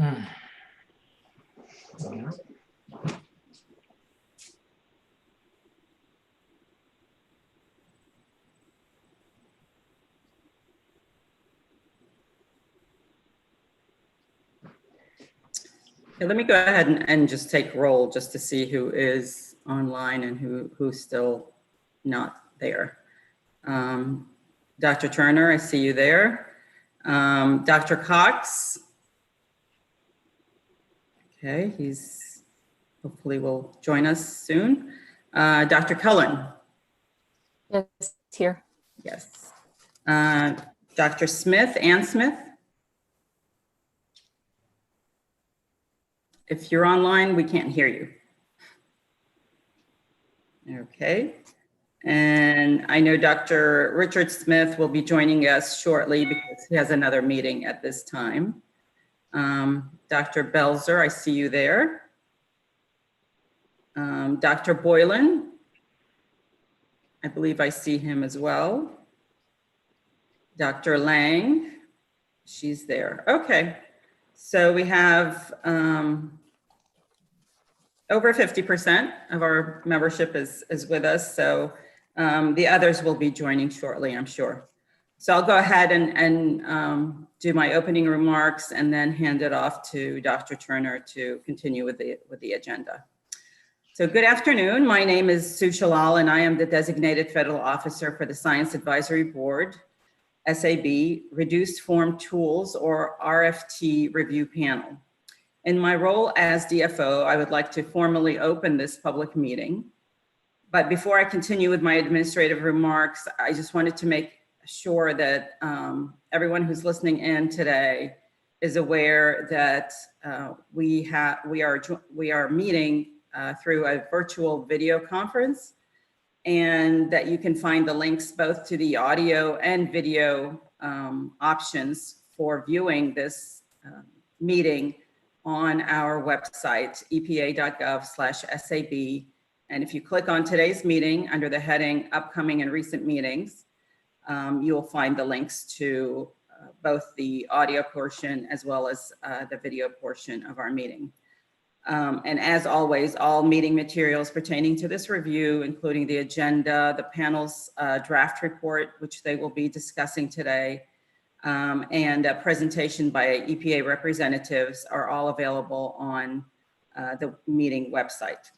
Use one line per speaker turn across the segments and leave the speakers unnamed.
Okay, let me go ahead and just take roll just to see who is online and who's still not there. Dr. Turner, I see you there. Dr. Cox. Okay, he's hopefully will join us soon. Dr. Cullen.
Yes, here.
Yes. Dr. Smith, Ann Smith. If you're online, we can't hear you. Okay. And I know Dr. Richard Smith will be joining us shortly because he has another meeting at this time. Dr. Belzer, I see you there. Dr. Boylan, I believe I see him as well. Dr. Lang, she's there. Okay, so we have over 50% of our membership is with us. So the others will be joining shortly, I'm sure. So I'll go ahead and do my opening remarks and then hand it off to Dr. Turner to continue with the agenda. So good afternoon. My name is Sue Shalal, and I am the designated federal officer for the Science Advisory Board, SAB, Reduced Form Tools, or RFT Review Panel. In my role as DFO, I would like to formally open this public meeting. But before I continue with my administrative remarks, I just wanted to make sure that everyone who's listening in today is aware that we are meeting through a virtual video conference, and that you can find the links both to the audio and video options for viewing this meeting on our website, epa.gov/SAB. And if you click on today's meeting under the heading Upcoming and Recent Meetings, you will find the links to both the audio portion as well as the video portion of our meeting. And as always, all meeting materials pertaining to this review, including the agenda, the panel's draft report, which they will be discussing today, and a presentation by EPA representatives, are all available on the meeting website.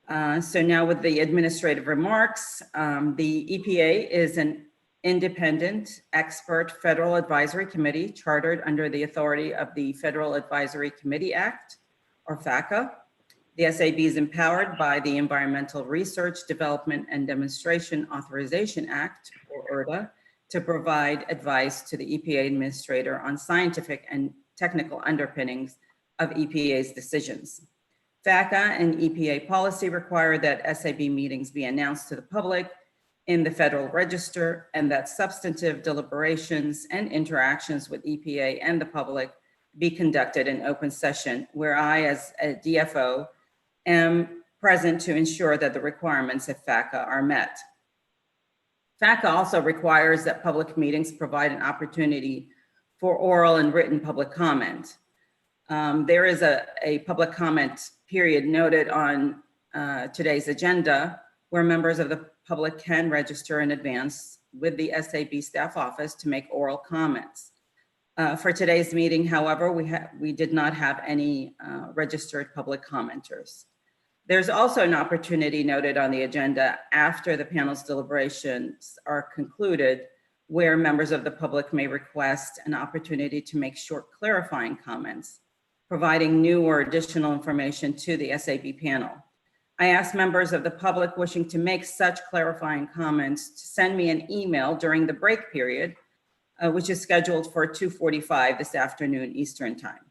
So now with the administrative remarks, the EPA is an independent expert federal advisory committee chartered under the authority of the Federal Advisory Committee Act, or FACA. The SAB is empowered by the Environmental Research, Development, and Demonstration Authorization Act, or ERDA, to provide advice to the EPA administrator on scientific and technical underpinnings of EPA's decisions. FACA and EPA policy require that SAB meetings be announced to the public in the Federal Register, and that substantive deliberations and interactions with EPA and the public be conducted in open session, where I, as a DFO, am present to ensure that the requirements of FACA are met. FACA also requires that public meetings provide an opportunity for oral and written public comment. There is a public comment period noted on today's agenda, where members of the public can register in advance with the SAB staff office to make oral comments. For today's meeting, however, we did not have any registered public commenters. There's also an opportunity noted on the agenda after the panel's deliberations are concluded, where members of the public may request an opportunity to make short clarifying comments, providing new or additional information to the SAB panel. I ask members of the public wishing to make such clarifying comments to send me an email during the break period, which is scheduled for 2:45 this afternoon Eastern time,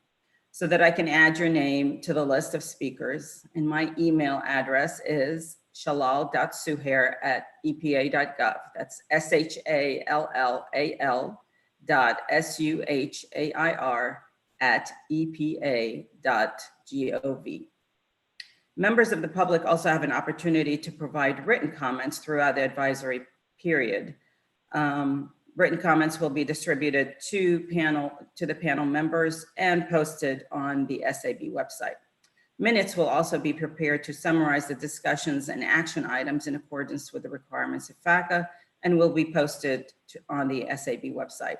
so that I can add your name to the list of speakers. And my email address is shalal.suhair@epa.gov. That's SHALLAL.SUHAIR@epa.gov. Members of the public also have an opportunity to provide written comments throughout the advisory period. Written comments will be distributed to the panel members and posted on the SAB website. Minutes will also be prepared to summarize the discussions and action items in accordance with the requirements of FACA and will be posted on the SAB website.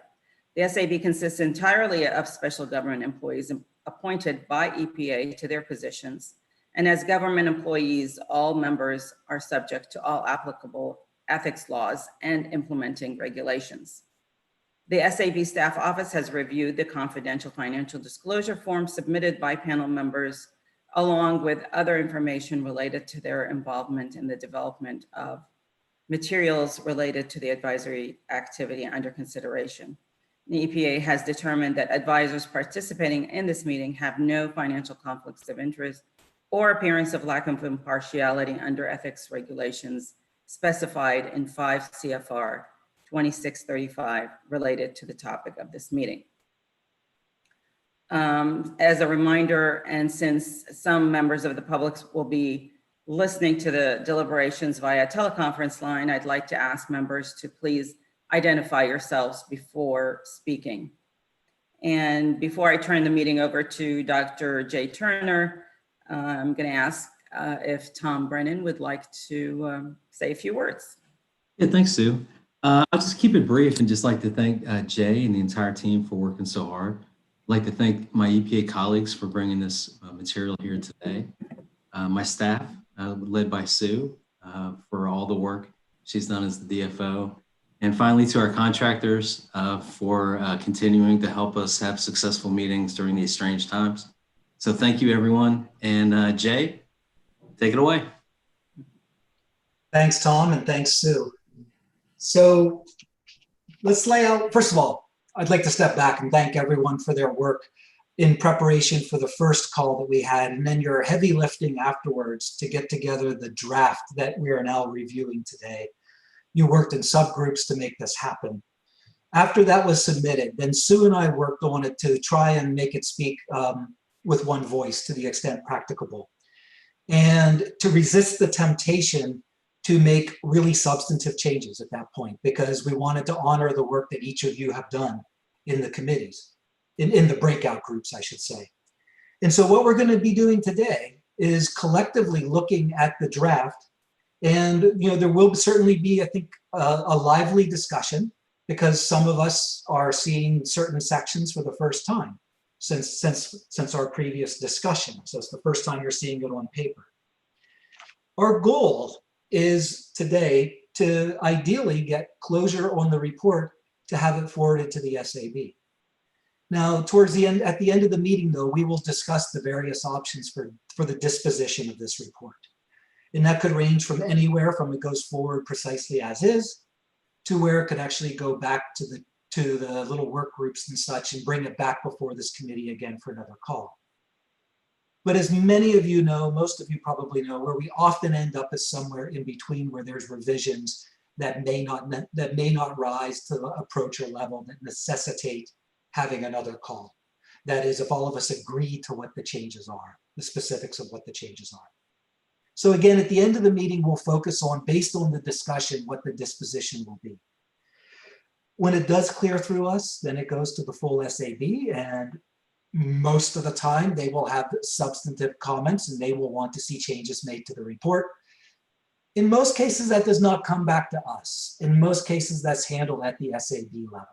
The SAB consists entirely of special government employees appointed by EPA to their positions. And as government employees, all members are subject to all applicable ethics laws and implementing regulations. The SAB staff office has reviewed the confidential financial disclosure form submitted by panel members, along with other information related to their involvement in the development of materials related to the advisory activity under consideration. The EPA has determined that advisors participating in this meeting have no financial conflicts of interest or appearance of lack of impartiality under ethics regulations specified in 5 CFR 2635 related to the topic of this meeting. As a reminder, and since some members of the public will be listening to the deliberations via teleconference line, I'd like to ask members to please identify yourselves before speaking. And before I turn the meeting over to Dr. Jay Turner, I'm going to ask if Tom Brennan would like to say a few words.
Yeah, thanks, Sue. I'll just keep it brief and just like to thank Jay and the entire team for working so hard. I'd like to thank my EPA colleagues for bringing this material here today. My staff, led by Sue, for all the work she's done as the DFO. And finally, to our contractors for continuing to help us have successful meetings during these strange times. So thank you, everyone. And Jay, take it away.
Thanks, Tom, and thanks, Sue. So let's lay out, first of all, I'd like to step back and thank everyone for their work in preparation for the first call that we had, and then your heavy lifting afterwards to get together the draft that we are now reviewing today. You worked in subgroups to make this happen. After that was submitted, then Sue and I worked on it to try and make it speak with one voice to the extent practicable, and to resist the temptation to make really substantive changes at that point, because we wanted to honor the work that each of you have done in the committees, in the breakout groups, I should say. And so what we're going to be doing today is collectively looking at the draft. And there will certainly be, I think, a lively discussion, because some of us are seeing certain sections for the first time since our previous discussion. So it's the first time you're seeing it on paper. Our goal is today to ideally get closure on the report to have it forwarded to the SAB. Now, at the end of the meeting, though, we will discuss the various options for the disposition of this report. And that could range from anywhere from it goes forward precisely as is, to where it could actually go back to the little work groups and such and bring it back before this committee again for another call. But as many of you know, most of you probably know, where we often end up is somewhere in between, where there's revisions that may not rise to the approach or level that necessitate having another call. That is, if all of us agree to what the changes are, the specifics of what the changes are. So again, at the end of the meeting, we'll focus on, based on the discussion, what the disposition will be. When it does clear through us, then it goes to the full SAB, and most of the time they will have substantive comments and they will want to see changes made to the report. In most cases, that does not come back to us. In most cases, that's handled at the SAB level.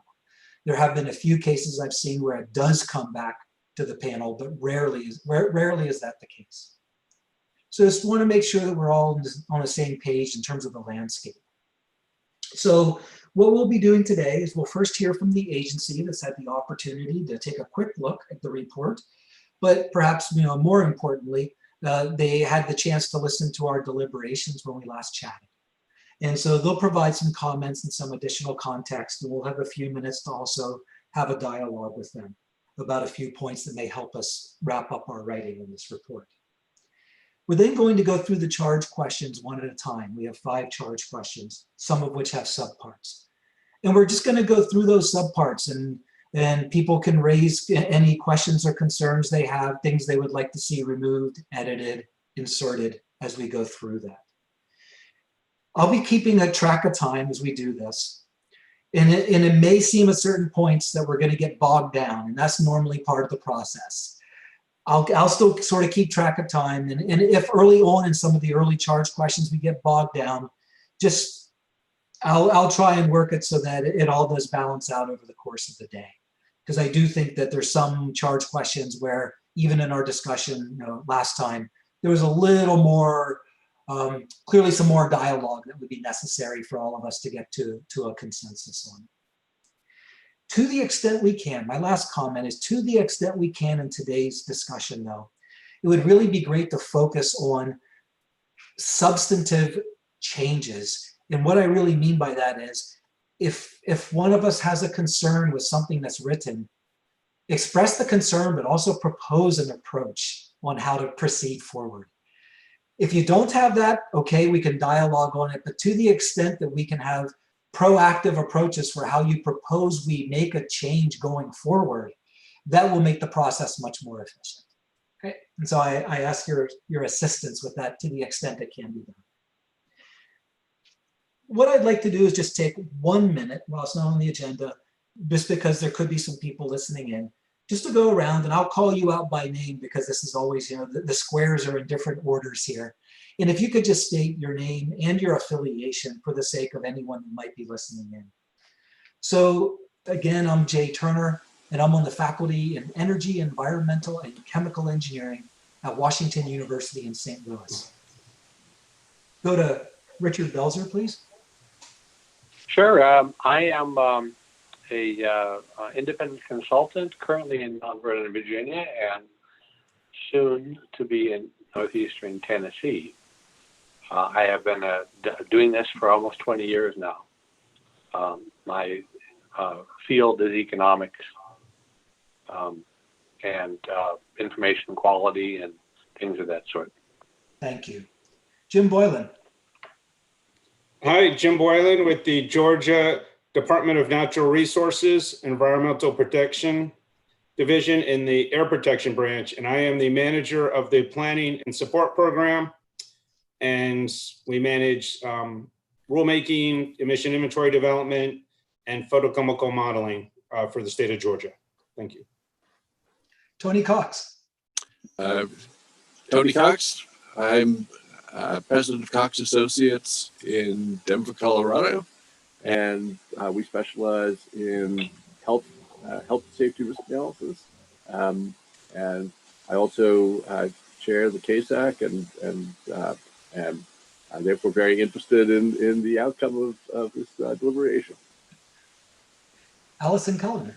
There have been a few cases I've seen where it does come back to the panel, but rarely is that the case. So just want to make sure that we're all on the same page in terms of the landscape. So what we'll be doing today is we'll first hear from the agency that's had the opportunity to take a quick look at the report, but perhaps more importantly, they had the chance to listen to our deliberations when we last chatted. And so they'll provide some comments and some additional context, and we'll have a few minutes to also have a dialogue with them about a few points that may help us wrap up our writing in this report. We're then going to go through the charge questions one at a time. We have 5 charge questions, some of which have subparts. And we're just going to go through those subparts, and people can raise any questions or concerns they have, things they would like to see removed, edited, inserted as we go through that. I'll be keeping a track of time as we do this. and it may seem at certain points that we're going to get bogged down, and that's normally part of the process. I'll still sort of keep track of time, and if early on in some of the early charge questions we get bogged down, just I'll try and work it so that it all does balance out over the course of the day. Because I do think that there's some charge questions where even in our discussion, last time, there was a little more, clearly some more dialogue that would be necessary for all of us to get to a consensus on. To the extent we can, my last comment is to the extent we can in today's discussion though, it would really be great to focus on substantive changes. And what I really mean by that is, if one of us has a concern with something that's written, express the concern, but also propose an approach on how to proceed forward. If you don't have that, okay, we can dialogue on it, but to the extent that we can have proactive approaches for how you propose we make a change going forward, that will make the process much more efficient. Okay, and so I ask your assistance with that to the extent it can be done. What I'd like to do is just take 1 minute while it's not on the agenda, just because there could be some people listening in, just to go around, and I'll call you out by name because this is always, the squares are in different orders here. And if you could just state your name and your affiliation for the sake of anyone who might be listening in. So again, I'm Jay Turner, and I'm on the faculty in Energy, Environmental, and Chemical Engineering at Washington University in St. Louis. Go to Richard Belzer, please.
Sure. I am a independent consultant currently in Mount Vernon, Virginia, and soon to be in northeastern Tennessee. I have been doing this for almost 20 years now. My field is economics and information quality and things of that sort.
Thank you. Jim Boylan.
Hi, Jim Boylan with the Georgia Department of Natural Resources, Environmental Protection Division in the Air Protection Branch, and I am the manager of the Planning and Support Program. And we manage rulemaking, emission inventory development, and photochemical modeling for the state of Georgia. Thank you.
Tony Cox.
Tony Cox. I'm president of Cox Associates in Denver, Colorado, and we specialize in health safety risk analysis. And I also chair the CASAC, and I'm therefore very interested in the outcome of this deliberation.
Allison Cullen.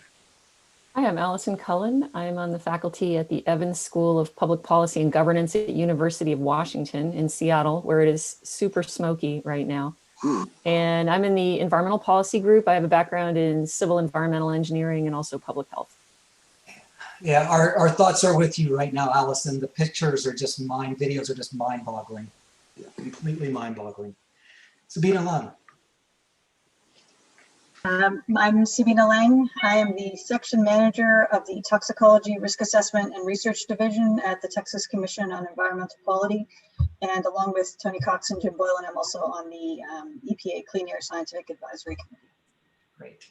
Hi, I'm Allison Cullen. I'm on the faculty at the Evans School of Public Policy and Governance at University of Washington in Seattle, where it is super smoky right now. And I'm in the environmental policy group. I have a background in civil environmental engineering and also public health.
Yeah, our thoughts are with you right now, Allison. The pictures are just videos are just mind-boggling. Yeah, completely mind-boggling. Sabina Lang.
I'm Sabina Lang. I am the section manager of the Toxicology Risk Assessment and Research Division at the Texas Commission on Environmental Quality. And along with Tony Cox and Jim Boylan, I'm also on the EPA Clean Air Scientific Advisory Committee.
Great.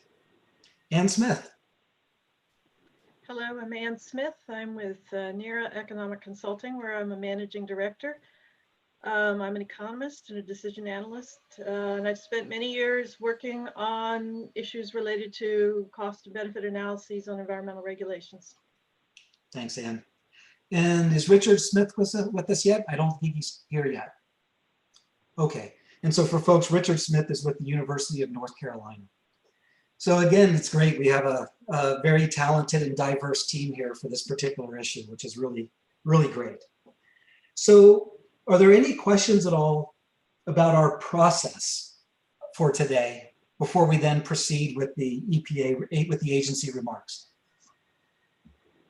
Ann Smith.
Hello, I'm Ann Smith. I'm with NERA Economic Consulting, where I'm a managing director. I'm an economist and a decision analyst, and I've spent many years working on issues related to cost and benefit analyses on environmental regulations.
Thanks, Ann. And is Richard Smith with us yet? I don't think he's here yet. Okay. And so for folks, Richard Smith is with the University of North Carolina. So again, it's great. We have a very talented and diverse team here for this particular issue, which is really, really great. So are there any questions at all about our process for today before we then proceed with the EPA, with the agency remarks?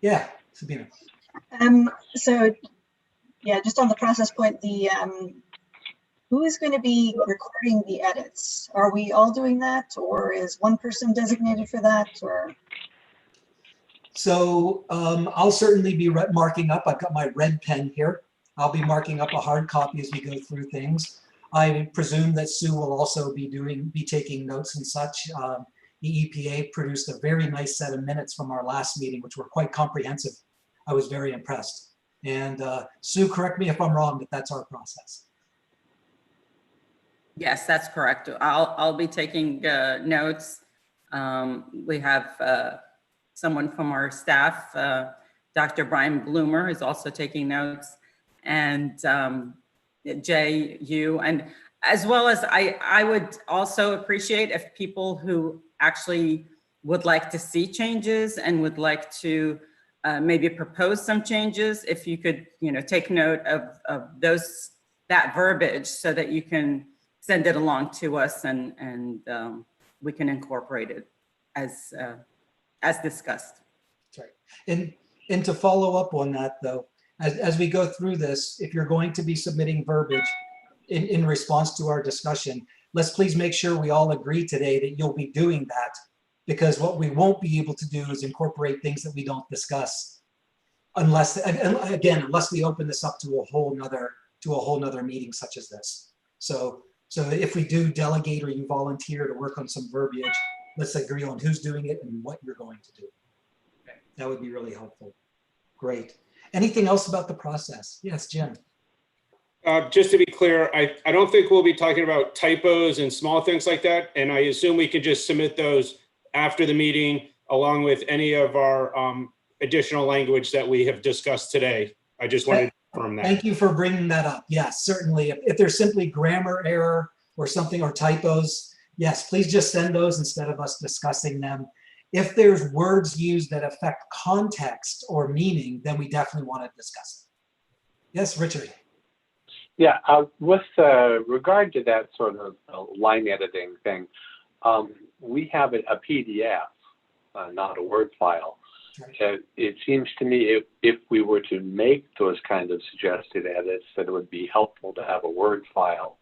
Yeah, Sabina.
So yeah, just on the process point, who is going to be recording the edits? Are we all doing that, or is one person designated for that, or?
So I'll certainly be marking up. I've got my red pen here. I'll be marking up a hard copy as we go through things. I presume that Sue will also be taking notes and such. the EPA produced a very nice set of minutes from our last meeting, which were quite comprehensive. I was very impressed. And Sue, correct me if I'm wrong, but that's our process.
Yes, that's correct. I'll be taking notes. We have someone from our staff, Dr. Brian Bloomer, is also taking notes, and Jay, you, and as well as I would also appreciate if people who actually would like to see changes and would like to maybe propose some changes, if you could, take note of that verbiage so that you can send it along to us and we can incorporate it as discussed.
That's right. And to follow up on that though, as we go through this, if you're going to be submitting verbiage in response to our discussion, let's please make sure we all agree today that you'll be doing that, because what we won't be able to do is incorporate things that we don't discuss unless we open this up to a whole nother meeting such as this. So if we do delegate or you volunteer to work on some verbiage, let's agree on who's doing it and what you're going to do. That would be really helpful. Great. Anything else about the process? Yes, Jim.
Just to be clear, I don't think we'll be talking about typos and small things like that. And I assume we can just submit those after the meeting along with any of our additional language that we have discussed today. I just wanted to confirm that.
Thank you for bringing that up. Yes, certainly. If there's simply grammar error or something or typos, yes, please just send those instead of us discussing them. If there's words used that affect context or meaning, then we definitely want to discuss it. Yes, Richard.
Yeah, with regard to that sort of line editing thing, we have a PDF, not a Word file. It seems to me if we were to make those kind of suggested edits, that it would be helpful to have a Word file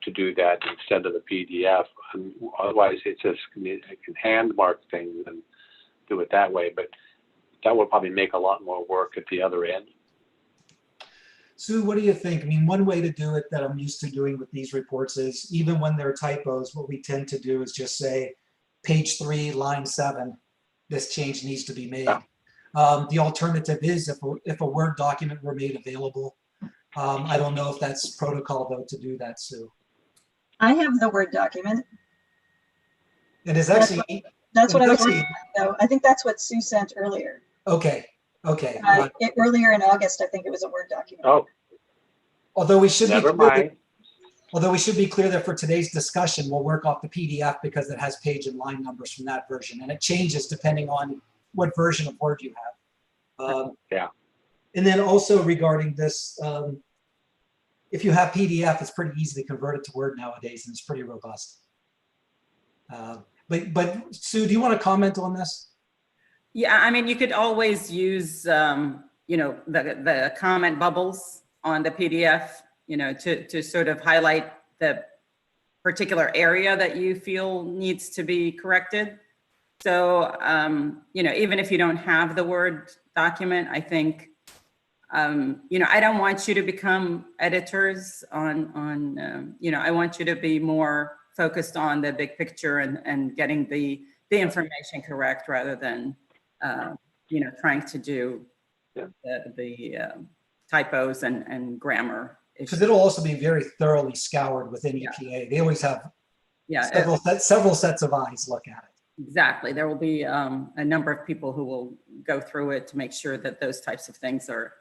to do that instead of a PDF. And otherwise, it can hand mark things and do it that way. But that would probably make a lot more work at the other end.
Sue, what do you think? I mean, one way to do it that I'm used to doing with these reports is even when there are typos, what we tend to do is just say page 3, line 7, this change needs to be made. The alternative is if a Word document were made available. I don't know if that's protocol though to do that, Sue.
I have the Word document.
It is actually.
That's what I was looking at, though. I think that's what Sue sent earlier.
Okay.
Earlier in August, I think it was a Word document.
Oh,
although we should
never
be clear
mind.
Although we should be clear that for today's discussion, we'll work off the PDF because it has page and line numbers from that version, and it changes depending on what version of Word you have.
Yeah. And
then also regarding this, if you have PDF, it's pretty easy to convert it to Word nowadays, and it's pretty robust. But Sue, do you want to comment on this?
Yeah, I mean, you could always use, the comment bubbles on the PDF, to sort of highlight the particular area that you feel needs to be corrected. So, even if you don't have the Word document, I think, I don't want you to become editors I want you to be more focused on the big picture and getting the information correct rather than, trying to do the typos and grammar.
Because it'll also be very thoroughly scoured within EPA. They always have several sets of eyes look at it.
Exactly. There will be a number of people who will go through it to make sure that those types of things are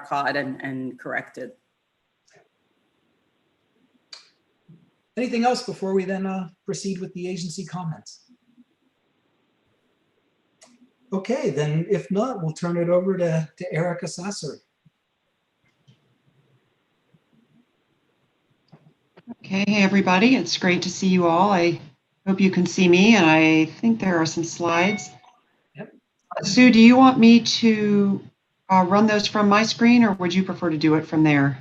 caught and corrected.
Anything else before we then proceed with the agency comments? Okay, then if not, we'll turn it over to Erica Sasser.
Okay, hey everybody, it's great to see you all. I hope you can see me, and I think there are some slides.
Yep.
Sue, do you want me to run those from my screen, or would you prefer to do it from there?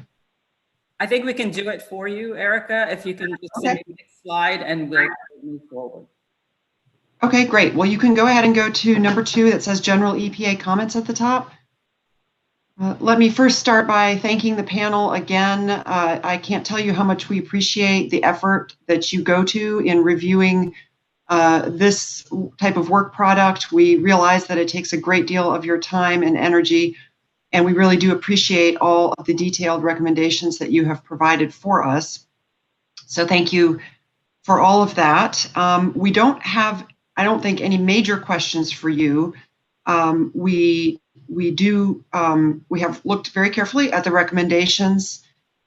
I think we can do it for you, Erica, if you can just send me the next slide and we'll move forward.
Okay, great. Well, you can go ahead and go to number 2 that says General EPA Comments at the top. Let me first start by thanking the panel again. I can't tell you how much we appreciate the effort that you go to in reviewing this type of work product. We realize that it takes a great deal of your time and energy, and we really do appreciate all of the detailed recommendations that you have provided for us. So thank you for all of that. We don't have, I don't think, any major questions for you. We have looked very carefully at the recommendations,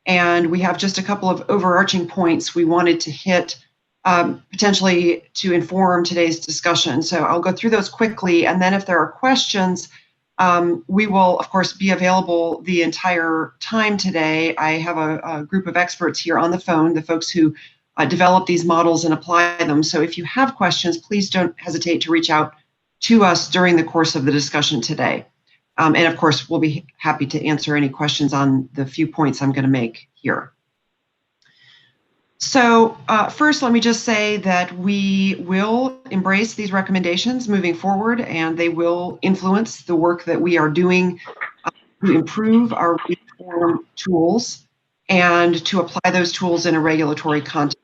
and we have just a couple of overarching points we wanted to hit, potentially to inform today's discussion. So I'll go through those quickly, and then if there are questions, we will, of course, be available the entire time today. I have a group of experts here on the phone, the folks who develop these models and apply them. So if you have questions, please don't hesitate to reach out to us during the course of the discussion today. And of course, we'll be happy to answer any questions on the few points I'm going to make here. So first, let me just say that we will embrace these recommendations moving forward, and they will influence the work that we are doing to improve our reform tools and to apply those tools in a regulatory context.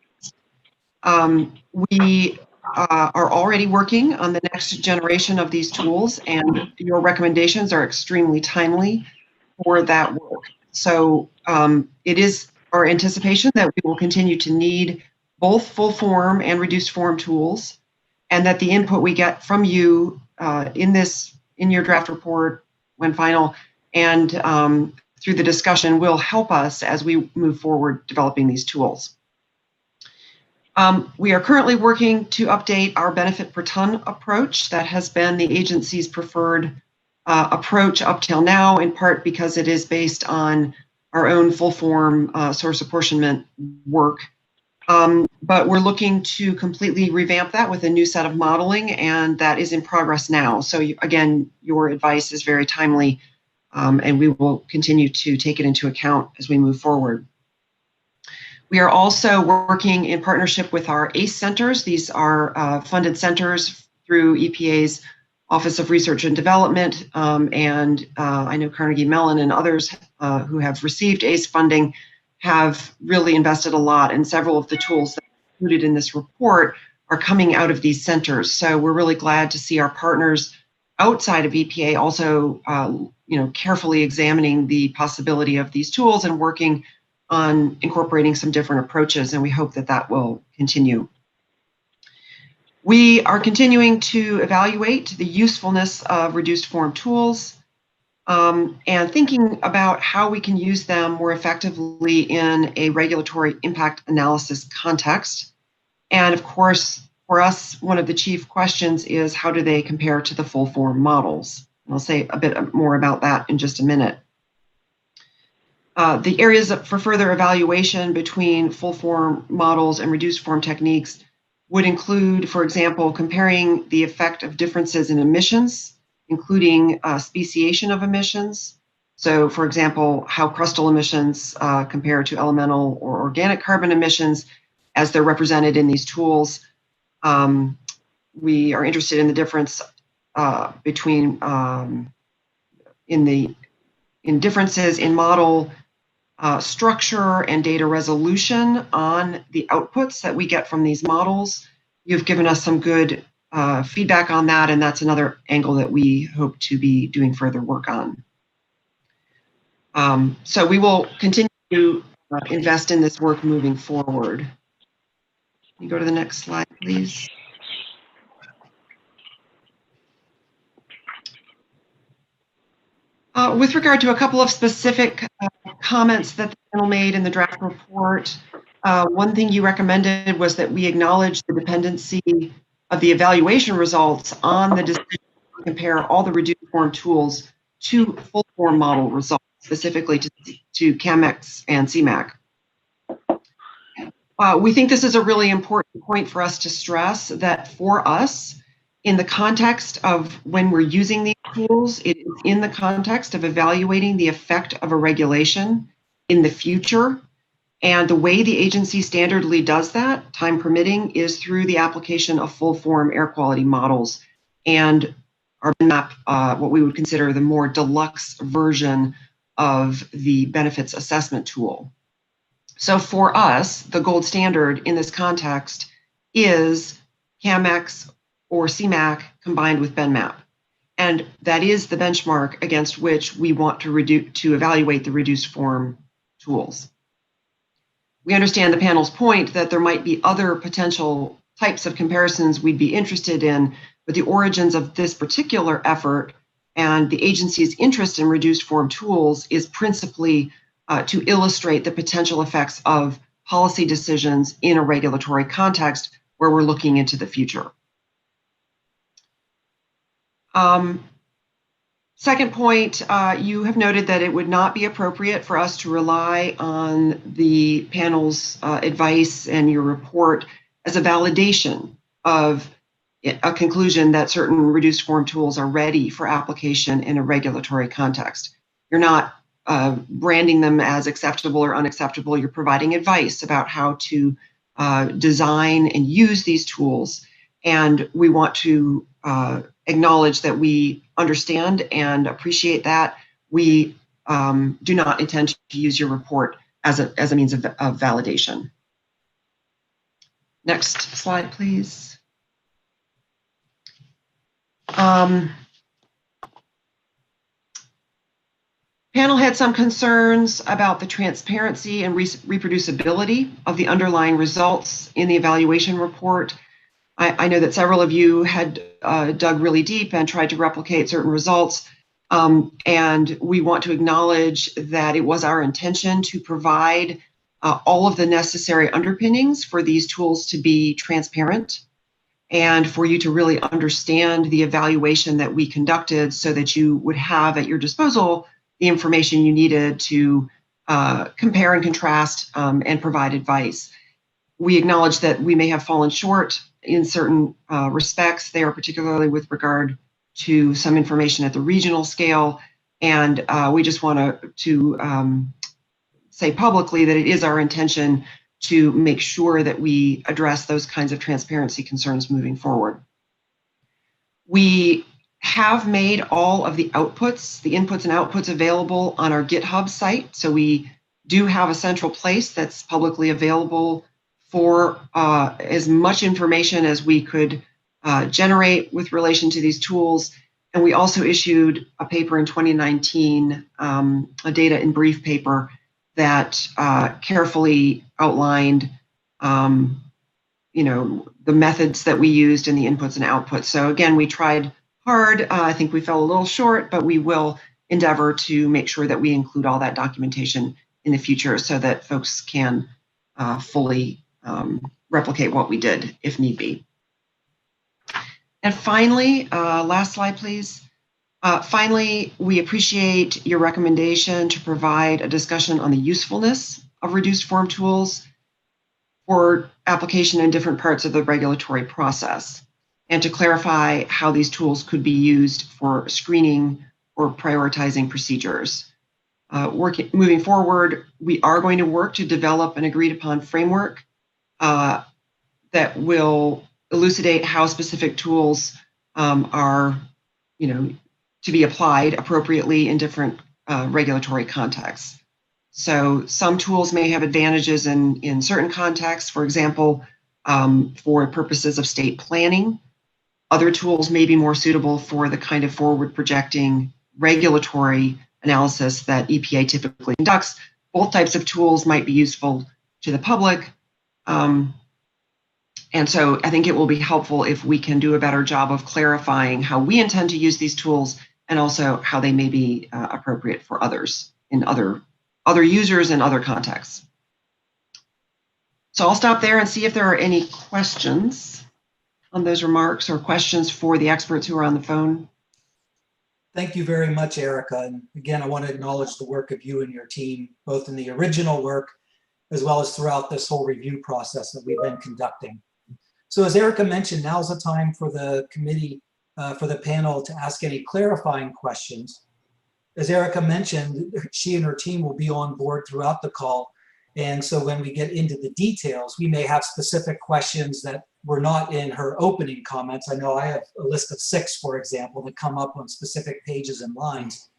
We are already working on the next generation of these tools, and your recommendations are extremely timely for that work. So it is our anticipation that we will continue to need both full form and reduced form tools, and that the input we get from you in your draft report when final and through the discussion will help us as we move forward developing these tools. We are currently working to update our benefit per ton approach. That has been the agency's preferred approach up till now, in part because it is based on our own full form source apportionment work. But we're looking to completely revamp that with a new set of modeling, and that is in progress now. So again, your advice is very timely, and we will continue to take it into account as we move forward. We are also working in partnership with our ACE centers. These are funded centers through EPA's Office of Research and Development, and I know Carnegie Mellon and others who have received ACE funding have really invested a lot, and several of the tools that are included in this report are coming out of these centers. So we're really glad to see our partners outside of EPA also carefully examining the possibility of these tools and working on incorporating some different approaches, and we hope that that will continue. We are continuing to evaluate the usefulness of reduced form tools and thinking about how we can use them more effectively in a regulatory impact analysis context. And of course, for us, one of the chief questions is how do they compare to the full form models? And I'll say a bit more about that in just a minute. The areas for further evaluation between full form models and reduced form techniques would include, for example, comparing the effect of differences in emissions, including speciation of emissions. So, for example, how crustal emissions compare to elemental or organic carbon emissions as they're represented in these tools. We are interested in the difference between differences in model structure and data resolution on the outputs that we get from these models. You've given us some good feedback on that, and that's another angle that we hope to be doing further work on. So we will continue to invest in this work moving forward. Can you go to the next slide, please? With regard to a couple of specific comments that the panel made in the draft report, one thing you recommended was that we acknowledge the dependency of the evaluation results on the decision to compare all the reduced form tools to full form model results, specifically to CAMEX and CMAQ. We think this is a really important point for us to stress that for us, in the context of when we're using these tools, it is in the context of evaluating the effect of a regulation in the future. And the way the agency standardly does that, time permitting, is through the application of full form air quality models and our map, what we would consider the more deluxe version of the benefits assessment tool. So for us, the gold standard in this context is CAMEX, or CMAQ combined with BENMAP. And that is the benchmark against which we want to evaluate the reduced form tools. We understand the panel's point that there might be other potential types of comparisons we'd be interested in, but the origins of this particular effort and the agency's interest in reduced form tools is principally to illustrate the potential effects of policy decisions in a regulatory context where we're looking into the future. Second point, you have noted that it would not be appropriate for us to rely on the panel's advice and your report as a validation of a conclusion that certain reduced form tools are ready for application in a regulatory context. You're not branding them as acceptable or unacceptable. You're providing advice about how to design and use these tools. And we want to acknowledge that we understand and appreciate that. We do not intend to use your report as a means of validation. Next slide, please. Panel had some concerns about the transparency and reproducibility of the underlying results in the evaluation report. I know that several of you had dug really deep and tried to replicate certain results, and we want to acknowledge that it was our intention to provide all of the necessary underpinnings for these tools to be transparent and for you to really understand the evaluation that we conducted so that you would have at your disposal the information you needed to compare and contrast and provide advice. We acknowledge that we may have fallen short in certain respects there, particularly with regard to some information at the regional scale. And we just want to say publicly that it is our intention to make sure that we address those kinds of transparency concerns moving forward. We have made all of the outputs, the inputs and outputs available on our GitHub site. So we do have a central place that's publicly available for as much information as we could generate with relation to these tools. And we also issued a paper in 2019, a data in brief paper that carefully outlined the methods that we used and the inputs and outputs. So again, we tried hard. I think we fell a little short, but we will endeavor to make sure that we include all that documentation in the future so that folks can fully replicate what we did if need be. And finally, last slide, please. Finally, we appreciate your recommendation to provide a discussion on the usefulness of reduced form tools for application in different parts of the regulatory process, and to clarify how these tools could be used for screening or prioritizing procedures. Moving forward, we are going to work to develop an agreed upon framework that will elucidate how specific tools are, to be applied appropriately in different regulatory contexts. So some tools may have advantages in certain contexts, for example, for purposes of state planning. Other tools may be more suitable for the kind of forward projecting regulatory analysis that EPA typically conducts. Both types of tools might be useful to the public. And so I think it will be helpful if we can do a better job of clarifying how we intend to use these tools and also how they may be appropriate for others in other users in other contexts. So I'll stop there and see if there are any questions on those remarks or questions for the experts who are on the phone.
Thank you very much, Erica. And again, I want to acknowledge the work of you and your team, both in the original work as well as throughout this whole review process that we've been conducting. So as Erica mentioned, now's the time for the committee, for the panel to ask any clarifying questions. As Erica mentioned, she and her team will be on board throughout the call. And so when we get into the details, we may have specific questions that were not in her opening comments. I know I have a list of 6, for example, that come up on specific pages and lines.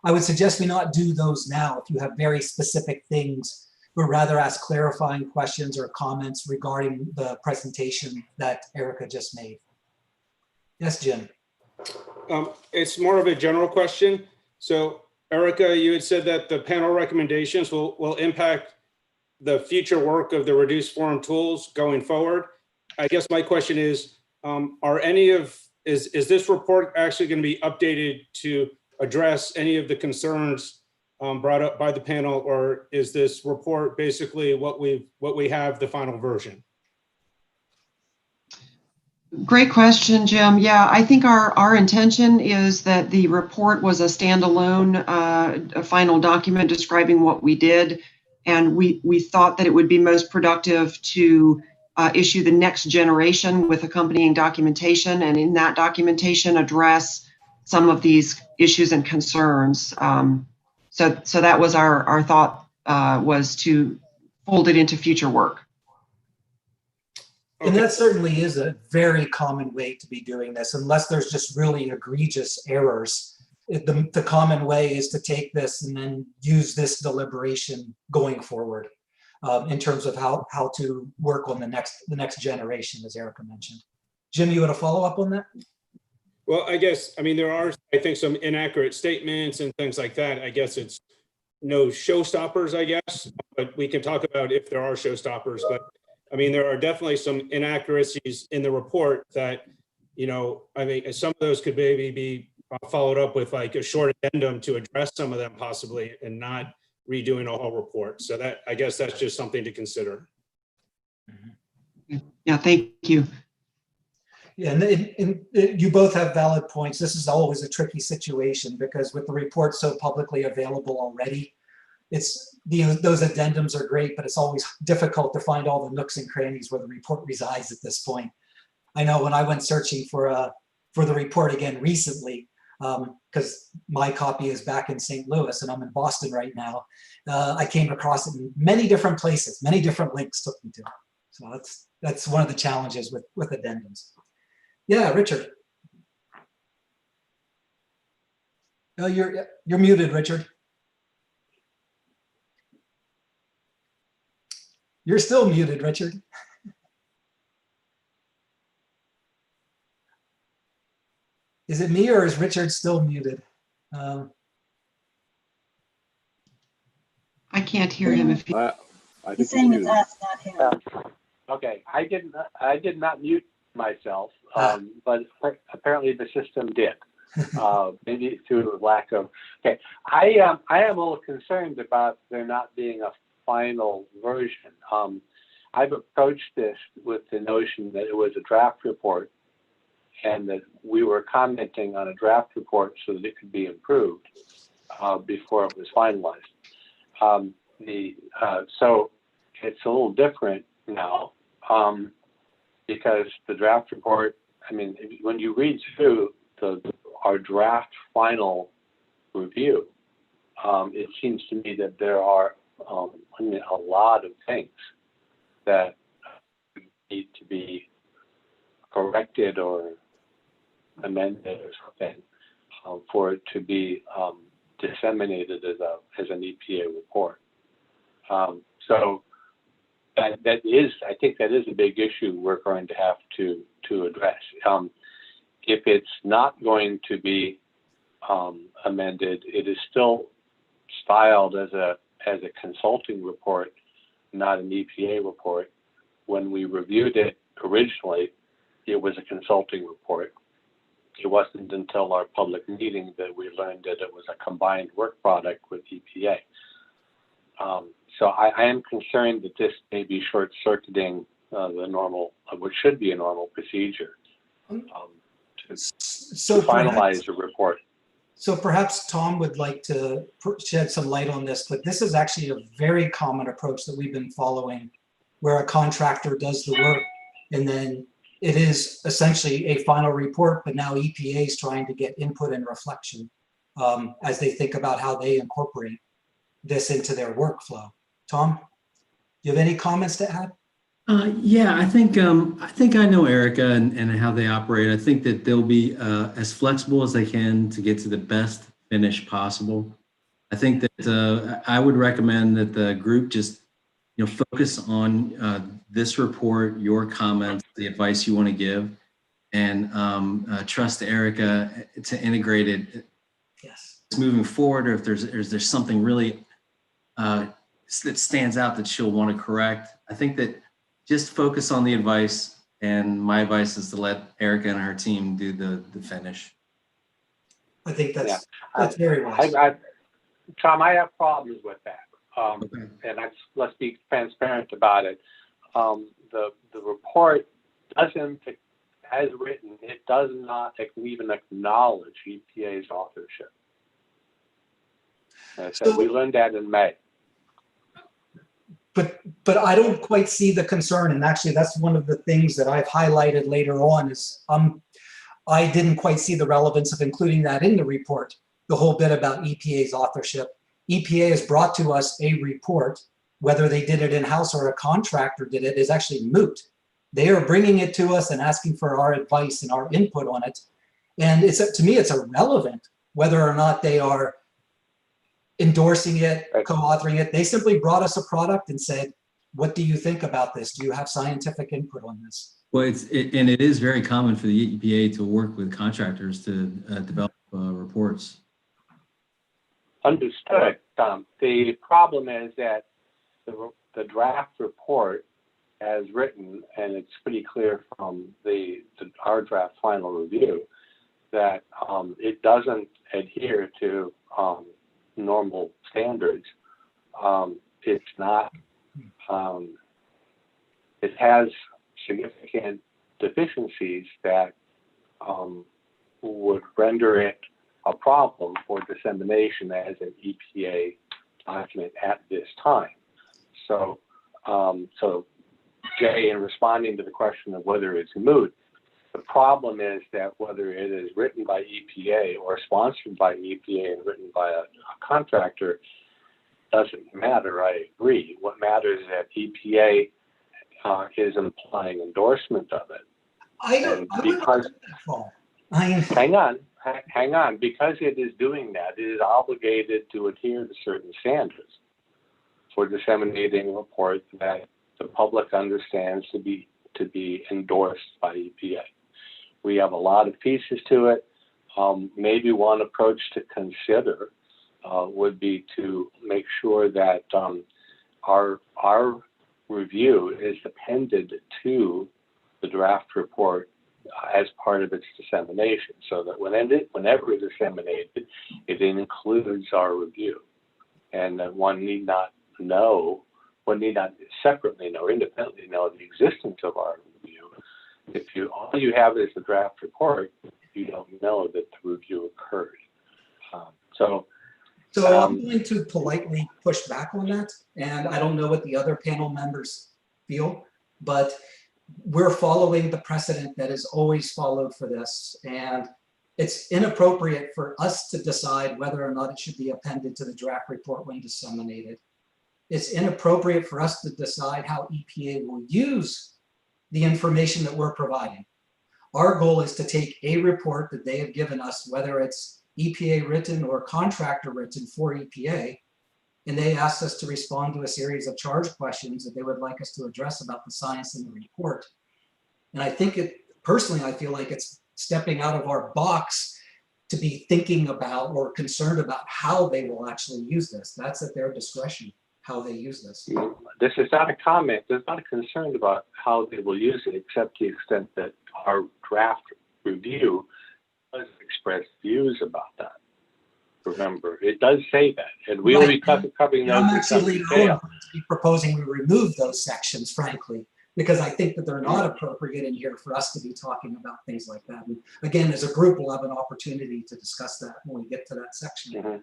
I would suggest we not do those now. If you have very specific things but rather ask clarifying questions or comments regarding the presentation that Erica just made. Yes, Jim.
It's more of a general question. So Erica, you had said that the panel recommendations will impact the future work of the reduced form tools going forward. I guess my question is this report actually going to be updated to address any of the concerns brought up by the panel, or is this report basically what we have the final version?
Great question, Jim. Yeah, I think our intention is that the report was a standalone a final document describing what we did. And we thought that it would be most productive to issue the next generation with accompanying documentation, and in that documentation address some of these issues and concerns. So that was our thought, was to fold it into future work.
And that certainly is a very common way to be doing this, unless there's just really egregious errors. The common way is to take this and then use this deliberation going forward in terms of how to work on the next generation, as Erica mentioned. Jim, you want to follow up on that?
Well, I guess, I mean, there are, I think, some inaccurate statements and things like that. I guess it's no showstoppers, I guess, but we can talk about if there are showstoppers. But I mean, there are definitely some inaccuracies in the report that, you know, I mean, some of those could maybe be followed up with like a short addendum to address some of them possibly, and not redoing a whole report. So that, I guess that's just something to consider.
Yeah, thank you.
Yeah, and you both have valid points. This is always a tricky situation because with the report so publicly available already, it's those addendums are great, but it's always difficult to find all the nooks and crannies where the report resides at this point. I know when I went searching for the report again recently, because my copy is back in St. Louis and I'm in Boston right now, I came across it in many different places, many different links took me to it. So that's one of the challenges with addendums. Yeah, Richard. No, you're muted, Richard. You're still muted, Richard. Is it me or is Richard still muted?
I can't hear him. If
I think
He's saying it's
muted.
us, not him.
Okay, I did not mute myself, but apparently the system did. Maybe through lack of. Okay, I am a little concerned about there not being a final version. I've approached this with the notion that it was a draft report, and that we were commenting on a draft report so that it could be improved before it was finalized. So it's a little different now because the draft report, I mean, when you read through our draft final review, it seems to me that there are a lot of things that need to be corrected or amended or something for it to be disseminated as an EPA report. So that is, I think that is a big issue we're going to have to address. If it's not going to be amended, it is still styled as a consulting report, not an EPA report. When we reviewed it originally, it was a consulting report. It wasn't until our public meeting that we learned that it was a combined work product with EPA. So I am concerned that this may be short-circuiting the normal, what should be a normal procedure to finalize a report.
So perhaps Tom would like to shed some light on this, but this is actually a very common approach that we've been following, where a contractor does the work and then it is essentially a final report, but now EPA is trying to get input and reflection as they think about how they incorporate this into their workflow. Tom, do you have any comments to add?
Yeah, I think I know Erica and how they operate. I think that they'll be as flexible as they can to get to the best finish possible. I think that I would recommend that the group just focus on this report, your comments, the advice you want to give, and trust Erica to integrate it.
Yes.
Moving forward, or if there's something really that stands out that she'll want to correct. I think that just focus on the advice, and my advice is to let Erica and her team do the finish.
I think that's
Yeah.
that's very wise.
Tom, I have problems with that.
Okay.
And let's be transparent about it. The report doesn't, as written, it does not even acknowledge EPA's authorship. And so we learned that in May.
But I don't quite see the concern, and actually that's one of the things that I've highlighted later on is I didn't quite see the relevance of including that in the report, the whole bit about EPA's authorship. EPA has brought to us a report, whether they did it in-house or a contractor did it is actually moot. They are bringing it to us and asking for our advice and our input on it. And to me, it's irrelevant whether or not they are endorsing it, co-authoring it. They simply brought us a product and said, what do you think about this? Do you have scientific input on this?
Well, it is very common for the EPA to work with contractors to develop reports.
Understood, Tom. The problem is that the draft report as written, and it's pretty clear from our draft final review, that it doesn't adhere to normal standards. It's not, it has significant deficiencies that would render it a problem for dissemination as an EPA document at this time. So, Jay, in responding to the question of whether it's moot, the problem is that whether it is written by EPA or sponsored by EPA and written by a contractor doesn't matter. I agree. What matters is that EPA is implying endorsement of it. Hang on. Because it is doing that, it is obligated to adhere to certain standards for disseminating reports that the public understands to be endorsed by EPA. We have a lot of pieces to it. Maybe one approach to consider would be to make sure that our review is appended to the draft report as part of its dissemination, so that whenever it's disseminated, it includes our review, and that one need not separately know, independently know the existence of our review. If all you have is the draft report, you don't know that the review occurred. So
I'm going to politely push back on that, and I don't know what the other panel members feel, but we're following the precedent that is always followed for this, and it's inappropriate for us to decide whether or not it should be appended to the draft report when disseminated. It's inappropriate for us to decide how EPA will use the information that we're providing. Our goal is to take a report that they have given us, whether it's EPA written or contractor written for EPA, and they asked us to respond to a series of charge questions that they would like us to address about the science in the report. And I think personally, I feel like it's stepping out of our box to be thinking about or concerned about how they will actually use this. That's at their discretion, how they use this.
This is not a comment. There's not a concern about how they will use it, except to the extent that our draft review does express views about that. Remember, it does say that, and we will be covering those.
I'm actually going to be proposing we remove those sections, frankly, because I think that they're not appropriate in here for us to be talking about things like that. And again, as a group, we'll have an opportunity to discuss that when we get to that section.
Mm-hmm.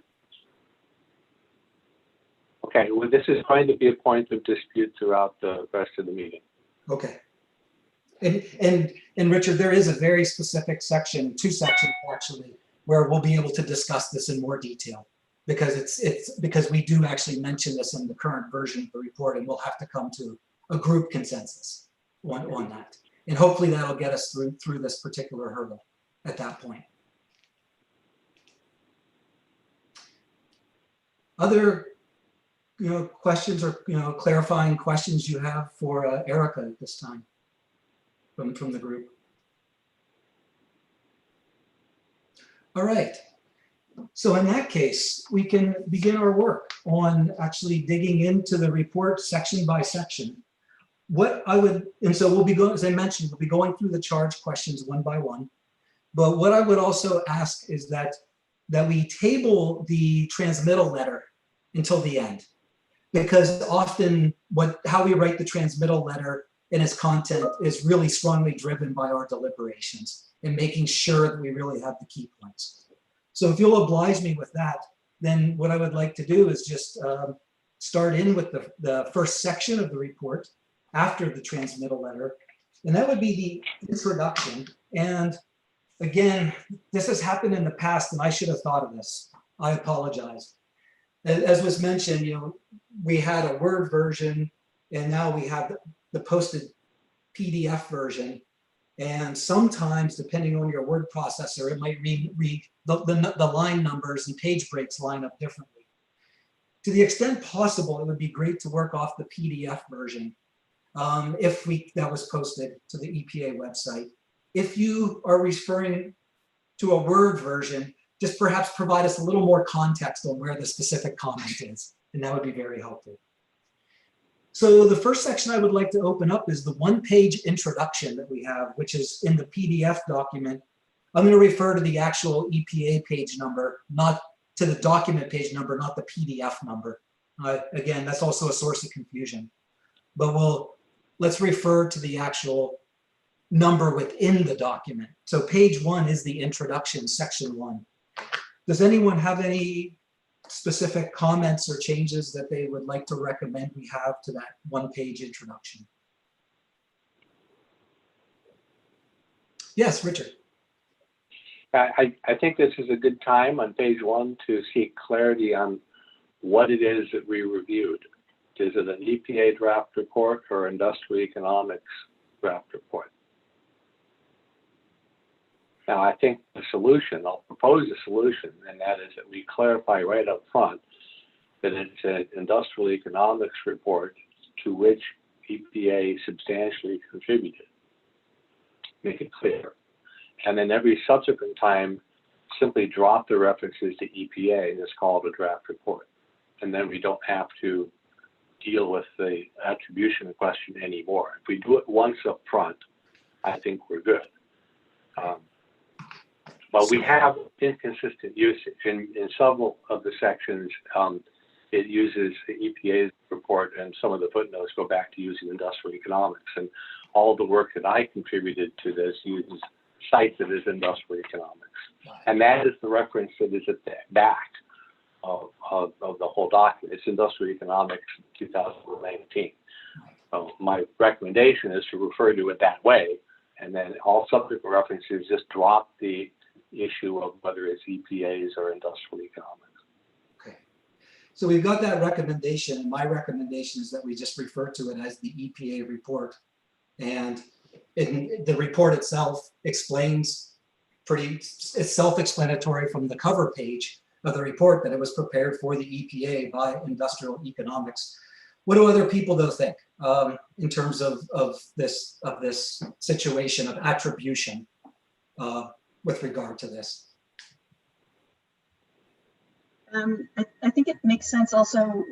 Okay, well, this is going to be a point of dispute throughout the rest of the meeting.
Okay. And Richard, there is a very specific section, 2 sections actually, where we'll be able to discuss this in more detail, because it's because we do actually mention this in the current version of the report, and we'll have to come to a group consensus on that. And hopefully that'll get us through this particular hurdle at that point. questions or, clarifying questions you have for Erica at this time from the group? All right. So in that case, we can begin our work on actually digging into the report section by section. So we'll be going, as I mentioned, we'll be going through the charge questions one by one. But what I would also ask is that we table the transmittal letter until the end, because often how we write the transmittal letter and its content is really strongly driven by our deliberations and making sure that we really have the key points. So if you'll oblige me with that, then what I would like to do is just start in with the first section of the report after the transmittal letter, and that would be the introduction. And again, this has happened in the past, and I should have thought of this. I apologize. As was mentioned, we had a Word version, and now we have the posted PDF version. And sometimes, depending on your word processor, it might read the line numbers and page breaks line up differently. To the extent possible, it would be great to work off the PDF version if that was posted to the EPA website. If you are referring to a Word version, just perhaps provide us a little more context on where the specific comment is, and that would be very helpful. So the first section I would like to open up is the one-page introduction that we have, which is in the PDF document. I'm going to refer to the actual EPA page number, not to the document page number, not the PDF number. Again, that's also a source of confusion. But let's refer to the actual number within the document. So page 1 is the introduction, section 1. Does anyone have any specific comments or changes that they would like to recommend we have to that one-page introduction? Yes, Richard.
I think this is a good time on page 1 to seek clarity on what it is that we reviewed. Is it an EPA draft report or industrial economics draft report? Now, I think I'll propose a solution, and that is that we clarify right up front that it's an industrial economics report to which EPA substantially contributed. Make it clear. And then every subsequent time, simply drop the references to EPA and it's called a draft report. And then we don't have to deal with the attribution question anymore. If we do it once up front, I think we're good. But we have inconsistent usage. In several of the sections, it uses the EPA's report, and some of the footnotes go back to using industrial economics. And all the work that I contributed to this cites it as industrial economics. And that is the reference that is at the back of the whole document. It's industrial economics 2019. So my recommendation is to refer to it that way, and then all subsequent references just drop the issue of whether it's EPA's or industrial economics.
Okay, so we've got that recommendation, and my recommendation is that we just refer to it as the EPA report. And the report itself explains it's self-explanatory from the cover page of the report that it was prepared for the EPA by industrial economics. What do other people though think in terms of this situation of attribution with regard to this?
I think it makes sense also.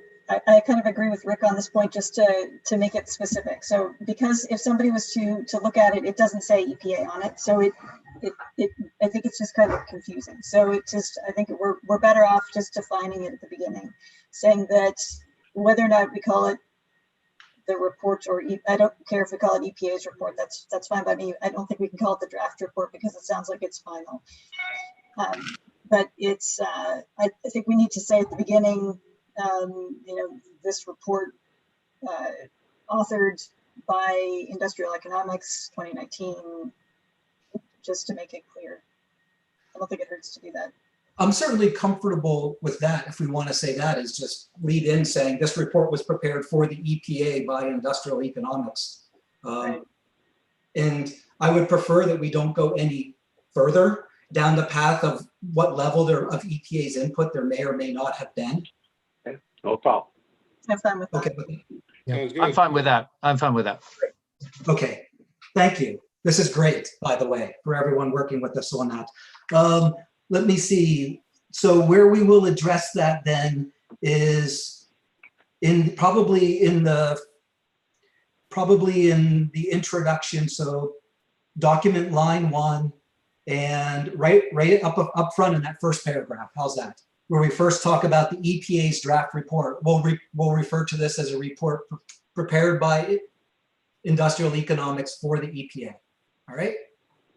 I kind of agree with Rick on this point, just to make it specific. So because if somebody was to look at it, it doesn't say EPA on it. So I think it's just kind of confusing. So I think we're better off just defining it at the beginning, saying that whether or not we call it the report, or I don't care if we call it EPA's report, that's fine by me. I don't think we can call it the draft report because it sounds like it's final. But it's, I think we need to say at the beginning, this report authored by Industrial Economics 2019, just to make it clear. I don't think it hurts to do that.
I'm certainly comfortable with that. If we want to say that, is just lead in saying this report was prepared for the EPA by Industrial Economics.
Right.
And I would prefer that we don't go any further down the path of what level of EPA's input there may or may not have been.
Okay, no problem.
I'm fine with that.
Okay,
Sounds
I'm
good.
fine with that. I'm fine with that.
okay. Thank you. This is great, by the way, for everyone working with us on that. Let me see. So where we will address that then is probably in the introduction. So document line 1 and right up front in that first paragraph. How's that? Where we first talk about the EPA's draft report. We'll refer to this as a report prepared by Industrial Economics for the EPA. All right?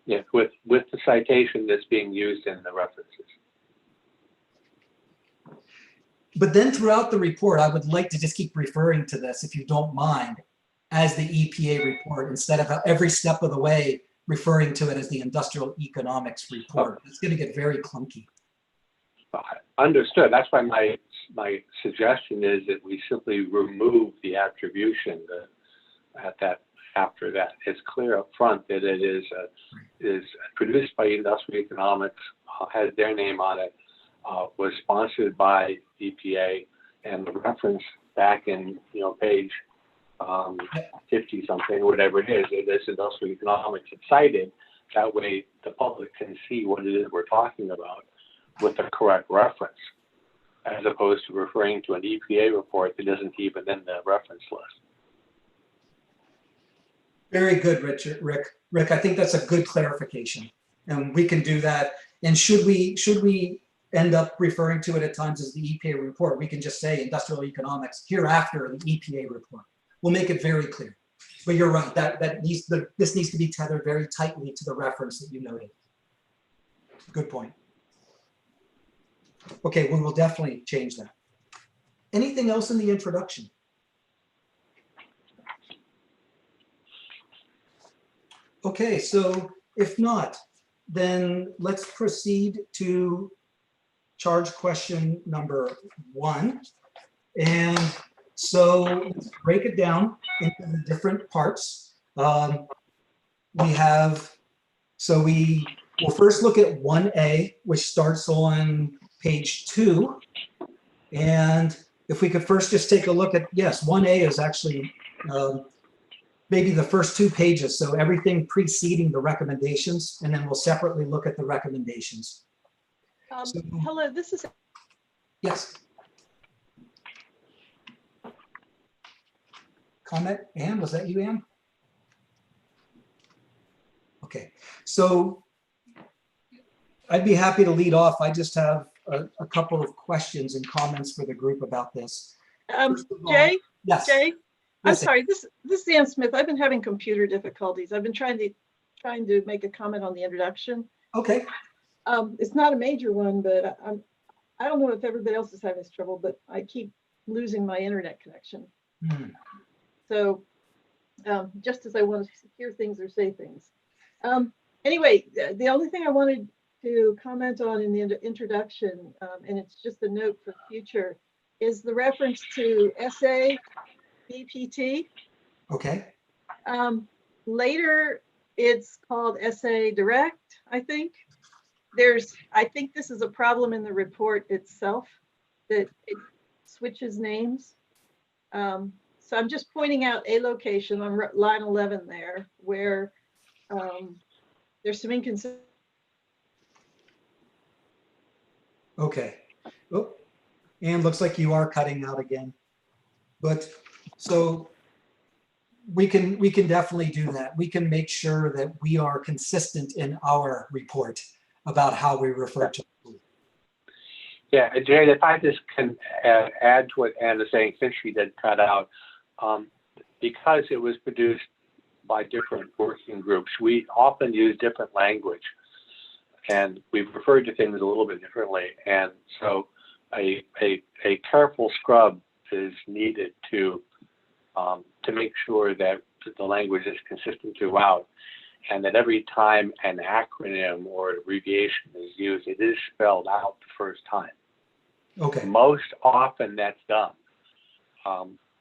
Yeah, with the citation that's being used in the references.
But then throughout the report, I would like to just keep referring to this, if you don't mind, as the EPA report, instead of every step of the way referring to it as the Industrial Economics report. It's going to get very clunky.
Understood. That's why my suggestion is that we simply remove the attribution after that. It's clear up front that it is produced by Industrial Economics, has their name on it, was sponsored by EPA, and the reference back in page 50 something, whatever it is Industrial Economics. It's cited. That way the public can see what it is we're talking about with the correct reference, as opposed to referring to an EPA report that isn't even in the reference list.
Very good, Rick. Rick, I think that's a good clarification, and we can do that. And should we end up referring to it at times as the EPA report, we can just say Industrial Economics hereafter the EPA report. We'll make it very clear. But you're right, this needs to be tethered very tightly to the reference that you noted. Good point. Okay, we will definitely change that. Anything else in the introduction? Okay, so if not, then let's proceed to charge question number 1. And so let's break it down into the different parts. We will first look at 1A, which starts on page 2. And if we could first just take a look at, yes, 1A is actually maybe the first 2 pages. So everything preceding the recommendations, and then we'll separately look at the recommendations.
Hello, this is.
Yes. Comment, Ann, was that you, Ann? Okay, so I'd be happy to lead off. I just have a couple of questions and comments for the group about this.
Jay?
Yes.
Jay? I'm
Yes,
sorry, this is Ann Smith. I've been having computer difficulties. I've been trying to make a comment on the introduction.
Okay.
It's not a major one, but I don't know if everybody else is having this trouble, but I keep losing my internet connection. So just as I want to hear things or say things. Anyway, the only thing I wanted to comment on in the introduction, and it's just a note for the future, is the reference to SA BPT.
Okay.
Later, it's called SA Direct, I think. I think this is a problem in the report itself, that it switches names. So I'm just pointing out a location on line 11 there where there's some inconsistency.
Okay. Oh, and looks like you are cutting out again. But so we can definitely do that. We can make sure that we are consistent in our report about how we refer to it.
Yeah, Jay, if I just can add to what Ann is saying, since she did cut out, because it was produced by different working groups, we often use different language, and we've referred to things a little bit differently. And so a careful scrub is needed to make sure that the language is consistent throughout, and that every time an acronym or an abbreviation is used, it is spelled out the first time.
Okay.
Most often that's done,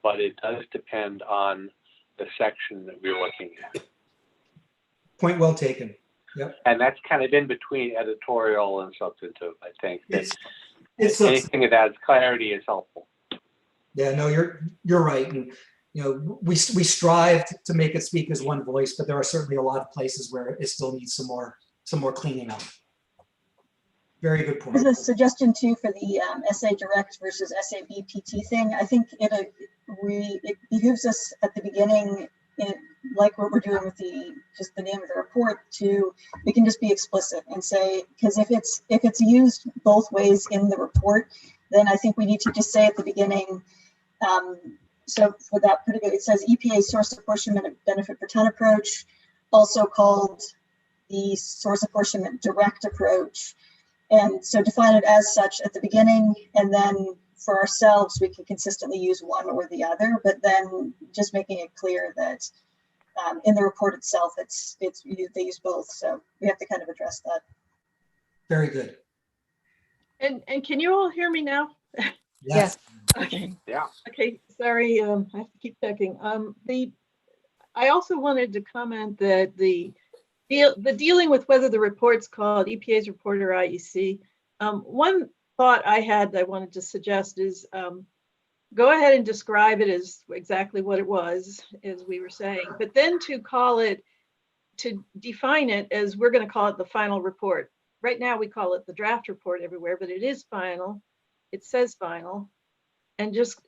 but it does depend on the section that we're looking at.
Point well taken. Yep.
And that's kind of in between editorial and substantive, I think.
It's
Anything that adds clarity is helpful.
Yeah, no, you're right. And, you know, we strive to make it speak as one voice, but there are certainly a lot of places where it still needs some more cleaning up. Very good point.
There's a suggestion too for the SA Direct versus SA BPT thing. I think it behooves us at the beginning, like what we're doing with just the name of the report, we can just be explicit and say, because if it's used both ways in the report, then I think we need to just say at the beginning. So for that particular, it says EPA source apportionment benefit per ton approach, also called the source apportionment direct approach. And so define it as such at the beginning, and then for ourselves, we can consistently use one or the other, but then just making it clear that in the report itself, they use both. So we have to kind of address that.
Very good.
And can you all hear me now?
Yes.
Okay.
Yeah.
Okay, sorry, I have to keep checking. I also wanted to comment that the dealing with whether the report's called EPA's report or IEC. One thought I had that I wanted to suggest is go ahead and describe it as exactly what it was, as we were saying, but then to define it as we're going to call it the final report. Right now we call it the draft report everywhere, but it is final. It says final. And just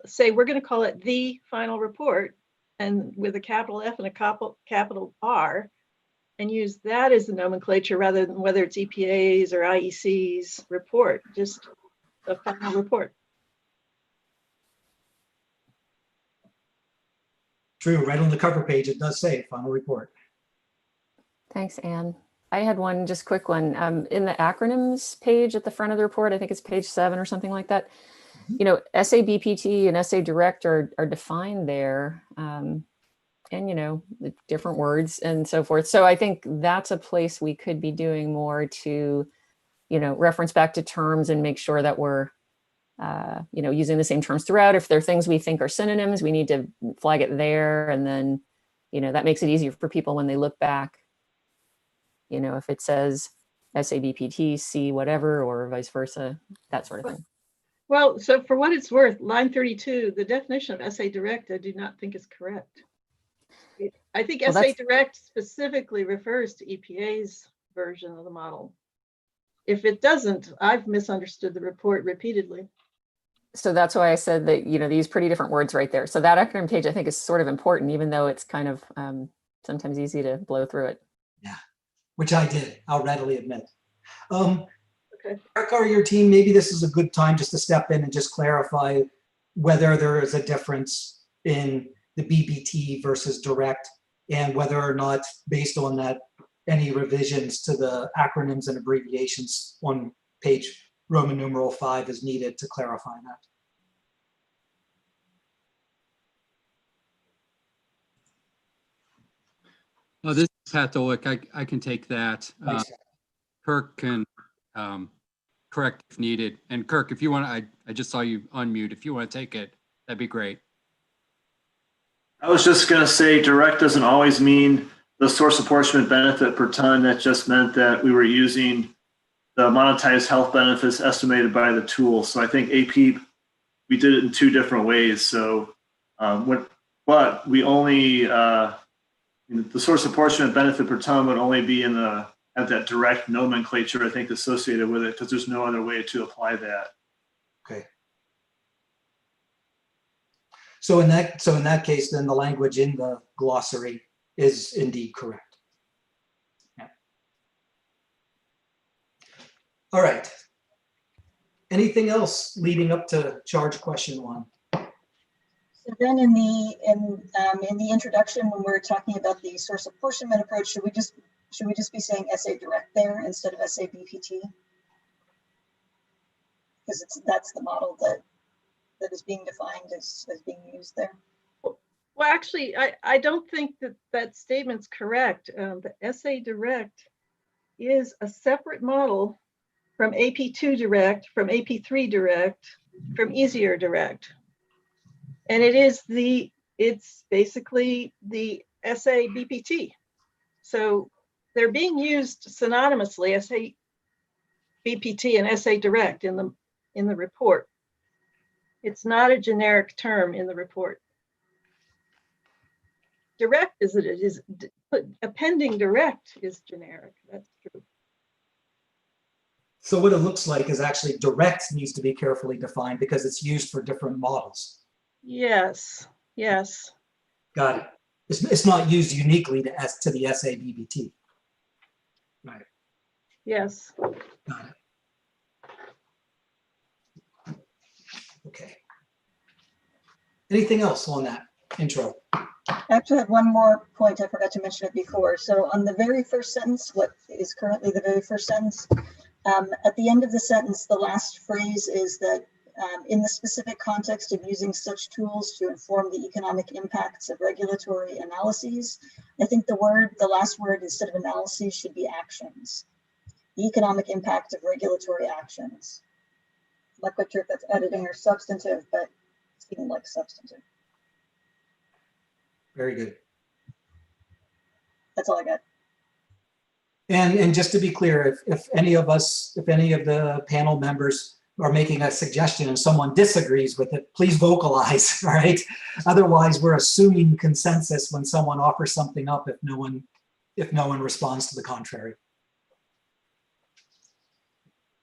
say we're going to call it the final report, and with a capital F and a capital R, and use that as the nomenclature rather than whether it's EPA's or IEC's report, just the final report.
True, right on the cover page, it does say final report.
Thanks, Anne. I had one just quick one. In the acronyms page at the front of the report, I think it's page 7 or something like that. You know, SA BPT and SA Direct are defined there, and, you know, different words and so forth. So I think that's a place we could be doing more to, you know, reference back to terms and make sure that we're, you know, using the same terms throughout. If there are things we think are synonyms, we need to flag it there. And then, you know, that makes it easier for people when they look back. You know, if it says SABPT, C whatever, or vice versa, that sort of thing.
Well, so for what it's worth, line 32, the definition of SA Direct, I do not think is correct. I think
Well,
SA Direct specifically refers to EPA's version of the model. If it doesn't, I've misunderstood the report repeatedly.
So that's why I said that, you know, they use pretty different words right there. So that acronym page, I think, is sort of important, even though it's kind of sometimes easy to blow through it.
Yeah, which I did, I'll readily admit.
Okay.
Eric or your team, maybe this is a good time just to step in and just clarify whether there is a difference in the BPT versus direct, and whether or not, based on that, any revisions to the acronyms and abbreviations on page Roman numeral 5 is needed to clarify that.
Oh, this is Pat Dolick. I can take that.
Thanks.
Kirk can correct if needed. And Kirk, if you want, I just saw you unmute. If you want to take it, that'd be great.
I was just going to say direct doesn't always mean the source apportionment benefit per ton. That just meant that we were using the monetized health benefits estimated by the tool. So I think APEEP, we did it in 2 different ways. So, but we only, the source apportionment benefit per ton would only be at that direct nomenclature, I think, associated with it, because there's no other way to apply that.
Okay. So in that case, then the language in the glossary is indeed correct. Yeah. All right. Anything else leading up to charge question 1?
So then in the introduction, when we're talking about the source apportionment approach, should we just be saying SA Direct there instead of SA BPT? Because that's the model that is being defined as being used there.
Well, actually, I don't think that statement's correct. The SA Direct is a separate model from AP2 Direct, from AP3 Direct, from Easier Direct. And it's basically the SA BPT. So they're being used synonymously, SA BPT and SA Direct in the report. It's not a generic term in the report. Direct is appending direct is generic. That's true.
So what it looks like is actually direct needs to be carefully defined because it's used for different models.
Yes, yes.
Got it. It's not used uniquely to the SABBT. Right.
Yes.
Got it. Okay. Anything else on that intro?
I actually had one more point. I forgot to mention it before. So on the very first sentence, what is currently the very first sentence, at the end of the sentence, the last phrase is that in the specific context of using such tools to inform the economic impacts of regulatory analyses, I think the last word instead of analyses should be actions. The economic impact of regulatory actions. I'm not quite sure if that's editing or substantive, but it seemed like substantive.
Very good.
That's all I got.
And just to be clear, if any of the panel members are making a suggestion and someone disagrees with it, please vocalize, all right? Otherwise, we're assuming consensus when someone offers something up if no one responds to the contrary.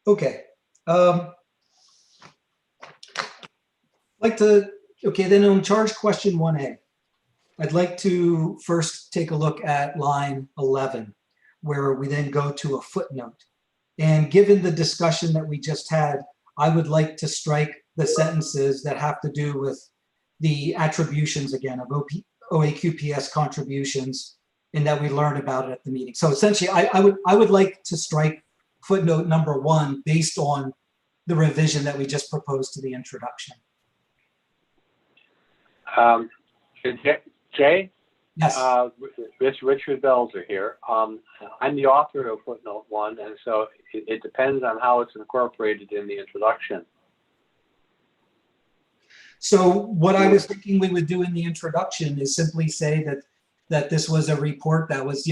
Okay. Then on charge question 1A, I'd like to first take a look at line 11, where we then go to a footnote. And given the discussion that we just had, I would like to strike the sentences that have to do with the attributions again of OAQPS contributions and that we learned about it at the meeting. So essentially, I would like to strike footnote number 1 based on the revision that we just proposed to the introduction.
Jay?
Yes.
Richard Belzer here. I'm the author of footnote 1, and so it depends on how it's incorporated in the introduction.
So what I was thinking we would do in the introduction is simply say that this was a report that was,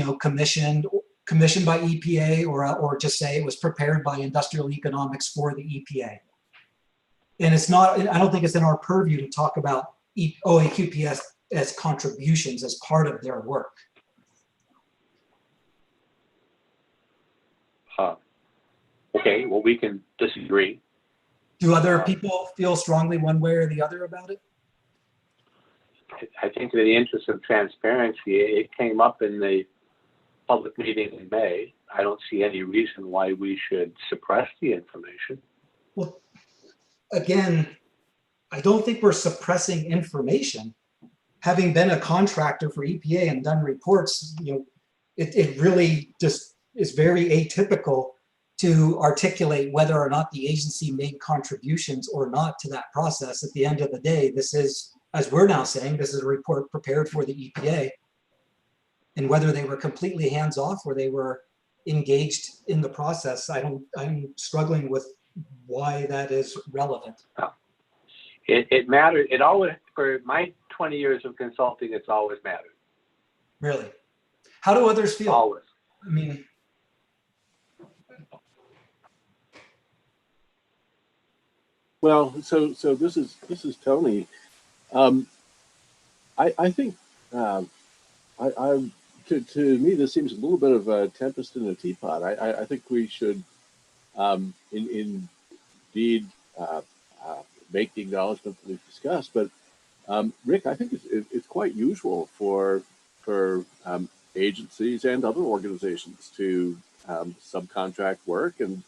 commissioned by EPA, or just say it was prepared by Industrial Economics for the EPA. And it's not, I don't think it's in our purview to talk about OAQPS as contributions as part of their work.
Okay, well, we can disagree.
Do other people feel strongly one way or the other about it?
I think in the interest of transparency, it came up in the public meeting in May. I don't see any reason why we should suppress the information.
Well, again, I don't think we're suppressing information. Having been a contractor for EPA and done reports, it really just is very atypical to articulate whether or not the agency made contributions or not to that process. At the end of the day, this is, as we're now saying, this is a report prepared for the EPA. And whether they were completely hands-off or they were engaged in the process, I'm struggling with why that is relevant.
It mattered. It always, for my 20 years of consulting, it's always mattered.
Really? How do others feel?
Always.
I mean,
Well, so this is Tony. I think to me this seems a little bit of a tempest in a teapot. I think we should indeed make the acknowledgement that we've discussed. But Rick, I think it's quite usual for agencies and other organizations to subcontract work, and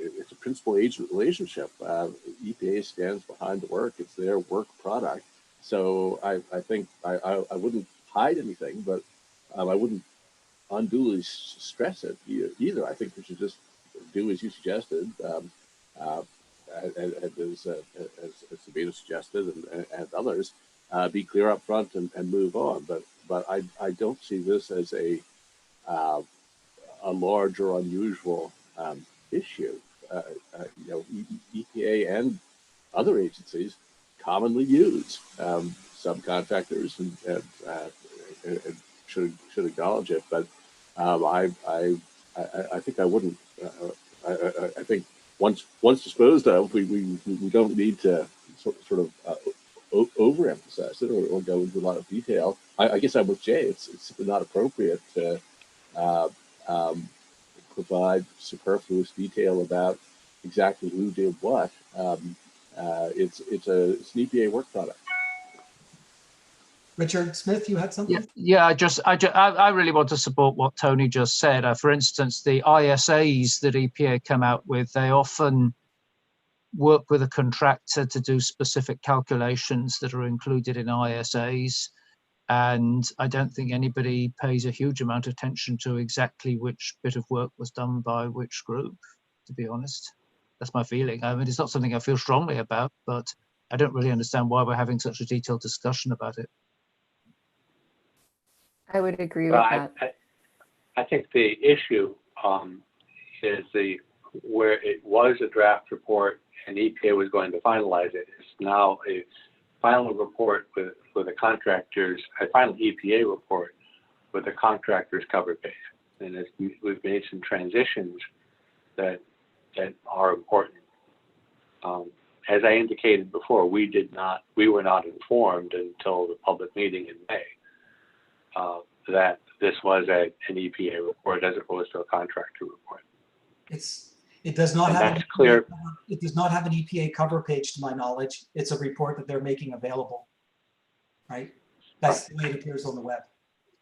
it's a principal agent relationship. EPA stands behind the work; it's their work product. So I think I wouldn't hide anything, but I wouldn't unduly stress it either. I think we should just do as you suggested, as Sabina suggested, and others. Be clear up front and move on. But I don't see this as a large or unusual issue. EPA and other agencies commonly use subcontractors and should acknowledge it. But I think I wouldn't. I think once disposed of, we don't need to sort of overemphasize it or go into a lot of detail. I guess I'm with Jay. It's simply not appropriate to provide superfluous detail about exactly who did what. It's an EPA work product.
Richard Smith, you had something?
Yeah. I really want to support what Tony just said. For instance, the ISAs that EPA come out with, they often work with a contractor to do specific calculations that are included in ISAs. And I don't think anybody pays a huge amount of attention to exactly which bit of work was done by which group, to be honest. That's my feeling. I mean, it's not something I feel strongly about, but I don't really understand why we're having such a detailed discussion about it.
I would agree with that.
I think the issue is where it was a draft report and EPA was going to finalize it. It's now a final report with the contractors, a final EPA report with the contractor's cover page. And we've made some transitions that are important. As I indicated before, we were not informed until the public meeting in May that this was an EPA report as opposed to a contractor report.
It does not have
that's clear.
It does not have an EPA cover page, to my knowledge. It's a report that they're making available, right? That's the way it appears on the web.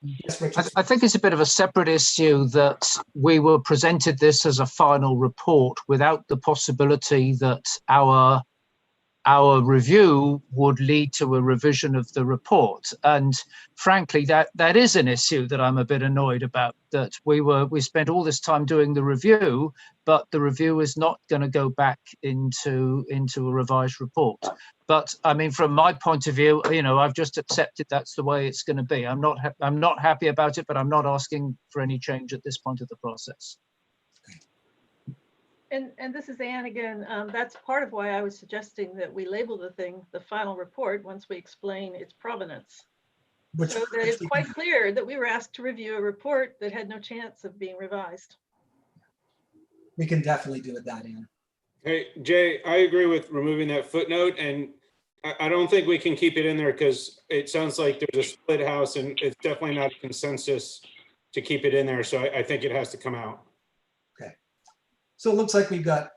Yes, Richard.
I think it's a bit of a separate issue that we were presented this as a final report without the possibility that our review would lead to a revision of the report. And frankly, that is an issue that I'm a bit annoyed about, that we spent all this time doing the review, but the review is not going to go back into a revised report. But I mean, from my point of view, I've just accepted that's the way it's going to be. I'm not happy about it, but I'm not asking for any change at this point of the process.
And this is Anne again. That's part of why I was suggesting that we label the thing the final report once we explain its provenance. So that it's quite clear that we were asked to review a report that had no chance of being revised.
We can definitely do it that, Anne.
Hey, Jay, I agree with removing that footnote, and I don't think we can keep it in there because it sounds like there's a split house and it's definitely not a consensus to keep it in there. So I think it has to come out.
So it looks like we've got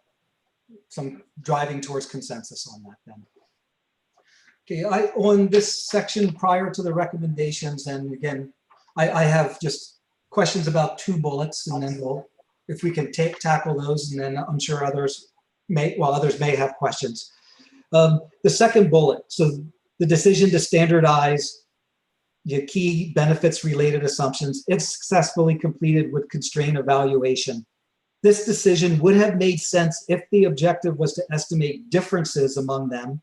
some driving towards consensus on that then. Okay, on this section prior to the recommendations, and again, I have just questions about 2 bullets, and then if we can tackle those, and then I'm sure others may have questions. The second bullet, so the decision to standardize the key benefits related assumptions, if successfully completed with constraint evaluation. This decision would have made sense if the objective was to estimate differences among them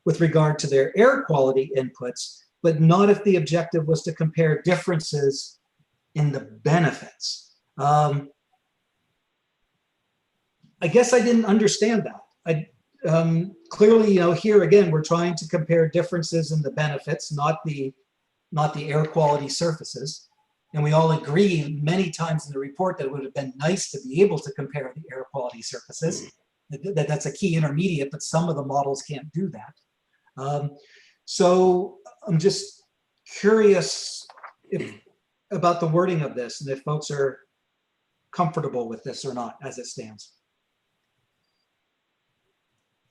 with regard to their air quality inputs, but not if the objective was to compare differences in the benefits. I guess I didn't understand that. Clearly, here again, we're trying to compare differences in the benefits, not the air quality surfaces. And we all agree many times in the report that it would have been nice to be able to compare the air quality surfaces. That's a key intermediate, but some of the models can't do that. So I'm just curious about the wording of this and if folks are comfortable with this or not as it stands.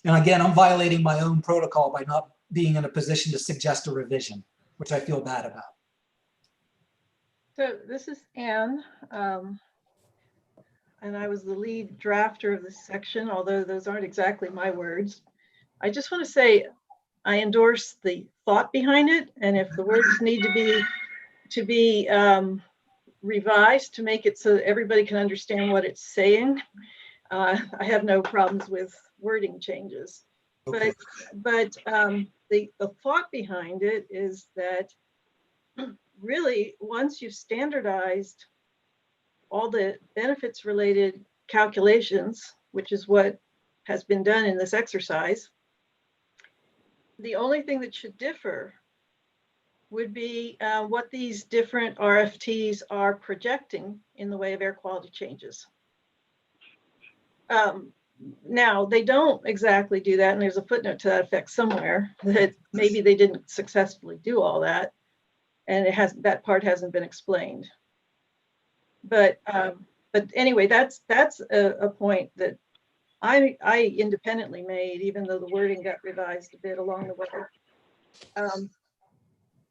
And again, I'm violating my own protocol by not being in a position to suggest a revision, which I feel bad about.
So this is Anne, and I was the lead drafter of this section, although those aren't exactly my words. I just want to say I endorse the thought behind it, and if the words need to be revised to make it so that everybody can understand what it's saying, I have no problems with wording changes. Okay. But the thought behind it is that really, once you've standardized all the benefits related calculations, which is what has been done in this exercise, the only thing that should differ would be what these different RFTs are projecting in the way of air quality changes. Now, they don't exactly do that, and there's a footnote to that effect somewhere, that maybe they didn't successfully do all that, and that part hasn't been explained. But anyway, that's a point that I independently made, even though the wording got revised a bit along the way.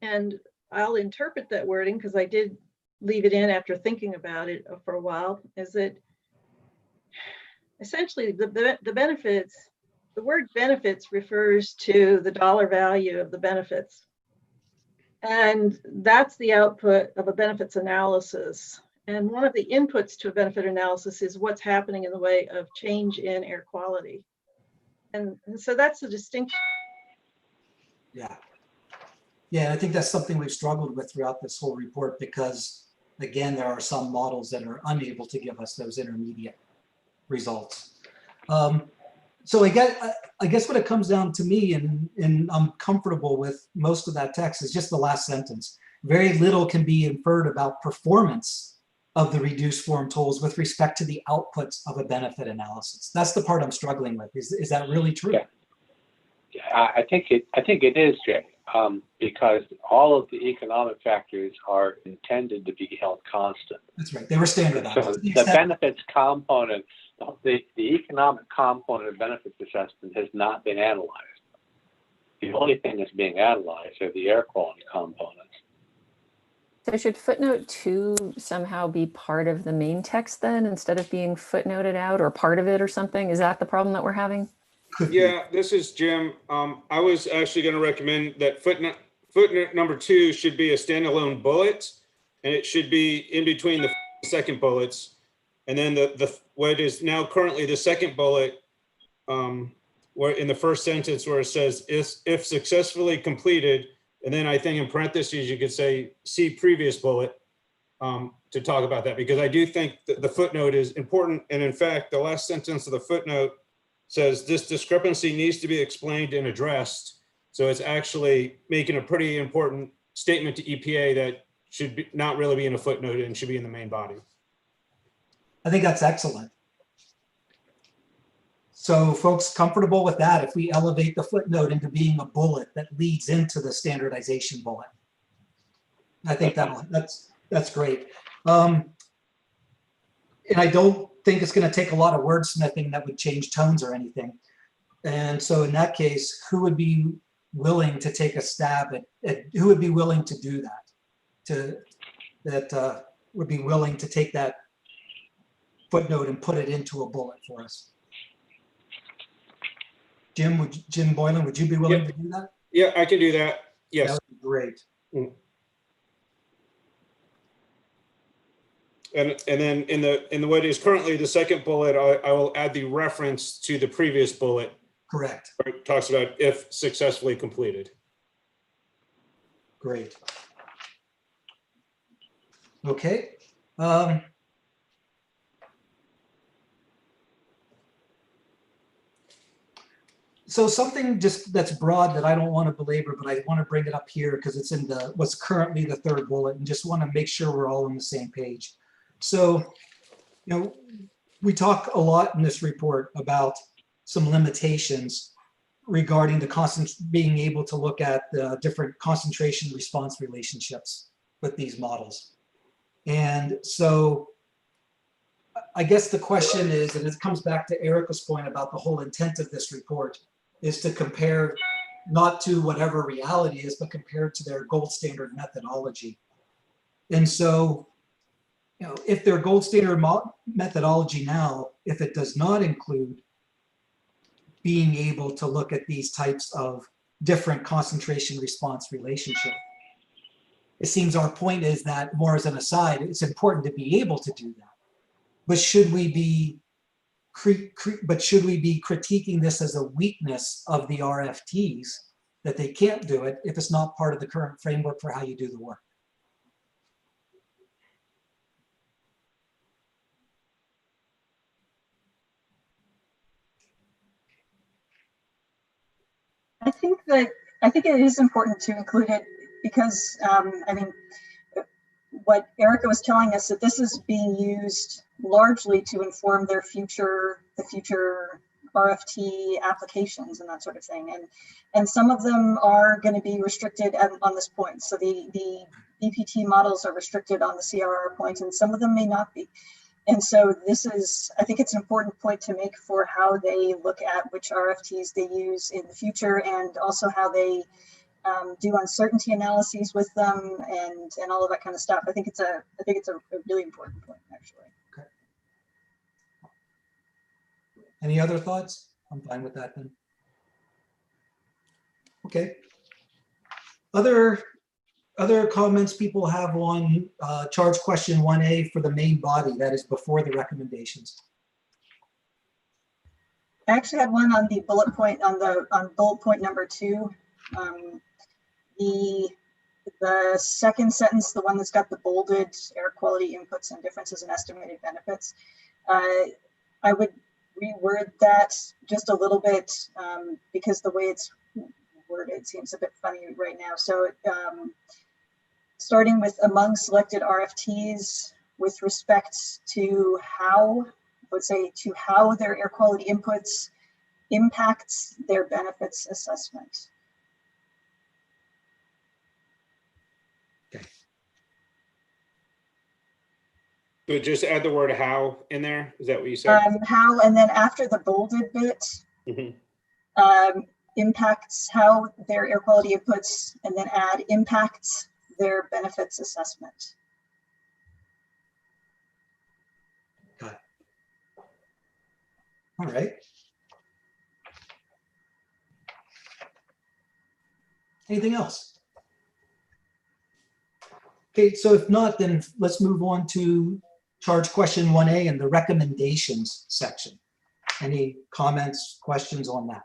And I'll interpret that wording, because I did leave it in after thinking about it for a while, is that essentially the benefits, the word benefits refers to the dollar value of the benefits. And that's the output of a benefits analysis. And one of the inputs to a benefit analysis is what's happening in the way of change in air quality. And so that's the distinction.
Yeah. Yeah, I think that's something we've struggled with throughout this whole report, because again, there are some models that are unable to give us those intermediate results. So I guess what it comes down to me, and I'm comfortable with most of that text, is just the last sentence. Very little can be inferred about performance of the reduced form tools with respect to the outputs of a benefit analysis. That's the part I'm struggling with. Is that really true?
Yeah, I think it is, Jay, because all of the economic factors are intended to be held constant.
That's right. They were standardized.
So the benefits component, the economic component of benefits assessment has not been analyzed. The only thing that's being analyzed are the air quality components.
So should footnote 2 somehow be part of the main text then, instead of being footnoted out or part of it or something? Is that the problem that we're having?
Yeah, this is Jim. I was actually going to recommend that footnote number 2 should be a standalone bullet, and it should be in between the second bullets. And then what is now currently the second bullet, where in the first sentence where it says if successfully completed, and then I think in parentheses you could say see previous bullet to talk about that, because I do think that the footnote is important. And in fact, the last sentence of the footnote says this discrepancy needs to be explained and addressed. So it's actually making a pretty important statement to EPA that should not really be in a footnote and should be in the main body.
I think that's excellent. So folks comfortable with that if we elevate the footnote into being a bullet that leads into the standardization bullet? I think that's great. And I don't think it's going to take a lot of wordsmithing that would change tones or anything. And so in that case, who would be willing to take a stab at who would be willing to do that? That would be willing to take that footnote and put it into a bullet for us? Jim Boylan, would you be willing to do that?
Yeah, I can do that. Yes.
That would be great.
And then in the way it is currently, the second bullet, I will add the reference to the previous bullet.
Correct.
Where it talks about if successfully completed.
Great. Okay. So something just that's broad that I don't want to belabor, but I want to bring it up here because it's in what's currently the third bullet, and just want to make sure we're all on the same page. So, we talk a lot in this report about some limitations regarding the being able to look at the different concentration response relationships with these models. And so I guess the question is, and it comes back to Erica's point about the whole intent of this report, is to compare not to whatever reality is, but compare to their gold standard methodology. And so, if their gold standard methodology now, if it does not include being able to look at these types of different concentration response relationship, it seems our point is that, more as an aside, it's important to be able to do that. But should we be critiquing this as a weakness of the RFTs, that they can't do it if it's not part of the current framework for how you do the work?
I think it is important to include it because what Erica was telling us, that this is being used largely to inform the future RFT applications and that sort of thing. And some of them are going to be restricted on this point. So the BPT models are restricted on the CRR point, and some of them may not be. And so I think it's an important point to make for how they look at which RFTs they use in the future, and also how they do uncertainty analyses with them and all of that kind of stuff. I think it's a really important point, actually.
Okay. Any other thoughts? I'm fine with that then. Okay. Other comments people have on charge question 1A for the main body, that is before the recommendations?
I actually had one on the bullet point on bullet point number 2. The second sentence, the one that's got the bolded air quality inputs and differences in estimated benefits. I would reword that just a little bit because the way it's worded seems a bit funny right now. So starting with among selected RFTs with respect to how, I would say, to how their air quality inputs impacts their benefits assessment.
Okay.
So just add the word how in there. Is that what you said?
How, and then after the bolded bit, impacts how their air quality inputs, and then add impacts their benefits assessment.
Got it. All right. Anything else? Okay, so if not, then let's move on to charge question 1A and the recommendations section. Any comments, questions on that?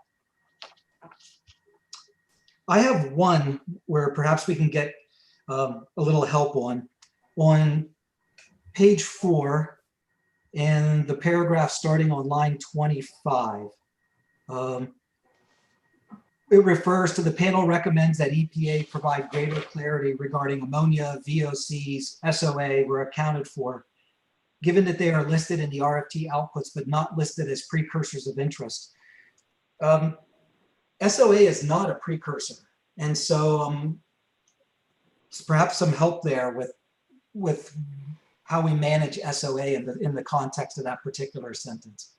I have one where perhaps we can get a little help on page 4 and the paragraph starting on line 25. It refers to the panel recommends that EPA provide greater clarity regarding ammonia, VOCs, SOA were accounted for, given that they are listed in the RFT outputs but not listed as precursors of interest. SOA is not a precursor, and so perhaps some help there with how we manage SOA in the context of that particular sentence,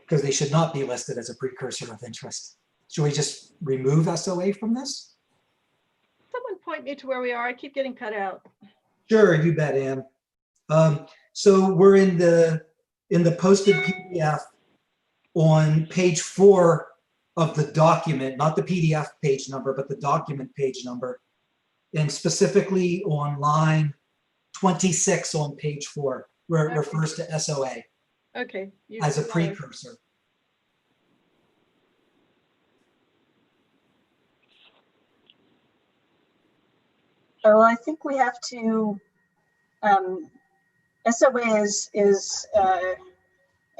because they should not be listed as a precursor of interest. Should we just remove SOA from this?
Someone point me to where we are. I keep getting cut out.
Sure, you bet, Ann. So we're in the posted PDF on page 4 of the document, not the PDF page number, but the document page number, and specifically on line 26 on page 4, where it refers to SOA
Okay.
as a precursor.
So I think we have to, SOA is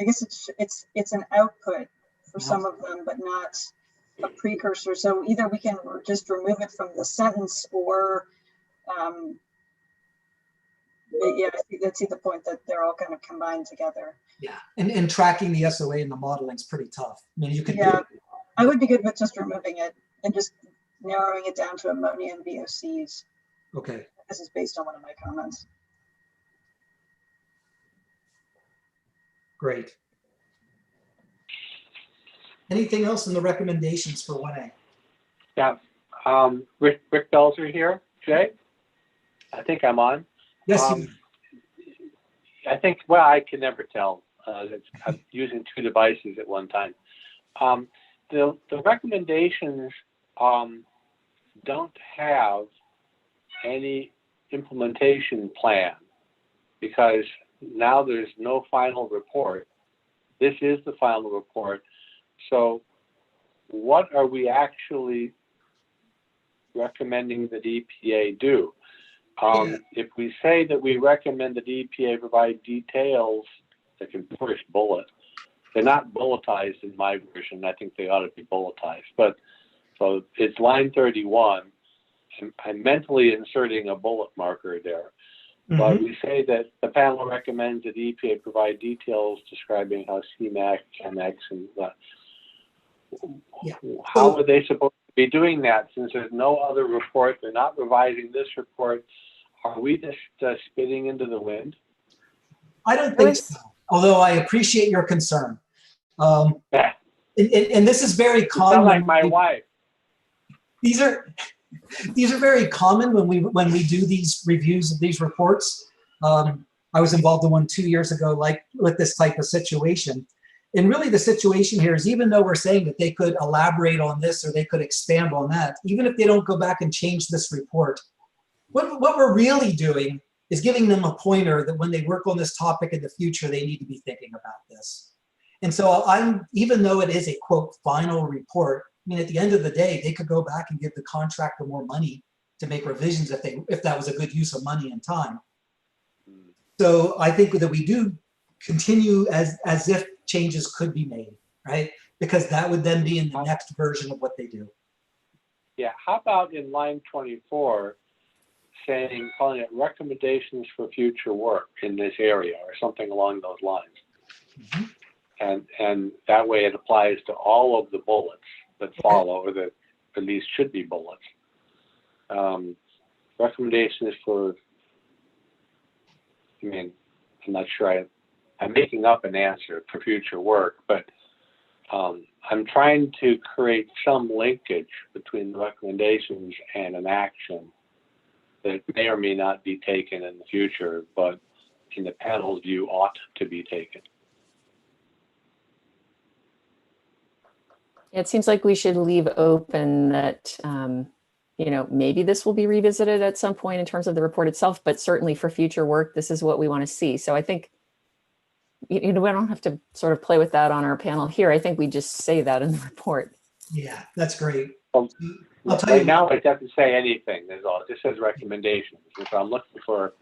I guess it's an output for some of them, but not a precursor. So either we can just remove it from the sentence, or yeah, I see the point that they're all kind of combined together.
Yeah, and tracking the SOA in the modeling is pretty tough. I mean, you could.
Yeah, I would be good with just removing it and just narrowing it down to ammonia and VOCs.
Okay.
This is based on one of my comments.
Great. Anything else in the recommendations for 1A?
Yeah, Rick Belzer here, Jay. I think I'm on.
Yes.
I think, well, I can never tell. I'm using 2 devices at one time. The recommendations don't have any implementation plan, because now there's no final report. This is the final report. So what are we actually recommending that EPA do? If we say that we recommend that EPA provide details, they can push bullet. They're not bulletized in my version. I think they ought to be bulletized. But so it's line 31. I'm mentally inserting a bullet marker there. But we say that the panel recommends that the EPA provide details describing how CMAQ, ChemX, and
Yeah.
how are they supposed to be doing that since there's no other report? They're not revising this report. Are we just spitting into the wind?
I don't think so, although I appreciate your concern. And this is very common.
Sound like my wife.
These are very common when we do these reviews of these reports. I was involved in one 2 years ago, like with this type of situation. And really the situation here is, even though we're saying that they could elaborate on this or they could expand on that, even if they don't go back and change this report, what we're really doing is giving them a pointer that when they work on this topic in the future, they need to be thinking about this. And so even though it is a quote final report, I mean, at the end of the day, they could go back and give the contractor more money to make revisions if that was a good use of money and time. So I think that we do continue as if changes could be made, right? Because that would then be in the next version of what they do.
Yeah, how about in line 24, calling it recommendations for future work in this area or something along those lines. And that way it applies to all of the bullets that follow, or that at least should be bullets. Recommendations for, I mean, I'm not sure I'm making up an answer for future work, but I'm trying to create some linkage between the recommendations and an action that may or may not be taken in the future, but in the panel's view ought to be taken.
It seems like we should leave open that, maybe this will be revisited at some point in terms of the report itself, but certainly for future work, this is what we want to see. So I think, we don't have to sort of play with that on our panel here. I think we just say that in the report.
Yeah, that's great.
Right now, it doesn't say anything. There's all. It just says recommendations. And so I'm looking for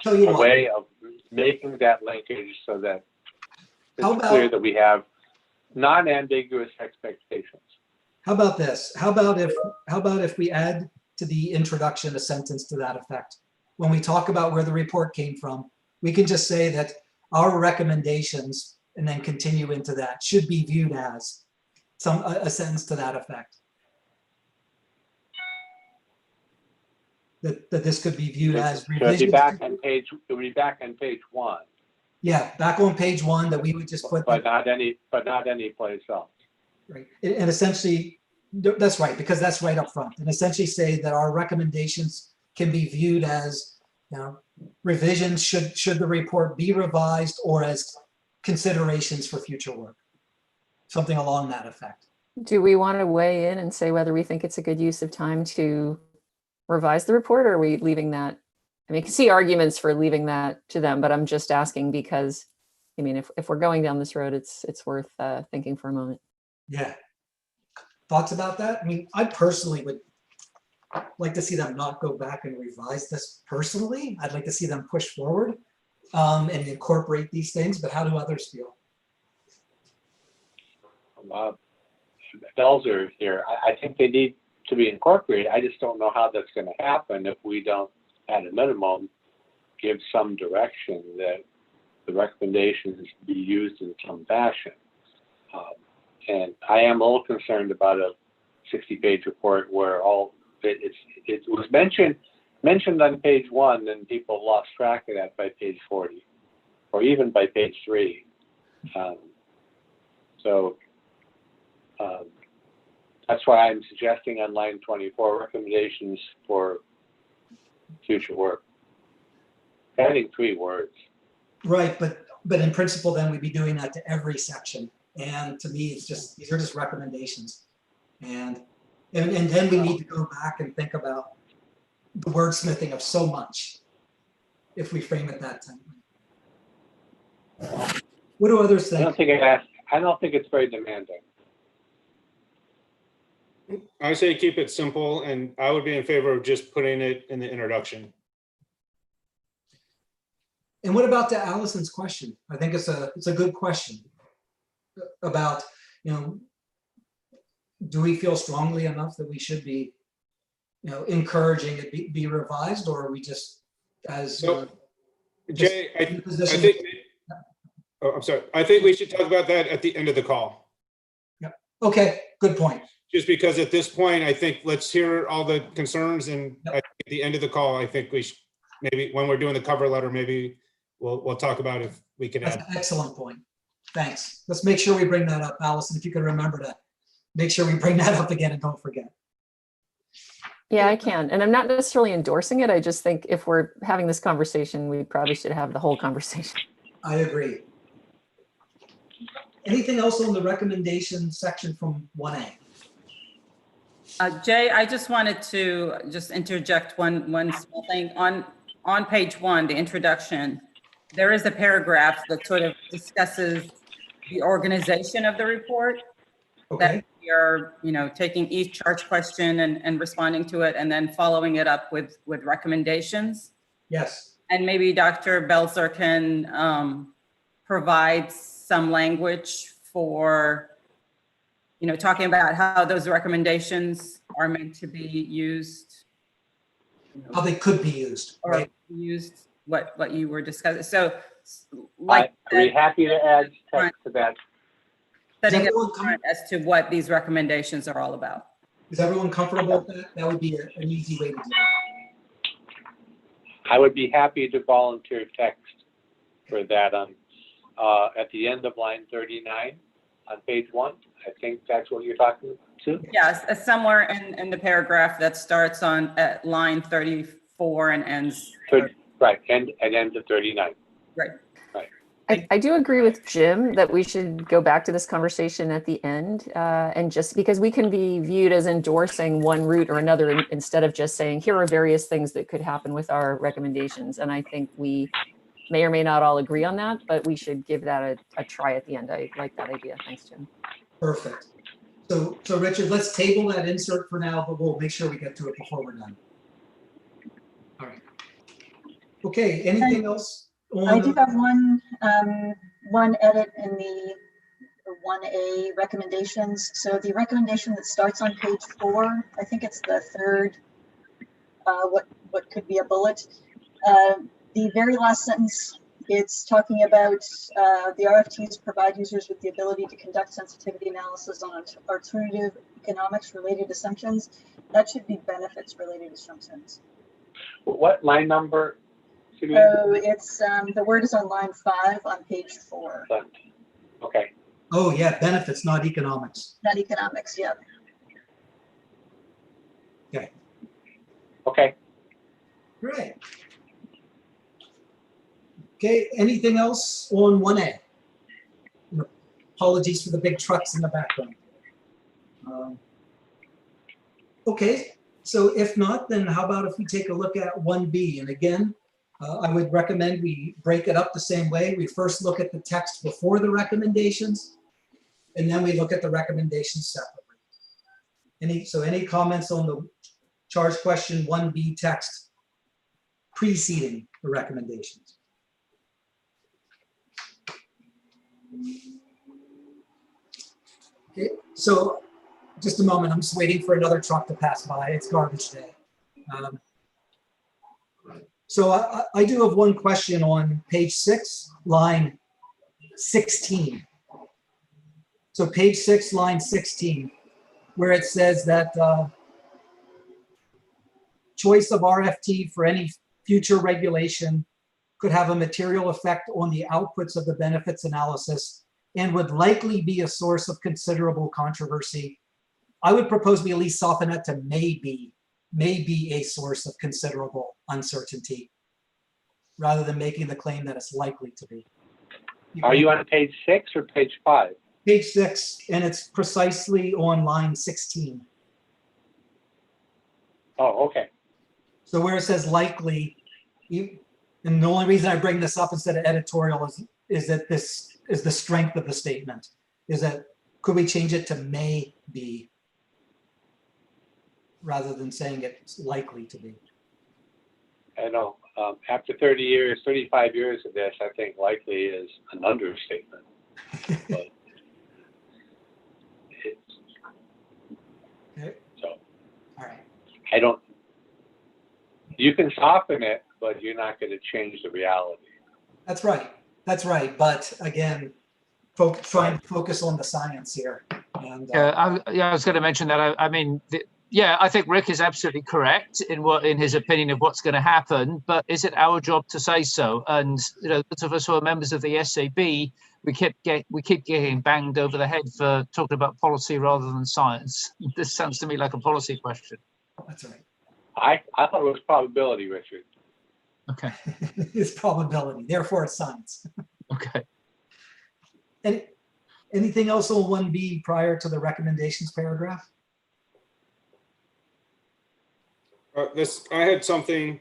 a way of making that linkage so that it's clear that we have non-ambiguous expectations.
How about this? How about if we add to the introduction a sentence to that effect? When we talk about where the report came from, we can just say that our recommendations, and then continue into that, should be viewed as a sentence to that effect. That this could be viewed as revisions.
It would be back on page 1.
Yeah, back on page 1, that we would just put.
But not any place else.
Right, and essentially, that's right, because that's right up front, and essentially say that our recommendations can be viewed as, revisions should the report be revised, or as considerations for future work, something along that effect.
Do we want to weigh in and say whether we think it's a good use of time to revise the report, or are we leaving that? I mean, I can see arguments for leaving that to them, but I'm just asking because, I mean, if we're going down this road, it's worth thinking for a moment.
Yeah. Thoughts about that? I mean, I personally would like to see them not go back and revise this personally. I'd like to see them push forward and incorporate these things, but how do others feel?
Belzer here. I think they need to be incorporated. I just don't know how that's going to happen if we don't, at a minimum, give some direction that the recommendations be used in some fashion. And I am a little concerned about a 60-page report where it was mentioned on page 1, and people lost track of that by page 40, or even by page 3. That's why I'm suggesting on line 24 recommendations for future work. Adding 3 words.
Right, but in principle, then we'd be doing that to every section. And to me, these are just recommendations. And then we need to go back and think about the wordsmithing of so much if we frame it that time. What do others think?
I don't think it's very demanding.
I say keep it simple, and I would be in favor of just putting it in the introduction.
And what about to Allison's question? I think it's a good question about, do we feel strongly enough that we should be, encouraging it be revised, or are we just as
Jay, I
position.
think, oh, I'm sorry. I think we should talk about that at the end of the call.
Okay, good point.
Just because at this point, I think let's hear all the concerns, and
Yep.
at the end of the call, I think we should, maybe when we're doing the cover letter, maybe we'll talk about if we can
That's
add.
an excellent point. Thanks. Let's make sure we bring that up, Allison, if you can remember to make sure we bring that up again and don't forget.
Yeah, I can. And I'm not necessarily endorsing it. I just think if we're having this conversation, we probably should have the whole conversation.
I agree. Anything else on the recommendation section from 1A?
Jay, I just wanted to just interject one small thing. On page 1, the introduction, there is a paragraph that sort of discusses the organization of the report.
Okay,
That you're, taking each charge question and responding to it, and then following it up with recommendations.
yes.
And maybe Dr. Belzer can provide some language for, talking about how those recommendations are meant to be used.
How they could be used,
Or
right?
used, what you were discussing. So like
I'd be happy to add text to that.
setting
Is
it
everyone
up as to what these recommendations are all about.
Is everyone comfortable with that? That would be an easy way to do it.
I would be happy to volunteer text for that on at the end of line 39 on page 1. I think that's what you're talking to.
Yes, somewhere in the paragraph that starts at line 34 and ends.
Right, and ends at 39.
Right.
I do agree with Jim that we should go back to this conversation at the end, and just because we can be viewed as endorsing one route or another instead of just saying, here are various things that could happen with our recommendations. And I think we may or may not all agree on that, but we should give that a try at the end. I like that idea. Thanks, Jim.
Perfect. So Richard, let's table that insert for now, but we'll make sure we get to it before we're done. All right. Okay, anything else?
I do have one edit in the 1A recommendations. So the recommendation that starts on page 4, I think it's the third, what could be a bullet. The very last sentence, it's talking about the RFTs provide users with the ability to conduct sensitivity analysis on alternative economics related assumptions. That should be benefits related assumptions.
What line number?
So it's the word is on line 5 on page 4.
Okay.
Oh yeah, benefits, not economics.
Not economics, yeah.
Okay.
Okay.
Great. Okay, anything else on 1A? Apologies for the big trucks in the background. Okay, so if not, then how about if we take a look at 1B? And again, I would recommend we break it up the same way. We first look at the text before the recommendations, and then we look at the recommendations separately. Any comments on the charge question 1B text preceding the recommendations? Okay, so just a moment, I'm just waiting for another truck to pass by. It's garbage day. So I do have one question on page 6, line 16. So page 6, line 16, where it says that choice of RFT for any future regulation could have a material effect on the outputs of the benefits analysis and would likely be a source of considerable controversy. I would propose we at least soften that to may be a source of considerable uncertainty, rather than making the claim that it's likely to be.
Are you on page 6 or page 5?
Page 6, and it's precisely on line 16.
Oh, okay.
So where it says likely, and the only reason I bring this up instead of editorial is that this is the strength of the statement, is that could we change it to may be, rather than saying it's likely to be.
I know. After 30 years, 35 years of this, I think likely is an understatement. But it's,
Okay.
so
All right.
I don't, you can soften it, but you're not going to change the reality.
That's right. That's right. But again, trying to focus on the science here. And
I was going to mention that. I mean, I think Rick is absolutely correct in his opinion of what's going to happen. But is it our job to say so? And those of us who are members of the SAB, we keep getting banged over the head for talking about policy rather than science. This sounds to me like a policy question.
that's right.
I thought it was probability, Richard.
Okay.
It's probability. Therefore, it's science.
Okay.
Anything else on 1B prior to the recommendations paragraph?
I had something,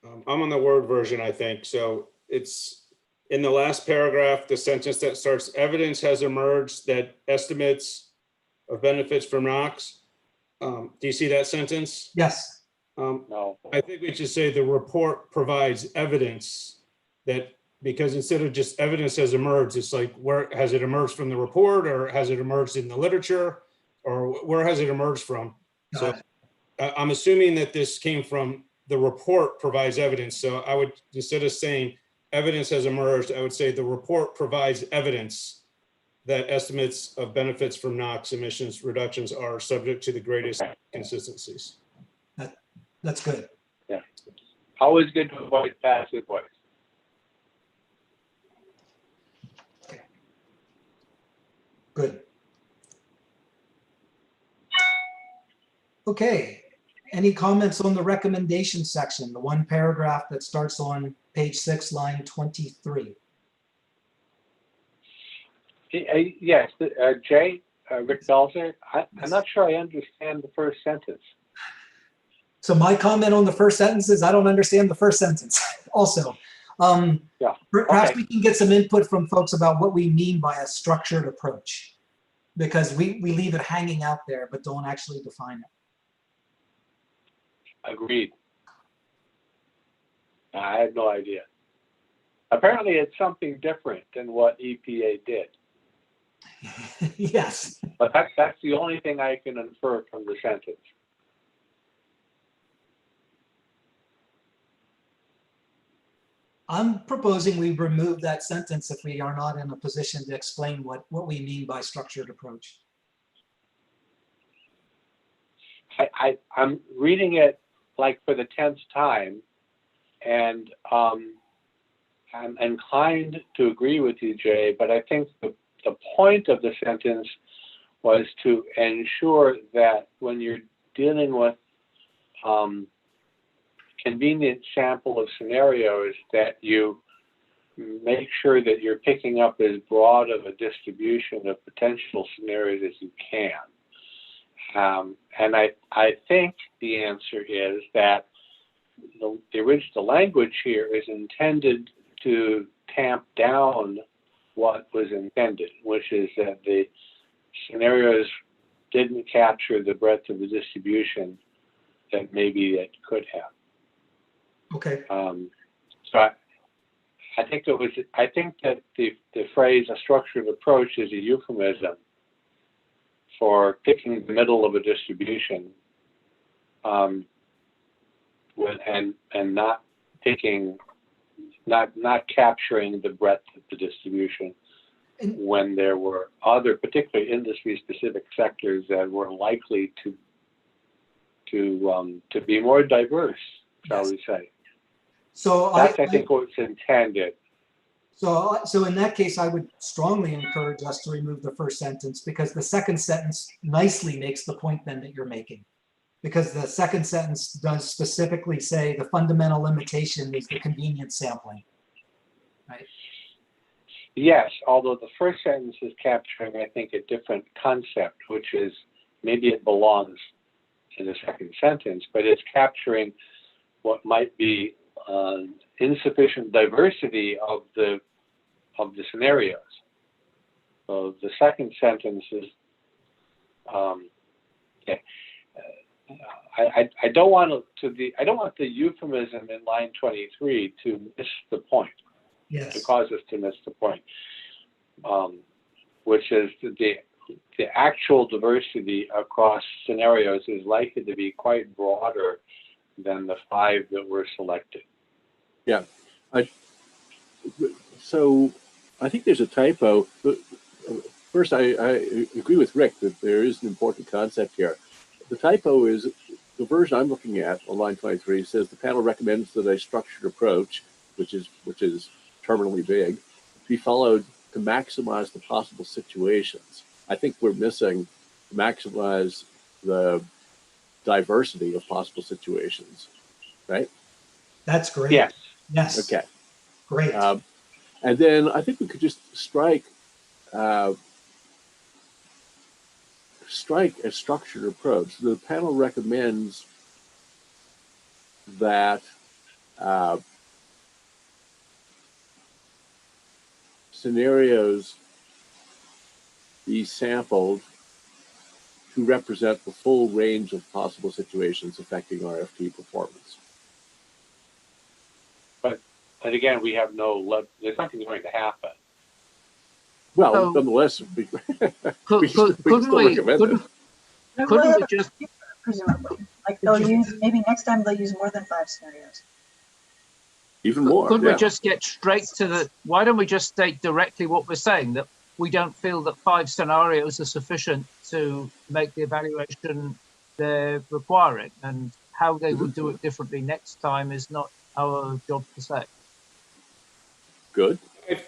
I'm on the Word version, I think. So it's in the last paragraph, the sentence that starts, evidence has emerged that estimates of benefits from NOx. Do you see that sentence?
Yes.
No.
I think we should say the report provides evidence that, because instead of just evidence has emerged, it's like, where has it emerged from the report, or has it emerged in the literature, or where has it emerged from? So I'm assuming that this came from the report provides evidence. So I would, instead of saying evidence has emerged, I would say the report provides evidence that estimates of benefits from NOx emissions reductions are subject to the greatest consistencies.
That's good.
Yeah. Always good to avoid passive voice.
Good. Okay. Any comments on the recommendation section, the one paragraph that starts on page 6, line 23?
Yes, Jay, Rick Belzer, I'm not sure I understand the first sentence.
So my comment on the first sentence is I don't understand the first sentence also.
Yeah.
Perhaps
Okay.
we can get some input from folks about what we mean by a structured approach, because we leave it hanging out there but don't actually define it.
Agreed. I had no idea. Apparently it's something different than what EPA did.
Yes.
But that's the only thing I can infer from the sentence.
I'm proposing we remove that sentence if we are not in a position to explain what we mean by structured approach.
I'm reading it like for the 10th time, and I'm inclined to agree with you, Jay, but I think the point of the sentence was to ensure that when you're dealing with convenient sample of scenarios, that you make sure that you're picking up as broad of a distribution of potential scenarios as you can. And I think the answer is that the original language here is intended to tamp down what was intended, which is that the scenarios didn't capture the breadth of the distribution that maybe it could have.
Okay.
So I think that the phrase "a structured approach" is a euphemism for picking the middle of a distribution, and not picking, not capturing the breadth of the distribution when there were other, particularly industry-specific sectors that were likely to be more diverse, shall we say.
So
that's, I think, what's intended.
So in that case, I would strongly encourage us to remove the first sentence, because the second sentence nicely makes the point then that you're making. Because the second sentence does specifically say the fundamental limitation is the convenient sampling, right?
Yes, although the first sentence is capturing, I think, a different concept, which is maybe it belongs in the second sentence, but it's capturing what might be insufficient diversity of the scenarios. So the second sentence is, I don't want the euphemism in line 23 to miss the point.
Yes.
To cause us to miss the point, which is the actual diversity across scenarios is likely to be quite broader than the 5 that were selected.
Yeah, So I think there's a typo. First, I agree with Rick that there is an important concept here. The typo is the version I'm looking at on line 23 says the panel recommends that a structured approach, which is terminally vague, be followed to maximize the possible situations. I think we're missing to maximize the diversity of possible situations, right?
That's great.
Yes.
Yes.
Okay.
Great.
And then I think we could just strike a structured approach. The panel recommends that scenarios be sampled to represent the full range of possible situations affecting RFP performance.
But again, we have there's nothing going to happen.
Well,
So-
nonetheless, we
Couldn't
still recommend it.
couldn't we just
Presumably, like they'll use, maybe next time they'll use more than 5 scenarios.
Even more.
Could
Yeah.
we just get straight to why don't we just state directly what we're saying, that we don't feel that 5 scenarios are sufficient to make the evaluation they're requiring, and how they would do it differently next time is not our job to say.
Good.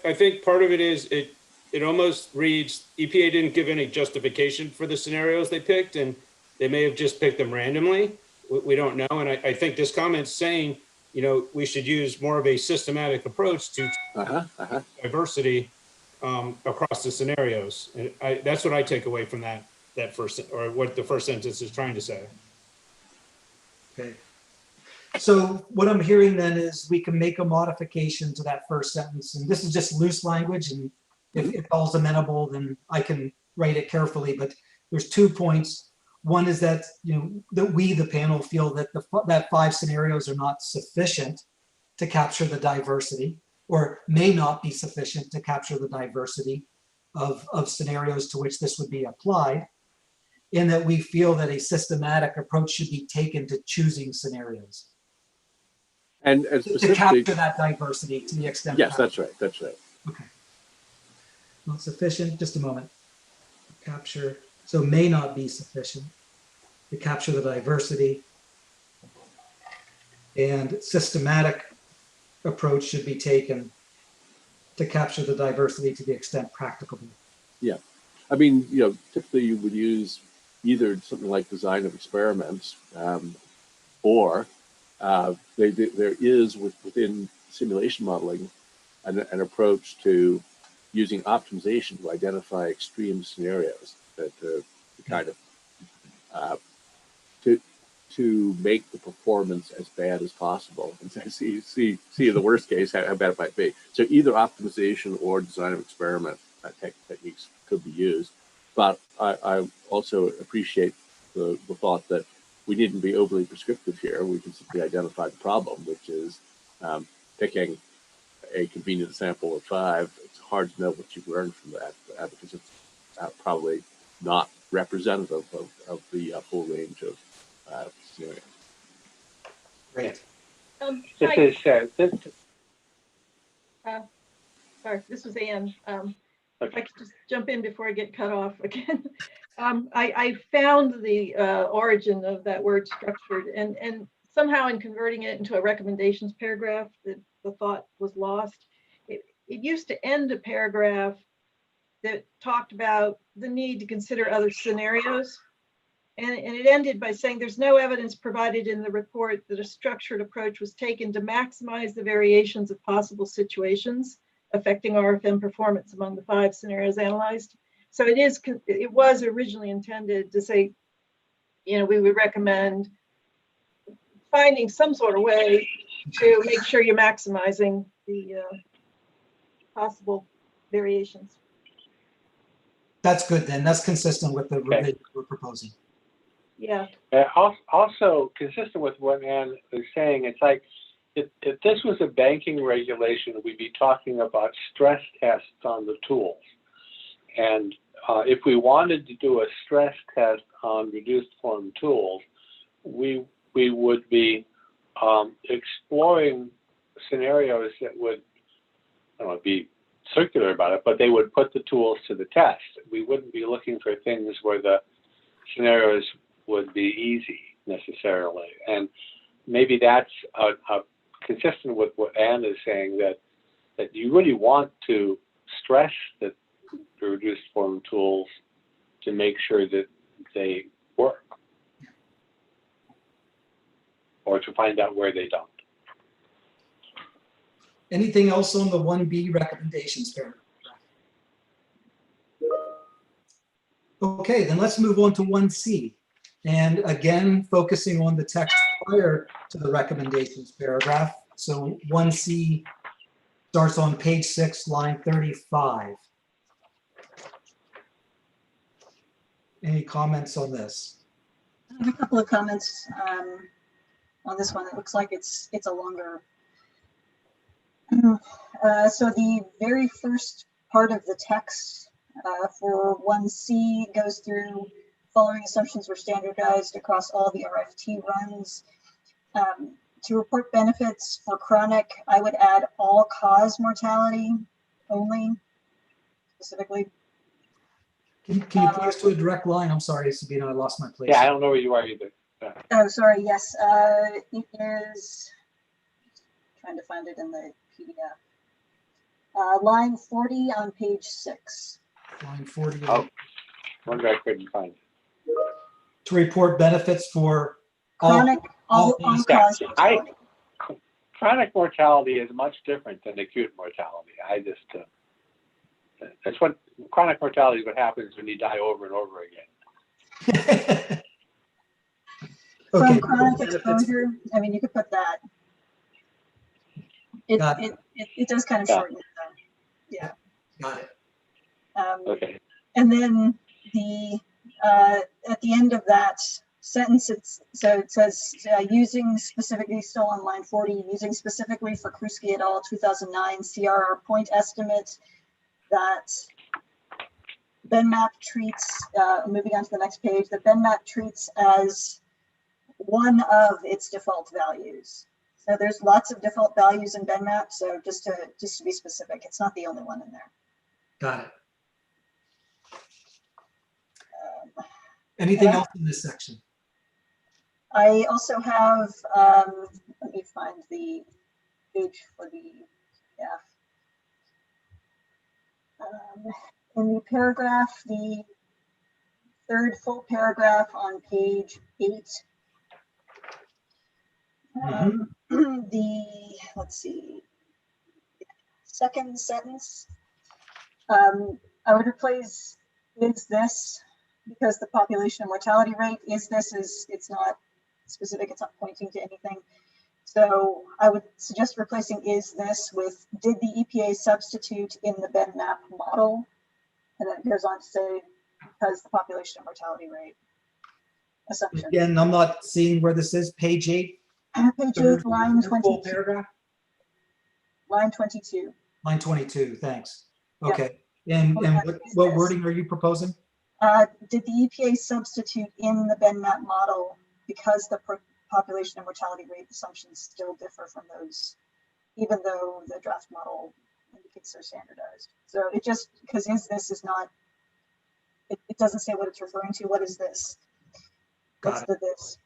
I think part of it is it almost reads EPA didn't give any justification for the scenarios they picked, and they may have just picked them randomly. We don't know. And I think this comment's saying, we should use more of a systematic approach to diversity across the scenarios. And that's what I take away from that first, or what the first sentence is trying to say.
Okay. So what I'm hearing then is we can make a modification to that first sentence, and this is just loose language, and if all's amenable, then I can write it carefully, but there's 2 points. One is that, that we, the panel, feel that that 5 scenarios are not sufficient to capture the diversity, or may not be sufficient to capture the diversity of scenarios to which this would be applied, and that we feel that a systematic approach should be taken to choosing scenarios.
And
To
specifically,
capture that diversity to the extent.
yes, that's right. That's right.
Okay. Not sufficient, just a moment. Capture, so may not be sufficient to capture the diversity. And systematic approach should be taken to capture the diversity to the extent practicable.
Yeah. I mean, typically you would use either something like design of experiments, or there is within simulation modeling an approach to using optimization to identify extreme scenarios that kind of to make the performance as bad as possible and see the worst case how bad it might be. So either optimization or design of experiment techniques could be used. But I also appreciate the thought that we needn't be overly prescriptive here. We can simply identify the problem, which is picking a convenient sample of 5. It's hard to know what you've learned from that because it's probably not representative of the full range of scenarios.
Great.
This is
Sorry, this was Ann. If I could just jump in before I get cut off again. I found the origin of that word structured, and somehow in converting it into a recommendations paragraph, the thought was lost. It used to end a paragraph that talked about the need to consider other scenarios. And it ended by saying there's no evidence provided in the report that a structured approach was taken to maximize the variations of possible situations affecting RFM performance among the 5 scenarios analyzed. So it was originally intended to say, we would recommend finding some sort of way to make sure you're maximizing the possible variations.
That's good then. That's consistent with the revision we're proposing.
Yeah.
Also consistent with what Ann is saying, it's like if this was a banking regulation, we'd be talking about stress tests on the tools. And if we wanted to do a stress test on reduced form tools, we would be exploring scenarios that would don't want to be circular about it, but they would put the tools to the test. We wouldn't be looking for things where the scenarios would be easy necessarily. And maybe that's consistent with what Anne is saying, that you really want to stress that the reduced form tools to make sure that they work, or to find out where they don't.
Anything else on the 1B recommendations paragraph? Okay, then let's move on to 1C. And again, focusing on the text prior to the recommendations paragraph. So 1C starts on page 6, line 35. Any comments on this?
I have a couple of comments on this one. It looks like it's a longer. So the very first part of the text for 1C goes through following assumptions were standardized across all the RFT runs. To report benefits for chronic, I would add all cause mortality only, specifically.
Can you put us to a direct line? I'm sorry, Sabina, I lost my place.
Yeah, I don't know where you are either.
Oh, sorry. Yes, it is. Trying to find it in the PDF. Line 40 on page 6.
Line 40.
Oh, wonder I couldn't find it.
To report benefits for
Chronic, all cause mortality.
Chronic mortality is much different than acute mortality. I just, that's what chronic mortality is, what happens when you die over and over again.
From chronic exposure, I mean, you could put that. It does kind of shorten it though. Yeah.
Got it.
Okay.
And then the at the end of that sentence, it says using specifically, still on line 40, using specifically for Krusky et al. 2009 CRR point estimate that BenMap treats, moving on to the next page, that BenMap treats as one of its default values. So there's lots of default values in BenMap. So just to be specific, it's not the only one in there.
Got it. Anything else in this section?
I also have, let me find the page for the PDF. In the paragraph, the third full paragraph on page 8, let's see, second sentence, I would replace is this, because the population and mortality rate is this, it's not specific, it's not pointing to anything. So I would suggest replacing is this with did the EPA substitute in the BenMap model? And then it goes on to say because the population and mortality rate assumption.
Again, I'm not seeing where this is, page 8.
Page 8, line 22.
Paragraph?
Line 22.
Line 22, thanks. Okay, and what wording are you proposing?
Did the EPA substitute in the BenMap model because the population and mortality rate assumptions still differ from those, even though the draft model indicates they're standardized? So it just, because this is not, it doesn't say what it's referring to. What is this? What's the this?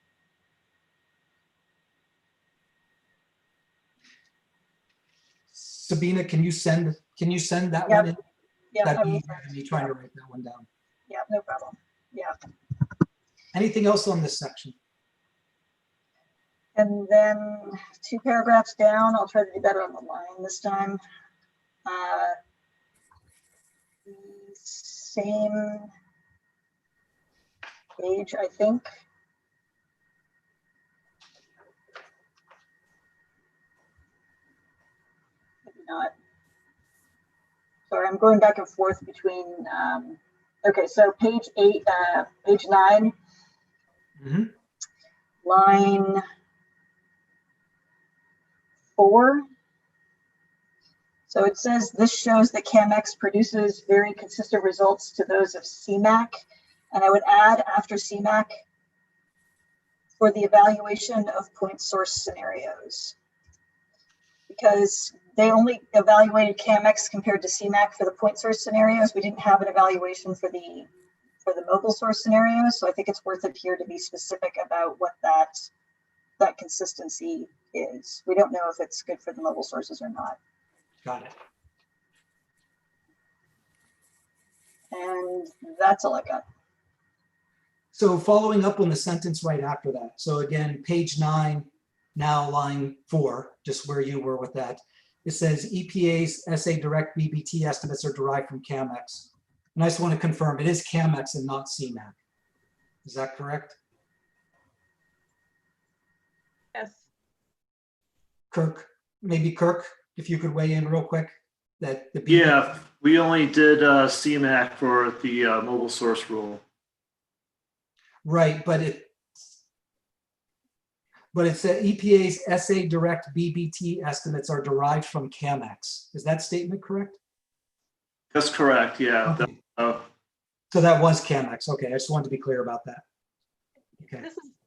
Sabina, can you send that one in?
Yeah,
That'd be easier than me trying to write that one down.
Yeah, no problem. Yeah.
Anything else on this section?
And then 2 paragraphs down, I'll try to do better on the line this time. The same page, I think. Maybe not. Sorry, I'm going back and forth between, okay, so page 8, page 9, line 4. So it says this shows that CAMX produces very consistent results to those of CMAQ. And I would add after CMAQ for the evaluation of point source scenarios. Because they only evaluated CAMX compared to CMAQ for the point source scenarios. We didn't have an evaluation for the mobile source scenarios. So I think it's worth it here to be specific about what that consistency is. We don't know if it's good for the mobile sources or not.
Got it.
And that's all I got.
So following up on the sentence right after that. So again, page 9, now line 4, just where you were with that. It says EPA's SA Direct BBT estimates are derived from CAMX. And I just want to confirm it is CAMX and not CMAQ. Is that correct?
Yes.
Kirk, if you could weigh in real quick. That the
Yeah, we only did CMAQ for the mobile source rule.
Right, but it's EPA's SA Direct BBT estimates are derived from CAMX. Is that statement correct?
That's correct, yeah.
Okay. So that was CAMX. Okay, I just wanted to be clear about that. Okay.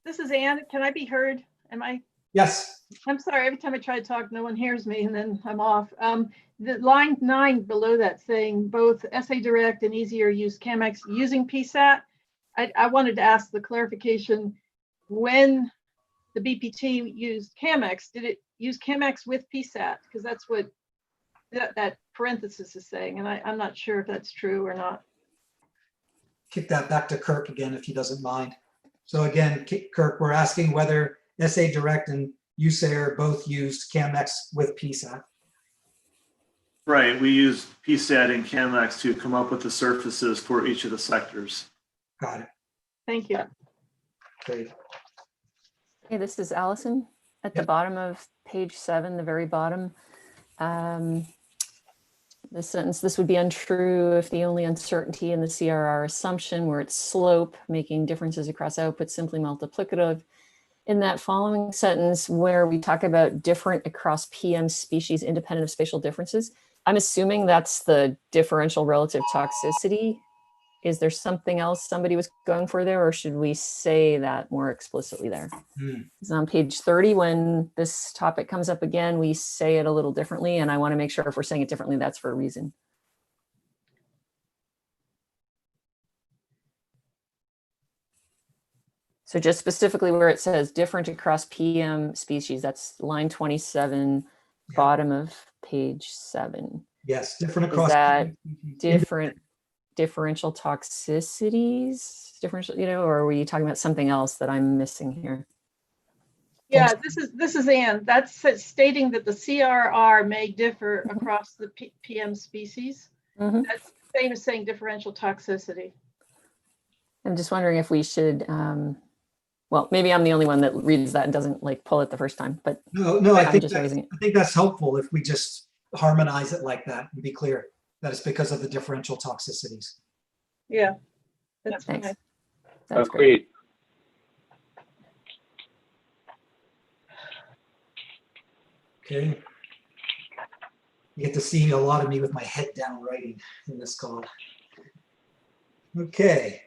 This is Anne. Can I be heard? Am I?
Yes.
I'm sorry. Every time I try to talk, no one hears me, and then I'm off. The line 9 below that saying both SA Direct and Easier use CAMX using PSAT. I wanted to ask the clarification, when the BPT used CAMX, did it use CAMX with PSAT? Because that's what that parenthesis is saying, and I'm not sure if that's true or not.
Kick that back to Kirk again, if he doesn't mind. So again, Kirk, we're asking whether SA Direct and USAIR both used CAMX with PSAT.
Right, we use PSAT and CAMX to come up with the surfaces for each of the sectors.
Got it.
Thank you.
Great.
Hey, this is Allison at the bottom of page 7, the very bottom. This sentence, this would be untrue if the only uncertainty in the CRR assumption were its slope, making differences across output simply multiplicative. In that following sentence where we talk about different across PM species independent of spatial differences, I'm assuming that's the differential relative toxicity. Is there something else somebody was going for there, or should we say that more explicitly there? It's on page 30, when this topic comes up again, we say it a little differently, and I want to make sure if we're saying it differently, that's for a reason. So just specifically where it says different across PM species, that's line 27, bottom of page 7.
Yes, different across.
Is that different differential toxicities, differential, or are we talking about something else that I'm missing here?
Yeah, this is Anne. That's stating that the CRR may differ across the PM species. That's the same as saying differential toxicity.
I'm just wondering if we should, well, maybe I'm the only one that reads that and doesn't like pull it the first time, but
no, I think that's helpful if we just harmonize it like that and be clear that it's because of the differential toxicities.
Yeah, that's
Thanks.
fine.
That's
Agreed.
Okay. You get to see a lot of me with my head down writing in this call. Okay.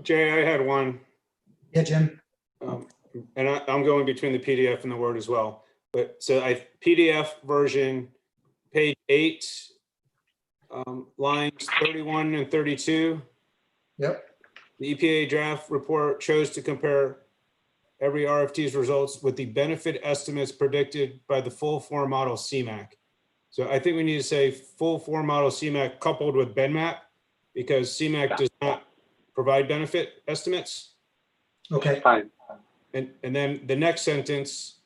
Jay, I had one.
Yeah, Jim.
And I'm going between the PDF and the Word as well. But so PDF version, page 8, lines 31 and 32.
Yep.
The EPA draft report chose to compare every RFT's results with the benefit estimates predicted by the full form model CMAQ. So I think we need to say full form model CMAQ coupled with BenMAP, because CMAQ does not provide benefit estimates.
Okay.
Fine.
And then the next sentence.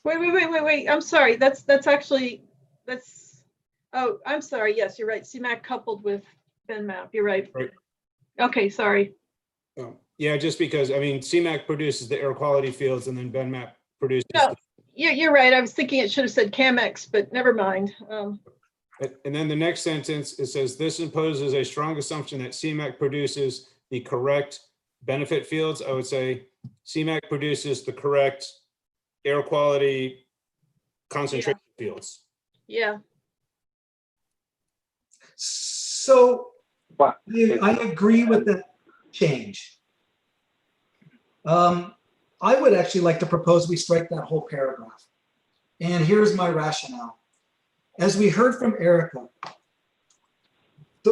Wait. I'm sorry. That's oh, I'm sorry. Yes, you're right. CMAQ coupled with BenMAP. You're right.
Right.
Okay, sorry.
Yeah, just because, I mean, CMAQ produces the air quality fields and then BenMAP produces.
No, you're right. I was thinking it should have said CAMX, but never mind.
And then the next sentence, it says, this imposes a strong assumption that CMAQ produces the correct benefit fields. I would say CMAQ produces the correct air quality concentration fields.
Yeah.
So I agree with the change. I would actually like to propose we strike that whole paragraph. And here's my rationale. As we heard from Erica,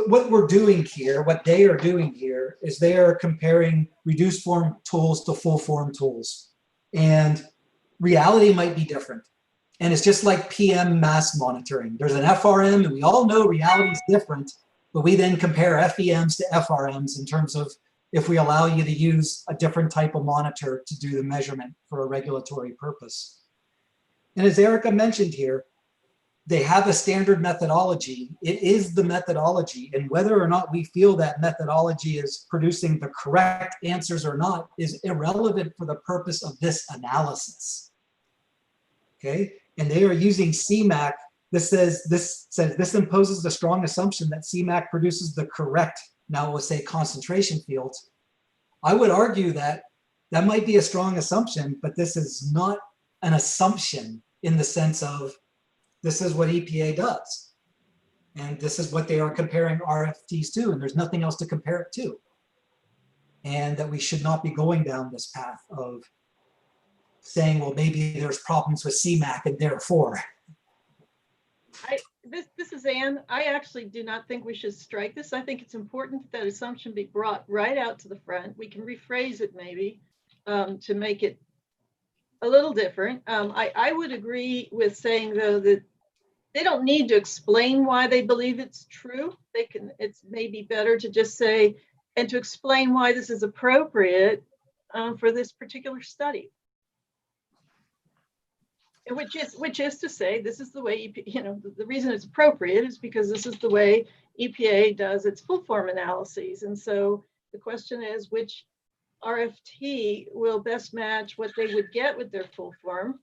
what we're doing here, what they are doing here is they are comparing reduced form tools to full form tools. And reality might be different. And it's just like PM mass monitoring. There's an FRM and we all know reality is different, but we then compare FEMs to FRMs in terms of if we allow you to use a different type of monitor to do the measurement for a regulatory purpose. And as Erica mentioned here, they have a standard methodology. It is the methodology, and whether or not we feel that methodology is producing the correct answers or not is irrelevant for the purpose of this analysis. Okay, and they are using CMAQ. This imposes the strong assumption that CMAQ produces the correct, now we'll say, concentration fields. I would argue that that might be a strong assumption, but this is not an assumption in the sense of this is what EPA does. And this is what they are comparing RFTs to, and there's nothing else to compare it to. And that we should not be going down this path of saying, well, maybe there's problems with CMAQ and therefore.
This is Anne. I actually do not think we should strike this. I think it's important that assumption be brought right out to the front. We can rephrase it maybe to make it a little different. I would agree with saying though that they don't need to explain why they believe it's true. It's maybe better to just say, and to explain why this is appropriate for this particular study. Which is to say, this is the way, the reason it's appropriate is because this is the way EPA does its full form analyses. And so the question is, which RFT will best match what they would get with their full form?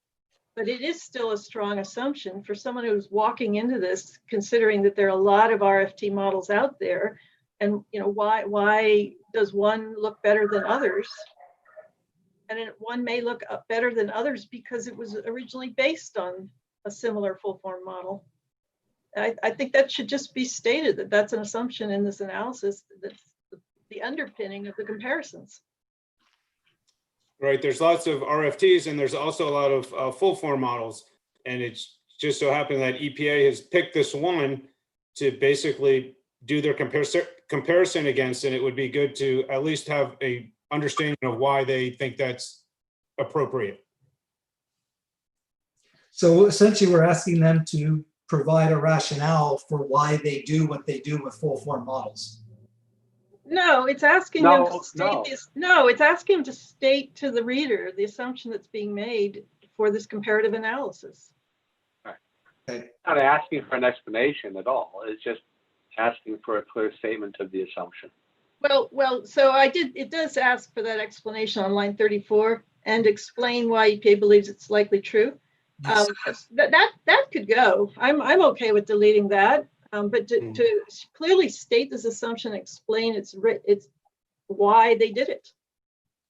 But it is still a strong assumption for someone who's walking into this, considering that there are a lot of RFT models out there. And why does one look better than others? And one may look better than others because it was originally based on a similar full form model. I think that should just be stated that that's an assumption in this analysis. That's the underpinning of the comparisons.
Right, there's lots of RFTs and there's also a lot of full form models. And it's just so happened that EPA has picked this one to basically do their comparison against, and it would be good to at least have a understanding of why they think that's appropriate.
So essentially we're asking them to provide a rationale for why they do what they do with full form models.
No, it's asking them to state this. No, it's asking them to state to the reader the assumption that's being made for this comparative analysis.
Right. Okay. Not asking for an explanation at all. It's just asking for a clear statement of the assumption.
Well, so it does ask for that explanation on line 34 and explain why EPA believes it's likely true. Yes. That could go. I'm okay with deleting that. But to clearly state this assumption, explain it's why they did it.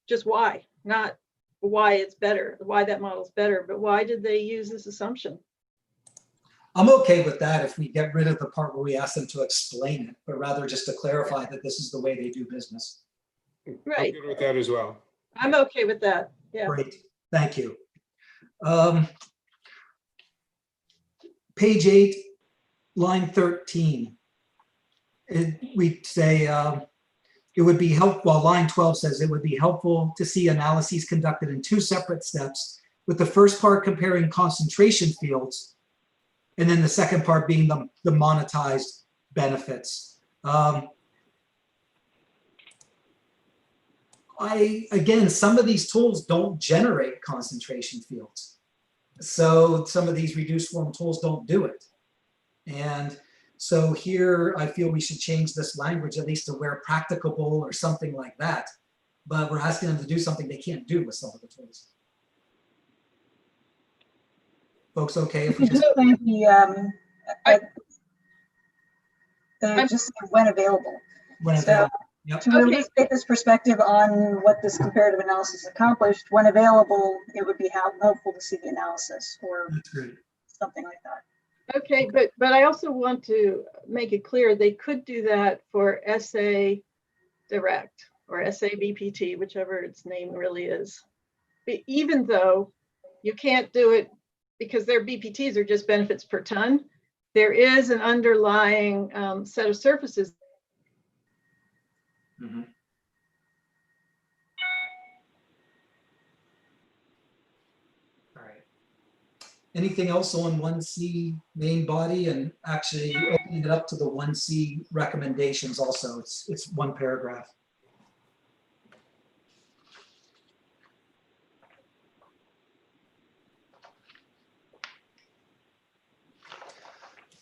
Just why, not why it's better, why that model's better, but why did they use this assumption?
I'm okay with that if we get rid of the part where we ask them to explain it, but rather just to clarify that this is the way they do business.
Right.
I'm good with that as well.
I'm okay with that. Yeah.
Great. Thank you. Page 8, line 13. We say it would be helpful, well, line 12 says it would be helpful to see analyses conducted in 2 separate steps, with the first part comparing concentration fields, and then the second part being the monetized benefits. Again, some of these tools don't generate concentration fields. So some of these reduced form tools don't do it. And so here I feel we should change this language at least to where practicable or something like that. But we're asking them to do something they can't do with some of the tools. Folks, okay if we just
just when available.
When available. Yep.
To illustrate this perspective on what this comparative analysis accomplished, when available, it would be helpful to see the analysis or something like that.
Okay, but I also want to make it clear they could do that for SA Direct or SA BPT, whichever its name really is. But even though you can't do it because their BPTs are just benefits per ton, there is an underlying set of surfaces.
Mhm. All right. Anything else on 1C main body, and actually opening it up to the 1C recommendations also? It's one paragraph.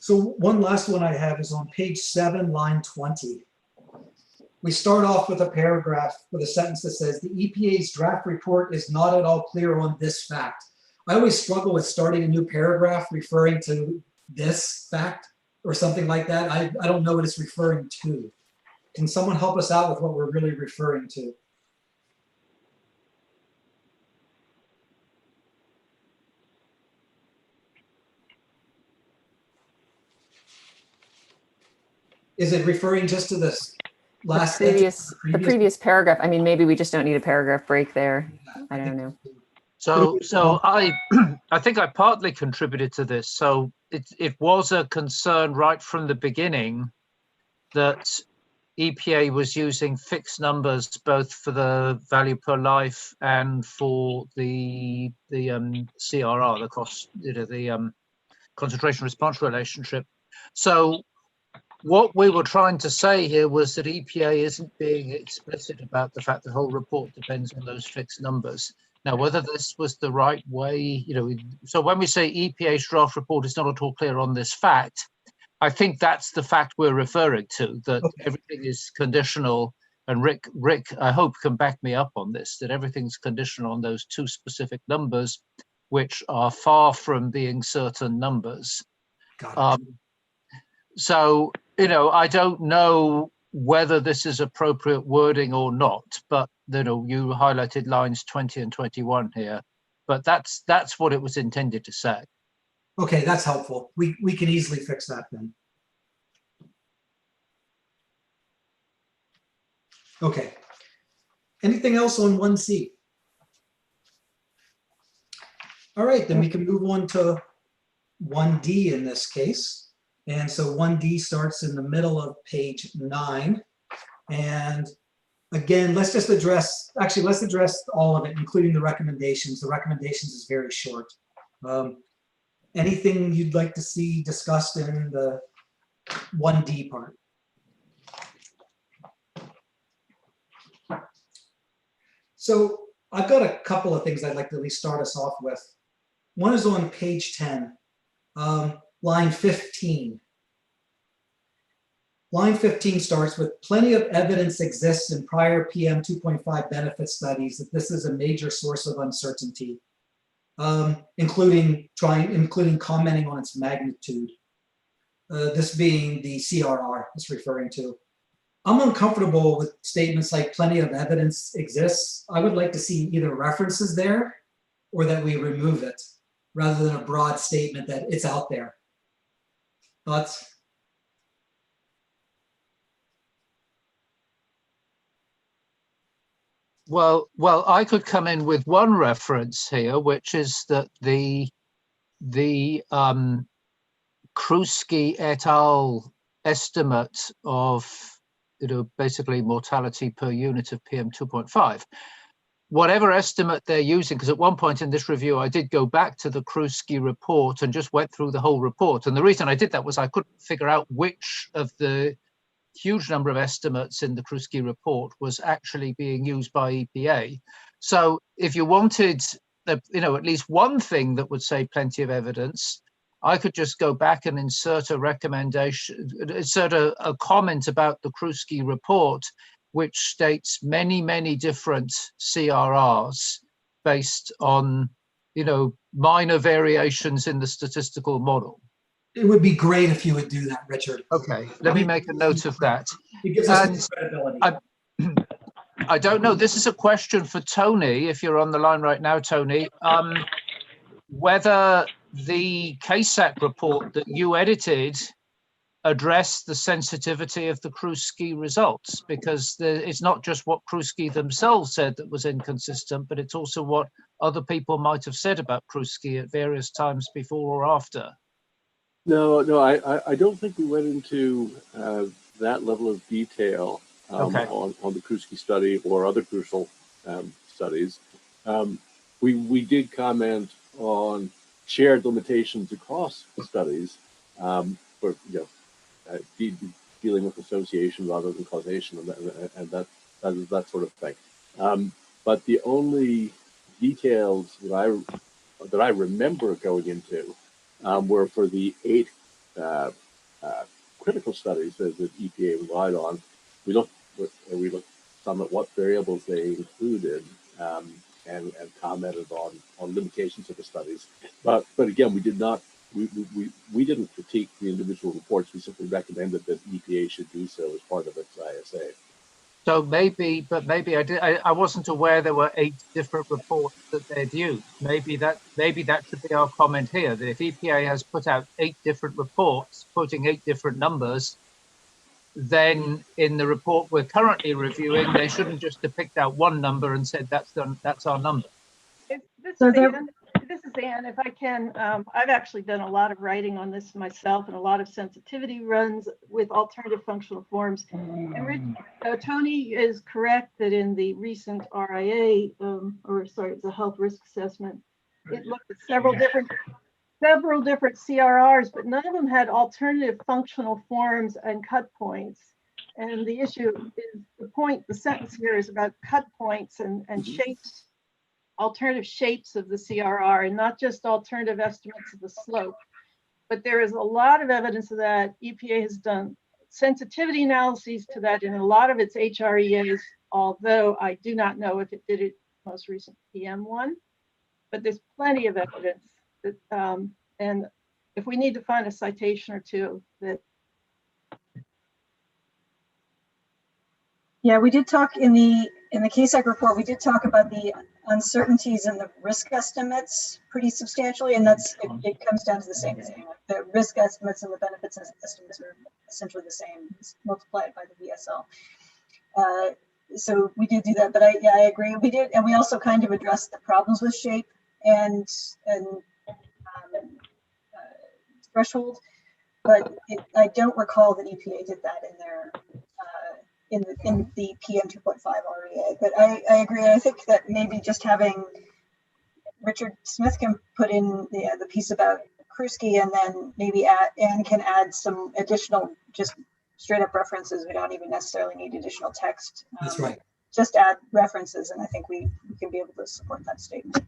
So one last one I have is on page 7, line 20. We start off with a paragraph with a sentence that says, the EPA's draft report is not at all clear on this fact. I always struggle with starting a new paragraph referring to this fact or something like that. I don't know what it's referring to. Can someone help us out with what we're really referring to? Is it referring just to this last sentence?
The previous paragraph. I mean, maybe we just don't need a paragraph break there. I don't know.
So I I think I partly contributed to this. So it was a concern right from the beginning that EPA was using fixed numbers both for the value per life and for the CRR, the cost, the concentration response relationship. So what we were trying to say here was that EPA isn't being explicit about the fact the whole report depends on those fixed numbers. Now, whether this was the right way, so when we say EPA's draft report is not at all clear on this fact, I think that's the fact we're referring to, that everything is conditional. And Rick, I hope can back me up on this, that everything's conditional on those two specific numbers, which are far from being certain numbers. So, I don't know whether this is appropriate wording or not, but you highlighted lines 20 and 21 here, but that's what it was intended to say.
Okay, that's helpful. We can easily fix that then. Okay. Anything else on 1C? All right, then we can move on to 1D in this case. And so 1D starts in the middle of page 9. And again, let's address all of it, including the recommendations. The recommendations is very short. Anything you'd like to see discussed in the 1D part? So I've got a couple of things I'd like to at least start us off with. One is on page 10, line 15. Line 15 starts with, plenty of evidence exists in prior PM 2.5 benefit studies that this is a major source of uncertainty, including commenting on its magnitude. This being the CRR it's referring to. I'm uncomfortable with statements like plenty of evidence exists. I would like to see either references there or that we remove it rather than a broad statement that it's out there. Thoughts?
Well, I could come in with one reference here, which is that the Kruski et al. Estimate of basically mortality per unit of PM 2.5. Whatever estimate they're using, because at one point in this review, I did go back to the Kruski report and just went through the whole report. And the reason I did that was I couldn't figure out which of the huge number of estimates in the Kruski report was actually being used by EPA. So if you wanted, at least one thing that would say plenty of evidence, I could just go back and insert a recommendation, insert a comment about the Kruski report, which states many, many different CRRs based on, minor variations in the statistical model.
It would be great if you would do that, Richard.
Okay, let me make a note of that.
It gives us credibility.
I don't know. This is a question for Tony, if you're on the line right now, Tony. Whether the KSAT report that you edited addressed the sensitivity of the Kruski results, because it's not just what Kruski themselves said that was inconsistent, but it's also what other people might have said about Kruski at various times before or after.
No, I don't think we went into that level of detail
Okay.
on the Krusky study or other crucial studies. We did comment on shared limitations across studies for dealing with association rather than causation and that sort of thing. But the only details that I remember going into were for the 8 critical studies that EPA relied on. We looked some at what variables they included and commented on limitations of the studies. But again, we didn't critique the individual reports. We simply recommended that EPA should do so as part of its ISA.
So maybe I wasn't aware there were 8 different reports that they'd used. Maybe that should be our comment here, that if EPA has put out 8 different reports, quoting 8 different numbers, then in the report we're currently reviewing, they shouldn't just have picked out one number and said that's our number.
This is Anne. If I can, I've actually done a lot of writing on this myself and a lot of sensitivity runs with alternative functional forms. And Tony is correct that in the recent RIA, the health risk assessment, it looked at several different CRRs, but none of them had alternative functional forms and cut points. And the issue is the sentence here is about cut points and shapes, alternative shapes of the CRR, and not just alternative estimates of the slope. But there is a lot of evidence of that. EPA has done sensitivity analyses to that in a lot of its HREAs, although I do not know if it did it most recent PM one, but there's plenty of evidence that, and if we need to find a citation or two that.
Yeah, we did talk in the KSAC report, we did talk about the uncertainties in the risk estimates pretty substantially, and it comes down to the same thing. The risk estimates and the benefits estimates are essentially the same. It's multiplied by the VSL. So we did do that, but I agree. We did, and we also kind of addressed the problems with shape and threshold, but I don't recall that EPA did that in their in the PM 2.5 REA. But I agree. I think that maybe just having Richard Smith can put in the piece about Krusky, and then maybe Anne can add some additional just straight up references. We don't even necessarily need additional text.
That's right.
Just add references, and I think we can be able to support that statement.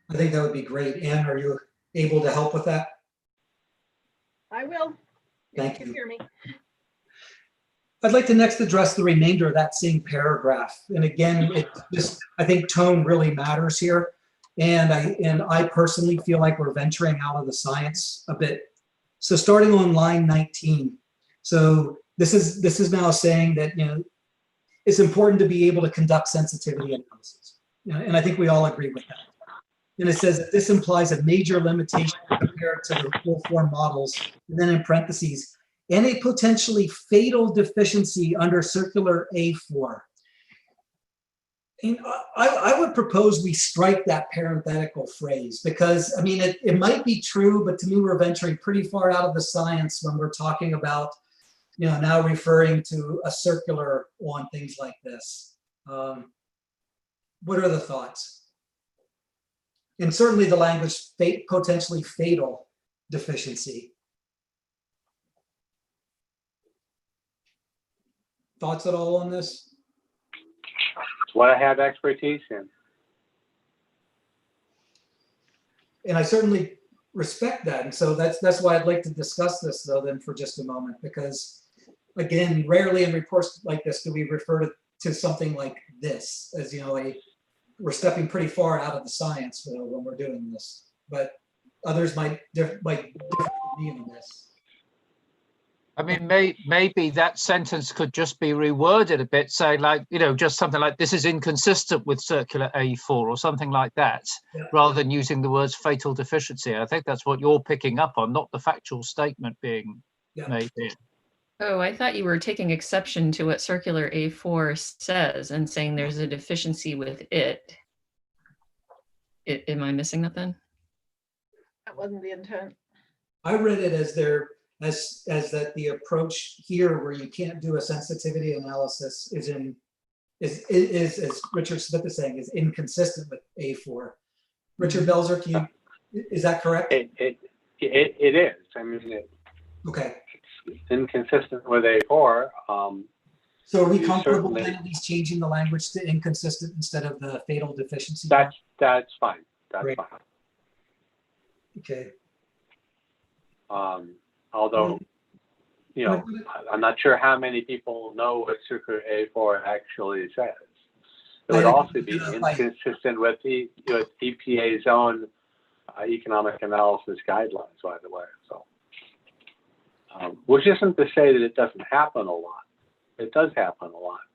I think that would be great. Anne, are you able to help with that?
I will.
Thank
if you
you.
can hear me.
I'd like to next address the remainder of that same paragraph. And again, I think tone really matters here. And I personally feel like we're venturing out of the science a bit. So starting on line 19. So this is now saying that, it's important to be able to conduct sensitivity analysis. And I think we all agree with that. And it says that this implies a major limitation compared to the full form models. And then in parentheses, and a potentially fatal deficiency under circular A4. And I would propose we strike that parenthetical phrase, because I mean, it might be true, but to me, we're venturing pretty far out of the science when we're talking about, now referring to a circular on things like this. What are the thoughts? And certainly the language potentially fatal deficiency. Thoughts at all on this?
It's what I have expertise in.
And I certainly respect that. And so that's why I'd like to discuss this though then for just a moment, because again, rarely in reports like this do we refer to something like this as, we're stepping pretty far out of the science when we're doing this, but others might differ me on this.
I mean, maybe that sentence could just be reworded a bit, say like, just something like this is inconsistent with circular A4 or something like that, rather than using the words fatal deficiency. I think that's what you're picking up on, not the factual statement being made here.
Oh, I thought you were taking exception to what circular A4 says and saying there's a deficiency with it. Am I missing that then?
That wasn't the intent.
I read it as as that the approach here where you can't do a sensitivity analysis is as Richard Smith is saying, is inconsistent with A4. Richard Belzer, is that correct?
It is. I mean,
Okay.
it's inconsistent with A4.
So are we
you
comfortable
certainly-
then at least changing the language to inconsistent instead of the fatal deficiency?
That's fine. That's
Great.
fine.
Okay.
Although, you know, I'm not sure how many people know what Circular A4 actually says. It would also be inconsistent with the EPA's own economic analysis guidelines, by the way. So, which isn't to say that it doesn't happen a lot. It does happen a lot.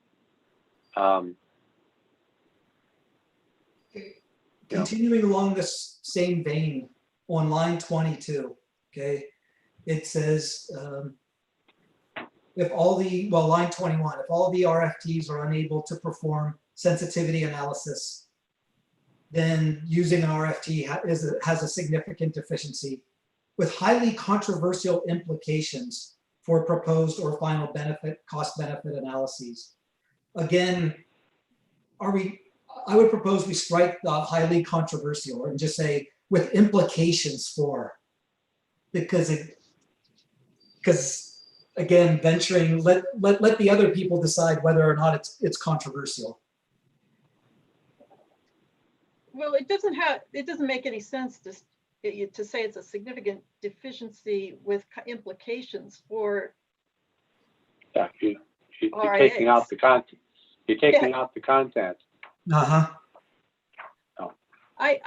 Continuing along this same vein, on line 22, okay, it says line 21, if all the RFTs are unable to perform sensitivity analysis, then using an RFT has a significant deficiency with highly controversial implications for proposed or final cost benefit analyses. Again, I would propose we strike the highly controversial and just say with implications for, because again, venturing, let the other people decide whether or not it's controversial.
Well, it doesn't make any sense to say it's a significant deficiency with implications for
Yeah, you're taking out the content. You're taking out the content.
Uh-huh.
Oh.
I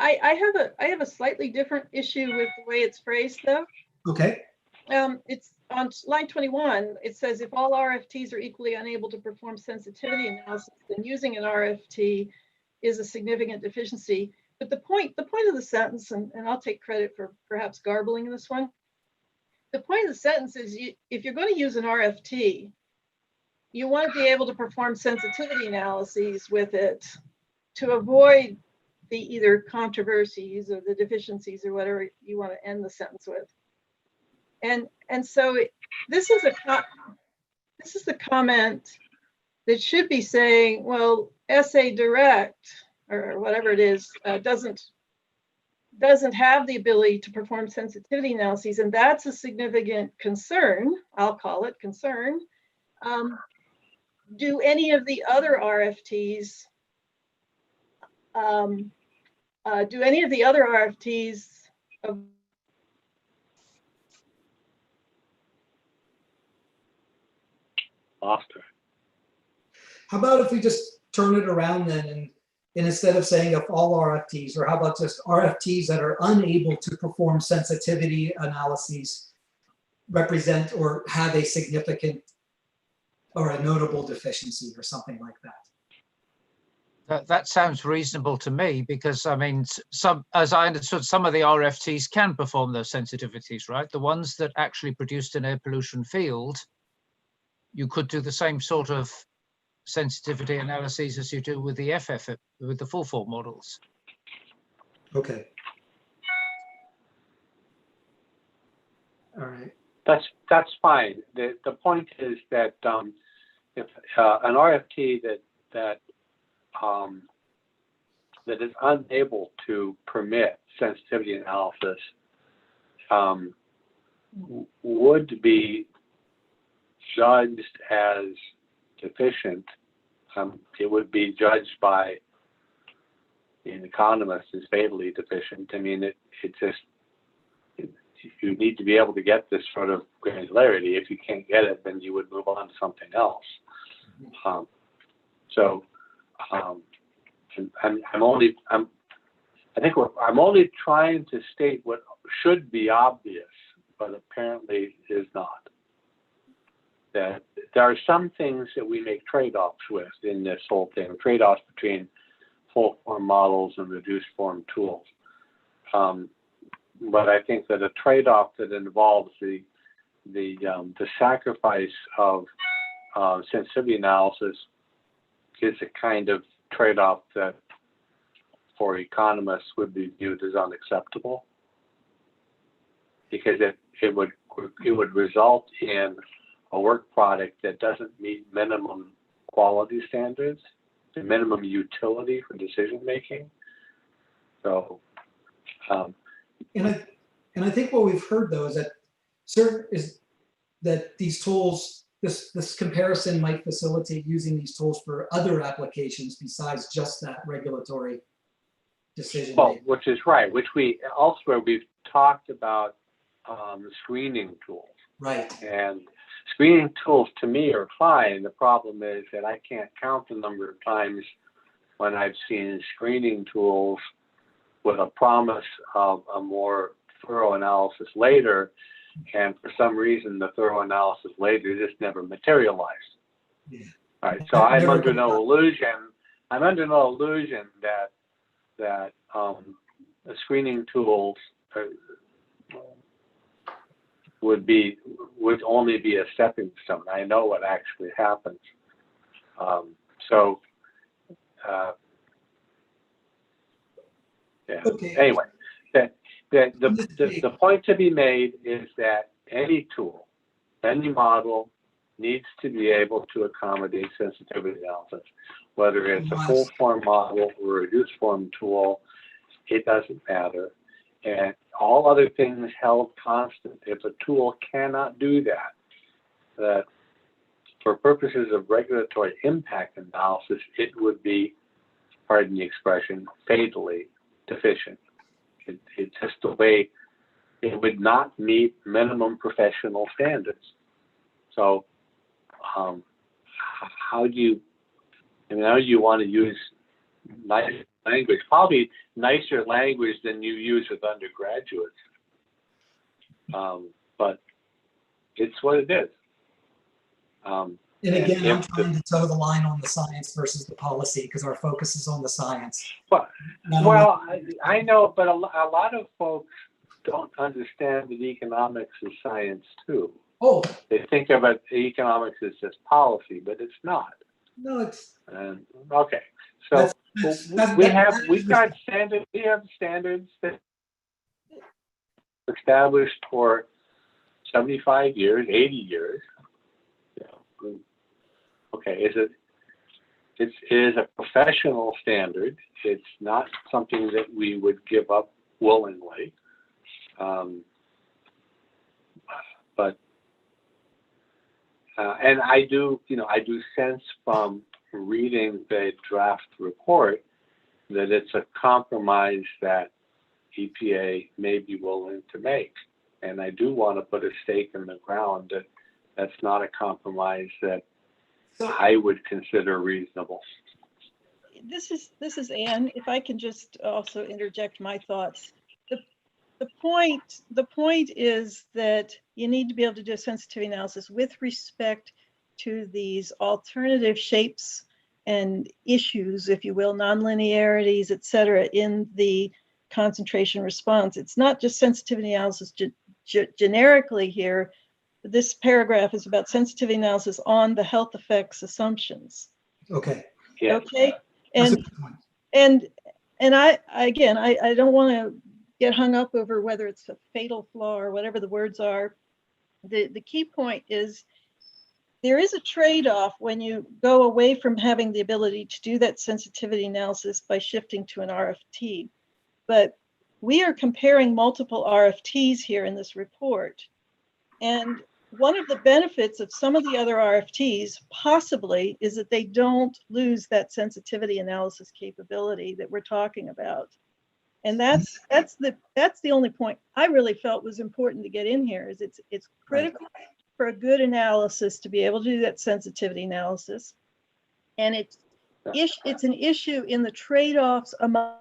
have a slightly different issue with the way it's phrased, though.
Okay.
It's on line 21. It says if all RFTs are equally unable to perform sensitivity analysis, then using an RFT is a significant deficiency. But the point of the sentence, and I'll take credit for perhaps garbling this one. The point of the sentence is if you're going to use an RFT, you want to be able to perform sensitivity analyses with it to avoid the either controversies or the deficiencies or whatever you want to end the sentence with. And so this is the comment that should be saying, well, SA Direct or whatever it is doesn't have the ability to perform sensitivity analyses, and that's a significant concern. I'll call it concern. Do any of the other RFTs? Do any of the other RFTs?
Lost her.
How about if we just turn it around then and instead of saying if all RFTs, or how about just RFTs that are unable to perform sensitivity analyses represent or have a significant or a notable deficiency or something like that?
That sounds reasonable to me, because I mean, as I understood, some of the RFTs can perform those sensitivities, right? The ones that actually produced an air pollution field, you could do the same sort of sensitivity analyses as you do with the with the full form models.
Okay. All right.
That's fine. The point is that if an RFT that is unable to permit sensitivity analysis would be judged as deficient, it would be judged by an economist as fatally deficient. I mean, you need to be able to get this sort of granularity. If you can't get it, then you would move on to something else. I'm only trying to state what should be obvious, but apparently is not. That there are some things that we make trade-offs with in this whole thing, trade-offs between full form models and reduced form tools. But I think that a trade-off that involves the sacrifice of sensitivity analysis is a kind of trade-off that for economists would be viewed as unacceptable. because it would result in a work product that doesn't meet minimum quality standards, the minimum utility for decision making. So,
And I think what we've heard though is that these tools, this comparison might facilitate using these tools for other applications besides just that regulatory decision
well,
making.
which is right, which elsewhere we've talked about screening tools.
Right.
And screening tools to me are fine. The problem is that I can't count the number of times when I've seen screening tools with a promise of a more thorough analysis later, and for some reason the thorough analysis later just never materialized.
Yeah.
All right, so I'm under no illusion that the screening tools would only be a stepping stone. I know what actually happens. Yeah.
Okay.
Anyway, the point to be made is that any tool, any model needs to be able to accommodate sensitivity analysis, whether it's a full form model or a reduced form tool, it doesn't matter. And all other things held constant, if a tool cannot do that for purposes of regulatory impact analysis, it would be, pardon the expression, fatally deficient. It's just the way it would not meet minimum professional standards. So how do you want to use nice language, probably nicer language than you use with undergraduates. But it's what it is.
And again, I'm trying to toe the line on the science versus the policy because our focus is on the science.
Well, I know, but a lot of folks don't understand that economics is science too.
Oh.
They think of it, economics as just policy, but it's not.
No, it's.
Okay, so we have standards that established for 75 years, 80 years. Okay, it is a professional standard. It's not something that we would give up willingly. And I do sense from reading the draft report that it's a compromise that EPA may be willing to make. And I do want to put a stake in the ground that that's not a compromise that I would consider reasonable.
This is Anne. If I can just also interject my thoughts. The point is that you need to be able to do a sensitivity analysis with respect to these alternative shapes and issues, if you will, nonlinearities, et cetera, in the concentration response. It's not just sensitivity analysis generically here. This paragraph is about sensitivity analysis on the health effects assumptions.
Okay.
Yeah.
Okay. And I don't want to get hung up over whether it's a fatal flaw or whatever the words are. The key point is there is a trade-off when you go away from having the ability to do that sensitivity analysis by shifting to an RFT. But we are comparing multiple RFTs here in this report. And one of the benefits of some of the other RFTs possibly is that they don't lose that sensitivity analysis capability that we're talking about. And that's the only point I really felt was important to get in here is it's critical for a good analysis to be able to do that sensitivity analysis. And it's an issue in the trade-offs among.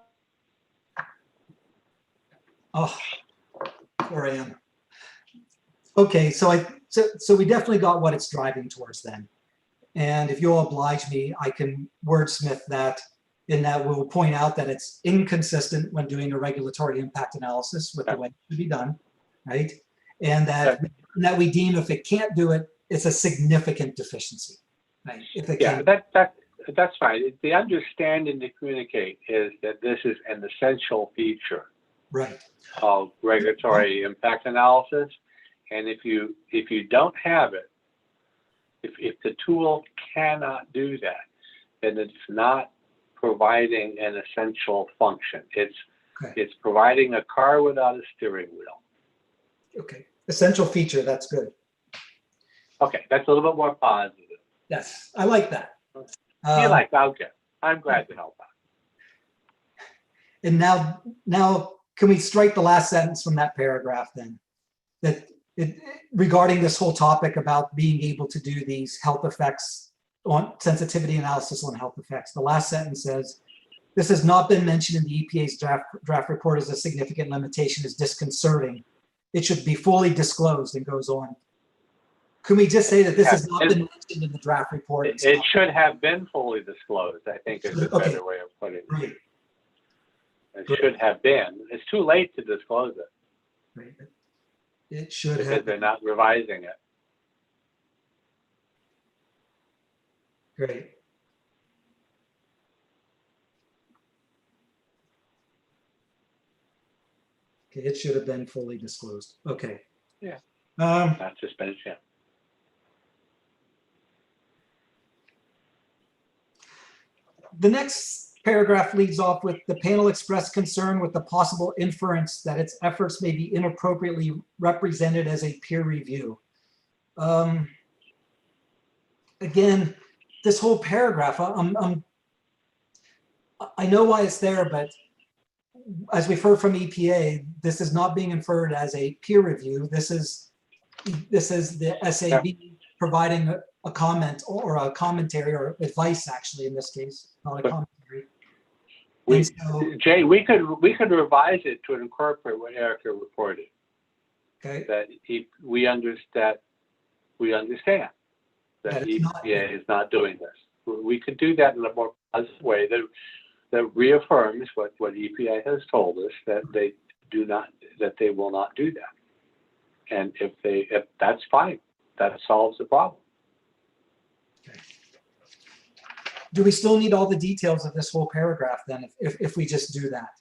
Oh, poor Anne. Okay, so we definitely got what it's driving towards then. And if you'll oblige me, I can wordsmith that in that we'll point out that it's inconsistent when doing a regulatory impact analysis with the way it should be done, right? And that we deem if it can't do it, it's a significant deficiency, right? If it
can't. That's fine. The understanding to communicate is that this is an essential feature
Right.
of regulatory impact analysis. And if you don't have it, if the tool cannot do that, then it's not providing an essential function. It's providing a car without a steering wheel.
Okay. Essential feature. That's good.
Okay, that's a little bit more positive.
Yes, I like that.
Okay, I'm glad to help out.
And now, can we strike the last sentence from that paragraph then? Regarding this whole topic about being able to do these health effects on sensitivity analysis on health effects. The last sentence says, this has not been mentioned in the EPA's draft report as a significant limitation is disconcerting. It should be fully disclosed, and goes on. Can we just say that this has not been mentioned in the draft report?
It should have been fully disclosed, I think is a better way of putting it.
Right.
It should have been. It's too late to disclose it.
Right. It should
because
have.
they're not revising it.
Great. Okay, it should have been fully disclosed. Okay.
Yeah.
Not
just been yet.
The next paragraph leads off with the panel expressed concern with the possible inference that its efforts may be inappropriately represented as a peer review. Again, this whole paragraph, I know why it's there, but as we've heard from EPA, this is not being inferred as a peer review. This is the SAB providing a comment or a commentary or advice, actually, in this case, not a commentary.
Jay, we could revise it to incorporate what Erica reported.
Okay.
That we understand that EPA is not doing this. We could do that in a more positive way that reaffirms what EPA has told us, that they will not do that. And if that's fine, that solves the problem.
Okay. Do we still need all the details of this whole paragraph then, if we just do that?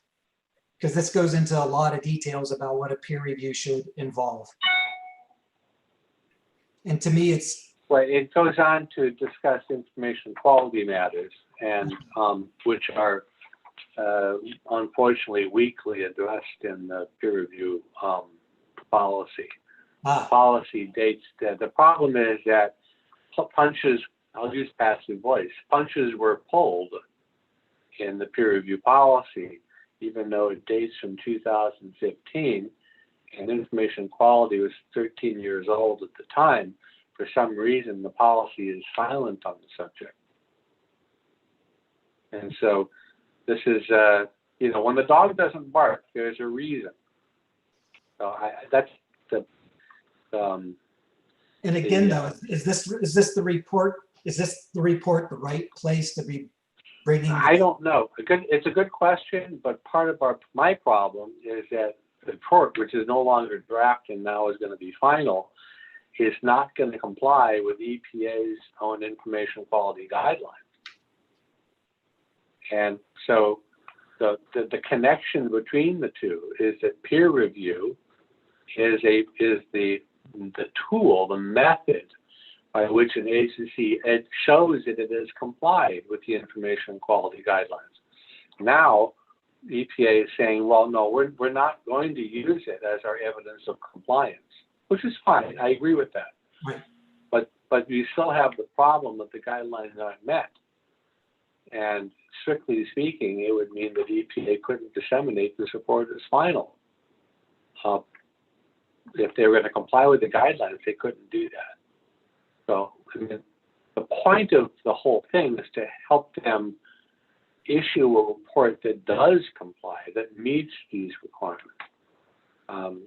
Because this goes into a lot of details about what a peer review should involve. And to me, it's...
Well, it goes on to discuss information quality matters, and which are unfortunately weakly addressed in the peer review policy. Policy dates that the problem is that punches, I'll use passive voice, punches were pulled in the peer review policy, even though it dates from 2015 and information quality was 13 years old at the time. For some reason, the policy is silent on the subject. And so this is, when the dog doesn't bark, there's a reason. So that's the...
and again, though, is this the report? Is this the report the right place to be bringing?
I don't know. It's a good question, but part of my problem is that the report, which is no longer draft and now is going to be final, is not going to comply with EPA's own information quality guidelines. And so the connection between the two is that peer review is the tool, the method by which an agency shows that it has complied with the information quality guidelines. Now, EPA is saying, well, no, we're not going to use it as our evidence of compliance, which is fine. I agree with that.
Right.
But you still have the problem that the guidelines aren't met. And strictly speaking, it would mean that EPA couldn't disseminate this report as final. If they were going to comply with the guidelines, they couldn't do that. So the point of the whole thing is to help them issue a report that does comply, that meets these requirements.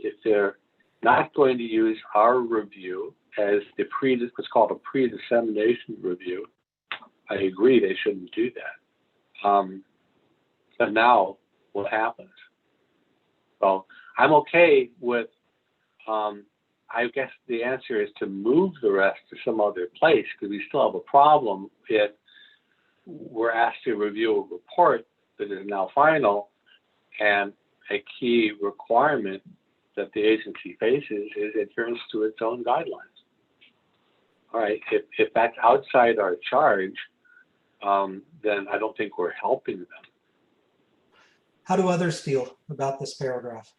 If they're not going to use our review as what's called a pre-dissemination review, I agree they shouldn't do that. But now what happens? So I'm okay with, I guess the answer is to move the rest to some other place, because we still have a problem if we're asked to review a report that is now final and a key requirement that the agency faces is adherence to its own guidelines. All right, if that's outside our charge, then I don't think we're helping them.
How do others feel about this paragraph?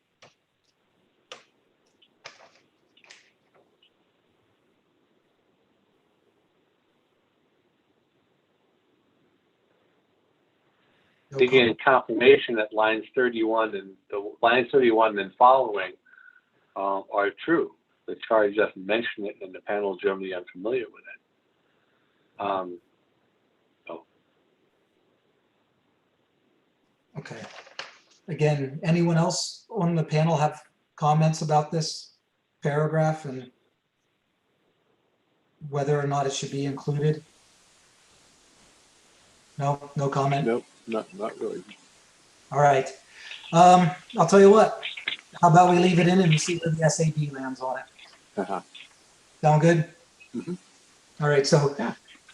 No
Again, confirmation that lines 31 and following are true. The charge doesn't mention it, and the panel is generally unfamiliar with it.
Okay. Again, anyone else on the panel have comments about this paragraph and whether or not it should be included? No, no comment?
Nope, not really.
All right. I'll tell you what, how about we leave it in and see where the SAB lands on it? Sound good?
Mhm.
All right, so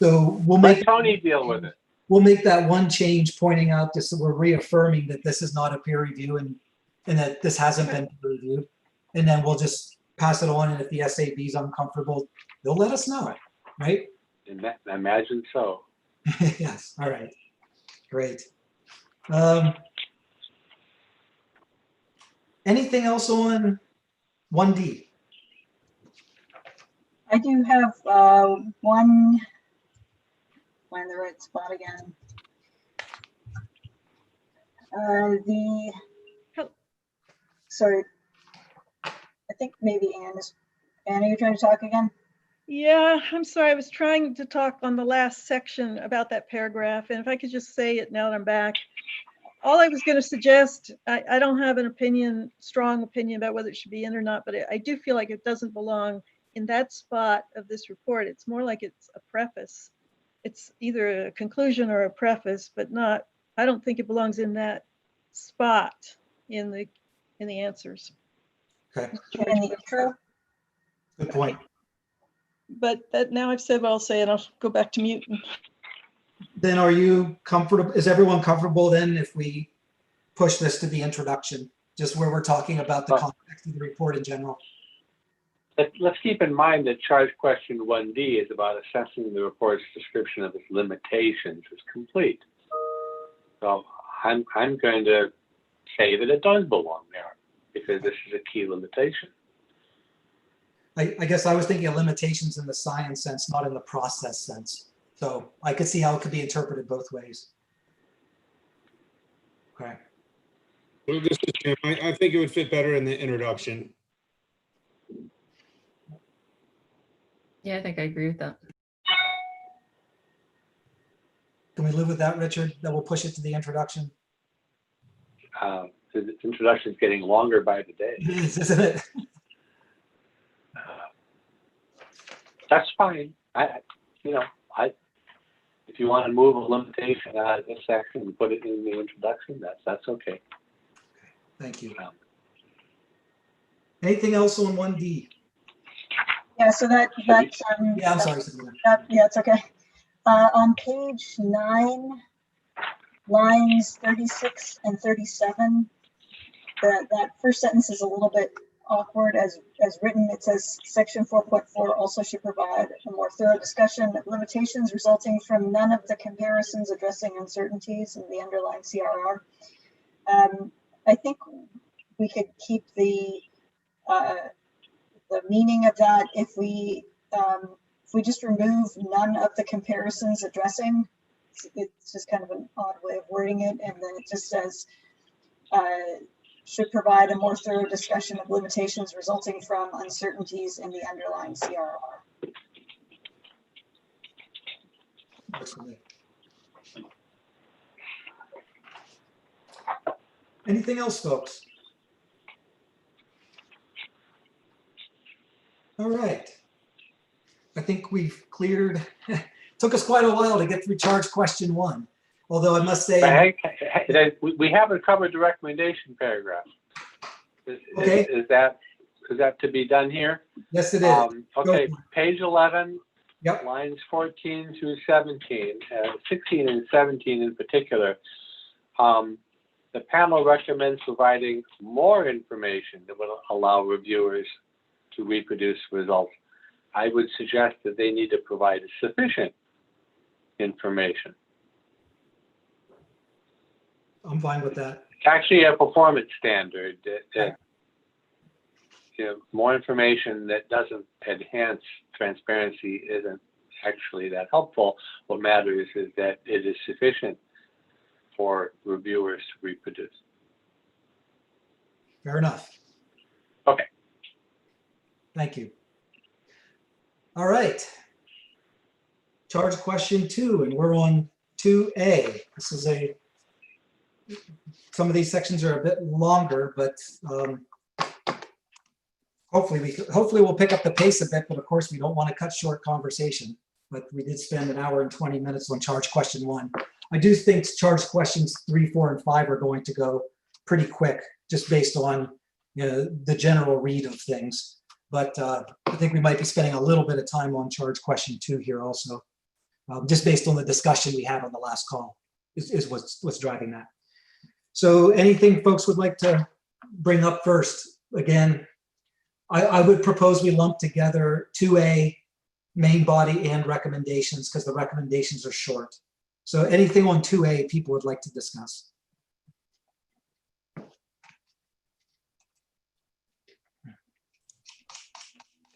we'll make
Let Tony deal with it.
we'll make that one change pointing out this, we're reaffirming that this is not a peer review and that this hasn't been peer reviewed. And then we'll just pass it on, and if the SAB is uncomfortable, they'll let us know, right?
Imagine so.
Yes, all right, great. Anything else on 1D?
I do have one, find the right spot again. Sorry, I think maybe Anne, are you trying to talk again?
Yeah, I'm sorry. I was trying to talk on the last section about that paragraph, and if I could just say it now that I'm back. All I was going to suggest, I don't have an opinion, strong opinion about whether it should be in or not, but I do feel like it doesn't belong in that spot of this report. It's more like it's a preface. It's either a conclusion or a preface, but not, I don't think it belongs in that spot in the answers.
Okay.
In the intro?
Good point.
But that, now I've said what I'll say, and I'll go back to mute.
Then are you comfortable, is everyone comfortable then if we push this to the introduction, just where we're talking about the context of the report in general?
Let's keep in mind that charge question 1D is about assessing the report's description of its limitations as complete. So I'm going to say that it does belong there because this is a key limitation.
I guess I was thinking of limitations in the science sense, not in the process sense. So I could see how it could be interpreted both ways. Okay.
Well, this is Jim. I think it would fit better in the introduction.
Yeah, I think I agree with that.
Can we live with that, Richard? That we'll push it to the introduction?
The introduction is getting longer by the day.
It is, isn't it?
That's fine. If you want to move a limitation out of this section and put it in the introduction, that's okay.
Thank you. Anything else on 1D?
Yeah, so that's
Yeah, I'm sorry, Sabrina.
yeah, it's okay. On page 9, lines 36 and 37, that first sentence is a little bit awkward as written. It says section 4.4 also should provide a more thorough discussion of limitations resulting from none of the comparisons addressing uncertainties in the underlying CRR. I think we could keep the meaning of that if we just remove none of the comparisons addressing. It's just kind of an odd way of wording it, and then it just says should provide a more thorough discussion of limitations resulting from uncertainties in the underlying CRR.
Anything else, folks? All right. I think we've cleared, took us quite a while to get through charge question 1. Although I must say,
we haven't covered the recommendation paragraph.
Okay.
Is that to be done here?
Yes, it is.
Okay, page 11,
Yep.
lines 14 through 17, 16 and 17 in particular. the panel recommends providing more information that will allow reviewers to reproduce results. I would suggest that they need to provide sufficient information.
I'm fine with that.
It's actually a performance standard that more information that doesn't enhance transparency isn't actually that helpful. What matters is that it is sufficient for reviewers to reproduce.
Fair enough.
Okay.
Thank you. All right. Charge question 2, and we're on 2A. This is some of these sections are a bit longer, but hopefully we'll pick up the pace a bit, but of course we don't want to cut short conversation. But we did spend an hour and 20 minutes on charge question 1. I do think charge questions 3, 4, and 5 are going to go pretty quick, just based on the general read of things. But I think we might be spending a little bit of time on charge question 2 here also, just based on the discussion we had on the last call is what's driving that. So anything folks would like to bring up first? Again, I would propose we lump together 2A, main body, and recommendations, because the recommendations are short. So anything on 2A people would like to discuss?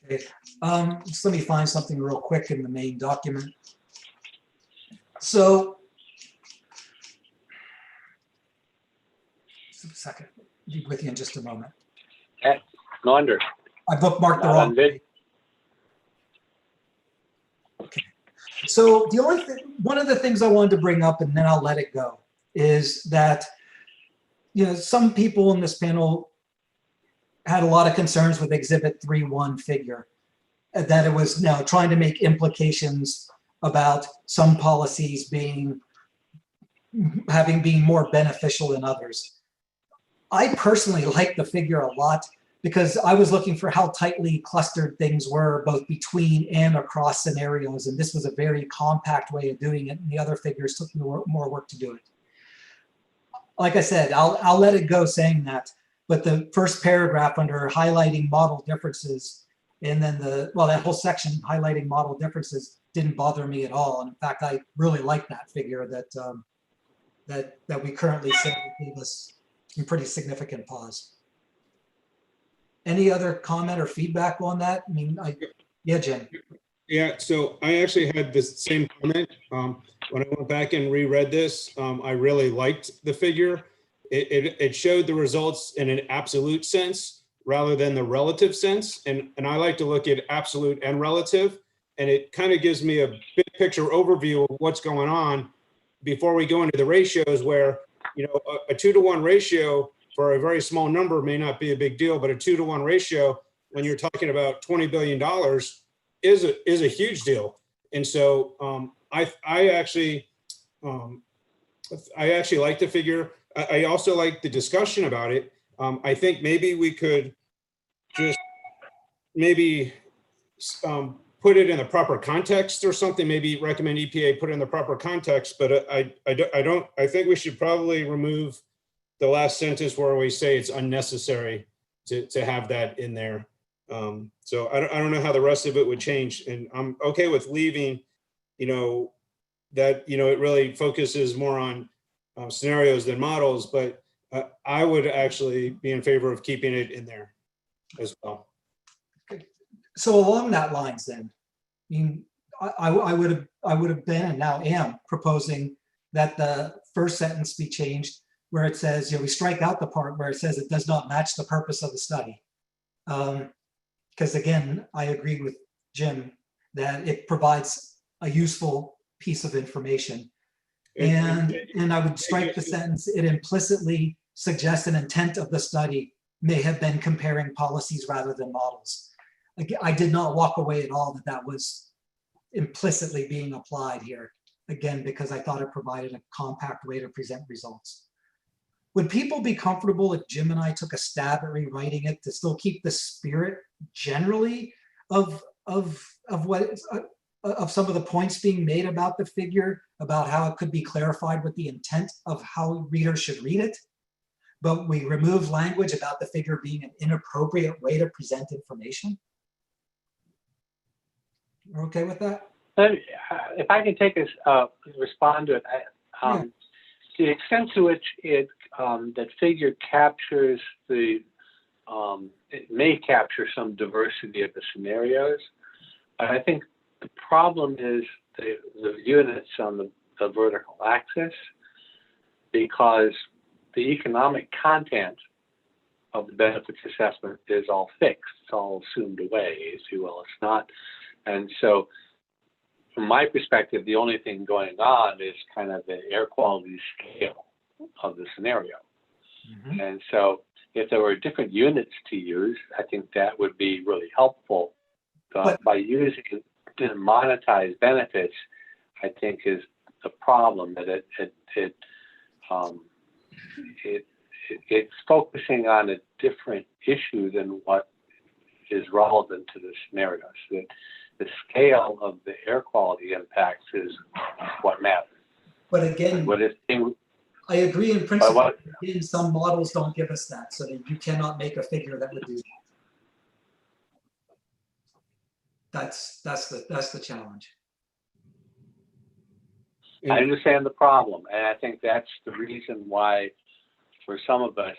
Okay, just let me find something real quick in the main document. So, just a second, I'll be with you in just a moment.
No wonder.
I bookmarked the
Not
wrong
on vid-
page. Okay. So the only thing, one of the things I wanted to bring up, and then I'll let it go, is that some people in this panel had a lot of concerns with Exhibit 3.1 figure, that it was now trying to make implications about some policies being more beneficial than others. I personally like the figure a lot, because I was looking for how tightly clustered things were both between and across scenarios, and this was a very compact way of doing it, and the other figures took more work to do it. Like I said, I'll let it go saying that, but the first paragraph under highlighting model differences, and then that whole section highlighting model differences didn't bother me at all. And in fact, I really like that figure that we currently say gave us some pretty significant pause. Any other comment or feedback on that? I mean, yeah, Jim.
Yeah, so I actually had this same comment. When I went back and reread this, I really liked the figure. It showed the results in an absolute sense rather than the relative sense. And I like to look at absolute and relative. And it kind of gives me a big picture overview of what's going on before we go into the ratios, where a 2-to-1 ratio for a very small number may not be a big deal, but a 2-to-1 ratio, when you're talking about $20 billion, is a huge deal. And so I actually like the figure. I also like the discussion about it. I think maybe we could just put it in the proper context or something. Maybe recommend EPA put it in the proper context. But I think we should probably remove the last sentence where we say it's unnecessary to have that in there. So I don't know how the rest of it would change, and I'm okay with leaving, that, it really focuses more on scenarios than models, but I would actually be in favor of keeping it in there as well.
So along that lines then, I mean, I would have been, and now am, proposing that the first sentence be changed where it says, we strike out the part where it says it does not match the purpose of the study. Because again, I agree with Jim that it provides a useful piece of information. And I would strike the sentence, it implicitly suggests an intent of the study may have been comparing policies rather than models. I did not walk away at all that was implicitly being applied here. Again, because I thought it provided a compact way to present results. Would people be comfortable if Jim and I took a stab at rewriting it to still keep the spirit generally of some of the points being made about the figure, about how it could be clarified with the intent of how readers should read it? but we remove language about the figure being an inappropriate way to present information? You're okay with that?
If I can take respond to it, to the extent to which that figure captures it may capture some diversity of the scenarios. I think the problem is the units on the vertical axis, because the economic content of the benefits assessment is all fixed. It's all assumed away, if you will. It's not. And so from my perspective, the only thing going on is kind of the air quality scale of the scenario. Mm-hmm. And so if there were different units to use, I think that would be really helpful. By using monetized benefits, I think is the problem that it's focusing on a different issue than what is relevant to the scenario. So that the scale of the air quality impacts is what matters.
But again, I agree in principle. Again, some models don't give us that, so that you cannot make a figure that would do that. That's the challenge.
I understand the problem, and I think that's the reason why, for some of us,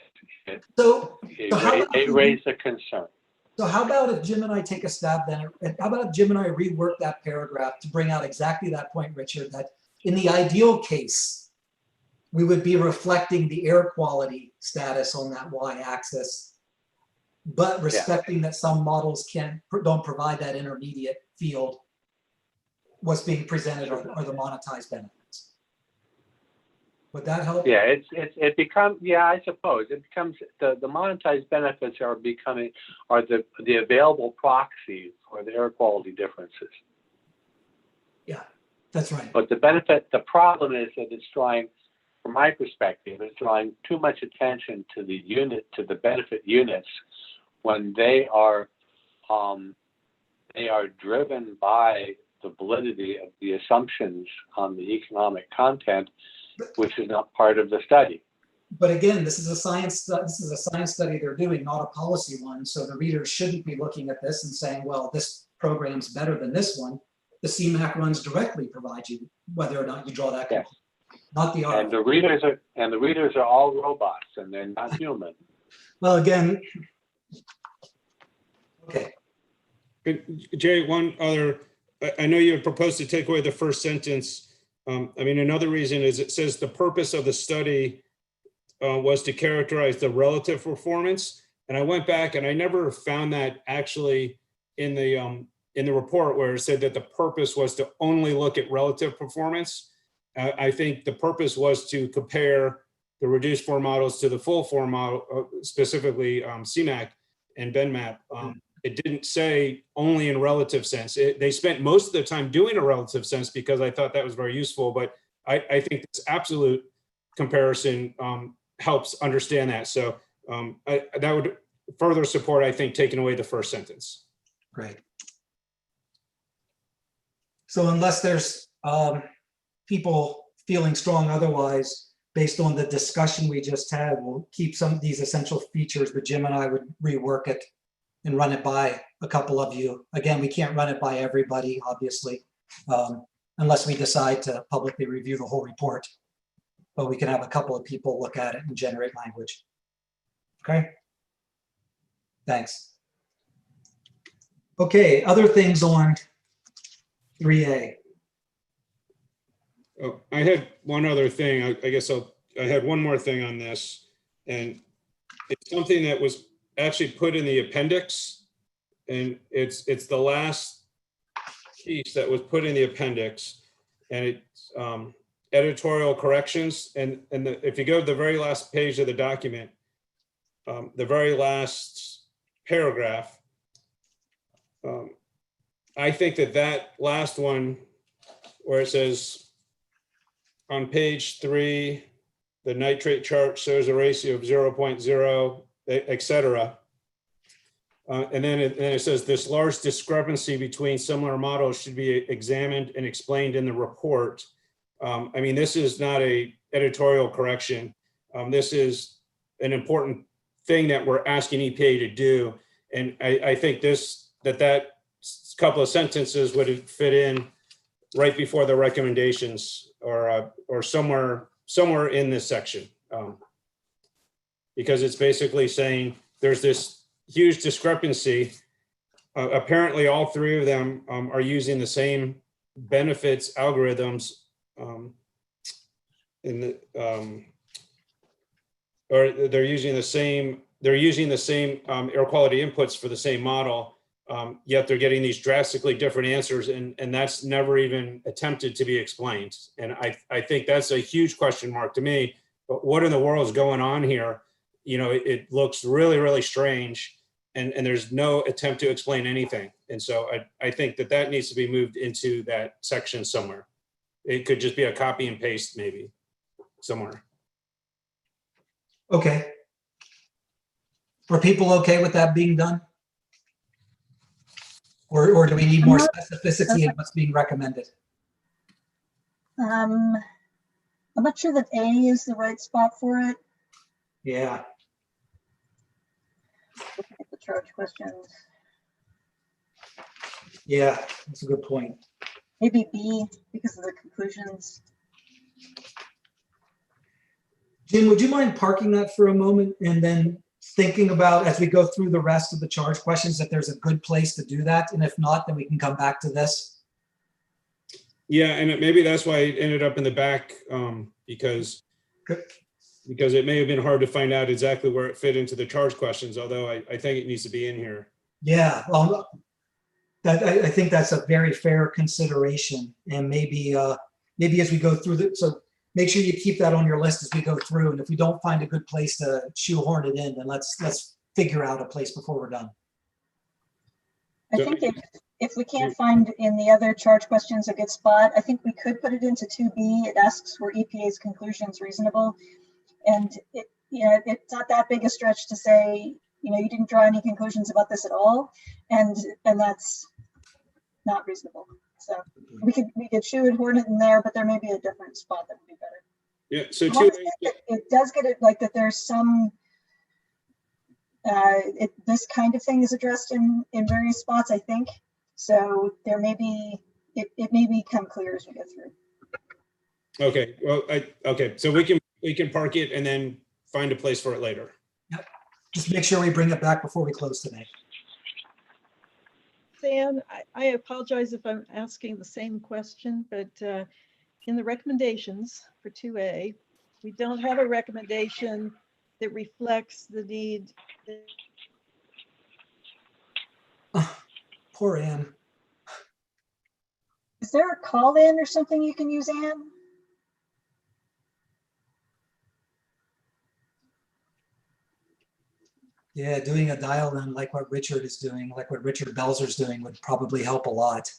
it raised a concern.
So how about if Jim and I take a stab then? How about if Jim and I rework that paragraph to bring out exactly that point, Richard, that in the ideal case, we would be reflecting the air quality status on that y-axis, but respecting that some models don't provide that intermediate field, what's being presented are the monetized benefits. Would that help?
Yeah, it becomes, I suppose it becomes the monetized benefits are the available proxy for the air quality differences.
Yeah, that's right.
But the problem is that it's drawing, from my perspective, it's drawing too much attention to the benefit units when they are driven by the validity of the assumptions on the economic content, which is not part of the study.
But again, this is a science study they're doing, not a policy one. So the readers shouldn't be looking at this and saying, well, this program's better than this one. The CMAQ runs directly provide you whether or not you draw that conclusion, not the
And the readers are all robots and they're not human.
Well, again, okay.
Jay, one other, I know you had proposed to take away the first sentence. Another reason is it says the purpose of the study was to characterize the relative performance. And I went back and I never found that actually in the report where it said that the purpose was to only look at relative performance. I think the purpose was to compare the reduced form models to the full form model, specifically CMAQ and BenMAP. It didn't say only in relative sense. They spent most of the time doing a relative sense because I thought that was very useful, but I think this absolute comparison helps understand that. So that would further support, I think, taking away the first sentence.
Great. So unless there's people feeling strong otherwise, based on the discussion we just had, we'll keep some of these essential features, but Jim and I would rework it and run it by a couple of you. Again, we can't run it by everybody, obviously, unless we decide to publicly review the whole report. But we can have a couple of people look at it and generate language. Okay? Thanks. Okay, other things on 3A.
Oh, I had one other thing. I guess I had one more thing on this, and it's something that was actually put in the appendix, and it's the last piece that was put in the appendix, and it's editorial corrections. And if you go to the very last page of the document, the very last paragraph, I think that last one where it says on page 3, the nitrate chart shows a ratio of 0.0, et cetera. And then it says this large discrepancy between similar models should be examined and explained in the report. This is not a editorial correction. This is an important thing that we're asking EPA to do. And I think that couple of sentences would fit in right before the recommendations or somewhere in this section. Because it's basically saying there's this huge discrepancy. Apparently all three of them are using the same benefits algorithms or they're using the same air quality inputs for the same model, yet they're getting these drastically different answers, and that's never even attempted to be explained. And I think that's a huge question mark to me. But what in the world is going on here? You know, it looks really, really strange, and there's no attempt to explain anything. And so I think that needs to be moved into that section somewhere. It could just be a copy and paste maybe somewhere.
Okay. Are people okay with that being done? Or do we need more specificity in what's being recommended?
I'm not sure that A is the right spot for it.
Yeah.
Looking at the charge questions.
Yeah, that's a good point.
Maybe B because of the conclusions.
Jim, would you mind parking that for a moment and then thinking about, as we go through the rest of the charge questions, that there's a good place to do that? And if not, then we can come back to this.
Yeah, and maybe that's why it ended up in the back, because it may have been hard to find out exactly where it fit into the charge questions, although I think it needs to be in here.
Yeah, well, I think that's a very fair consideration. And maybe as we go through so make sure you keep that on your list as we go through. And if we don't find a good place to shoehorn it in, then let's figure out a place before we're done.
I think if we can't find in the other charge questions a good spot, I think we could put it into 2B. It asks were EPA's conclusions reasonable. And it's not that big a stretch to say, you didn't draw any conclusions about this at all. And that's not reasonable. So we could shoehorn it in there, but there may be a different spot that would be better.
Yeah, so
it does get it like that there's some this kind of thing is addressed in various spots, I think. So there may be it may become clear as we go through.
Okay, well, okay, so we can park it and then find a place for it later.
Yep. Just make sure we bring it back before we close today.
Sam, I apologize if I'm asking the same question, but in the recommendations for 2A, we don't have a recommendation that reflects the need.
Poor Anne.
Is there a call in or something you can use, Anne?
Yeah, doing a dial in like what Richard is doing, like what Richard Belzer's doing would probably help a lot.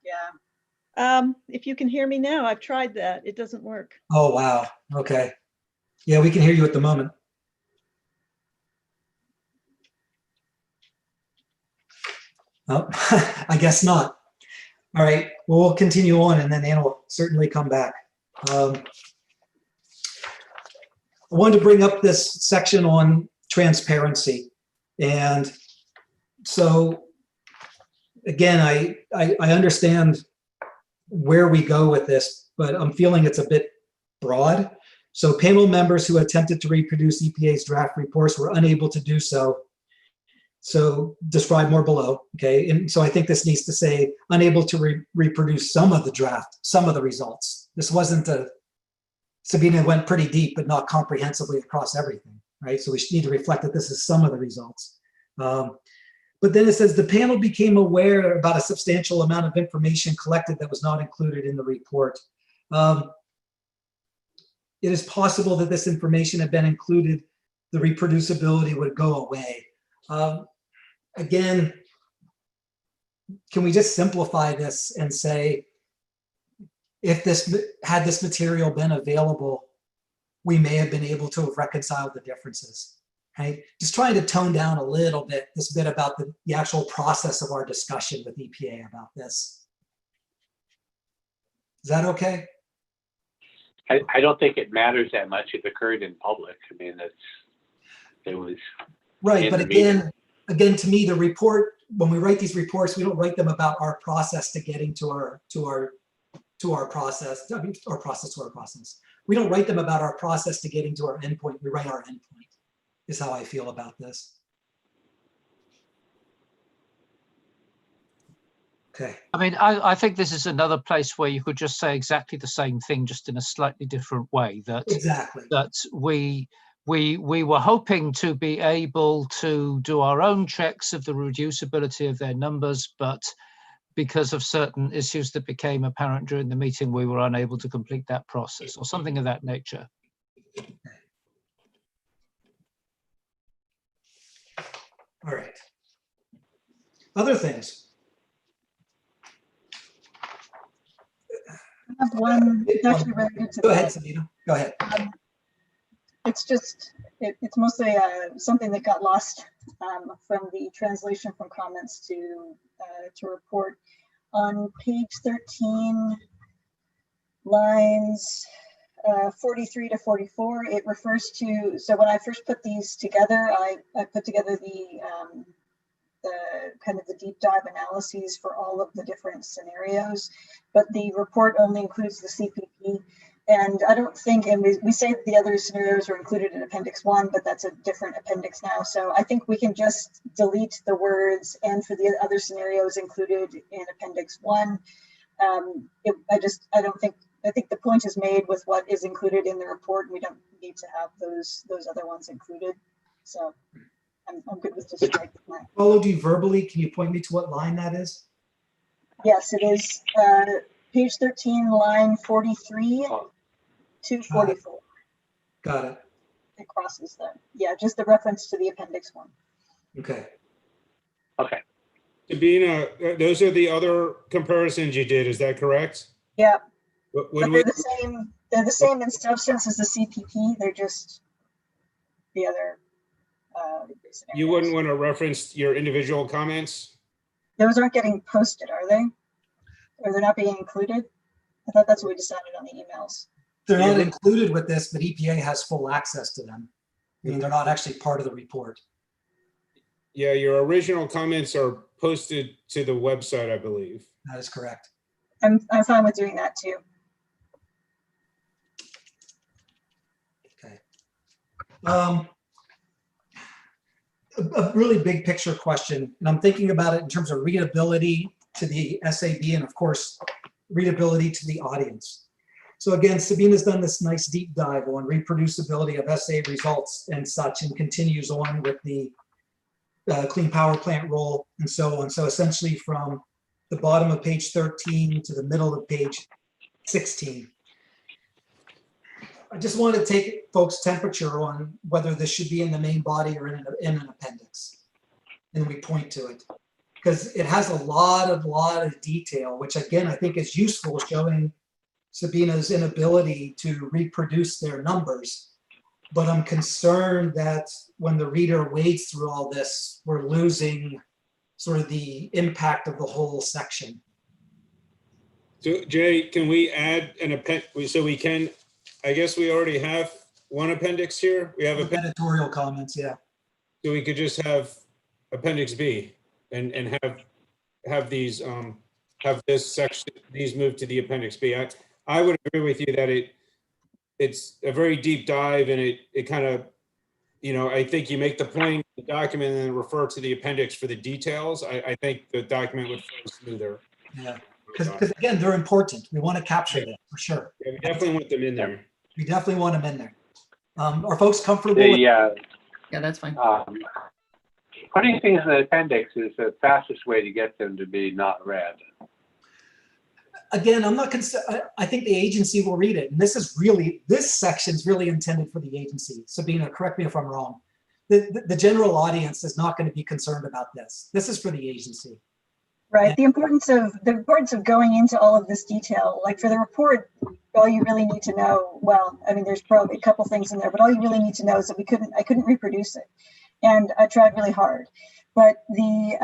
Yeah. If you can hear me now, I've tried that. It doesn't work.
Oh, wow. Okay. Yeah, we can hear you at the moment. Oh, I guess not. All right, well, we'll continue on and then Ann will certainly come back. I wanted to bring up this section on transparency. And so, again, I understand where we go with this, but I'm feeling it's a bit broad. So panel members who attempted to reproduce EPA's draft reports were unable to do so. So describe more below, okay? And so I think this needs to say unable to reproduce some of the draft, some of the results. This wasn't Sabina went pretty deep, but not comprehensively across everything, right? So we need to reflect that this is some of the results. But then it says the panel became aware about a substantial amount of information collected that was not included in the report. It is possible that this information had been included, the reproducibility would go away. Again, can we just simplify this and say, if had this material been available, we may have been able to have reconciled the differences, right? Just trying to tone down a little bit, this bit about the actual process of our discussion with EPA about this. Is that okay?
I don't think it matters that much if it occurred in public. I mean, It was
Right,
in
but
the meeting.
again, to me, the report, when we write these reports, we don't write them about our process to getting to our process, I mean, our process to our process. We don't write them about our process to getting to our endpoint. We write our endpoint, is how I feel about this. Okay.
I mean, I think this is another place where you could just say exactly the same thing, just in a slightly different way. That
Exactly.
that we were hoping to be able to do our own checks of the reducibility of their numbers, but because of certain issues that became apparent during the meeting, we were unable to complete that process, or something of that nature.
All right. Other things.
I have one, it's actually related to
Go ahead,
that.
Sabina. Go ahead.
It's just, it's mostly something that got lost from the translation from comments to report. On page 13, lines 43 to 44, it refers to, so when I first put these together, I put together the kind of the deep dive analyses for all of the different scenarios, but the report only includes the CPP. And I don't think, and we say that the other scenarios are included in Appendix 1, but that's a different appendix now. So I think we can just delete the words "and for the other scenarios included in Appendix 1. I think the point is made with what is included in the report. And we don't need to have those other ones included. So I'm good with just striking that.
Followed you verbally. Can you point me to what line that is?
Yes, it is page 13, line 43 to 44.
Got it.
It crosses there. Yeah, just the reference to the Appendix 1.
Okay.
Okay.
Sabina, those are the other comparisons you did, is that correct?
Yeah.
Would
But
we,
they're the same in substance as the CPP. They're just the other.
you wouldn't want to reference your individual comments?
Those aren't getting posted, are they? Or they're not being included? I thought that's what we decided on the emails.
They're not included with this, but EPA has full access to them. I mean, they're not actually part of the report.
Yeah, your original comments are posted to the website, I believe.
That is correct.
I'm fine with doing that too.
Okay. A really big picture question, and I'm thinking about it in terms of readability to the SAB and of course, readability to the audience. So again, Sabina's done this nice deep dive on reproducibility of SA results and such, and continues on with the Clean Power Plant role and so on. So essentially from the bottom of page 13 to the middle of page 16. I just want to take folks' temperature on whether this should be in the main body or in an appendix. And we point to it because it has a lot of detail, which again, I think is useful, showing Sabina's inability to reproduce their numbers. But I'm concerned that when the reader wades through all this, we're losing sort of the impact of the whole section.
So Jay, can we add an appendix? So we can, I guess we already have one appendix here. We have
Editorial comments, yeah.
So we could just have Appendix B and have these have this section, these move to the Appendix B. I would agree with you that it's a very deep dive, and it kind of, you know, I think you make the point in the document and then refer to the appendix for the details. I think the document would flow smoother.
Yeah, because again, they're important. We want to capture them for sure.
Yeah, we definitely want them in there.
We definitely want them in there. Are folks comfortable?
Yeah, that's fine.
Putting things in the appendix is the fastest way to get them to be not read.
Again, I'm not concerned. I think the agency will read it. And this section's really intended for the agency. Sabina, correct me if I'm wrong. The general audience is not going to be concerned about this. This is for the agency.
Right. The importance of going into all of this detail, like for the report, all you really need to know, well, I mean, there's probably a couple things in there, but all you really need to know is that I couldn't reproduce it. And I tried really hard. But the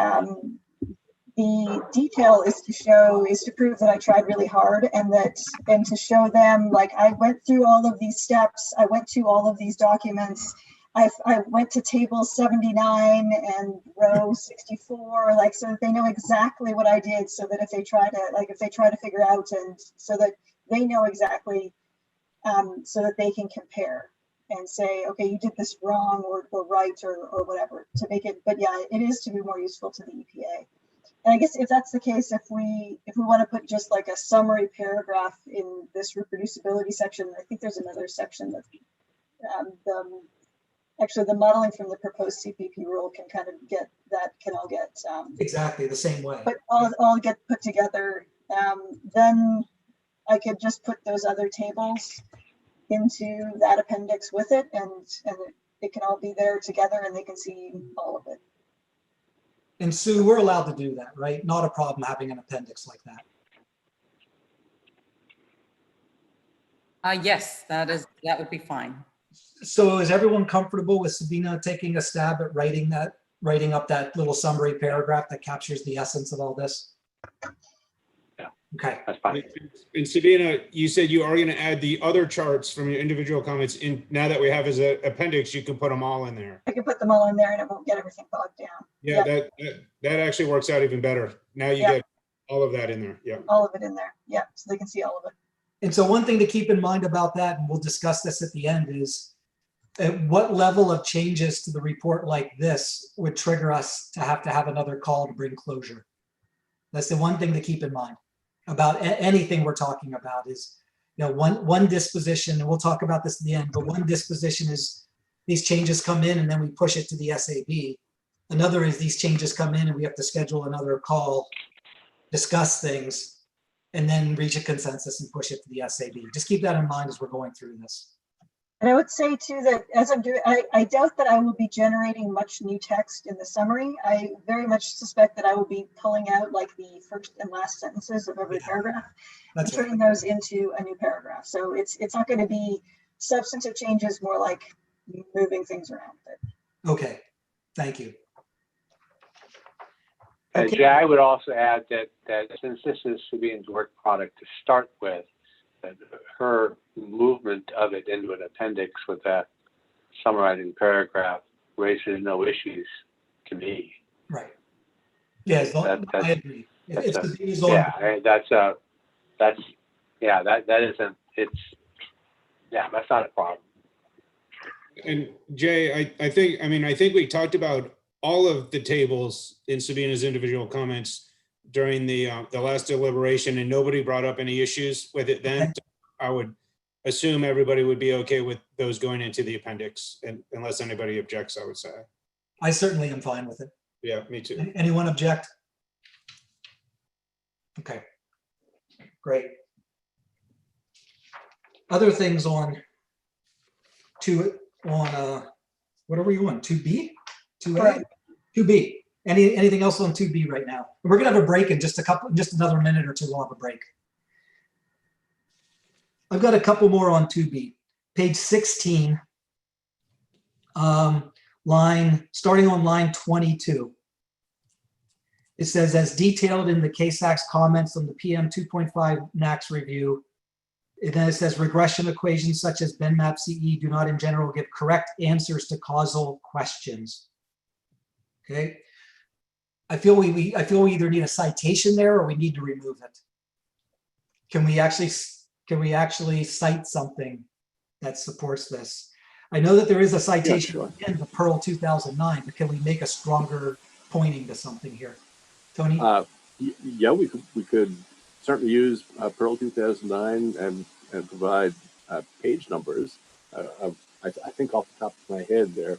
detail is to prove that I tried really hard, and to show them, like, I went through all of these steps, I went to all of these documents, I went to table 79 and row 64, like, so that they know exactly what I did, so that if they try to figure out, and so that they know exactly, so that they can compare and say, okay, you did this wrong or right or whatever, to make it. But yeah, it is to be more useful to the EPA. And I guess if that's the case, if we want to put just like a summary paragraph in this reproducibility section, I think there's another section that actually the modeling from the proposed CPP rule can kind of get, that can all get
Exactly the same way.
but all get put together. Then I could just put those other tables into that appendix with it, and it can all be there together, and they can see all of it.
And Sue, we're allowed to do that, right? Not a problem having an appendix like that.
Yes, that would be fine.
So is everyone comfortable with Sabina taking a stab at writing up that little summary paragraph that captures the essence of all this?
Yeah.
Okay.
That's fine.
And Sabina, you said you are going to add the other charts from your individual comments in. Now that we have as an appendix, you can put them all in there.
I can put them all in there, and it won't get everything bogged down.
Yeah, that actually works out even better. Now you get all of that in there. Yeah.
All of it in there. Yeah, so they can see all of it.
And so one thing to keep in mind about that, and we'll discuss this at the end, is at what level of changes to the report like this would trigger us to have another call to bring closure. That's the one thing to keep in mind about anything we're talking about is, you know, one disposition, and we'll talk about this at the end, but one disposition is these changes come in and then we push it to the SAB. Another is these changes come in and we have to schedule another call, discuss things, and then reach a consensus and push it to the SAB. Just keep that in mind as we're going through this.
And I would say too that as I'm doing, I doubt that I will be generating much new text in the summary. I very much suspect that I will be pulling out like the first and last sentences of every paragraph and turning those into a new paragraph. So it's not going to be substantive changes, more like moving things around.
Okay, thank you.
And Jay, I would also add that since this is Sabina's work product to start with, that her movement of it into an appendix with that summarizing paragraph raises no issues to me.
Right. Yeah, as long, I agree. If Sabina's on,
that's not a problem.
And Jay, I think we talked about all of the tables in Sabina's individual comments during the last deliberation, and nobody brought up any issues with it then.
Okay.
I would assume everybody would be okay with those going into the appendix, and unless anybody objects, I would say.
I certainly am fine with it.
Yeah, me too.
Anyone object? Okay, great. Other things on what are we on? 2B? 2A? 2B. Anything else on 2B right now? We're gonna have a break in just another minute or two. We'll have a break. I've got a couple more on 2B. Page 16, starting on line 22. It says, as detailed in the KSAC's comments on the PM 2.5 NAAQS review, and then it says regression equations such as BenMap CE do not in general give correct answers to causal questions. Okay. I feel we either need a citation there or we need to remove it. Can we actually cite something that supports this? I know that there is a citation in the Pearl 2009, but can we make a stronger pointing to something here? Tony?
Yeah, we could certainly use Pearl 2009 and provide page numbers. I think off the top of my head they're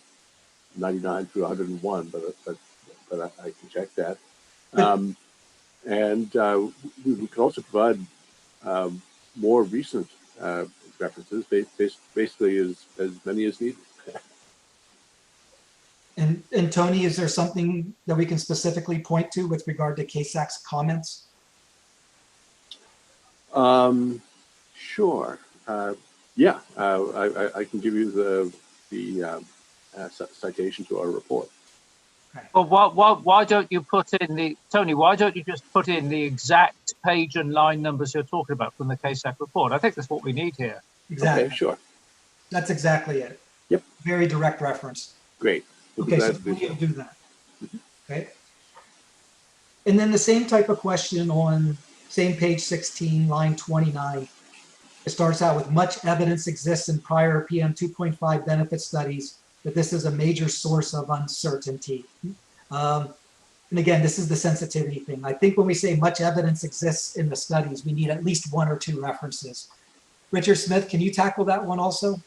99 through 101, but I can check that. And we could also provide more recent references, basically as many as needed.
And Tony, is there something that we can specifically point to with regard to KSAC's comments?
Sure. Yeah, I can give you the citation to our report.
Well, why don't you put in the, Tony, why don't you just put in the exact page and line numbers you're talking about from the KSAC report? I think that's what we need here.
Exactly.
Okay, sure.
That's exactly it.
Yep.
Very direct reference.
Great. We'll be
Okay, so
glad to do
we'll
so.
do that. Okay. And then the same type of question on same page 16, line 29. It starts out with much evidence exists in prior PM 2.5 benefit studies that this is a major source of uncertainty. And again, this is the sensitivity thing. I think when we say much evidence exists in the studies, we need at least 1 or 2 references. Richard Smith, can you tackle that one also?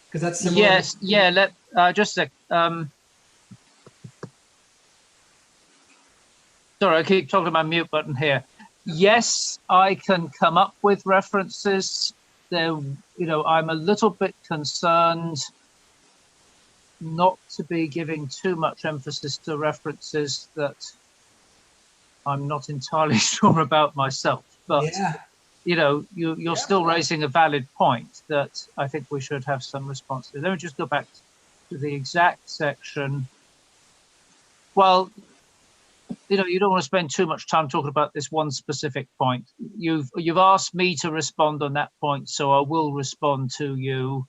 Because that's similar.
Yes, yeah, just a sec. Sorry, I keep talking to my mute button here. Yes, I can come up with references. There, I'm a little bit concerned not to be giving too much emphasis to references that I'm not entirely sure about myself. But
yeah.
You're still raising a valid point that I think we should have some response to. Let me just go back to the exact section. Well, you don't want to spend too much time talking about this one specific point. You've asked me to respond on that point, so I will respond to you,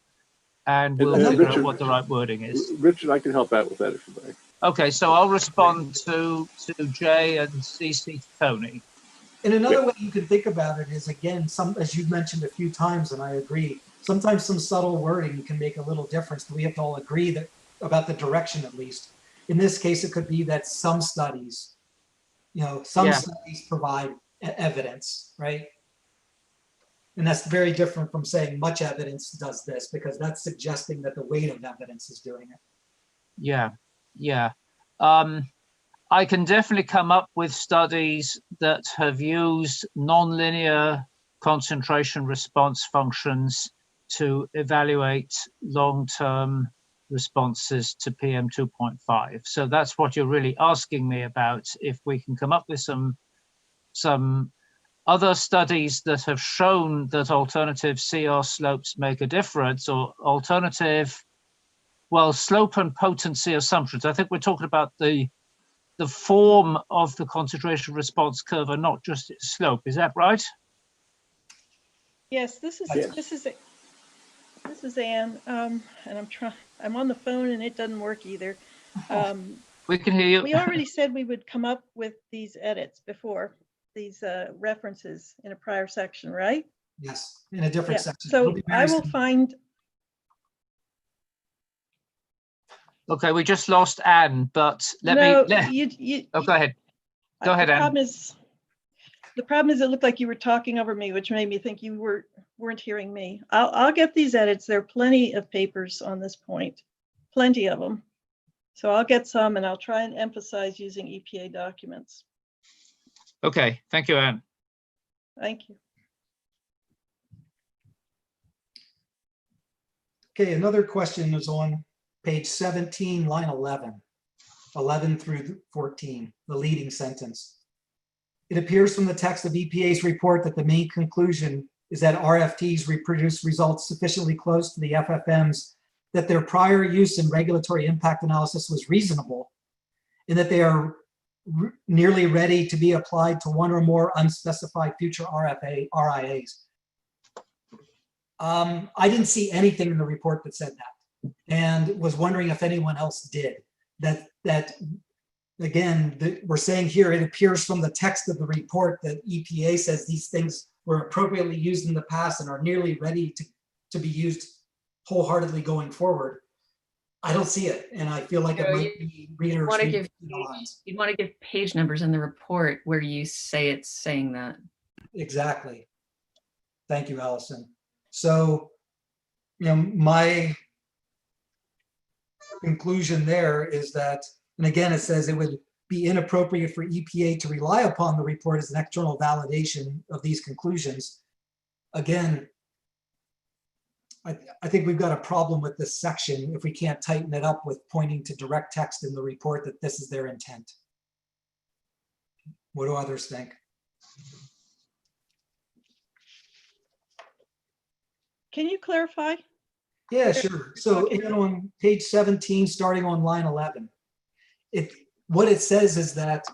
and we'll figure out what the right wording is.
Richard, I can help out with that if you like.
Okay, so I'll respond to Jay and CC to Tony.
And another way you can think about it is, again, as you've mentioned a few times, and I agree, sometimes some subtle wording can make a little difference. We have to all agree that about the direction, at least. In this case, it could be that some studies, studies provide evidence, right? And that's very different from saying much evidence does this, because that's suggesting that the weight of evidence is doing it.
Yeah. I can definitely come up with studies that have used nonlinear concentration response functions to evaluate long-term responses to PM 2.5. So that's what you're really asking me about. If we can come up with some other studies that have shown that alternative CR slopes make a difference, or alternative, slope and potency assumptions. I think we're talking about the form of the concentration response curve and not just its slope. Is that right?
Yes, this is Anne, and I'm on the phone and it doesn't work either.
We can hear you.
We already said we would come up with these edits before, these references in a prior section, right?
Yes, in a different section.
So I will find.
Okay, we just lost Anne, but
go ahead.
Go ahead, Anne.
The problem is it looked like you were talking over me, which made me think you weren't hearing me. I'll get these edits. There are plenty of papers on this point, plenty of them. So I'll get some, and I'll try and emphasize using EPA documents.
Okay, thank you, Anne.
Thank you.
Okay, another question is on page 17, line 11 through 14, the leading sentence. It appears from the text of EPA's report that the main conclusion is that RFTs reproduce results sufficiently close to the FFMs that their prior use in regulatory impact analysis was reasonable, and that they are nearly ready to be applied to one or more unspecified future RIAs. I didn't see anything in the report that said that, and was wondering if anyone else did. We're saying here, it appears from the text of the report that EPA says these things were appropriately used in the past and are nearly ready to be used wholeheartedly going forward. I don't see it, and I feel like it might be readers.
You'd want to give page numbers in the report where you say it's saying that.
Exactly. Thank you, Allison. So, my conclusion there is that, and again, it says it would be inappropriate for EPA to rely upon the report as an external validation of these conclusions. Again, I think we've got a problem with this section if we can't tighten it up with pointing to direct text in the report that this is their intent. What do others think?
Can you clarify?
Yeah, sure. So even on page 17, starting on line 11, what it says is that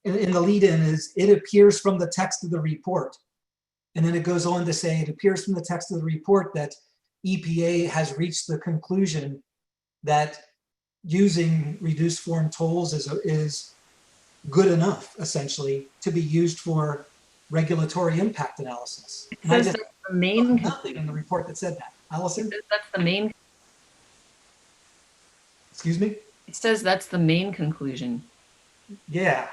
in the lead-in is, it appears from the text of the report. And then it goes on to say, it appears from the text of the report that EPA has reached the conclusion that using reduced form tolls is good enough, essentially, to be used for regulatory impact analysis.
It says that's the main
nothing in the report that said that. Allison?
That's the main.
Excuse me?
It says that's the main conclusion.
Yeah.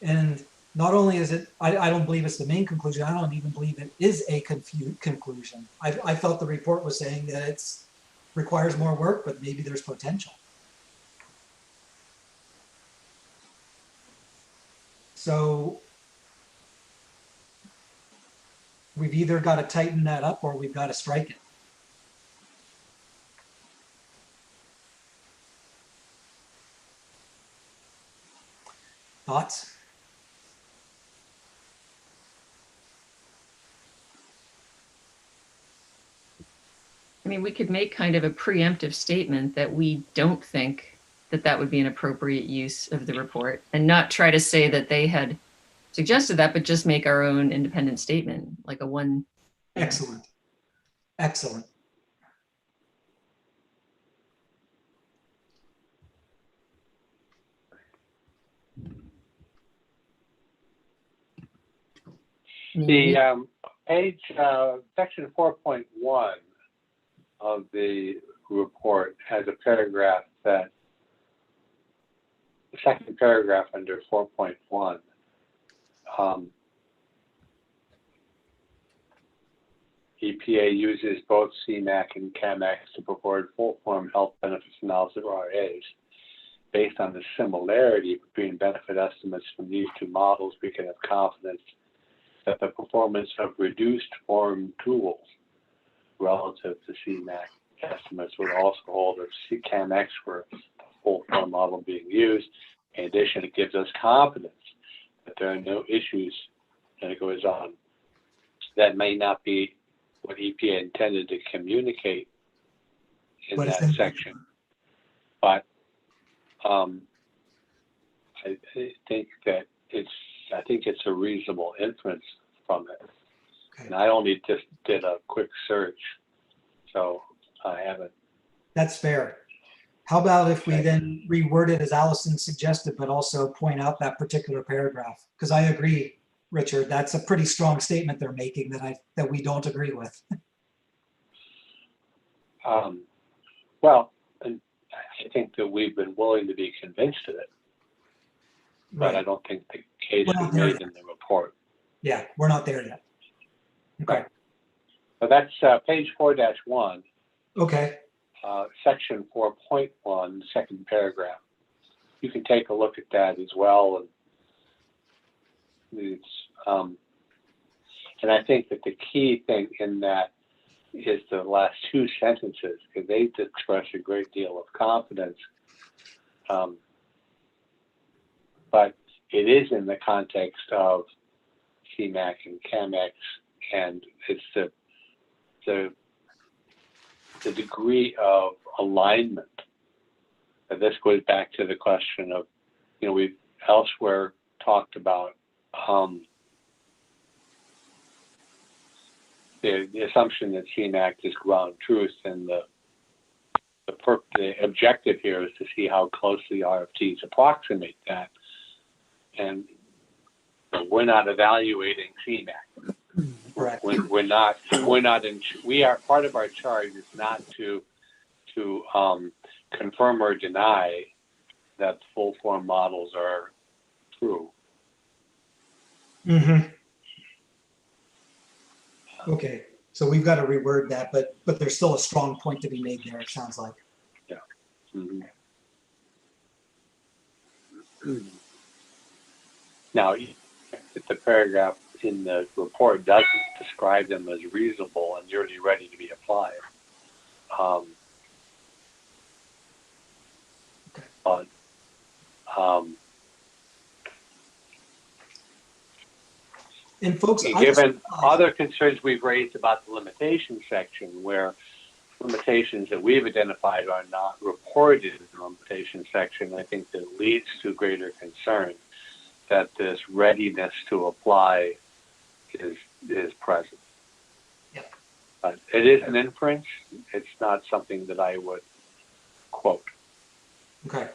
And not only is it, I don't believe it's the main conclusion, I don't even believe it is a conclusion. I felt the report was saying that it's requires more work, but maybe there's potential. So we've either got to tighten that up or we've got to strike it. Thoughts?
I mean, we could make kind of a preemptive statement that we don't think that that would be an appropriate use of the report, and not try to say that they had suggested that, but just make our own independent statement, like a one.
Excellent. Excellent.
The page, section 4.1 of the report has a paragraph that, the second paragraph under 4.1, EPA uses both CMAQ and CAMX to perform full-form health benefits analysis of RAs. Based on the similarity between benefit estimates from these two models, we can have confidence that the performance of reduced form tools relative to CMAQ estimates would also hold if CAMX were the full form model being used. In addition, it gives us confidence that there are no issues, and it goes on, that may not be what EPA intended to communicate in that section. But I think that it's a reasonable inference from it.
Okay.
And I only just did a quick search, so I haven't.
That's fair. How about if we then reword it as Allison suggested, but also point out that particular paragraph? Because I agree, Richard, that's a pretty strong statement they're making that we don't agree with.
Well, and I think that we've been willing to be convinced of it, but I don't think the case is made in the report.
Yeah, we're not there yet. Okay.
So that's page 4-1.
Okay.
Section 4.1, second paragraph. You can take a look at that as well. And it's, and I think that the key thing in that is the last two sentences, because they express a great deal of confidence. But it is in the context of CMAQ and CAMX, and it's the degree of alignment. And this goes back to the question of, we've elsewhere talked about the assumption that CMAQ is ground truth, and the objective here is to see how closely RFTs approximate that. And we're not evaluating CMAQ.
Correct.
We are part of our charge is not to confirm or deny that full form models are true.
Mm-hmm. Okay, so we've got to reword that, but there's still a strong point to be made there, it sounds like.
Yeah. Mm-hmm. Now, if the paragraph in the report doesn't describe them as reasonable and nearly ready to be applied,
and folks,
given other concerns we've raised about the limitation section, where limitations that we've identified are not reported in the limitation section, I think that leads to greater concern that this readiness to apply is present.
Yep.
But it is an inference. It's not something that I would quote.
Okay.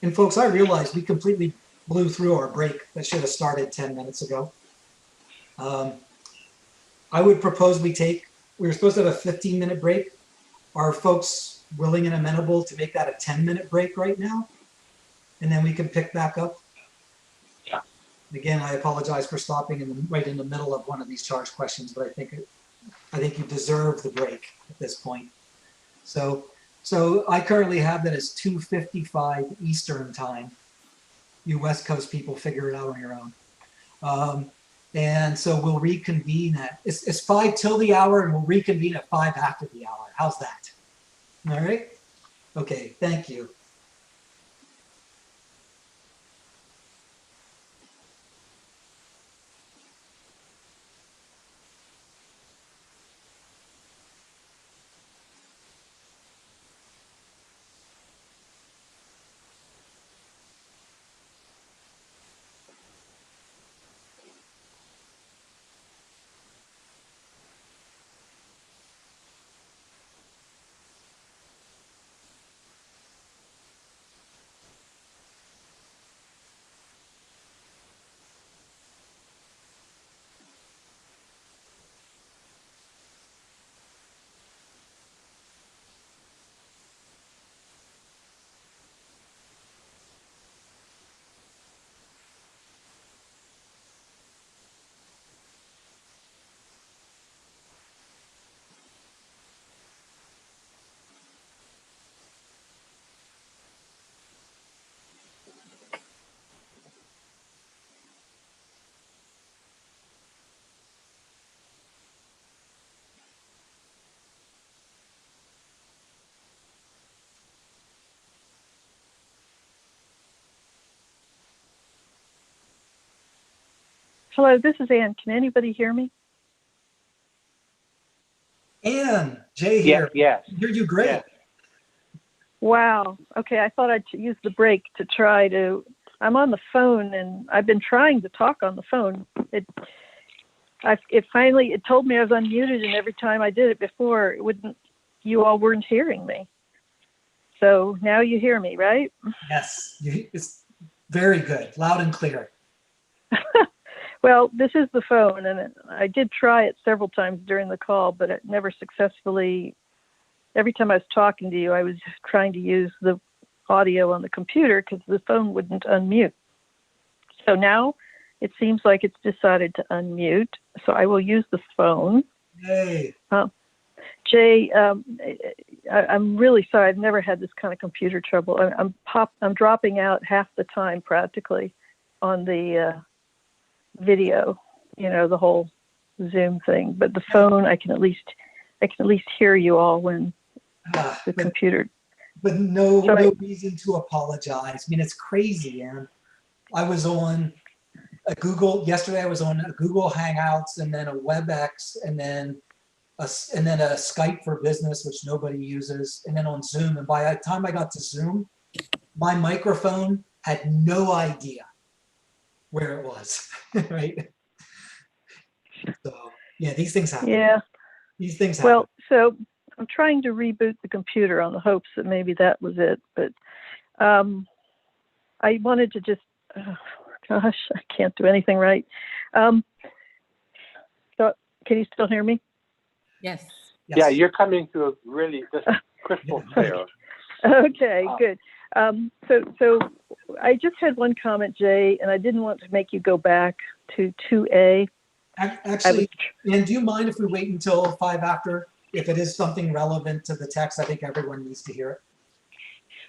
And folks, I realized we completely blew through our break. That should have started 10 minutes ago. I would propose we were supposed to have a 15-minute break. Are folks willing and amenable to make that a 10-minute break right now? And then we can pick back up?
Yeah.
Again, I apologize for stopping right in the middle of one of these charge questions, but I think you deserve the break at this point. So I currently have that as 2:55 Eastern time. You West Coast people figure it out on your own. And so we'll reconvene it's 5 till the hour, and we'll reconvene at 5 after the hour. How's that? All right. Okay. Thank you.
Hello, this is Ann. Can anybody hear me?
Ann, Jay here.
Yes.
Hear you great.
Yes.
Wow. Okay, I thought I'd use the break to try to. I'm on the phone, and I've been trying to talk on the phone. It told me I was unmuted, and every time I did it before, it wouldn't. You all weren't hearing me. So now you hear me, right?
Yes, it's very good, loud and clear.
Well, this is the phone, and I did try it several times during the call, but it never successfully. Every time I was talking to you, I was trying to use the audio on the computer because the phone wouldn't unmute. So now it seems like it's decided to unmute. So I will use the phone.
Yay.
Jay, I'm really sorry. I've never had this kind of computer trouble. I'm dropping out half the time practically on the video, the whole Zoom thing. But the phone, I can at least hear you all when the computer.
But no reason to apologize. I mean, it's crazy, and I was on yesterday I was on a Google Hangouts, and then a WebEx, and then a Skype for Business, which nobody uses, and then on Zoom. And by the time I got to Zoom, my microphone had no idea where it was, right? So yeah, these things happen.
Yeah.
These things happen.
Well, so I'm trying to reboot the computer on the hopes that maybe that was it. But I wanted to just, gosh, I can't do anything right. So can you still hear me?
Yes.
Yeah, you're coming through really just crystal clear.
Okay, good. So I just had one comment, Jay, and I didn't want to make you go back to 2A.
Actually, and do you mind if we wait until 5 after? If it is something relevant to the text, I think everyone needs to hear it.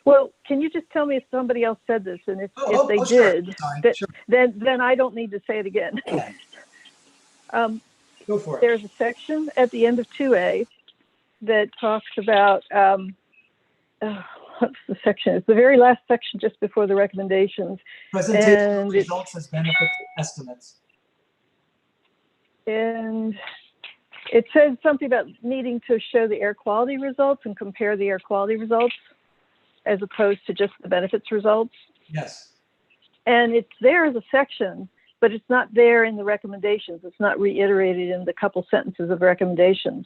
Well, can you just tell me if somebody else said this, and if they did, then I don't need to say it again.
Okay. Go for it.
There's a section at the end of 2A that talks about what's the section? It's the very last section just before the recommendations.
Presentation of results as benefit estimates.
And it says something about needing to show the air quality results and compare the air quality results as opposed to just the benefits results.
Yes.
And it's there as a section, but it's not there in the recommendations. It's not reiterated in the couple sentences of recommendations.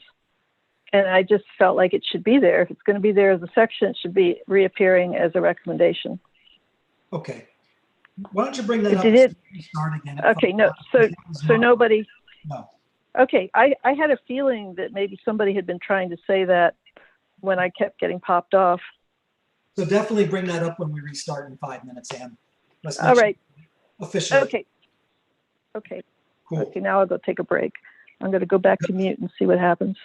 And I just felt like it should be there. If it's going to be there as a section, it should be reappearing as a recommendation.
Okay. Why don't you bring that up?
Did it?
Start again.
Okay, no, so nobody,
No.
okay, I had a feeling that maybe somebody had been trying to say that when I kept getting popped off.
So definitely bring that up when we restart in 5 minutes, Ann. Let's make
All
sure
right.
officially.
Okay. Okay.
Cool.
Okay, now I'll go take a break. I'm going to go back to mute and see what happens.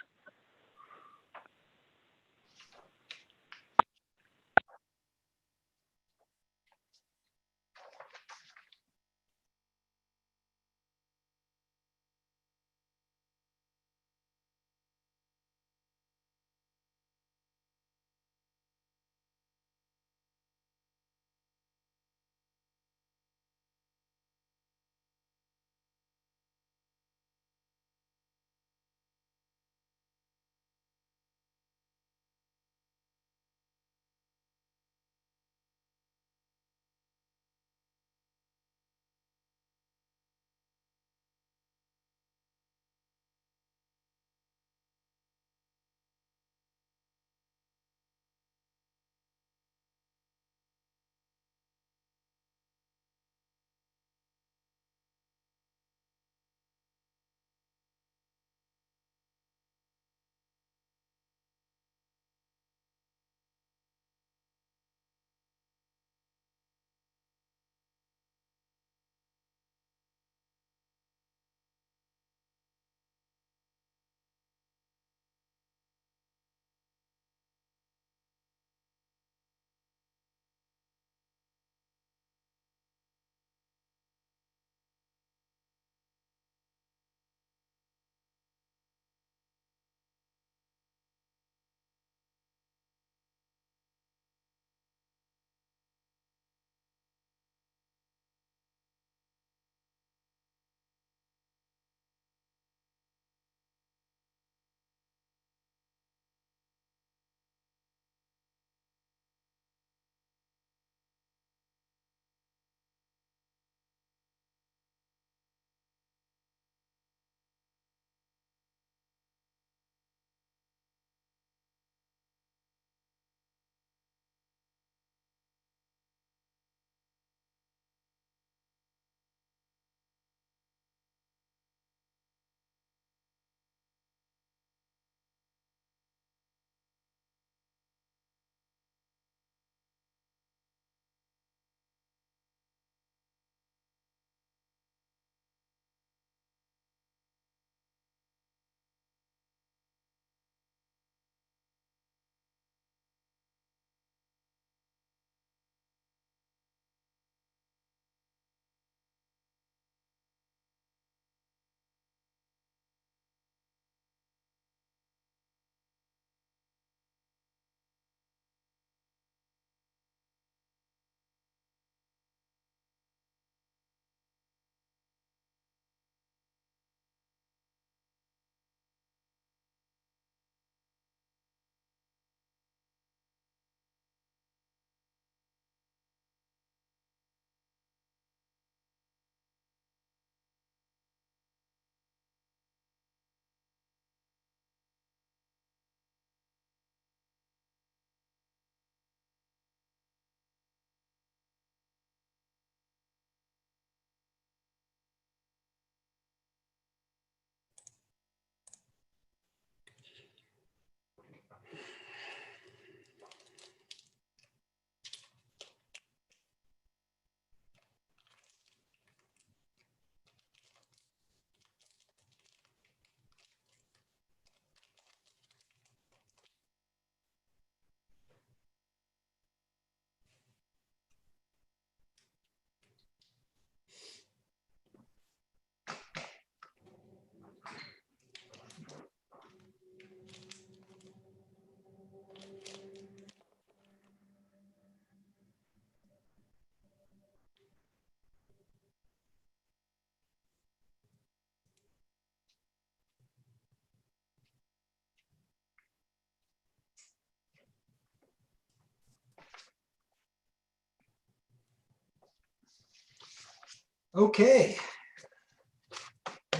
Okay,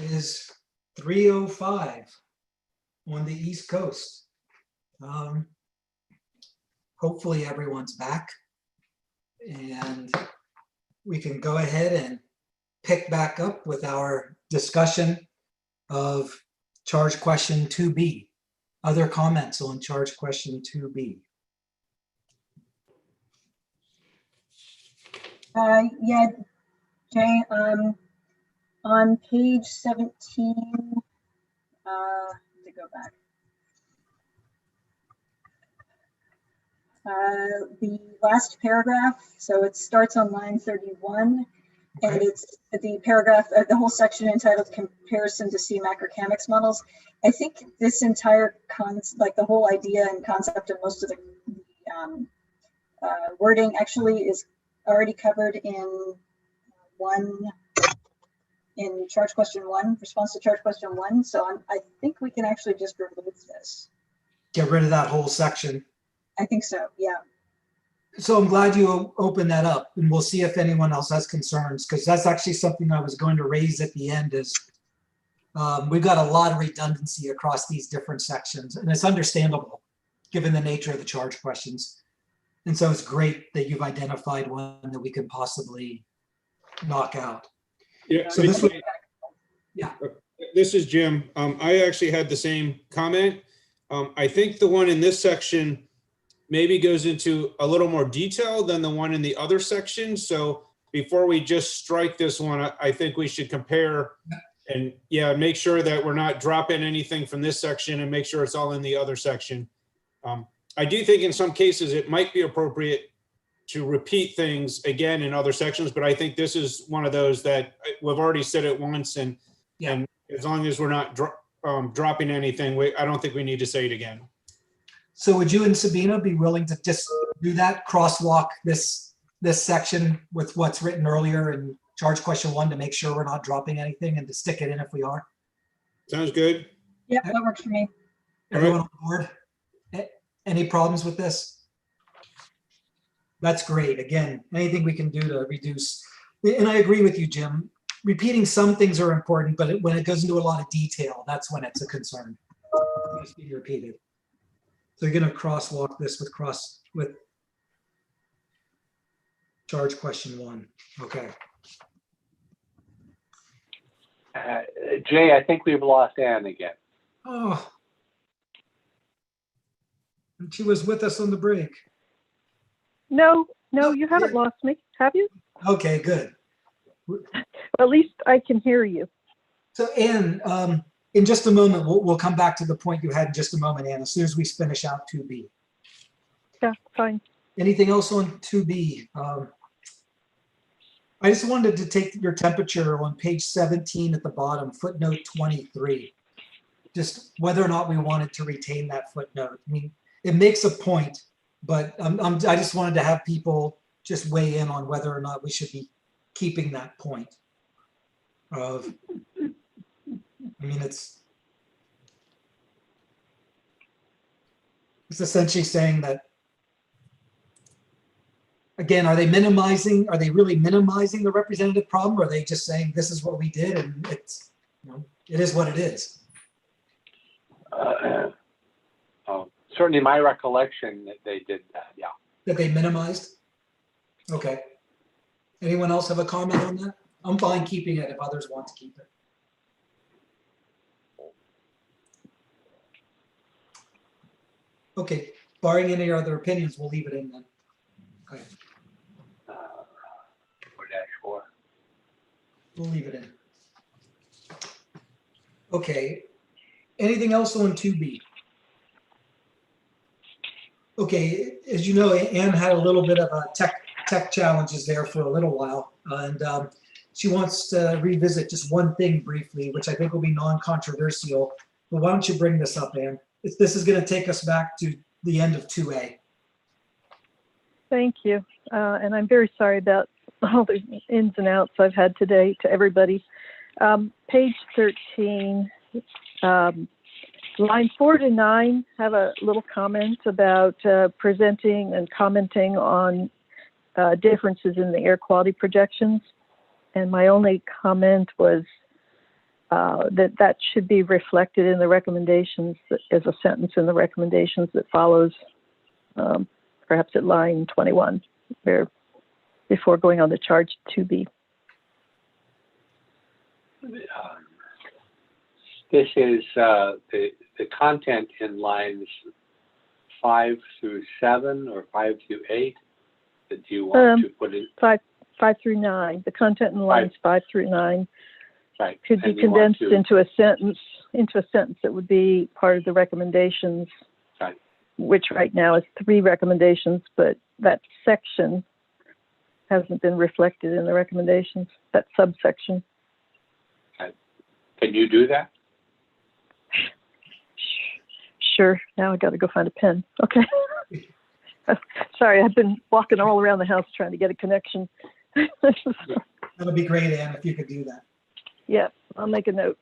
It is 3:05 on the East Coast. Hopefully everyone's back and we can go ahead and pick back up with our discussion of charge question 2B. Other comments on charge question 2B?
Yeah, Jay, on page 17, to go back. The last paragraph, so it starts on line 31, and it's the paragraph, the whole section entitled Comparison to CMAC or CAMEX models. I think this entire like the whole idea and concept of most of the wording actually is already covered in charge question 1, response to charge question 1. So I think we can actually just remove this.
Get rid of that whole section.
I think so, yeah.
So I'm glad you opened that up, and we'll see if anyone else has concerns, because that's actually something I was going to raise at the end is we've got a lot of redundancy across these different sections, and it's understandable given the nature of the charge questions. And so it's great that you've identified one that we could possibly knock out.
Yeah.
So this would,
This is Jim. I actually had the same comment. I think the one in this section maybe goes into a little more detail than the one in the other section. So before we just strike this one, I think we should compare and make sure that we're not dropping anything from this section and make sure it's all in the other section. I do think in some cases it might be appropriate to repeat things again in other sections, but I think this is one of those that we've already said it once, and as long as we're not dropping anything, I don't think we need to say it again.
so would you and Sabina be willing to just do that, crosswalk this section with what's written earlier in charge question 1 to make sure we're not dropping anything and to stick it in if we are?
Sounds good.
Yep, that works for me.
Everyone on board? Any problems with this? That's great. Again, anything we can do to reduce, and I agree with you, Jim. Repeating some things are important, but when it goes into a lot of detail, that's when it's a concern. It's being repeated. So you're going to crosswalk this with charge question 1. Okay.
Jay, I think we've lost Ann again.
Oh. And she was with us on the break.
No, you haven't lost me, have you?
Okay, good.
At least I can hear you.
So Ann, in just a moment, we'll come back to the point you had in just a moment, Ann, as soon as we finish out 2B.
Yeah, fine.
Anything else on 2B? I just wanted to take your temperature on page 17 at the bottom, footnote 23. Just whether or not we wanted to retain that footnote. I mean, it makes a point, but I just wanted to have people just weigh in on whether or not we should be keeping that point of, I mean, it's essentially saying that, again, are they really minimizing the representative problem? Or are they just saying this is what we did and it's, it is what it is?
Certainly my recollection that they did that, yeah.
That they minimized? Okay. Anyone else have a comment on that? I'm fine keeping it if others want to keep it. Okay, barring any other opinions, we'll leave it in then. Okay.
4-4.
We'll leave it in. Okay. Anything else on 2B? Okay, as you know, Ann had a little bit of a tech challenges there for a little while, and she wants to revisit just one thing briefly, which I think will be non-controversial. But why don't you bring this up, Ann? This is going to take us back to the end of 2A.
Thank you. And I'm very sorry about all the ins and outs I've had today to everybody. Page 13, line 4 to 9 have a little comment about presenting and commenting on differences in the air quality projections. And my only comment was that should be reflected in the recommendations as a sentence in the recommendations that follows, perhaps at line 21, where before going on the charge 2B.
This is the content in lines 5 through 7 or 5 through 8 that you want to put in.
5 through 9. The content in lines 5 through 9
Right.
could be
And you want
condensed into a sentence that would be part of the recommendations,
Right.
which right now is 3 recommendations, but that section hasn't been reflected in the recommendations, that subsection.
Can you do that?
Sure. Now I got to go find a pen. Okay. Sorry, I've been walking all around the house trying to get a connection.
That would be great, Anne, if you could do that.
Yeah, I'll make a note.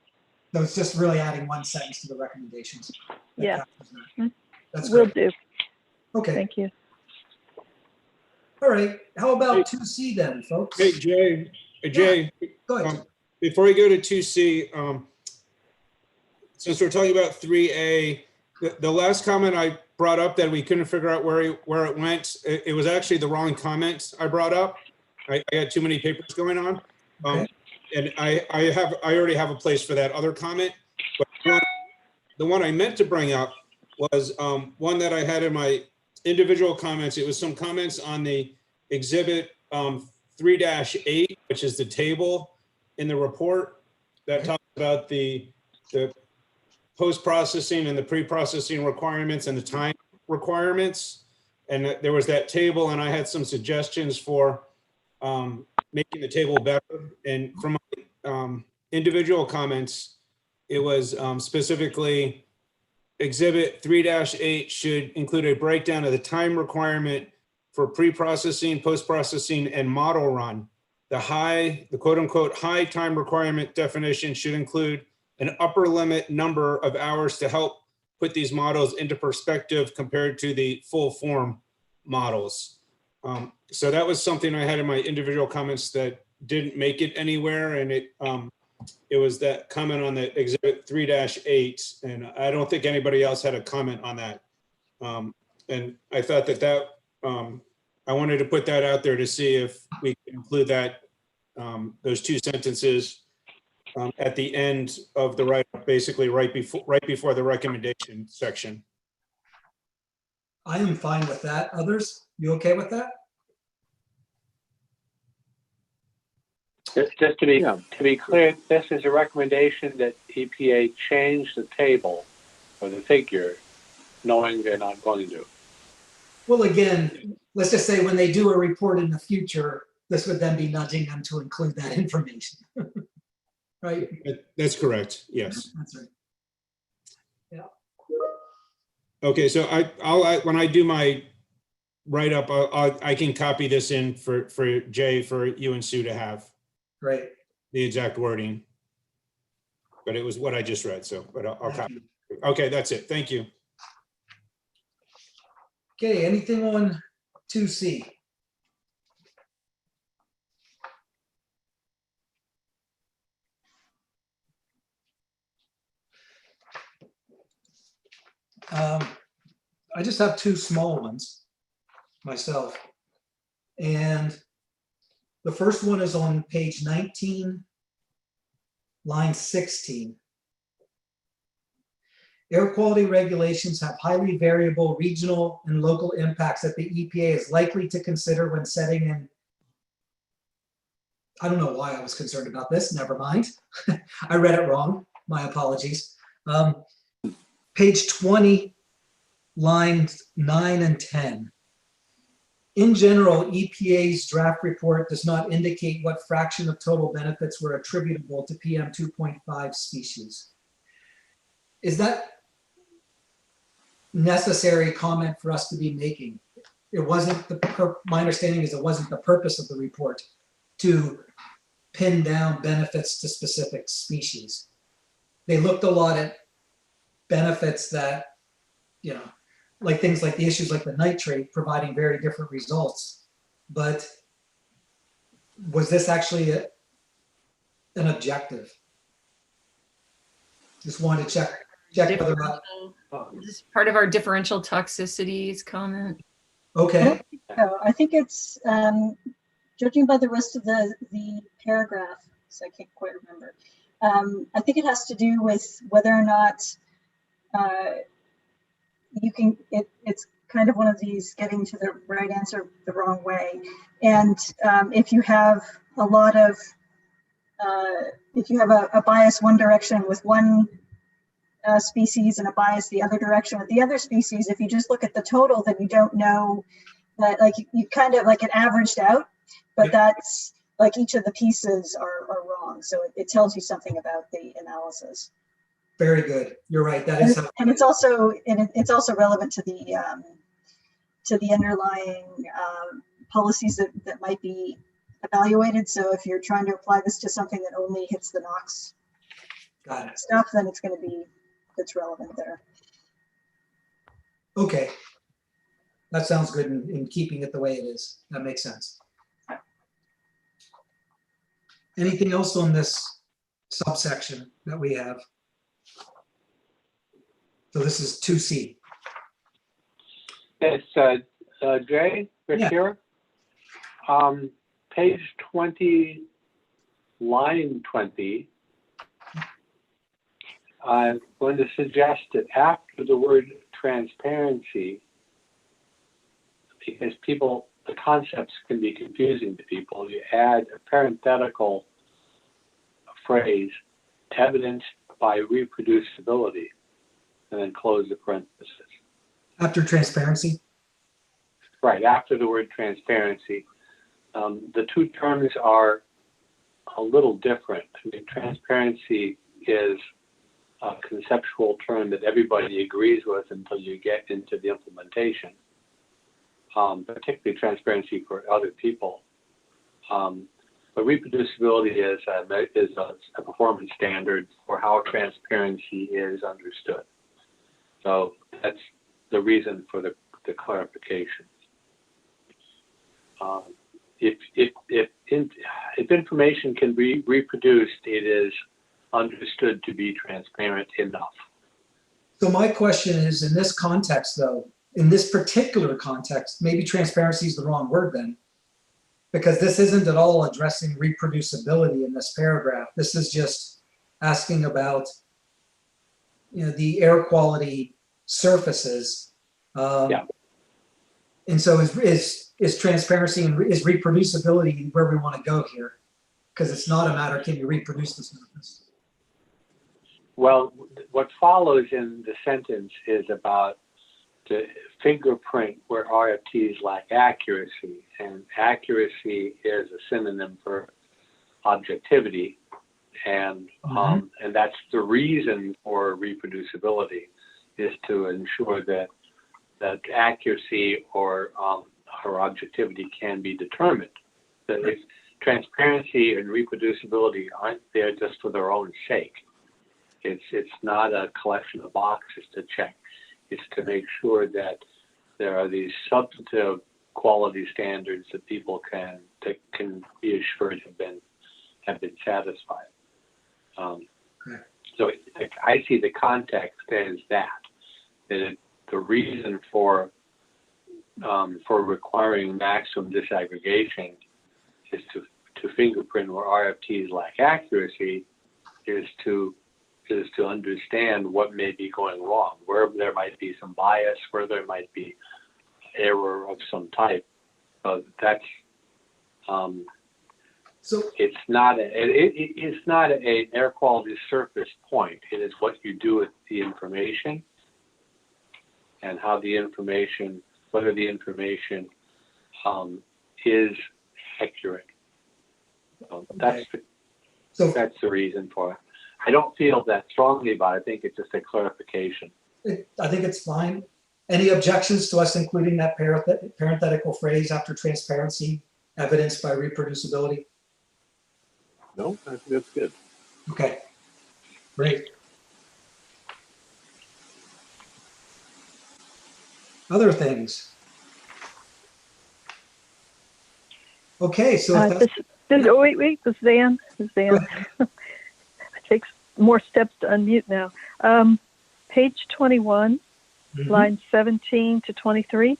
So it's just really adding one sentence to the recommendations.
Yeah.
That's
Will
great.
do.
Okay.
Thank you.
All right. How about 2C then, folks?
Hey, Jay. Hey, Jay.
Go ahead.
Before we go to 2C, since we're talking about 3A, the last comment I brought up that we couldn't figure out where it went, it was actually the wrong comment I brought up. I got too many papers going on.
Okay.
And I already have a place for that other comment. But the one I meant to bring up was one that I had in my individual comments. It was some comments on the exhibit 3-8, which is the table in the report that talks about the post-processing and the pre-processing requirements and the time requirements. And there was that table, and I had some suggestions for making the table better. And from my individual comments, it was specifically exhibit 3-8 should include a breakdown of the time requirement for pre-processing, post-processing, and model run. The quote unquote high time requirement definition should include an upper limit number of hours to help put these models into perspective compared to the full form models. So that was something I had in my individual comments that didn't make it anywhere. And it was that comment on the exhibit 3-8. And I don't think anybody else had a comment on that. And I thought that I wanted to put that out there to see if we can include that, those 2 sentences at the end of the write-up, basically right before the recommendation section.
I am fine with that. Others, you okay with that?
Just to be clear, this is a recommendation that EPA change the table or the figure, knowing they're not going to.
Well, again, let's just say when they do a report in the future, this would then be nudging them to include that information. Right?
That's correct. Yes.
That's right. Yeah.
Okay, so I'll when I do my write-up, I can copy this in for Jay, for you and Sue to have.
Great.
The exact wording. But it was what I just read, so, but I'll copy. Okay, that's it. Thank you.
Okay, anything on 2C? I just have 2 small ones myself. And the first one is on page 19, line 16. Air quality regulations have highly variable regional and local impacts that the EPA is likely to consider when setting in. I don't know why I was concerned about this, never mind. I read it wrong, my apologies. Page 20, lines 9 and 10. In general, EPA's draft report does not indicate what fraction of total benefits were attributable to PM 2.5 species. Is that necessary comment for us to be making? It wasn't my understanding is it wasn't the purpose of the report to pin down benefits to specific species. They looked a lot at benefits that, you know, like things like the issues like the nitrate providing very different results. But was this actually an objective? Just wanted to check whether or not.
This is part of our differential toxicities comment.
Okay,
So I think it's, judging by the rest of the paragraph, so I can't quite remember. I think it has to do with whether or not you can, it's kind of one of these getting to the right answer the wrong way. And if you have a lot of, if you have a bias one direction with one species and a bias the other direction with the other species, if you just look at the total, then you don't know that, like, you kind of like it averaged out, but that's like each of the pieces are wrong. So it tells you something about the analysis.
very good. You're right. That is.
And it's also relevant to the underlying policies that might be evaluated. So if you're trying to apply this to something that only hits the NOx
Got it.
stuff, then it's going to be, that's relevant there.
Okay. That sounds good in keeping it the way it is. That makes sense. Anything else on this subsection that we have? So this is 2C.
It's Jay, Rick
Yeah.
here. Page 20, line 20. I'm going to suggest that after the word transparency, because people, the concepts can be confusing to people, you add a parenthetical phrase, evidenced by reproducibility, and then close the parenthesis.
After transparency?
Right, after the word transparency. The two terms are a little different. I mean, transparency is a conceptual term that everybody agrees with until you get into the implementation, particularly transparency for other people. But reproducibility is a performance standard for how transparency is understood. So that's the reason for the clarification. If information can be reproduced, it is understood to be transparent enough.
So my question is, in this context though, in this particular context, maybe transparency is the wrong word then, because this isn't at all addressing reproducibility in this paragraph. This is just asking about, you know, the air quality surfaces.
Yeah.
And so is transparency and is reproducibility where we want to go here? Because it's not a matter, can you reproduce the surface?
Well, what follows in the sentence is about the fingerprint where RFTs lack accuracy, and accuracy is a synonym for objectivity, and and that's the reason for reproducibility, is to ensure that accuracy or objectivity can be determined. That if transparency and reproducibility aren't there just for their own sake. It's not a collection of boxes to check. It's to make sure that there are these substantive quality standards that people can be assured have been satisfied. So I see the context as that the reason for requiring maximum disaggregation is to fingerprint where RFTs lack accuracy, is to understand what may be going wrong, where there might be some bias, where there might be error of some type. That's
so
it's not an air quality surface point. It is what you do with the information and how the information, whether the information is accurate. That's the reason for it. I don't feel that strongly about it. I think it's just a clarification.
I think it's fine. Any objections to us including that parenthetical phrase after transparency, evidenced by reproducibility?
No, I think that's good.
Okay, great. Other things? Okay, so if that's,
wait, this is Ann. This is Ann. more steps to unmute now. Page 21,
Mhm.
lines 17 to 23,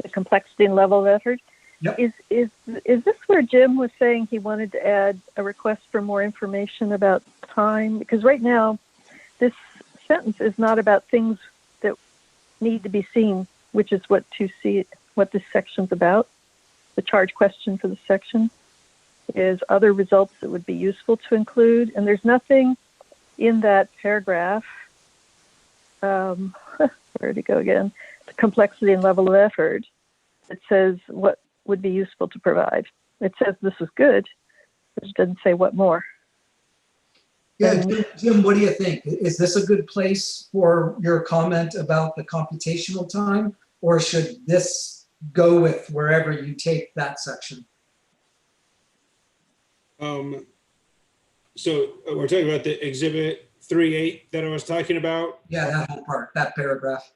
the complexity and level of effort.
Yep.
Is this where Jim was saying he wanted to add a request for more information about time? Because right now, this sentence is not about things that need to be seen, which is what this section's about. The charge question for the section is other results that would be useful to include, and there's nothing in that paragraph. Where to go again? The complexity and level of effort. It says what would be useful to provide. It says this is good, but it doesn't say what more.
Yeah, Jim, what do you think? Is this a good place for your comment about the computational time, or should this go with wherever you take that section?
So we're talking about the exhibit 3.8 that I was talking about.
Yeah, that whole part, that paragraph.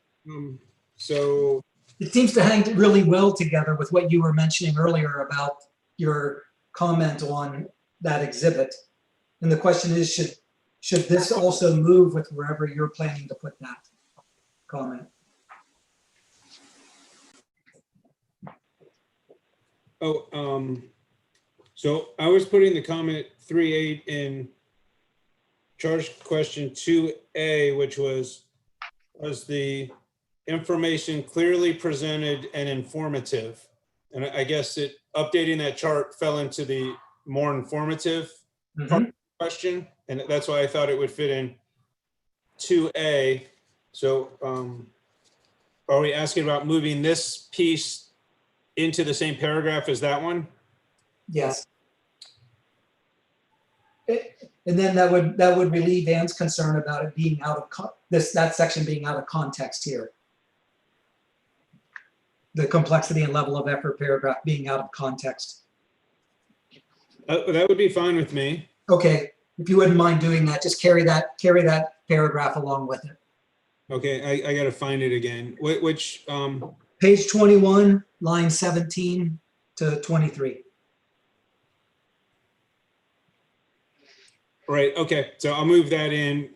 So
It seems to hang really well together with what you were mentioning earlier about your comment on that exhibit. And the question is, should this also move with wherever you're planning to put that comment?
So I was putting the comment 3.8 in charge question 2A, which was the information clearly presented and informative? And I guess updating that chart fell into the more informative part of the question. And that's why I thought it would fit in 2A. So are we asking about moving this piece into the same paragraph as that one?
Yes. And then that would relieve Ann's concern about it being out of that section being out of context here. The complexity and level of effort paragraph being out of context.
That would be fine with me.
Okay, if you wouldn't mind doing that, just carry that paragraph along with it.
Okay, I got to find it again. Which
Page 21, line 17 to 23.
Right. Okay. So I'll move that in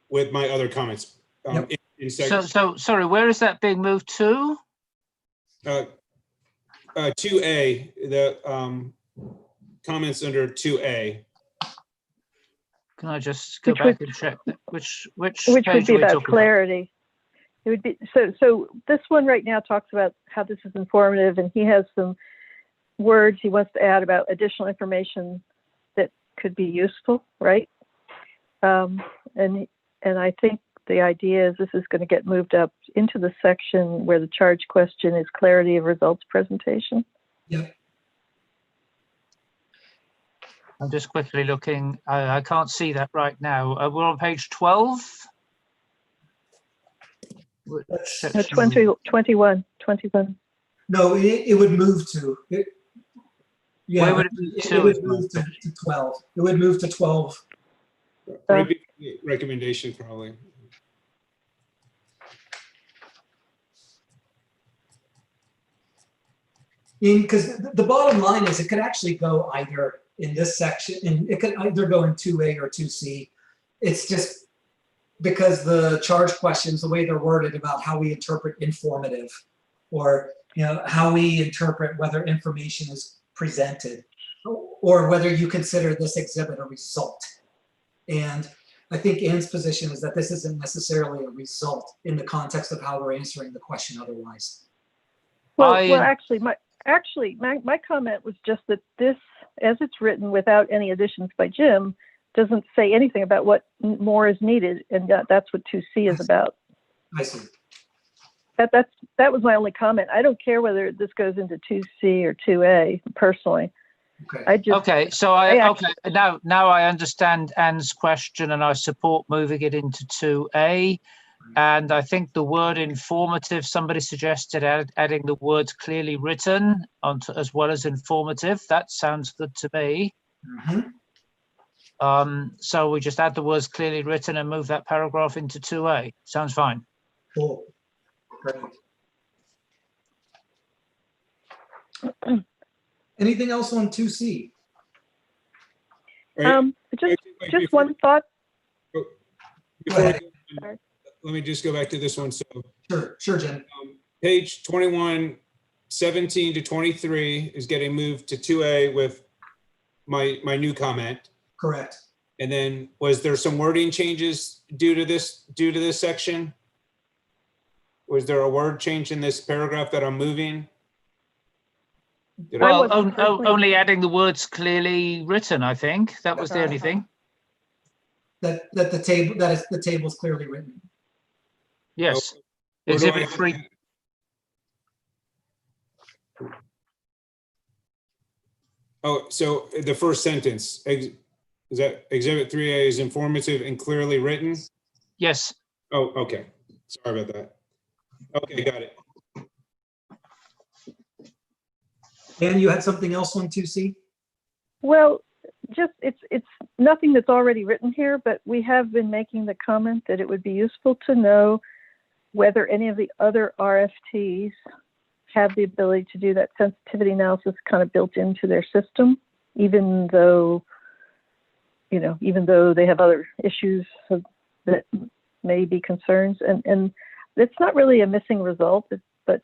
with my other comments.
Yep.
So sorry, where is that being moved to?
2A, the comments under 2A.
Can I just go
Which
back
would-
and check that? Which
Which
page
would be
are we
about
talking
clarity. It would be so this one right now talks about how this is informative, and he has some words he wants to add about additional information that could be useful, right? And I think the idea is this is going to get moved up into the section where the charge question is clarity of results presentation.
Yep.
I'm just quickly looking. I can't see that right now. We're on page 12. Which
No,
section?
21.
No, it would move to. Yeah,
Where would it move to?
It would move to 12. It would move to 12.
Right before the recommendation, probably.
Because the bottom line is it could actually go either in this section, and it could either go in 2A or 2C. It's just because the charge questions, the way they're worded about how we interpret informative, or how we interpret whether information is presented, or whether you consider this exhibit a result. And I think Ann's position is that this isn't necessarily a result in the context of how we're answering the question otherwise.
Well, actually, my comment was just that this, as it's written without any additions by Jim, doesn't say anything about what more is needed, and that's what 2C is about.
I see.
That was my only comment. I don't care whether this goes into 2C or 2A personally.
Okay.
Now I understand Anne's question, and I support moving it into 2A. And I think the word informative, somebody suggested adding the words clearly written onto as well as informative. That sounds good to me. So we just add the words clearly written and move that paragraph into 2A. Sounds fine.
Cool. Great. Anything else on 2C?
Just one thought.
Before
Sorry.
let me just go back to this one. So
Sure, Jim.
page 21, 17 to 23 is getting moved to 2A with my new comment.
Correct.
And then was there some wording changes due to this section? Was there a word change in this paragraph that I'm moving?
Well, only adding the words clearly written, I think. That was the only thing.
That the table's clearly written.
Yes.
Or do I
Exhibit
have
3.
to- Oh, so the first sentence, is that Exhibit 3A is informative and clearly written?
Yes.
Oh, okay. Sorry about that. Okay, got it.
And you had something else on 2C?
Well, just it's nothing that's already written here, but we have been making the comment that it would be useful to know whether any of the other RFTs have the ability to do that sensitivity analysis kind of built into their system, even though they have other issues that may be concerns. And it's not really a missing result, but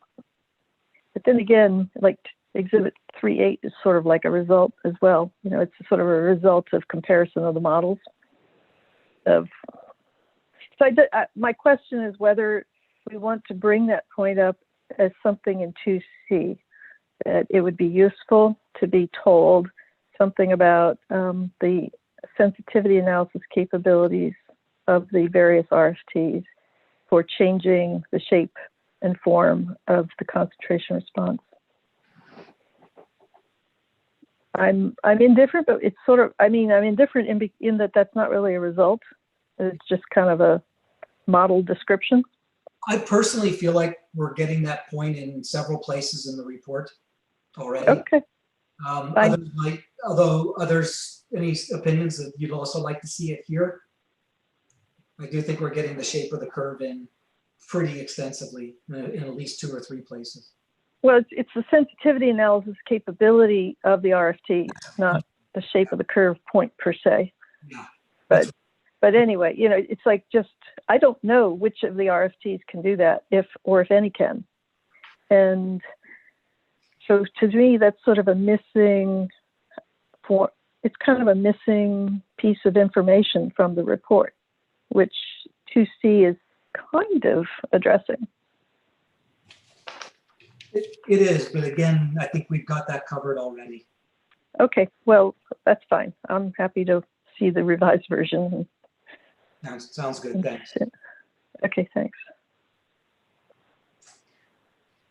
then again, like Exhibit 3.8 is sort of like a result as well. It's sort of a result of comparison of the models. My question is whether we want to bring that point up as something in 2C, that it would be useful to be told something about the sensitivity analysis capabilities of the various RFTs for changing the shape and form of the concentration response. I'm indifferent, but it's sort of, I'm indifferent in that that's not really a result. It's just kind of a model description.
I personally feel like we're getting that point in several places in the report already.
Okay.
Others might, although others, any opinions that you'd also like to see it here? I do think we're getting the shape of the curve in pretty extensively in at least 2 or 3 places.
Well, it's the sensitivity analysis capability of the RFT, not the shape of the curve point per se.
Yeah.
But anyway, it's like just, I don't know which of the RFTs can do that, if any can. And so to me, that's sort of a missing, it's kind of a missing piece of information from the report, which 2C is kind of addressing.
It is, but again, I think we've got that covered already.
Okay, well, that's fine. I'm happy to see the revised version.
Sounds good, thanks.
Okay, thanks.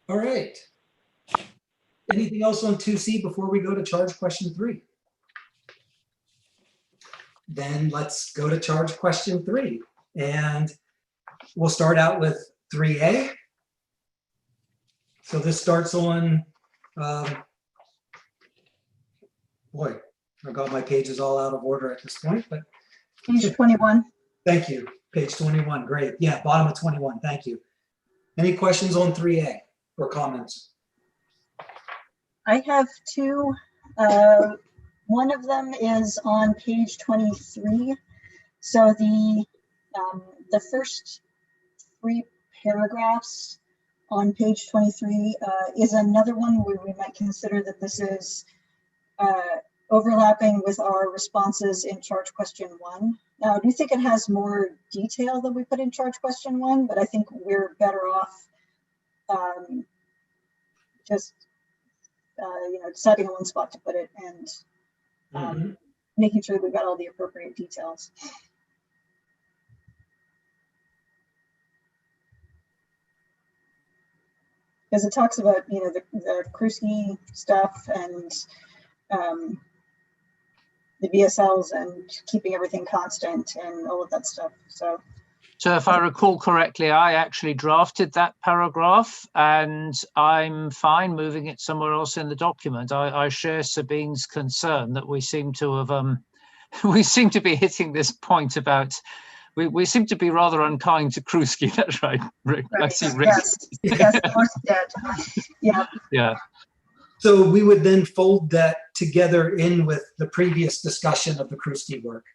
All right. Anything else on 2C before we go to charge question 3? Then let's go to charge question 3. And we'll start out with 3A. So this starts on, boy, I got my pages all out of order at this point, but.
Page 21.
Thank you. Page 21, great. Yeah, bottom of 21, thank you. Any questions on 3A or comments?
I have 2. One of them is on page 23. So the first 3 paragraphs on page 23 is another one where we might consider that this is overlapping with our responses in charge question 1. Now, I do think it has more detail than we put in charge question 1, but I think we're better off just deciding on one spot to put it and making sure we've got all the appropriate details. Because it talks about, the Kruski stuff and the BSLs and keeping everything constant and all of that stuff. So
if I recall correctly, I actually drafted that paragraph and I'm fine moving it somewhere else in the document. I share Sabine's concern that we seem to have, we seem to be hitting this point about, we seem to be rather unkind to Kruski. That's right, Rick.
right.
I see Rick.
Yes, dead. Yeah.
Yeah.
So we would then fold that together in with the previous discussion of the Krusty work?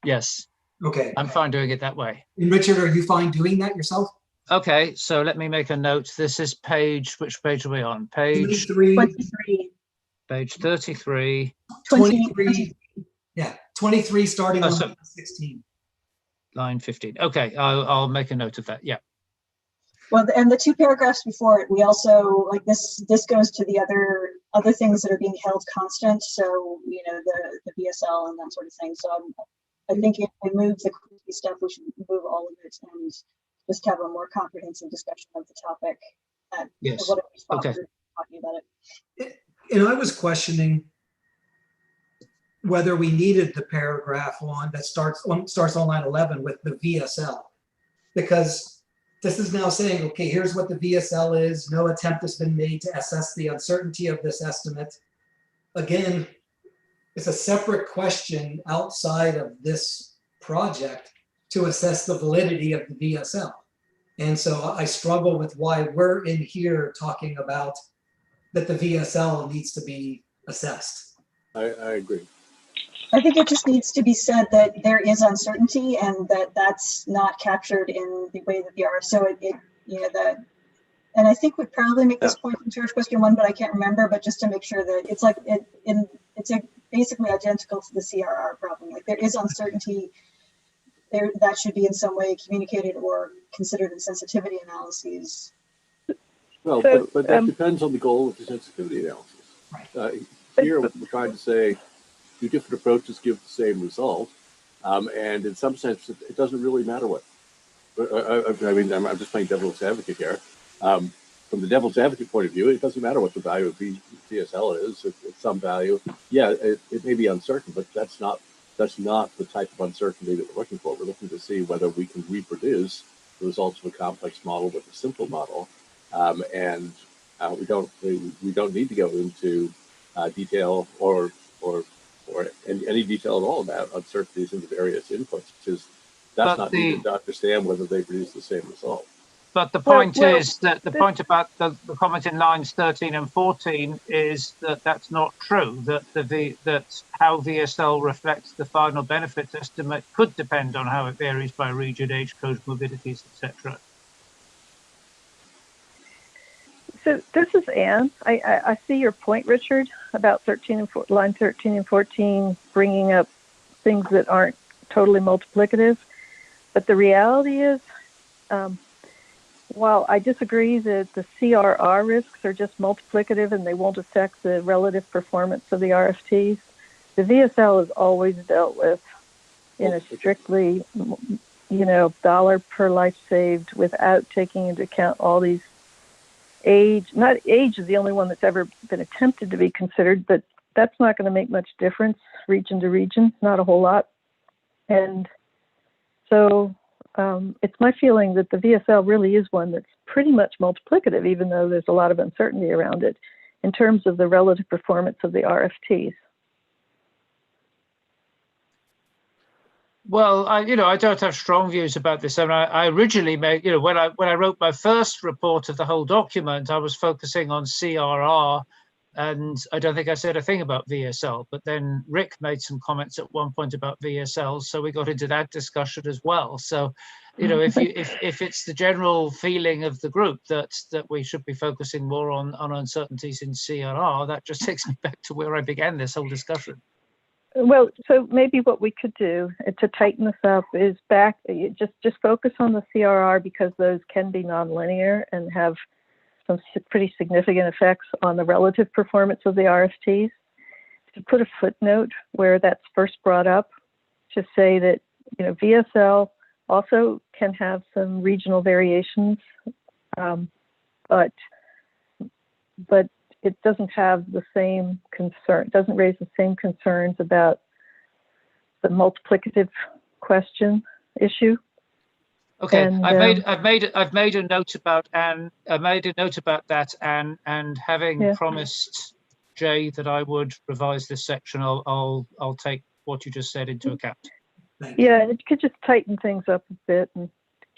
Yes,
Okay.
I'm fine doing it that way.
And Richard, are you fine doing that yourself?
Okay, so let me make a note. This is which page are we on? Page
23.
Page 33.
23. Yeah, 23 starting on
so
16.
Line 15. Okay, I'll make a note of that. Yeah.
Well, and the 2 paragraphs before it, we also like this goes to the other things that are being held constant. So, you know, the BSL and that sort of thing. So I think if we move the stuff, we should move all of it and just have a more comprehensive discussion of the topic.
Yes.
Okay. Talking about it.
And I was questioning whether we needed the paragraph that starts on line 11 with the VSL, because this is now saying, okay, here's what the VSL is. No attempt has been made to assess the uncertainty of this estimate. Again, it's a separate question outside of this project to assess the validity of the VSL. And so I struggle with why we're in here talking about that the VSL needs to be assessed.
I agree.
I think it just needs to be said that there is uncertainty and that's not captured in the way that the RF. So it you know, that, and I think we probably make this point in George question 1, but I can't remember, but just to make sure that it's like basically identical to the CRR problem. Like there is uncertainty there that should be in some way communicated or considered in sensitivity analyses.
Well,
So,
but that depends on the goal of the sensitivity analysis. Here, we're trying to say 2 different approaches give the same result, and in some sense, it doesn't really matter what. I mean, I'm just playing devil's advocate here. From the devil's advocate point of view, it doesn't matter what the value of VSL is. It's some value. Yeah, it may be uncertain, but that's not the type of uncertainty that we're looking for. We're looking to see whether we can reproduce the results of a complex model with a simple model, and we don't need to go into detail or any detail at all about uncertainties in the various inputs, because that's not needed to understand whether they produce the same result.
But the point is that the point about the comment in lines 13 and 14 is that that's not true. That that how VSL reflects the final benefits estimate could depend on how it varies by region, age, comorbidities, etc.
So this is Anne. I see your point, Richard, about line 13 and 14, bringing up things that aren't totally multiplicative. But the reality is, while I disagree that the CRR risks are just multiplicative and they won't affect the relative performance of the RFTs, the VSL is always dealt with in a strictly, dollar per life saved without taking into account all these age. Not age is the only one that's ever been attempted to be considered, but that's not going to make much difference region to region, not a whole lot. And so it's my feeling that the VSL really is one that's pretty much multiplicative, even though there's a lot of uncertainty around it in terms of the relative performance of the RFTs.
Well, I don't have strong views about this. I mean, I originally made, when I wrote my first report of the whole document, I was focusing on CRR, and I don't think I said a thing about VSL. But then Rick made some comments at one point about VSL, so we got into that discussion as well. So, if it's the general feeling of the group that we should be focusing more on uncertainties in CRR, that just takes me back to where I began this whole discussion.
Well, so maybe what we could do to tighten this up is just focus on the CRR, because those can be nonlinear and have some pretty significant effects on the relative performance of the RFTs. To put a footnote where that's first brought up, to say that VSL also can have some regional variations, but it doesn't have the same concern. It doesn't raise the same concerns about the multiplicative question issue.
Okay,
and,
I've made a note about Anne. I made a note about that, Anne, and having promised Jay that I would revise this section, I'll take what you just said into account.
Yeah, it could just tighten things up a bit and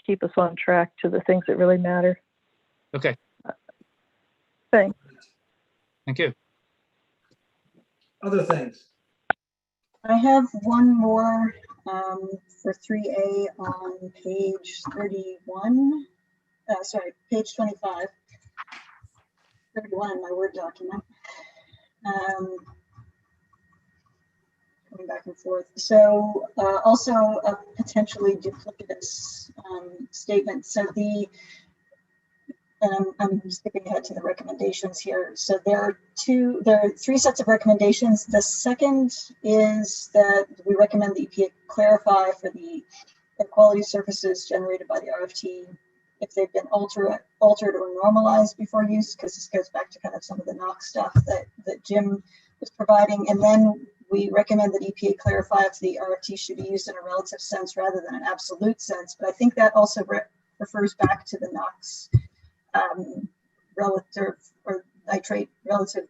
keep us on track to the things that really matter.
Okay.
Thanks.
Thank you.
Other things?
I have one more for 3A on page 31. Sorry, page 25. 31 in my Word document. Going back and forth. So also a potentially duplicitous statement. So and I'm skipping ahead to the recommendations here. So there are three sets of recommendations. The second is that we recommend the EPA clarify for the air quality surfaces generated by the RFT if they've been altered or normalized before use, because this goes back to kind of some of the NOx stuff that Jim was providing. And then we recommend that EPA clarify if the RFT should be used in a relative sense rather than an absolute sense. But I think that also refers back to the NOx relative or nitrate relative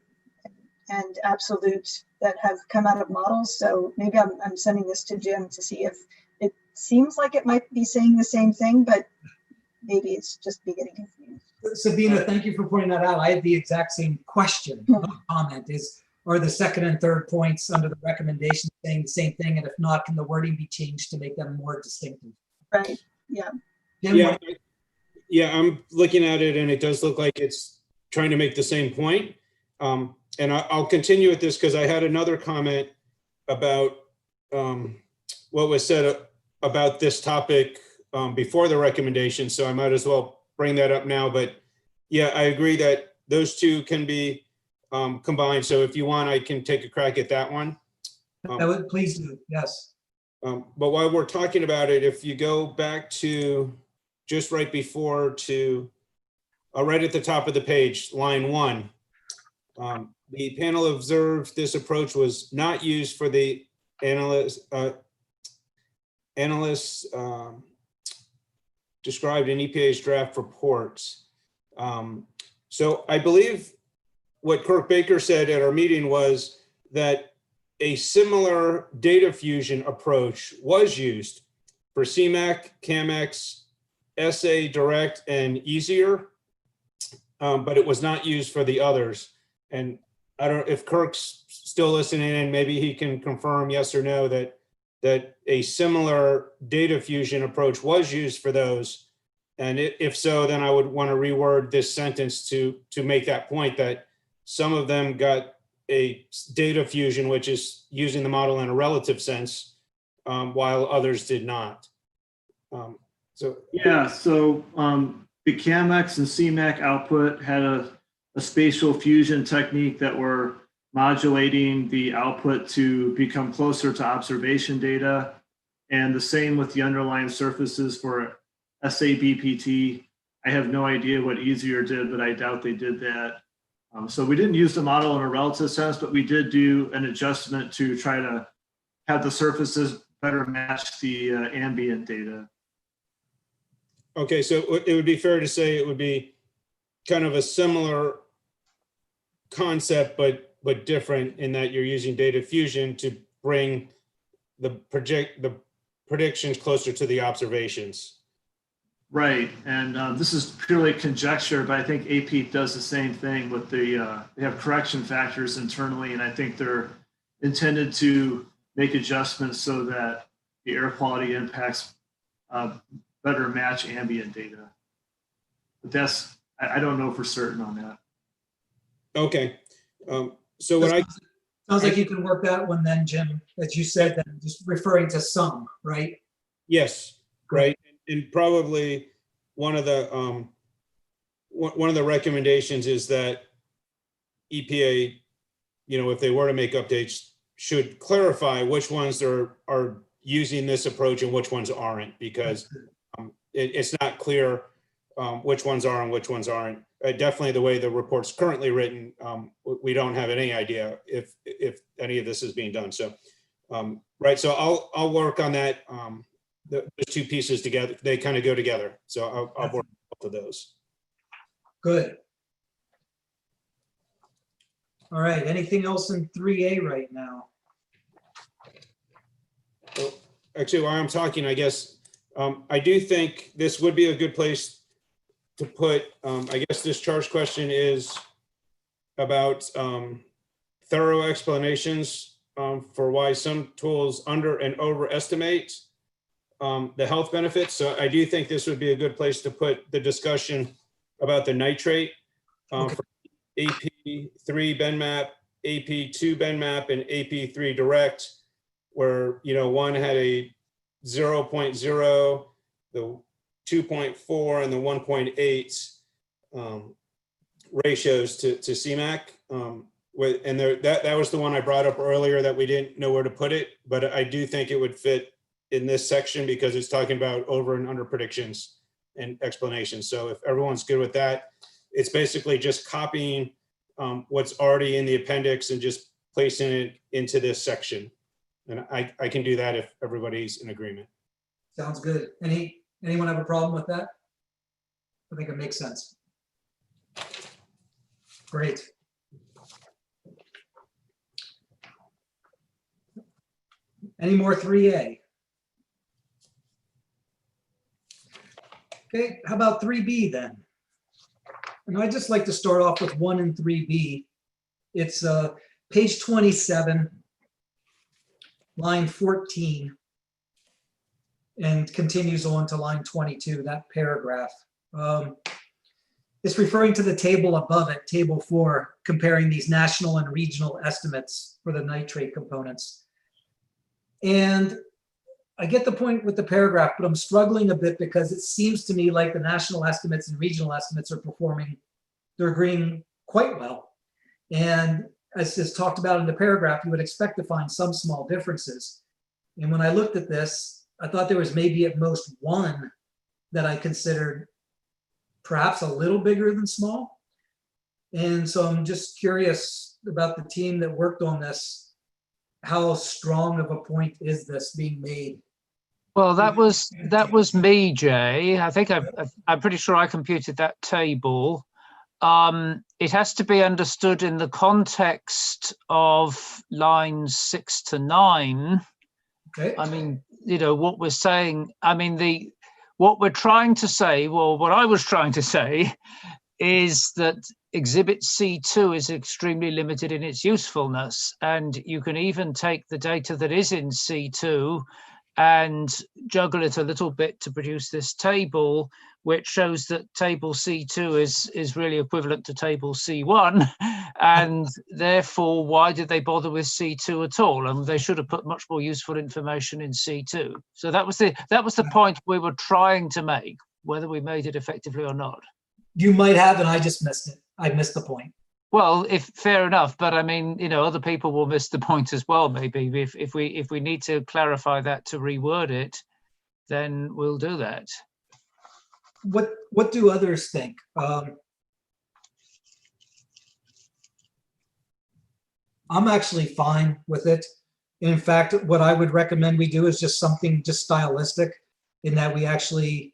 and absolute that have come out of models. So maybe I'm sending this to Jim to see if it seems like it might be saying the same thing, but maybe it's just me getting confused.
Sabina, thank you for pointing that out. I had the exact same question. Comment is, are the second and third points under the recommendation saying the same thing? And if not, can the wording be changed to make them more distinctive?
Right, yeah.
Jim,
Yeah, I'm looking at it and it does look like it's trying to make the same point. And I'll continue with this because I had another comment about what was said about this topic before the recommendation. So I might as well bring that up now. But yeah, I agree that those two can be combined. So if you want, I can take a crack at that one.
I would please do, yes.
But while we're talking about it, if you go back to just right before to right at the top of the page, line 1, the panel observed this approach was not used for the analysts described in EPA's draft reports. So I believe what Kirk Baker said at our meeting was that a similar data fusion approach was used for CMAQ, CAMX, SA Direct, and Easier, but it was not used for the others. And I don't know if Kirk's still listening and maybe he can confirm yes or no that a similar data fusion approach was used for those. And if so, then I would want to reword this sentence to make that point that some of them got a data fusion, which is using the model in a relative sense, while others did not. So
the CAMX and CMAQ output had a spatial fusion technique that were modulating the output to become closer to observation data. And the same with the underlying surfaces for SABPT. I have no idea what Easier did, but I doubt they did that. So we didn't use the model in a relative sense, but we did do an adjustment to try to have the surfaces better match the ambient data.
okay, so it would be fair to say it would be kind of a similar concept, but different in that you're using data fusion to bring the predictions closer to the observations.
Right, and this is purely conjecture, but I think APEEP does the same thing with they have correction factors internally, and I think they're intended to make adjustments so that the air quality impacts better match ambient data. But I don't know for certain on that.
Okay, so what
Sounds like you can work that one then, Jim, as you said, then just referring to some, right?
Yes, right, and probably one of the recommendations is that EPA, if they were to make updates, should clarify which ones are using this approach and which ones aren't, because it's not clear which ones are and which ones aren't. Definitely the way the report's currently written, we don't have any idea if any of this is being done. So, right, so I'll work on that. The two pieces together, they kind of go together. So I'll work both of those.
Good. All right, anything else in 3A right now?
Well, actually, while I'm talking, I guess, I do think this would be a good place to put, I guess this charge question is about thorough explanations for why some tools under and overestimate the health benefits. So I do think this would be a good place to put the discussion about the nitrate for AP3 BenMap, AP2 BenMap, and AP3 Direct, where, you know, one had a 0.0, the 2.4, and the 1.8 ratios to CMAC. And that was the one I brought up earlier that we didn't know where to put it, but I do think it would fit in this section because it's talking about over and under predictions and explanations. So if everyone's good with that, it's basically just copying what's already in the appendix and just placing it into this section. And I can do that if everybody's in agreement.
Sounds good. Anyone have a problem with that? I think it makes sense. Great. Any more 3A? Okay, how about 3B then? And I'd just like to start off with 1 and 3B. It's page 27, line 14, and continues on to line 22, that paragraph. It's referring to the table above it, table 4, comparing these national and regional estimates for the nitrate components. And I get the point with the paragraph, but I'm struggling a bit because it seems to me like the national estimates and regional estimates are performing, they're agreeing quite well. And as is talked about in the paragraph, you would expect to find some small differences. And when I looked at this, I thought there was maybe at most one that I considered perhaps a little bigger than small. And so I'm just curious about the team that worked on this. How strong of a point is this being made?
Well, that was me, Jay. I think I'm pretty sure I computed that table. It has to be understood in the context of lines 6 to 9.
Okay.
I mean, you know, what we're saying, I mean, what we're trying to say, well, what I was trying to say is that Exhibit C2 is extremely limited in its usefulness. And you can even take the data that is in C2 and juggle it a little bit to produce this table, which shows that table C2 is really equivalent to table C1. And therefore, why did they bother with C2 at all? And they should have put much more useful information in C2. So that was the point we were trying to make, whether we made it effectively or not.
You might have, and I just missed it. I missed the point.
Well, fair enough, but I mean, you know, other people will miss the point as well. Maybe if we need to clarify that to reword it, then we'll do that.
What do others think? I'm actually fine with it. In fact, what I would recommend we do is just something just stylistic, in that we actually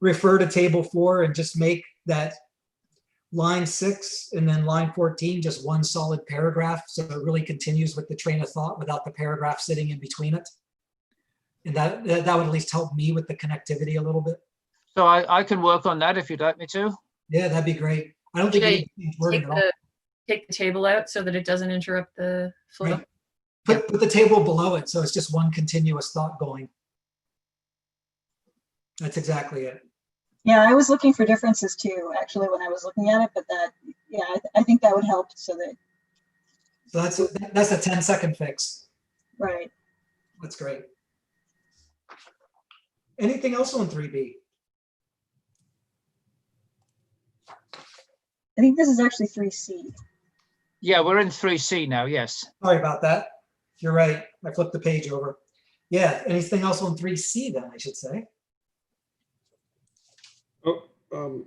refer to table 4 and just make that line 6 and then line 14 just one solid paragraph, so it really continues with the train of thought without the paragraph sitting in between it. And that would at least help me with the connectivity a little bit.
So I can work on that if you'd like me to.
Yeah, that'd be great. I don't think we need to change wording at all.
Take the table out so that it doesn't interrupt the flow.
Right. Put the table below it so it's just one continuous thought going. That's exactly it.
Yeah, I was looking for differences too, actually, when I was looking at it, but that, yeah, I think that would help so that.
So that's a 10-second fix.
Right.
That's great. Anything else on 3B?
I think this is actually 3C.
Yeah, we're in 3C now, yes.
Sorry about that. You're right. I flipped the page over. Yeah, anything else on 3C then, I should say?
Oh,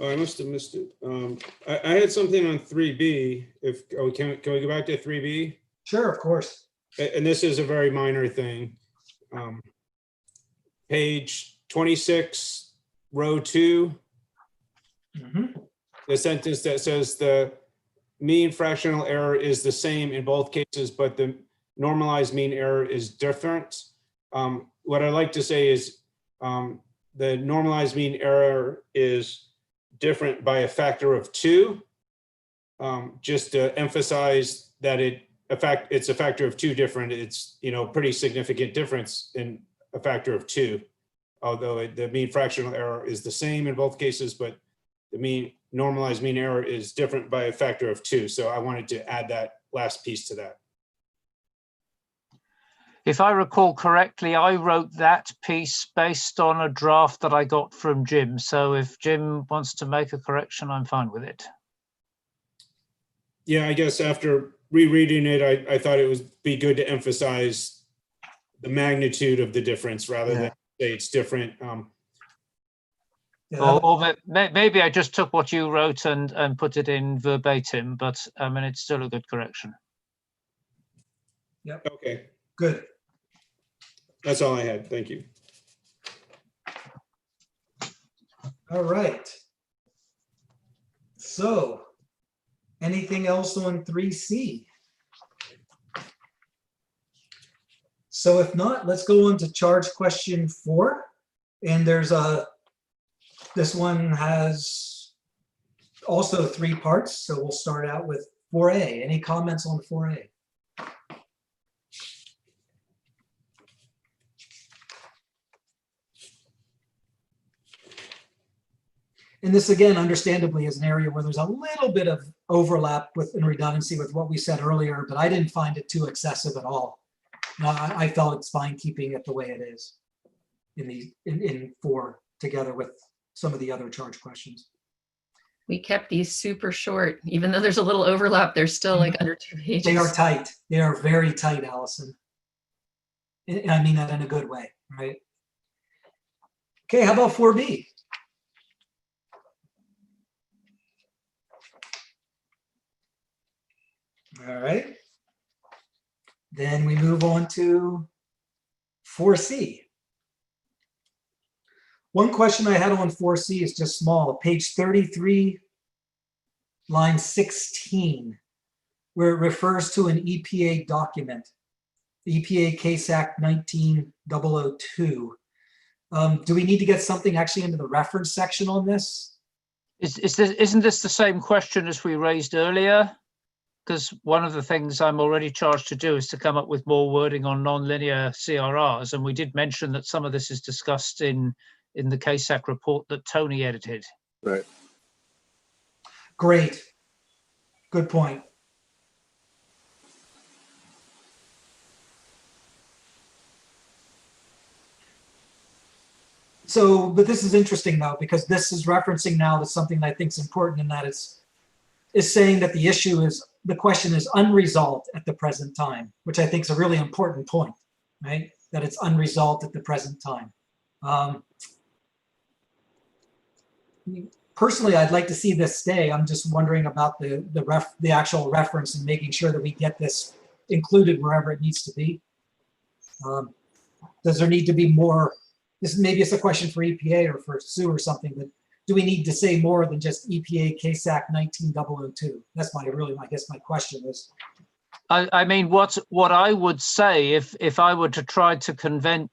I must have missed it. I had something on 3B. Can we go back to 3B?
Sure, of course.
And this is a very minor thing. Page 26, row 2. The sentence that says the mean fractional error is the same in both cases, but the normalized mean error is different. What I like to say is the normalized mean error is different by a factor of 2. just to emphasize that it's a factor of 2 different, it's, pretty significant difference in a factor of 2. Although the mean fractional error is the same in both cases, but the normalized mean error is different by a factor of 2. So I wanted to add that last piece to that.
If I recall correctly, I wrote that piece based on a draft that I got from Jim. So if Jim wants to make a correction, I'm fine with it.
Yeah, I guess after rereading it, I thought it would be good to emphasize the magnitude of the difference rather than say it's different.
Or maybe I just took what you wrote and put it in verbatim, but I mean, it's still a good correction.
Yep.
Okay.
Good.
That's all I had. Thank you.
All right. So, anything else on 3C? So if not, let's go on to charge question 4. And this one has also 3 parts. So we'll start out with 4A. Any comments on 4A? And this, again, understandably, is an area where there's a little bit of overlap and redundancy with what we said earlier, but I didn't find it too excessive at all. I felt it's fine keeping it the way it is in 4 together with some of the other charge questions.
We kept these super short, even though there's a little overlap, they're still like under 2 pages.
They are tight. They are very tight, Allison. And I mean that in a good way, right? Okay, how about 4B? All right. Then we move on to 4C. One question I had on 4C is just small, page 33, line 16, where it refers to an EPA document, EPA Case Act 19002. Do we need to get something actually into the reference section on this?
Isn't this the same question as we raised earlier? Because one of the things I'm already charged to do is to come up with more wording on nonlinear CRRs. And we did mention that some of this is discussed in the CASAC report that Tony edited.
Right.
Great. Good point. So, but this is interesting though, because this is referencing now to something that I think is important, and that is saying that the question is unresolved at the present time, which I think is a really important point, right? That it's unresolved at the present time. Personally, I'd like to see this stay. I'm just wondering about the actual reference and making sure that we get this included wherever it needs to be. Does there need to be more? Maybe it's a question for EPA or for Sue or something, but do we need to say more than just EPA Case Act 19002? That's I guess my question is.
I mean, what I would say if I were to try to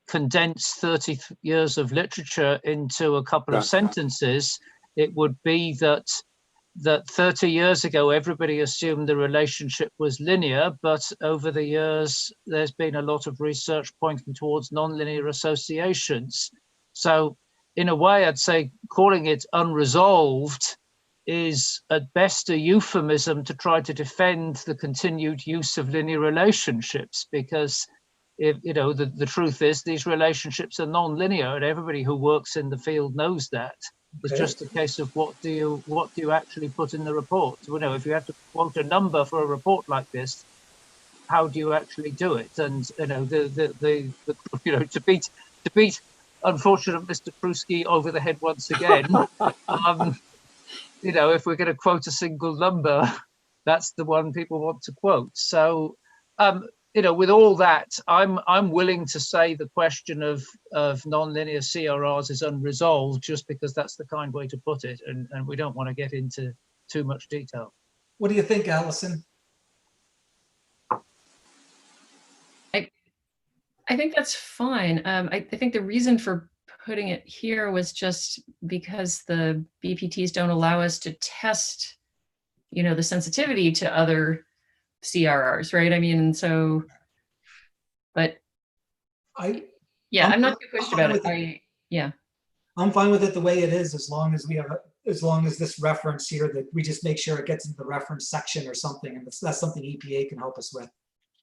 condense 30 years of literature into a couple of sentences, it would be that 30 years ago, everybody assumed the relationship was linear, but over the years, there's been a lot of research pointing towards nonlinear associations. So in a way, I'd say calling it unresolved is at best a euphemism to try to defend the continued use of linear relationships, because the truth is these relationships are non-linear, and everybody who works in the field knows that. It's just a case of what do you actually put in the report. If you have to quote a number for a report like this, how do you actually do it? And to beat unfortunate Mr. Pruski over the head once again. If we're going to quote a single number, that's the one people want to quote. So, with all that, I'm willing to say the question of nonlinear CRRs is unresolved, just because that's the kind way to put it, and we don't want to get into too much detail.
What do you think, Allison?
I think that's fine. I think the reason for putting it here was just because the BPTs don't allow us to test you know, the sensitivity to other CRRs, right? I mean, so, but yeah, I'm not too pushed about it. Yeah.
I'm fine with it the way it is, as long as we have, as long as this reference here, that we just make sure it gets into the reference section or something, and that's something EPA can help us with.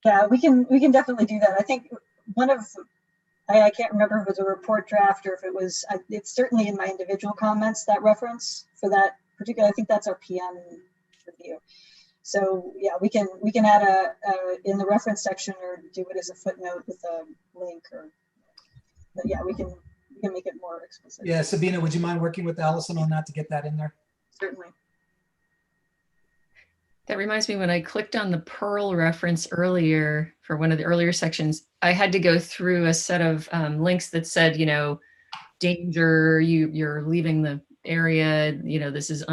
Yeah, we can definitely do that. I think one of, I can't remember if it was a report draft or if it was, it's certainly in my individual comments, that reference for that particular, I think that's our PM review. So yeah, we can add a in the reference section, or do it as a footnote with a link, or, but yeah, we can make it more explicit.
Yeah, Sabina, would you mind working with Allison on that to get that in there?
Certainly.
That reminds me, when I clicked on the Pearl reference earlier for one of the earlier sections, I had to go through a set of links that said, you know, danger, you're leaving the area, you know, this is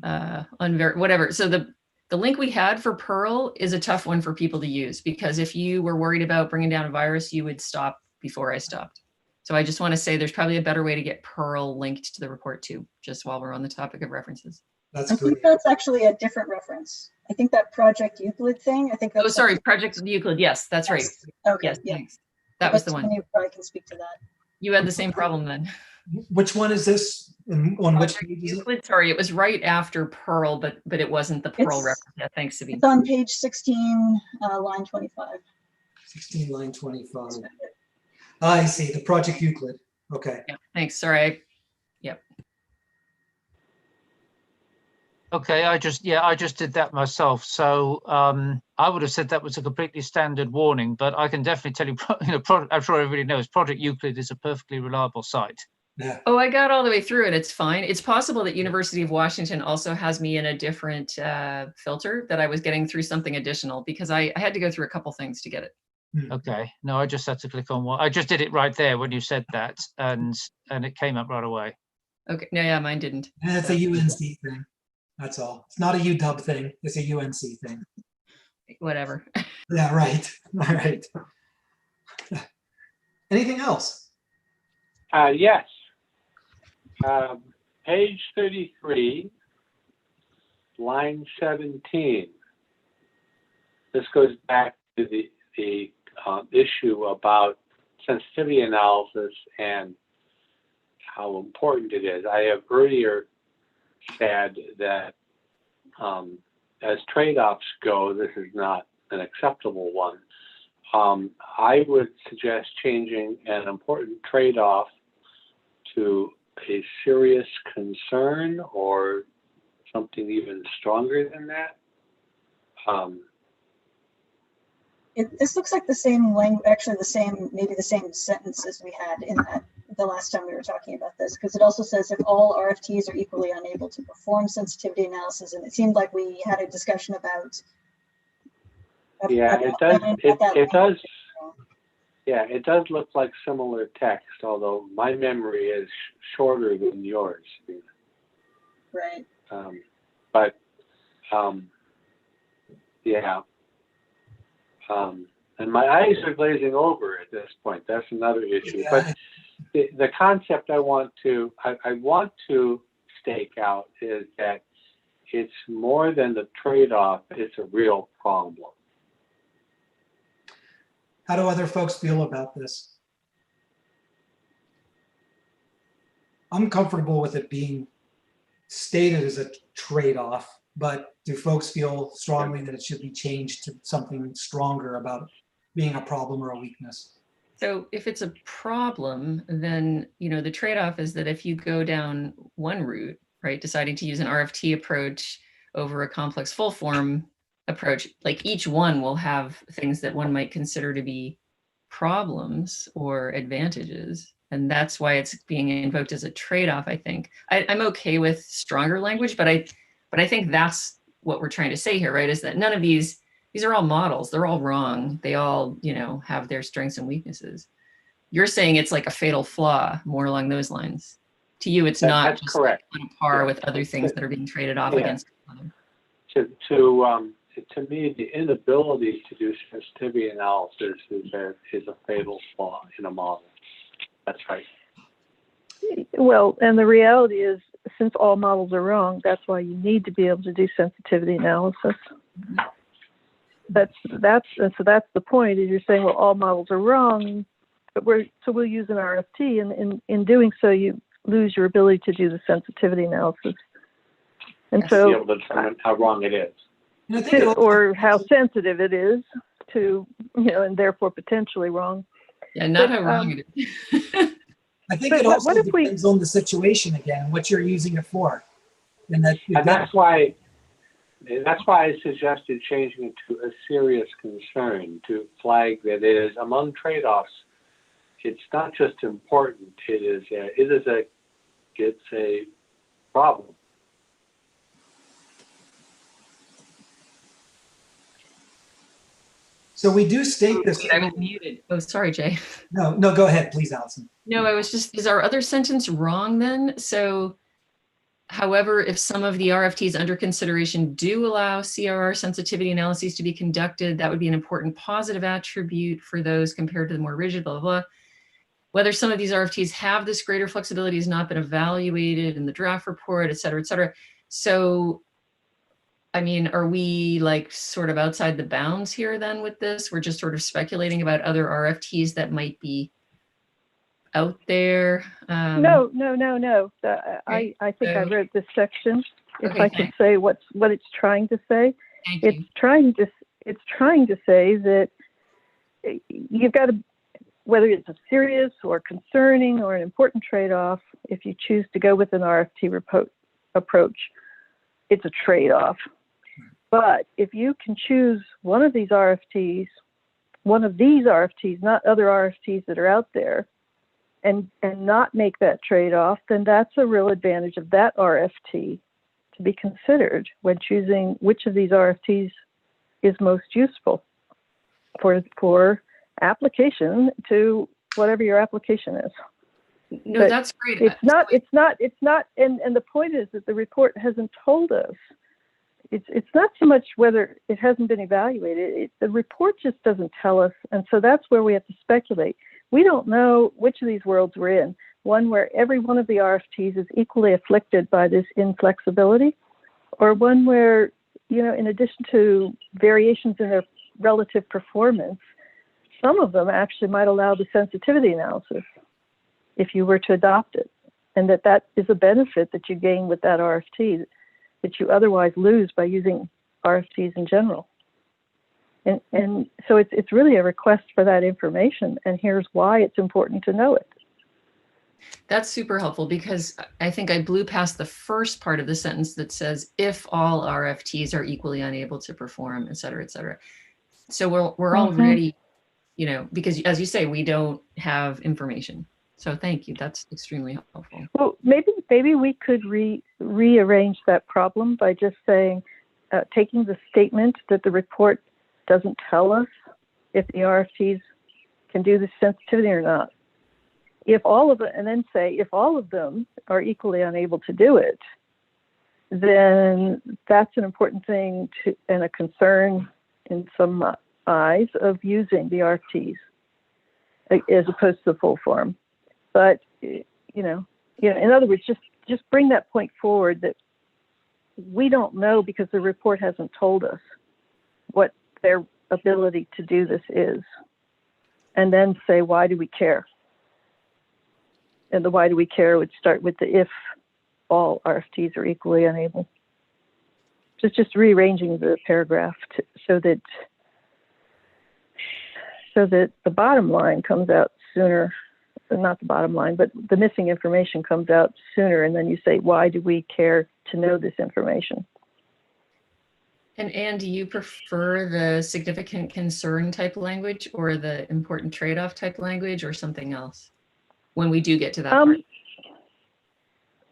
whatever. So the link we had for Pearl is a tough one for people to use, because if you were worried about bringing down a virus, you would stop before I stopped. So I just want to say there's probably a better way to get Pearl linked to the report too, just while we're on the topic of references.
I think that's actually a different reference. I think that Project Euclid thing, I think that's—
Oh, sorry, Project Euclid. Yes, that's right.
Okay,
yes,
yeah.
thanks. That was the one.
You probably can speak to that.
You had the same problem then.
Which one is this? On which page is it?
Euclid, sorry, it was right after Pearl, but it wasn't the Pearl reference. Yeah, thanks, Sabine.
It's on page 16, line 25.
16, line 25. I see, the Project Euclid. Okay.
Yeah, thanks. Sorry. Yep.
Okay, I just did that myself. So I would have said that was a completely standard warning, but I can definitely tell you, I'm sure everybody knows Project Euclid is a perfectly reliable site.
Yeah.
Oh, I got all the way through and it's fine. It's possible that University of Washington also has me in a different filter, that I was getting through something additional, because I had to go through a couple things to get it.
Okay, no, I just had to click on one. I just did it right there when you said that, and it came up right away.
Okay, no, yeah, mine didn't.
And it's a UNC thing. That's all. It's not a UW thing. It's a UNC thing.
Whatever.
Yeah, right. All right. Anything else?
Yes. Page 33, line 17. This goes back to the issue about sensitivity analysis and how important it is. I have earlier said that as trade-offs go, this is not an acceptable one. I would suggest changing an important trade-off to a serious concern, or something even stronger than that.
This looks like the same language, actually maybe the same sentences we had in the last time we were talking about this, because it also says if all RFTs are equally unable to perform sensitivity analysis, and it seemed like we had a discussion about.
Yeah, it does. Yeah, it does look like similar text, although my memory is shorter than yours.
Right.
Yeah. And my eyes are glazing over at this point. That's another issue.
Yeah.
But the concept I want to stake out is that it's more than the trade-off. It's a real problem.
How do other folks feel about this? I'm comfortable with it being stated as a trade-off, but do folks feel strongly that it should be changed to something stronger about being a problem or a weakness?
So if it's a problem, then, the trade-off is that if you go down one route, right, deciding to use an RFT approach over a complex full form approach, like each one will have things that one might consider to be problems or advantages. And that's why it's being invoked as a trade-off, I think. I'm okay with stronger language, but I think that's what we're trying to say here, right? Is that none of these are all models. They're all wrong. They all, have their strengths and weaknesses. You're saying it's like a fatal flaw, more along those lines. To you, it's not
that's
just
correct.
Like on par with other things that are being traded off against each other.
To me, the inability to do sensitivity analysis is a fatal flaw in a model. That's right.
Well, and the reality is since all models are wrong, that's why you need to be able to do sensitivity analysis. So that's the point. Is you're saying, well, all models are wrong, but we'll use an RFT, and in doing so, you lose your ability to do the sensitivity analysis. And
Be
so,
able to determine how wrong it is.
And I think it also
or how sensitive it is to, and therefore potentially wrong.
Yeah, not
But,
how wrong it is.
I think
But
it also
what if we-
depends on the situation again, what you're using it for. And that
And that's why I suggested changing it to a serious concern, to flag that it is among trade-offs. It's not just important, it's a problem.
so we do state this.
I was muted. Oh, sorry, Jay.
No, go ahead, please, Allison.
No, I was just, is our other sentence wrong then? So, however, if some of the RFTs under consideration do allow CRR sensitivity analyses to be conducted, that would be an important positive attribute for those compared to the more rigid, blah, blah, blah. Whether some of these RFTs have this greater flexibility has not been evaluated in the draft report, et cetera, et cetera. So, I mean, are we like sort of outside the bounds here then with this? We're just sort of speculating about other RFTs that might be out there.
No. I think I
So-
read this section. If
Okay,
I can say what it's trying to say,
Thank
it's
you.
trying to say that you've got to, whether it's a serious or concerning or an important trade-off, if you choose to go with an RFT approach, it's a trade-off. But if you can choose one of these RFTs, not other RFTs that are out there, and not make that trade-off, then that's a real advantage of that RFT to be considered when choosing which of these RFTs is most useful for application to whatever your application is.
No,
But
that's great.
It's not, and the point is that the report hasn't told us. It's not so much whether it hasn't been evaluated. The report just doesn't tell us, and so that's where we have to speculate. We don't know which of these worlds we're in. One where every one of the RFTs is equally afflicted by this inflexibility, or one where, in addition to variations in their relative performance, some of them actually might allow the sensitivity analysis if you were to adopt it, and that is a benefit that you gain with that RFT that you otherwise lose by using RFTs in general. And so it's really a request for that information, and here's why it's important to know it.
That's super helpful, because I think I blew past the first part of the sentence that says, if all RFTs are equally unable to perform, et cetera, et cetera. So we're already, because as you say, we don't have information. So thank you. That's extremely helpful.
Well, maybe we could rearrange that problem by just saying, taking the statement that the report doesn't tell us if the RFTs can do the sensitivity or not. If all of it, and then say, if all of them are equally unable to do it, then that's an important thing and a concern in some eyes of using the RFTs as opposed to the full form. But, in other words, just bring that point forward that we don't know because the report hasn't told us what their ability to do this is. And then say, why do we care? And the why do we care would start with the if all RFTs are equally unable. Just rearranging the paragraph so that the bottom line comes out sooner. Not the bottom line, but the missing information comes out sooner, and then you say, why do we care to know this information?
And Anne, do you prefer the significant concern type language or the important trade-off type language or something else when we do get to that part?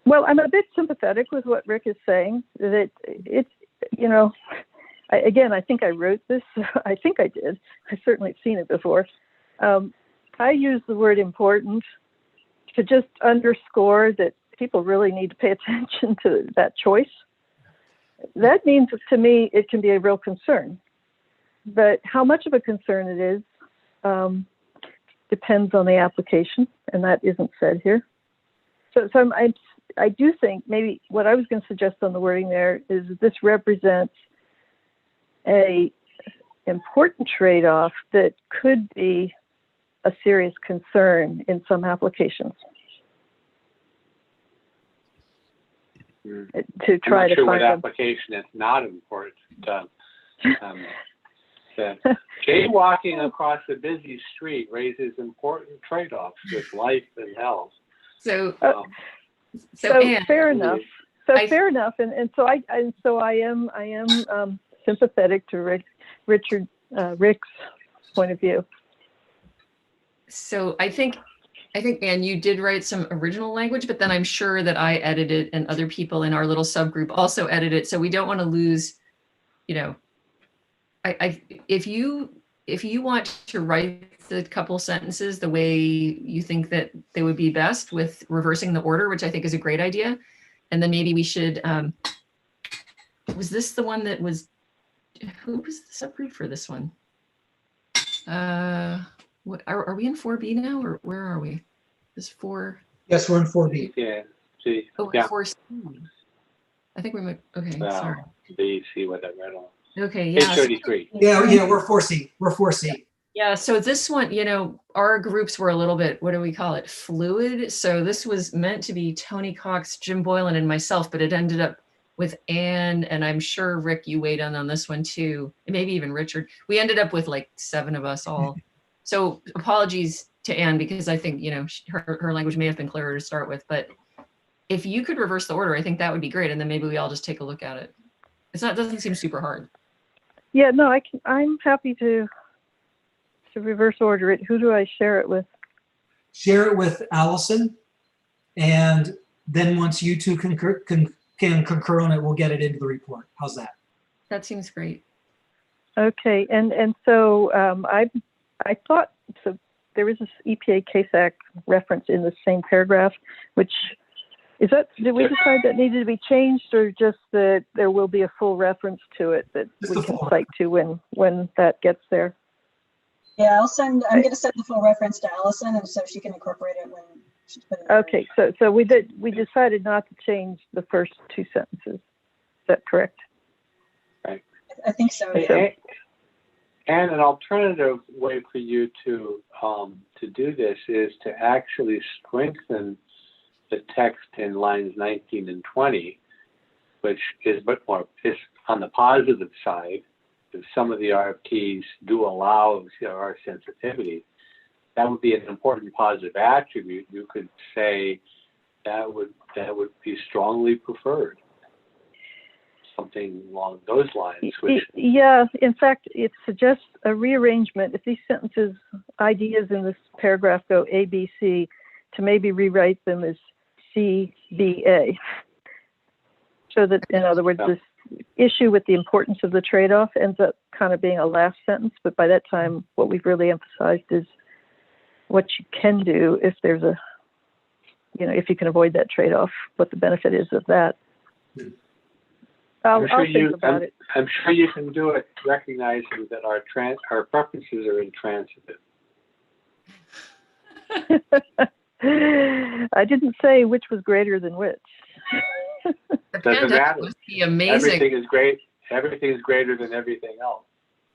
Well, I'm a bit sympathetic with what Rick is saying, that it's, I think I wrote this. I think I did. I certainly have seen it before. I use the word important to just underscore that people really need to pay attention to that choice. That means, to me, it can be a real concern. But how much of a concern it is depends on the application, and that isn't said here. So I do think maybe what I was going to suggest on the wording there is that this represents a important trade-off that could be a serious concern in some applications. To try
I'm not
to
sure
find
what
them.
application is not important. Jaywalking across a busy street raises important trade-offs with life and health.
So,
So
Anne,
fair enough. So fair enough, and so I am sympathetic to Rick's point of view.
So I think, Anne, you did write some original language, but then I'm sure that I edited and other people in our little subgroup also edited. So we don't want to lose, you know, if you want to write the couple sentences the way you think that they would be best with reversing the order, which I think is a great idea. And then maybe we should, was this the one that was, who was the subgroup for this one? What are we in 4B now, or where are we? Is 4?
Yes, we're in 4B.
Yeah. See.
Oh,
Yeah.
4C. I think we might. Okay,
Well,
sorry.
B, C, what I read on.
Okay,
Page
yeah.
33.
Yeah, we're 4C. We're 4C.
Yeah, so this one, you know, our groups were a little bit, what do we call it, fluid. So this was meant to be Tony Cox, Jim Boylan, and myself, but it ended up with Anne, and I'm sure Rick, you weighed in on this one too, and maybe even Richard. We ended up with like 7 of us all. So apologies to Anne, because I think, you know, her language may have been clearer to start with, but if you could reverse the order, I think that would be great. And then maybe we all just take a look at it. It doesn't seem super hard.
Yeah, no, I'm happy to reverse order it. Who do I share it with?
Share it with Allison, and then once you two can concur on it, we'll get it into the report. How's that?
That seems great. Okay,
and so I thought, so there was this EPA Case Act reference in the same paragraph, which is that, did we decide that needed to be changed, or just that there will be a full reference to it that we can cite to when that gets there?
Yeah, I'm going to send the full reference to Allison, and so she can incorporate it when she's putting it.
Okay, so we decided not to change the first 2 sentences. Is that correct?
Right.
I think so, yeah.
And an alternative way for you to do this is to actually strengthen the text in lines 19 and 20, which is is on the positive side. If some of the RFTs do allow CRR sensitivity, that would be an important positive attribute. You could say that would be strongly preferred. Something along those lines.
Yeah, in fact, it suggests a rearrangement. If these sentences, ideas in this paragraph go A, B, C, to maybe rewrite them as C, B, A. So that, in other words, this issue with the importance of the trade-off ends up kind of being a last sentence, but by that time, what we've really emphasized is what you can do if there's a, you know, if you can avoid that trade-off, what the benefit is of that. I'll think about it.
I'm sure you can do it, recognizing that our preferences are intransitive.
I didn't say which was greater than which.
Doesn't matter.
Must be amazing.
Everything is great. Everything is greater than everything else.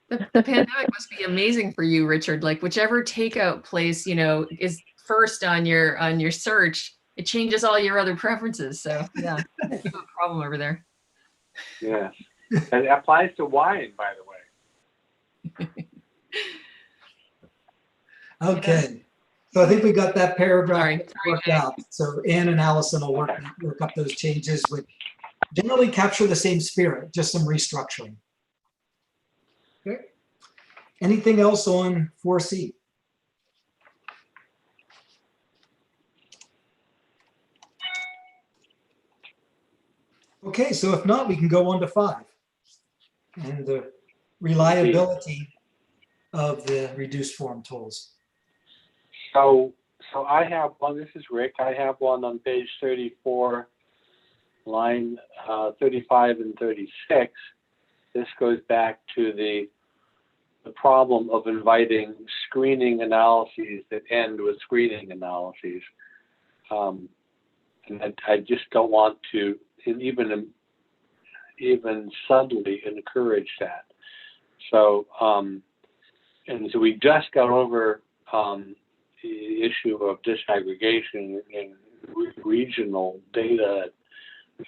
The pandemic must be amazing for you, Richard. Like whichever takeout place, you know, is first on your search, it changes all your other preferences. So yeah, you have a problem over there.
Yeah, and it applies to wine, by the way.
Okay. So I think we got that paragraph worked out. So Anne and Allison will work up those changes, which generally capture the same spirit, just some restructuring. Okay. Anything else on 4C? Okay, so if not, we can go on to 5. And the reliability of the reduced form tolls.
So I have one, this is Rick, I have one on page 34, line 35 and 36. This goes back to the problem of inviting screening analyses that end with screening analyses. And I just don't want to even subtly encourage that. So, and so we just got over the issue of disaggregation in regional data,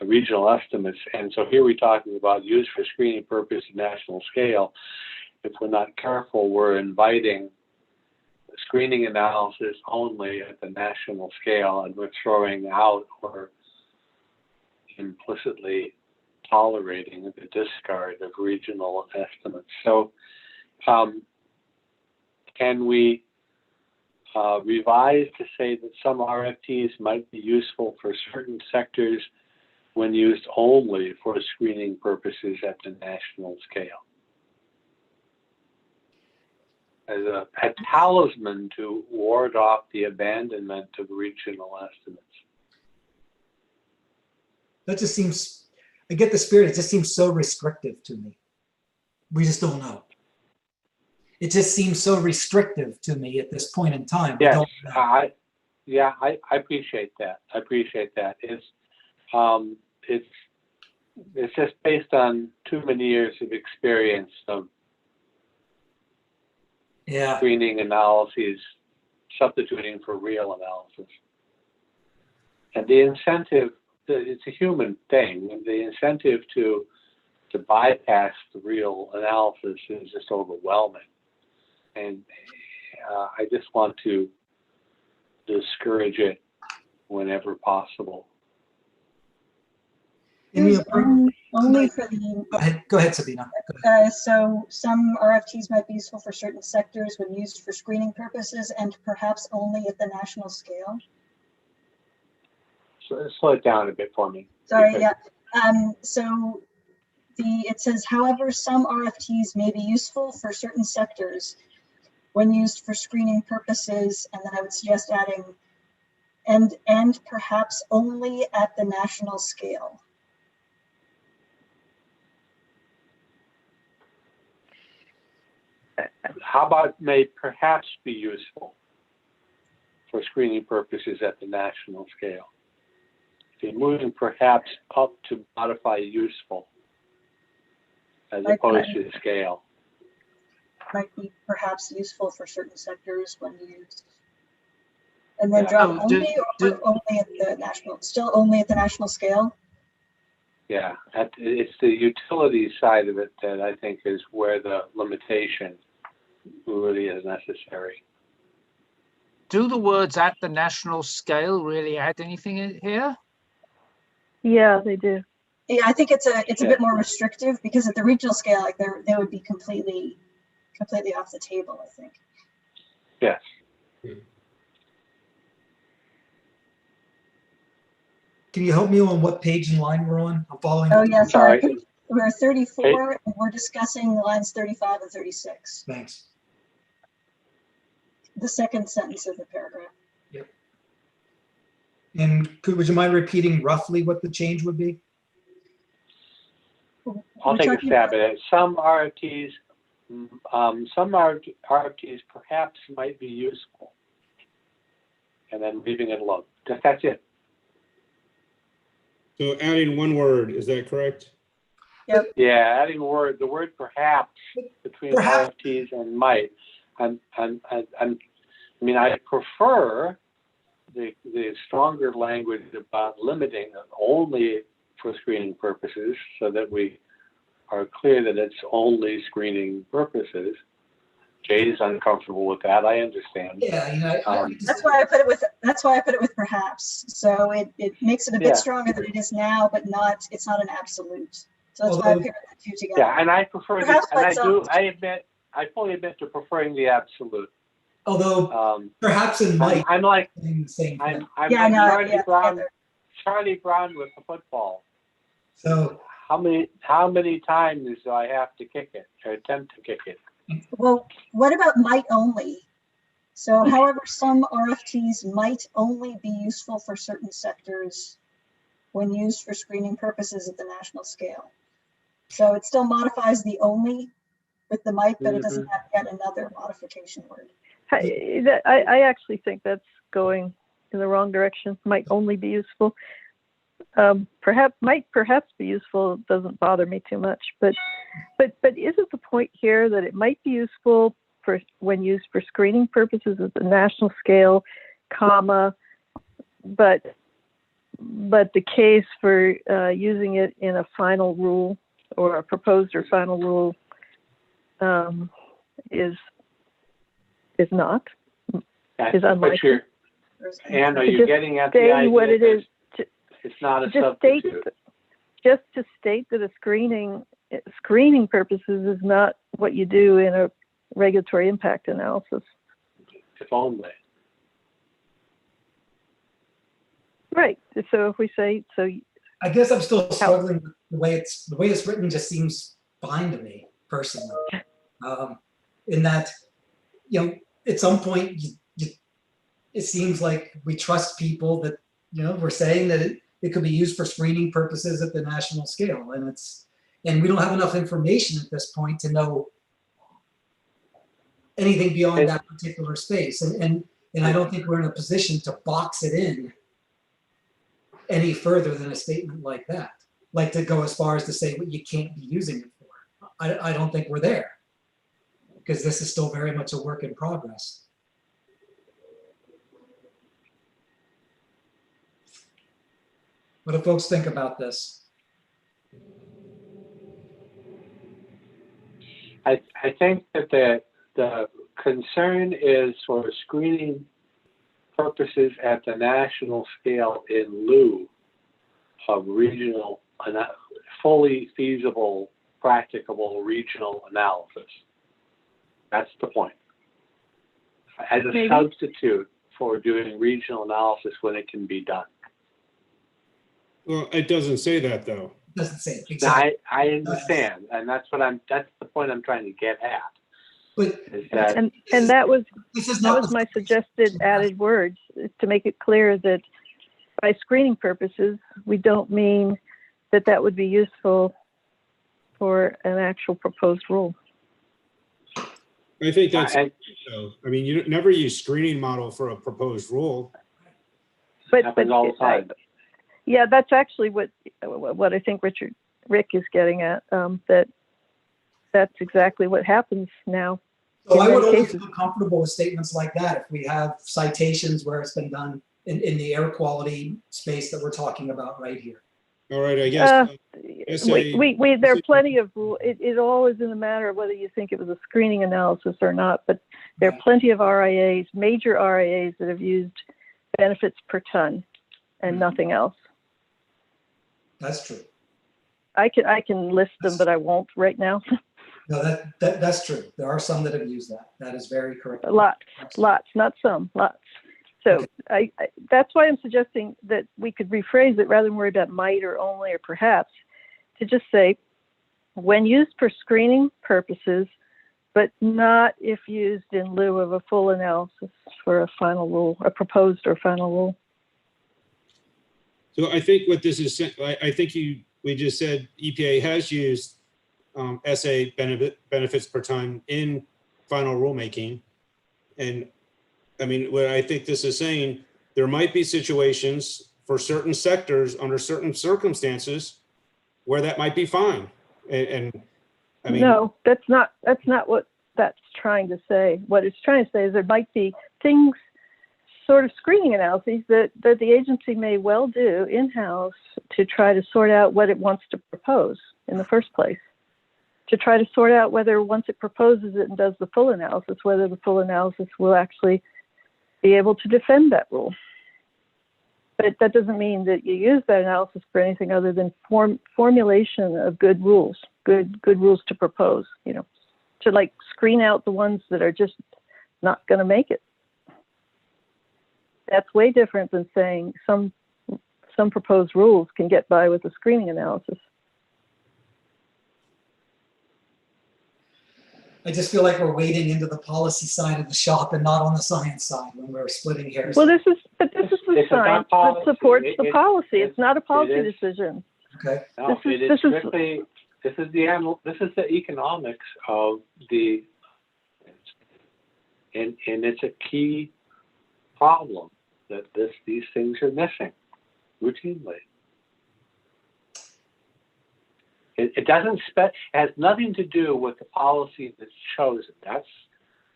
regional estimates. And so here we're talking about use for screening purpose at national scale. If we're not careful, we're inviting screening analysis only at the national scale, and we're throwing out or implicitly tolerating the discard of regional estimates. So can we revise to say that some RFTs might be useful for certain sectors when used only for screening purposes at the national scale? As a talisman to ward off the abandonment of regional estimates.
That just seems, I get the spirit, it just seems so restrictive to me. We just don't know. It just seems so restrictive to me at this point in time. We
Yes,
don't know.
I appreciate that. I appreciate that. It's just based on too many years of experience of screening analyses substituting for real analysis. And the incentive, it's a human thing, and the incentive to bypass the real analysis is just overwhelming. And I just want to discourage it whenever possible.
Only for the.
Go ahead, Sabina. Go ahead.
So some RFTs might be useful for certain sectors when used for screening purposes, and perhaps only at the national scale.
So slow it down a bit for me.
Sorry, yeah. So it says, however, some RFTs may be useful for certain sectors when used for screening purposes, and then I would suggest adding, and perhaps only at the national scale.
How about may perhaps be useful for screening purposes at the national scale? They're moving perhaps up to modify useful as opposed to scale.
Might be perhaps useful for certain sectors when used. And then drop only or only at the national, still only at the national scale?
Yeah, it's the utility side of it that I think is where the limitation really is necessary.
Do the words "at the national scale" really add anything in here?
Yeah, they do.
Yeah, I think it's a bit more restrictive, because at the regional scale, like they would be completely off the table, I think.
Yes.
Can you help me on what page and line we're on? I'm following.
Oh yeah, sorry. We're 34 and we're discussing lines 35 and 36.
Thanks.
The second sentence of the paragraph.
Yep. And would you mind repeating roughly what the change would be?
I'll take a stab at it. Some RFTs perhaps might be useful, and then leaving it alone. That's it.
So adding one word, is that correct?
Yep.
Yeah, adding the word perhaps between RFTs and might. I mean, I prefer the stronger language about limiting only for screening purposes, so that we are clear that it's only screening purposes. Jay's uncomfortable with that. I understand.
Yeah,
that's why I put it with perhaps. So it makes it a bit stronger than it is now, but it's not an absolute. So that's why I paired the two together.
Yeah, and I prefer this, and I fully admit to preferring the absolute.
Although perhaps in might.
I'm like
the same thing.
I'm Charlie Brown with the football.
So
how many times do I have to kick it or attempt to kick it?
Well, what about might only? So however, some RFTs might only be useful for certain sectors when used for screening purposes at the national scale. So it still modifies the only with the might, but it doesn't have yet another modification word.
I actually think that's going in the wrong direction, might only be useful. Might perhaps be useful, doesn't bother me too much, but isn't the point here that it might be useful for when used for screening purposes at the national scale, comma, but the case for using it in a final rule or a proposed or final rule is not, is unlikely.
And are you
Just
getting at the
say
idea
what it
that
is?
it's not a
Just
substitute?
Just to state that a screening purposes is not what you do in a regulatory impact analysis.
If only.
Right. So if we say so,
I guess I'm still struggling with the way it's written. Just seems fine to me personally. In that, at some point, it seems like we trust people that we're saying that it could be used for screening purposes at the national scale, and we don't have enough information at this point to know anything beyond that particular space, and I don't think we're in a position to box it in any further than a statement like that, like to go as far as to say what you can't be using it for. I don't think we're there, because this is still very much a work in progress. What do folks think about this?
I think that the concern is for screening purposes at the national scale in lieu of regional, fully feasible, practicable regional analysis. That's the point. As a substitute for doing regional analysis when it can be done.
Well, it doesn't say that though.
It doesn't say it. Exactly.
I understand, and that's the point I'm trying to get at.
But
and that was my suggested added words, to make it clear that by screening purposes, we don't mean that would be useful for an actual proposed rule.
I think that's so. I mean, you never use screening model for a proposed rule.
But
all the time.
Yeah, that's actually what I think Rick is getting at. That's exactly what happens now.
So I would only feel comfortable with statements like that if we have citations where it's been done in the air quality space that we're talking about right here.
All right, I guess.
There are plenty of rules. It all is in the matter of whether you think it was a screening analysis or not, but there are plenty of RIAs, major RIAs, that have used benefits per ton and nothing else.
That's true.
I can list them, but I won't right now.
No, that's true. There are some that have used that. That is very correct.
Lots, not some, lots. So okay. That's why I'm suggesting that we could rephrase it rather than worry about might or only or perhaps, to just say, when used for screening purposes, but not if used in lieu of a full analysis for a final rule, a proposed or final rule.
So I think what this is, I think we just said EPA has used SA benefits per ton in final rulemaking. And I mean, what I think this is saying, there might be situations for certain sectors under certain circumstances where that might be fine. And I mean,
no, that's not what that's trying to say. What it's trying to say is there might be things, sort of screening analyses that the agency may well do in-house to try to sort out what it wants to propose in the first place. To try to sort out whether once it proposes it and does the full analysis, whether the full analysis will actually be able to defend that rule. But that doesn't mean that you use that analysis for anything other than formulation of good rules, good rules to propose, to like screen out the ones that are just not going to make it. That's way different than saying some proposed rules can get by with a screening analysis.
I just feel like we're wading into the policy side of the shop and not on the science side when we're splitting hairs.
Well, this is the science that supports the policy. It's not a policy decision.
Okay.
No, this is the economics of and it's a key problem that these things are missing routinely. It doesn't it has nothing to do with the policy that's chosen. That's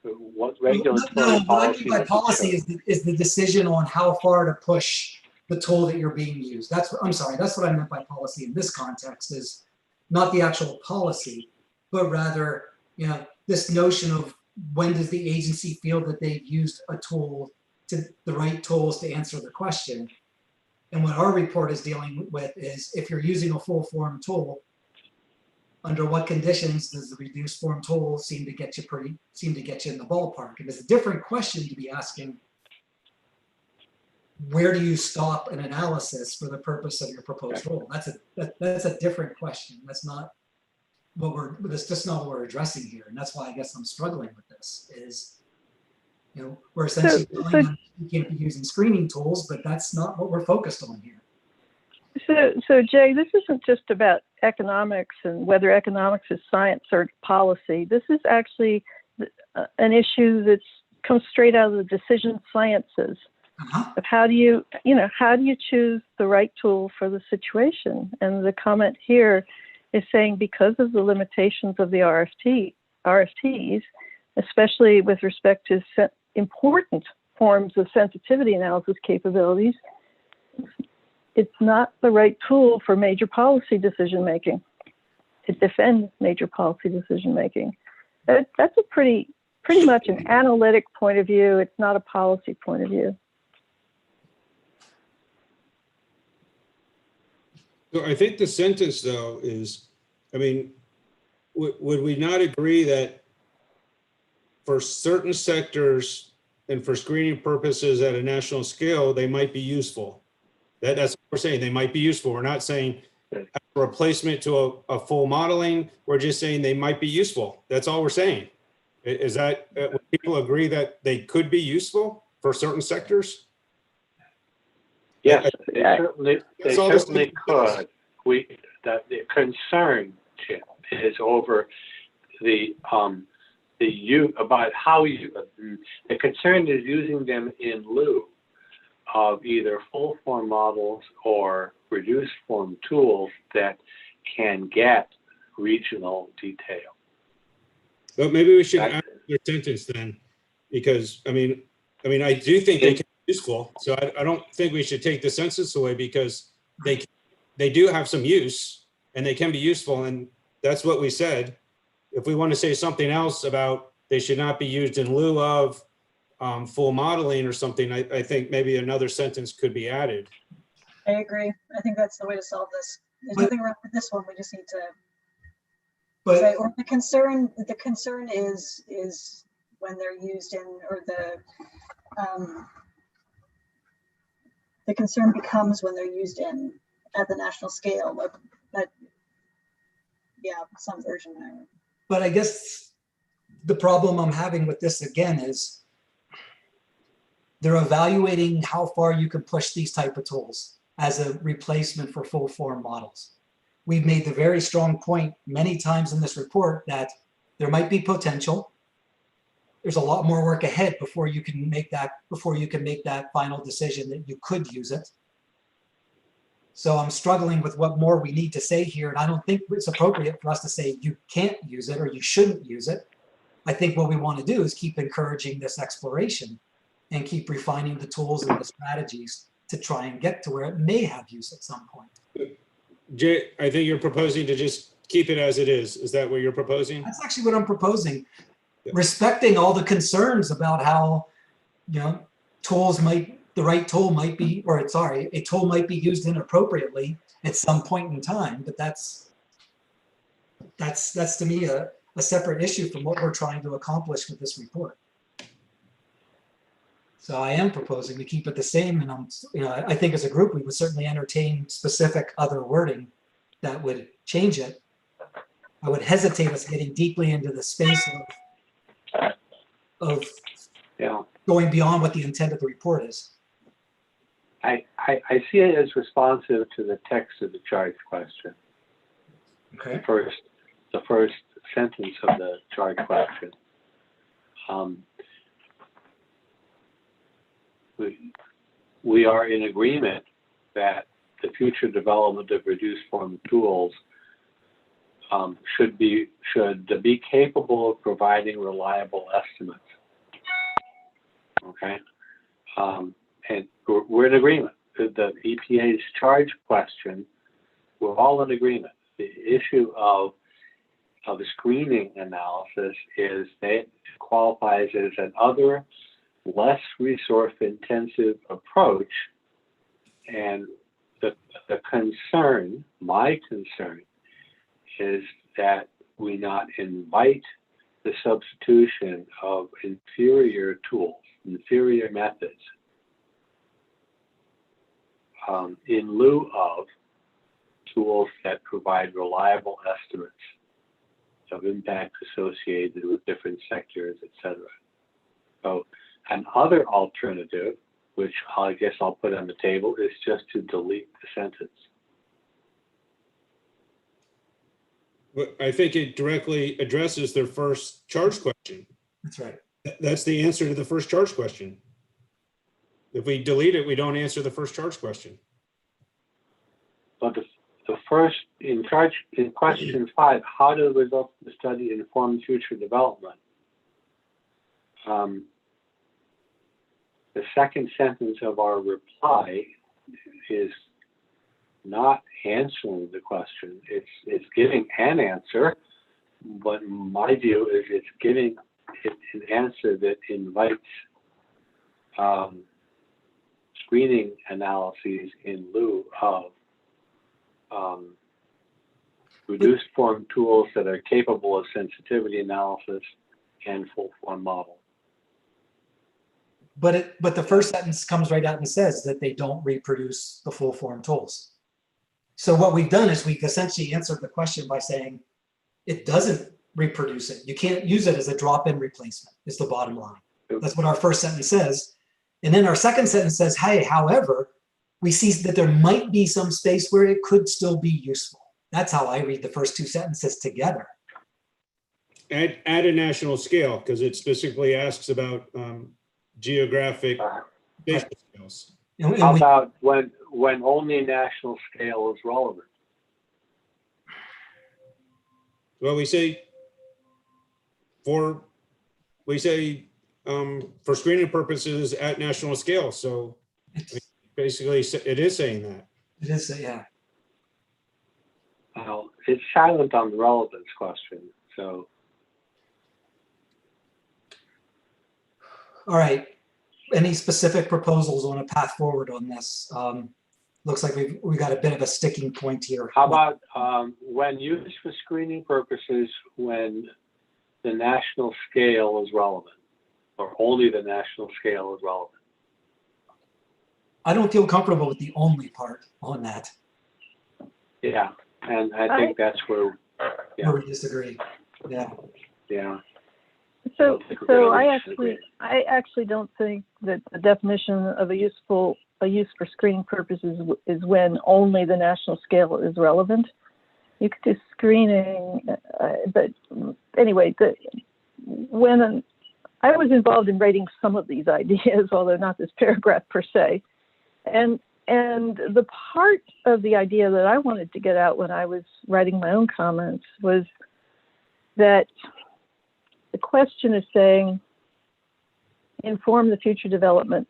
what regulatory
No, what I
policy
mean by
that's
policy
chosen.
is the decision on how far to push the tool that you're being used. I'm sorry, that's what I meant by policy in this context, is not the actual policy, but rather, this notion of when does the agency feel that they've used a tool to the right tools to answer the question. And what our report is dealing with is if you're using a full form tool, under what conditions does the reduced form tool seem to get you in the ballpark? And it's a different question to be asking, where do you stop an analysis for the purpose of your proposed rule? That's a different question. That's just not what we're addressing here. And that's why I guess I'm struggling with this is, we're essentially telling them you can't be using screening tools, but that's not what we're focused on here.
So Jay, this isn't just about economics and whether economics is science or policy. This is actually an issue that's comes straight out of the decision sciences of how do you choose the right tool for the situation. And the comment here is saying because of the limitations of the RFTs, especially with respect to important forms of sensitivity analysis capabilities, it's not the right tool for major policy decision making, to defend major policy decision making. That's a pretty much an analytic point of view. It's not a policy point of view.
So I think the sentence though is, would we not agree that for certain sectors and for screening purposes at a national scale, they might be useful? That's what we're saying. They might be useful. We're not saying a replacement to a full modeling. We're just saying they might be useful. That's all we're saying. Is that would people agree that they could be useful for certain sectors?
Yes, they certainly could. The concern, Jim, is over the concern is using them in lieu of either full form models or reduced form tools that can get regional detail.
Well, maybe we should add their sentence then, because I do think they can be useful. So I don't think we should take the census away because they do have some use and they can be useful, and that's what we said. If we want to say something else about they should not be used in lieu of full modeling or something, I think maybe another sentence could be added.
I agree. I think that's the way to solve this. There's nothing wrong with this one. We just need to say, or the concern is when they're used in, or the concern becomes when they're used in at the national scale, but yeah, some version there.
But I guess the problem I'm having with this again is they're evaluating how far you can push these type of tools as a replacement for full form models. We've made the very strong point many times in this report that there might be potential. There's a lot more work ahead before you can make that final decision that you could use it. So I'm struggling with what more we need to say here, and I don't think it's appropriate for us to say you can't use it or you shouldn't use it. I think what we want to do is keep encouraging this exploration and keep refining the tools and the strategies to try and get to where it may have use at some point.
Jay, I think you're proposing to just keep it as it is. Is that what you're proposing?
That's actually what I'm proposing. Yeah. Respecting all the concerns about how, the right tool might be, a tool might be used inappropriately at some point in time, but that's to me a separate issue from what we're trying to accomplish with this report. So I am proposing to keep it the same, and I think as a group we would certainly entertain specific other wording that would change it. I would hesitate us getting deeply into the space of going beyond what the intent of the report is.
I see it as responsive to the text of the charge question.
Okay.
The first sentence of the charge question. we are in agreement that the future development of reduced form tools should be capable of providing reliable estimates. Okay, and we're in agreement. The EPA's charge question, we're all in agreement. The issue of the screening analysis is that it qualifies as an other, less resource-intensive approach, and the concern, my concern, is that we not invite the substitution of inferior tools, inferior methods, in lieu of tools that provide reliable estimates of impact associated with different sectors, et cetera. So another alternative, which I guess I'll put on the table, is just to delete the sentence.
Well, I think it directly addresses their first charge question.
That's right.
That's the answer to the first charge question. If we delete it, we don't answer the first charge question.
But the first, in question 5, how do the results of the study inform future development? The second sentence of our reply is not answering the question. It's giving an answer, but my view is it's giving an answer that invites screening analyses in lieu of reduced form tools that are capable of sensitivity analysis and full form model.
But the first sentence comes right out and says that they don't reproduce the full form tools. So what we've done is we've essentially answered the question by saying it doesn't reproduce it. You can't use it as a drop-in replacement, is the bottom line. That's what our first sentence says. And then our second sentence says, hey, however, we see that there might be some space where it could still be useful. That's how I read the first two sentences together.
At a national scale, because it specifically asks about geographic spatial scales.
How about when only national scale is relevant?
Well, we say for screening purposes at national scale. So basically, it is saying that.
It is, yeah.
Well, it's silent on the relevance question. So,
all right. Any specific proposals on a path forward on this? Looks like we got a bit of a sticking point here.
How about when used for screening purposes, when the national scale is relevant, or only the national scale is relevant?
I don't feel comfortable with the only part on that.
Yeah, and I think that's where, yeah.
Where we disagree. Yeah.
Yeah.
So I actually don't think that the definition of a use for screening purposes is when only the national scale is relevant. You could do screening, but anyway, when I was involved in writing some of these ideas, although not this paragraph per se, and the part of the idea that I wanted to get out when I was writing my own comments was that the question is saying, inform the future development.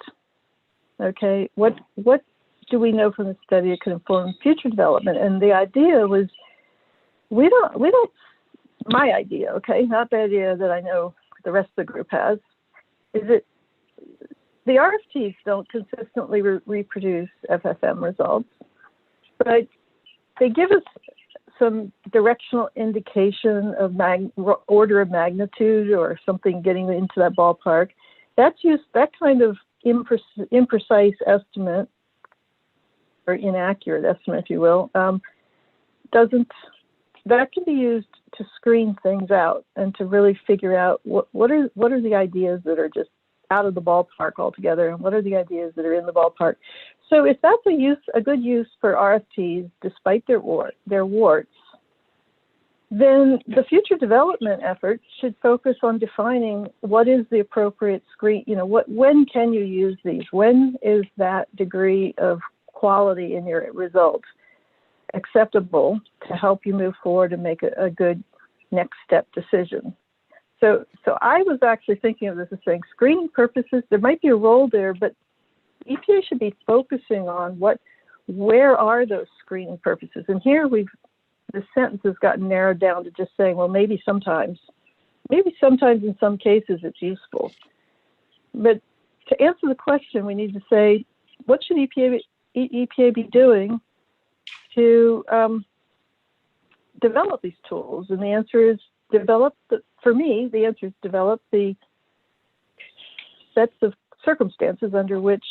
Okay, what do we know from the study that could inform future development? And the idea was, we don't. My idea, okay, not the idea that I know the rest of the group has, is that the RFTs don't consistently reproduce FFM results, but they give us some directional indication of order of magnitude or something getting into that ballpark. That kind of imprecise estimate, or inaccurate estimate, if you will, that can be used to screen things out and to really figure out what are the ideas that are just out of the ballpark altogether, and what are the ideas that are in the ballpark. So if that's a good use for RFTs, despite their warts, then the future development efforts should focus on defining what is the appropriate screen, when can you use these? When is that degree of quality in your results acceptable to help you move forward and make a good next step decision? So I was actually thinking of this as saying screening purposes, there might be a role there, but EPA should be focusing on where are those screening purposes? And here the sentence has gotten narrowed down to just saying, well, maybe sometimes in some cases it's useful. But to answer the question, we need to say, what should EPA be doing to develop these tools? And the answer is develop the sets of circumstances under which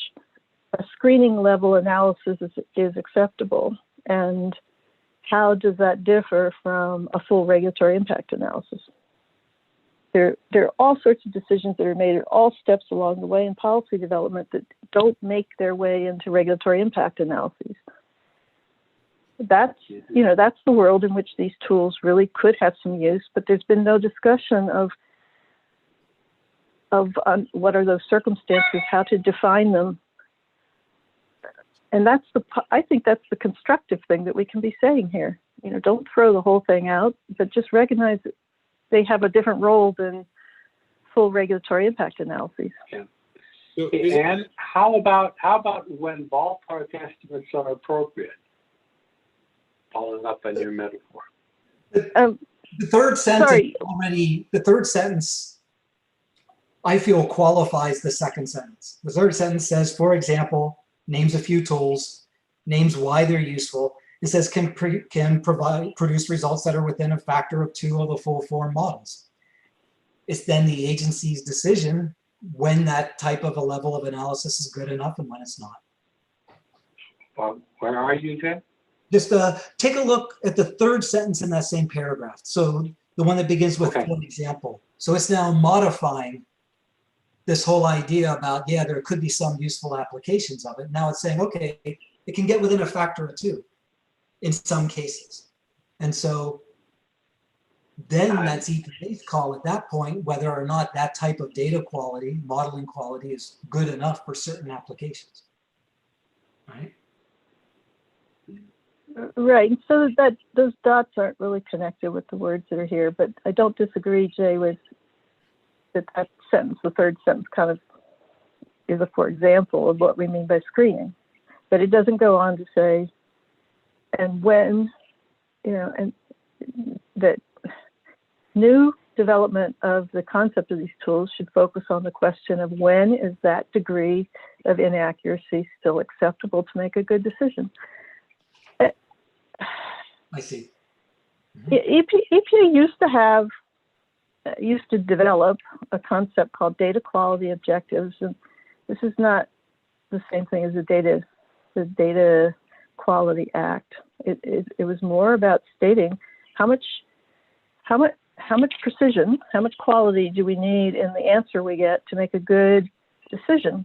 a screening level analysis is acceptable. And how does that differ from a full regulatory impact analysis? There are all sorts of decisions that are made at all steps along the way in policy development that don't make their way into regulatory impact analyses. That's the world in which these tools really could have some use, but there's been no discussion of what are those circumstances, how to define them. And I think that's the constructive thing that we can be saying here. Don't throw the whole thing out, but just recognize that they have a different role than full regulatory impact analyses.
Yeah. And how about when ballpark estimates are appropriate? Following up on your metaphor.
The third sentence I feel qualifies the second sentence. The third sentence says, for example, names a few tools, names why they're useful. It says can produce results that are within a factor of 2 of the full form models. It's then the agency's decision when that type of a level of analysis is good enough and when it's not.
Where are you, Jen?
Just take a look at the third sentence in that same paragraph. So the one that begins with, for example. So it's now modifying this whole idea about, there could be some useful applications of it. Now it's saying, okay, it can get within a factor of 2 in some cases. And so then that's EPA's call at that point, whether or not that type of data quality, modeling quality is good enough for certain applications, right?
Right, so that those dots aren't really connected with the words that are here, but I don't disagree, Jay, with that sentence. The third sentence kind of is a for example of what we mean by screening, but it doesn't go on to say, and when, and that new development of the concept of these tools should focus on the question of when is that degree of inaccuracy still acceptable to make a good decision.
I see.
EPA used to develop a concept called data quality objectives, and this is not the same thing as the Data Quality Act. It was more about stating how much precision, how much quality do we need in the answer we get to make a good decision.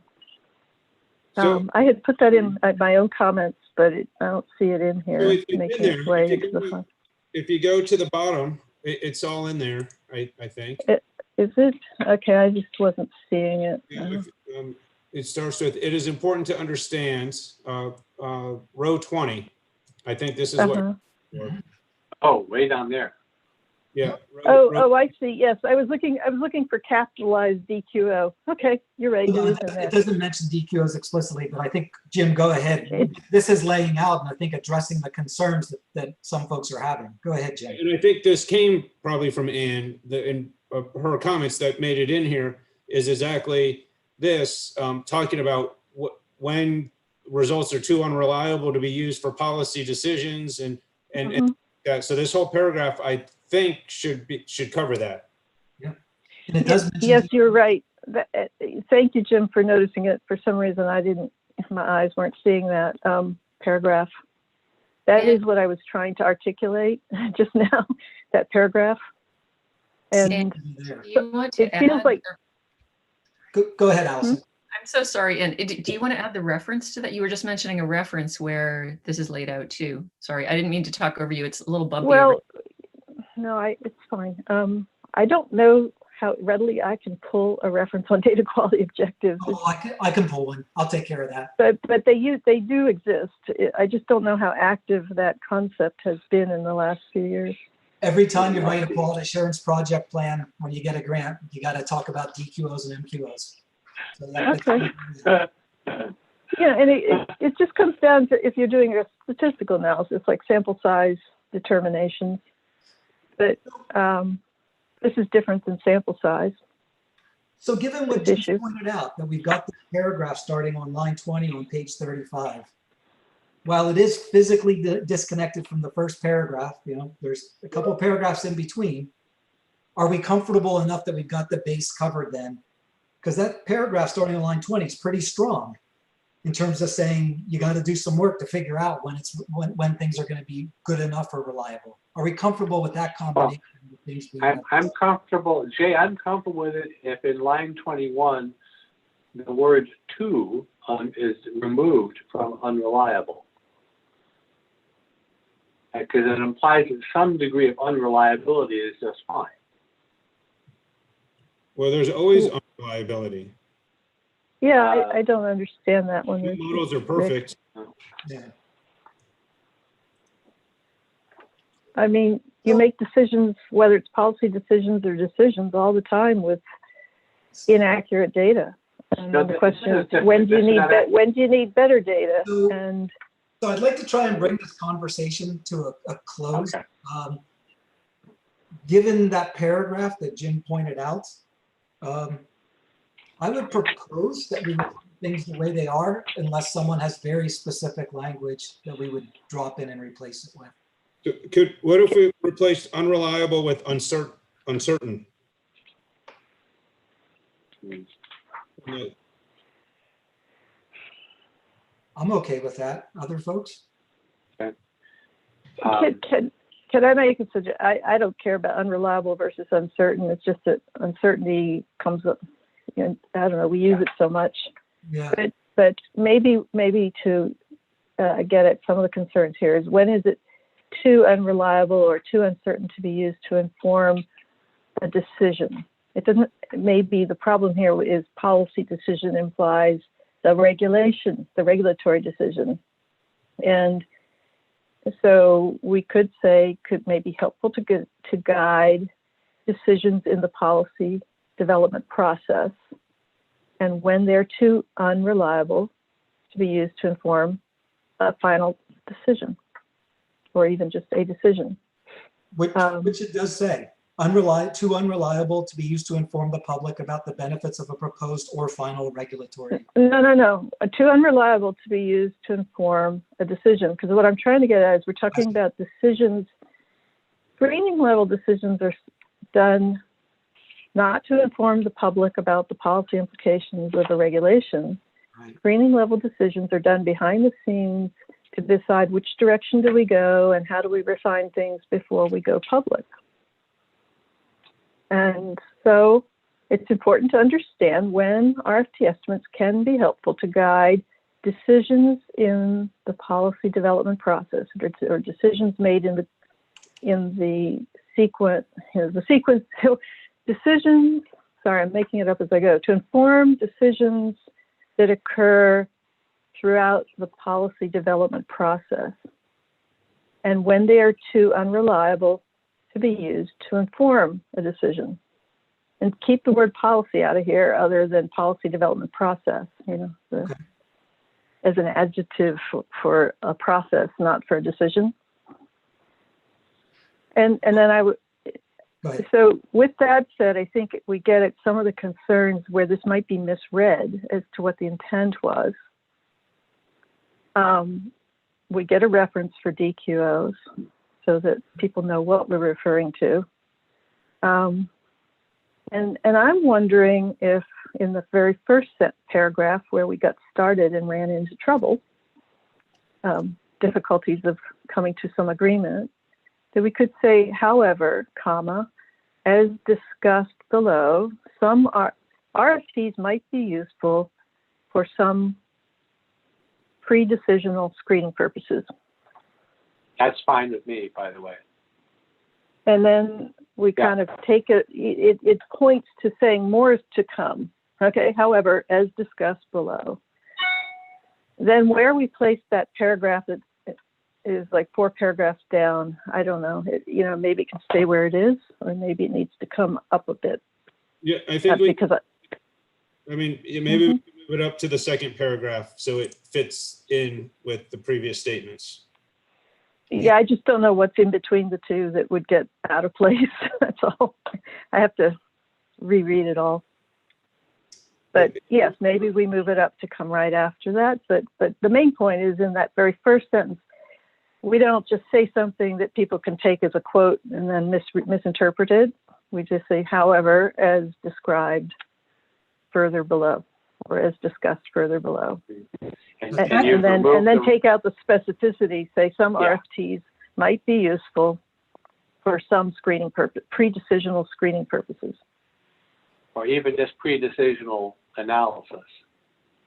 I had put that in my own comments, but I don't see it in here making its way into the fund.
If you go to the bottom, it's all in there, I think.
Is it? Okay, I just wasn't seeing it.
It starts with, it is important to understand, row 20. I think this is what.
Oh, way down there.
Yeah.
I see. Yes, I was looking for capitalized DQO. Okay, you're right.
It doesn't mention DQOs explicitly, but I think, Jim, go ahead. This is laying out and I think addressing the concerns that some folks are having. Go ahead, Jim.
And I think this came probably from Ann, in her comments that made it in here is exactly this, talking about when results are too unreliable to be used for policy decisions and so this whole paragraph, I think should cover that.
Yeah, and it does.
Yes, you're right. Thank you, Jim, for noticing it. For some reason, my eyes weren't seeing that paragraph. That is what I was trying to articulate just now. That paragraph. And
do you want to
it feels like.
Go ahead, Allison.
I'm so sorry. And do you want to add the reference to that? You were just mentioning a reference where this is laid out too. Sorry, I didn't mean to talk over you. It's a little bumpy.
Well, no, it's fine. I don't know how readily I can pull a reference on data quality objectives.
Oh, I can pull one. I'll take care of that.
But they do exist. I just don't know how active that concept has been in the last few years.
Every time you write a quality assurance project plan, when you get a grant, you got to talk about DQOs and MQOs. So
Okay. Yeah, and it just comes down to if you're doing a statistical analysis, like sample size determinations. But this is different than sample size.
So given what you pointed out, that we've got the paragraph starting on line 20 on page 35, while it is physically disconnected from the first paragraph, there's a couple of paragraphs in between. Are we comfortable enough that we've got the base covered then? Because that paragraph starting on line 20 is pretty strong in terms of saying you got to do some work to figure out when things are going to be good enough or reliable. Are we comfortable with that combination of things?
I'm comfortable, Jay, I'm comfortable with it if in line 21, the word to is removed from unreliable. Because it implies that some degree of unreliability is just fine.
Well, there's always unreliability.
Yeah, I don't understand that one.
Models are perfect.
Yeah.
I mean, you make decisions, whether it's policy decisions or decisions, all the time with inaccurate data. And the question is, when do you need better data?
So I'd like to try and bring this conversation to a close.
Okay.
Given that paragraph that Jim pointed out, I would propose that we leave things the way they are unless someone has very specific language that we would drop in and replace it with.
What if we replaced unreliable with uncertain?
I'm okay with that. Other folks?
Okay.
Can I make a suggestion? I don't care about unreliable versus uncertain. It's just that uncertainty comes up. I don't know. We use it so much.
Yeah.
But maybe to get at some of the concerns here is, when is it too unreliable or too uncertain to be used to inform a decision? It doesn't. Maybe the problem here is policy decision implies the regulatory decision, and so we could say could may be helpful to guide decisions in the policy development process, and when they're too unreliable to be used to inform a final decision, or even just a decision.
Which it does say, too unreliable to be used to inform the public about the benefits of a proposed or final regulatory.
No. Too unreliable to be used to inform a decision. Because what I'm trying to get at is we're talking about decisions. Screening level decisions are done not to inform the public about the policy implications of a regulation.
Right.
Screening level decisions are done behind the scenes to decide which direction do we go and how do we refine things before we go public. And so it's important to understand when RFT estimates can be helpful to guide decisions in the policy development process, or decisions made in the sequence. So decisions. Sorry, I'm making it up as I go. To inform decisions that occur throughout the policy development process, and when they are too unreliable to be used to inform a decision. And keep the word policy out of here, other than policy development process,
Okay.
as an adjective for a process, not for a decision. And then I would, so with that said, I think we get at some of the concerns where this might be misread as to what the intent was. We get a reference for DQOs so that people know what we're referring to. And I'm wondering if in the very first paragraph where we got started and ran into trouble, difficulties of coming to some agreement, that we could say, however, comma, as discussed below, some RFTs might be useful for some pre-decisional screening purposes.
That's fine with me, by the way.
And then we
Yeah.
kind of take it points to saying more is to come. Okay, however, as discussed below. Then where we place that paragraph that is like 4 paragraphs down, I don't know, maybe it can stay where it is, or maybe it needs to come up a bit.
Yeah, I think
Because
maybe we can move it up to the second paragraph so it fits in with the previous statements.
yeah, I just don't know what's in between the two that would get out of place. That's all. I have to reread it all. But yes, maybe we move it up to come right after that. But the main point is in that very first sentence, we don't just say something that people can take as a quote and then misinterpret it. We just say, however, as described further below, or as discussed further below. And then take out the specificity, say some RFTs might be useful for some screening purpose, pre-decisional screening purposes.
Or even just pre-decisional analysis.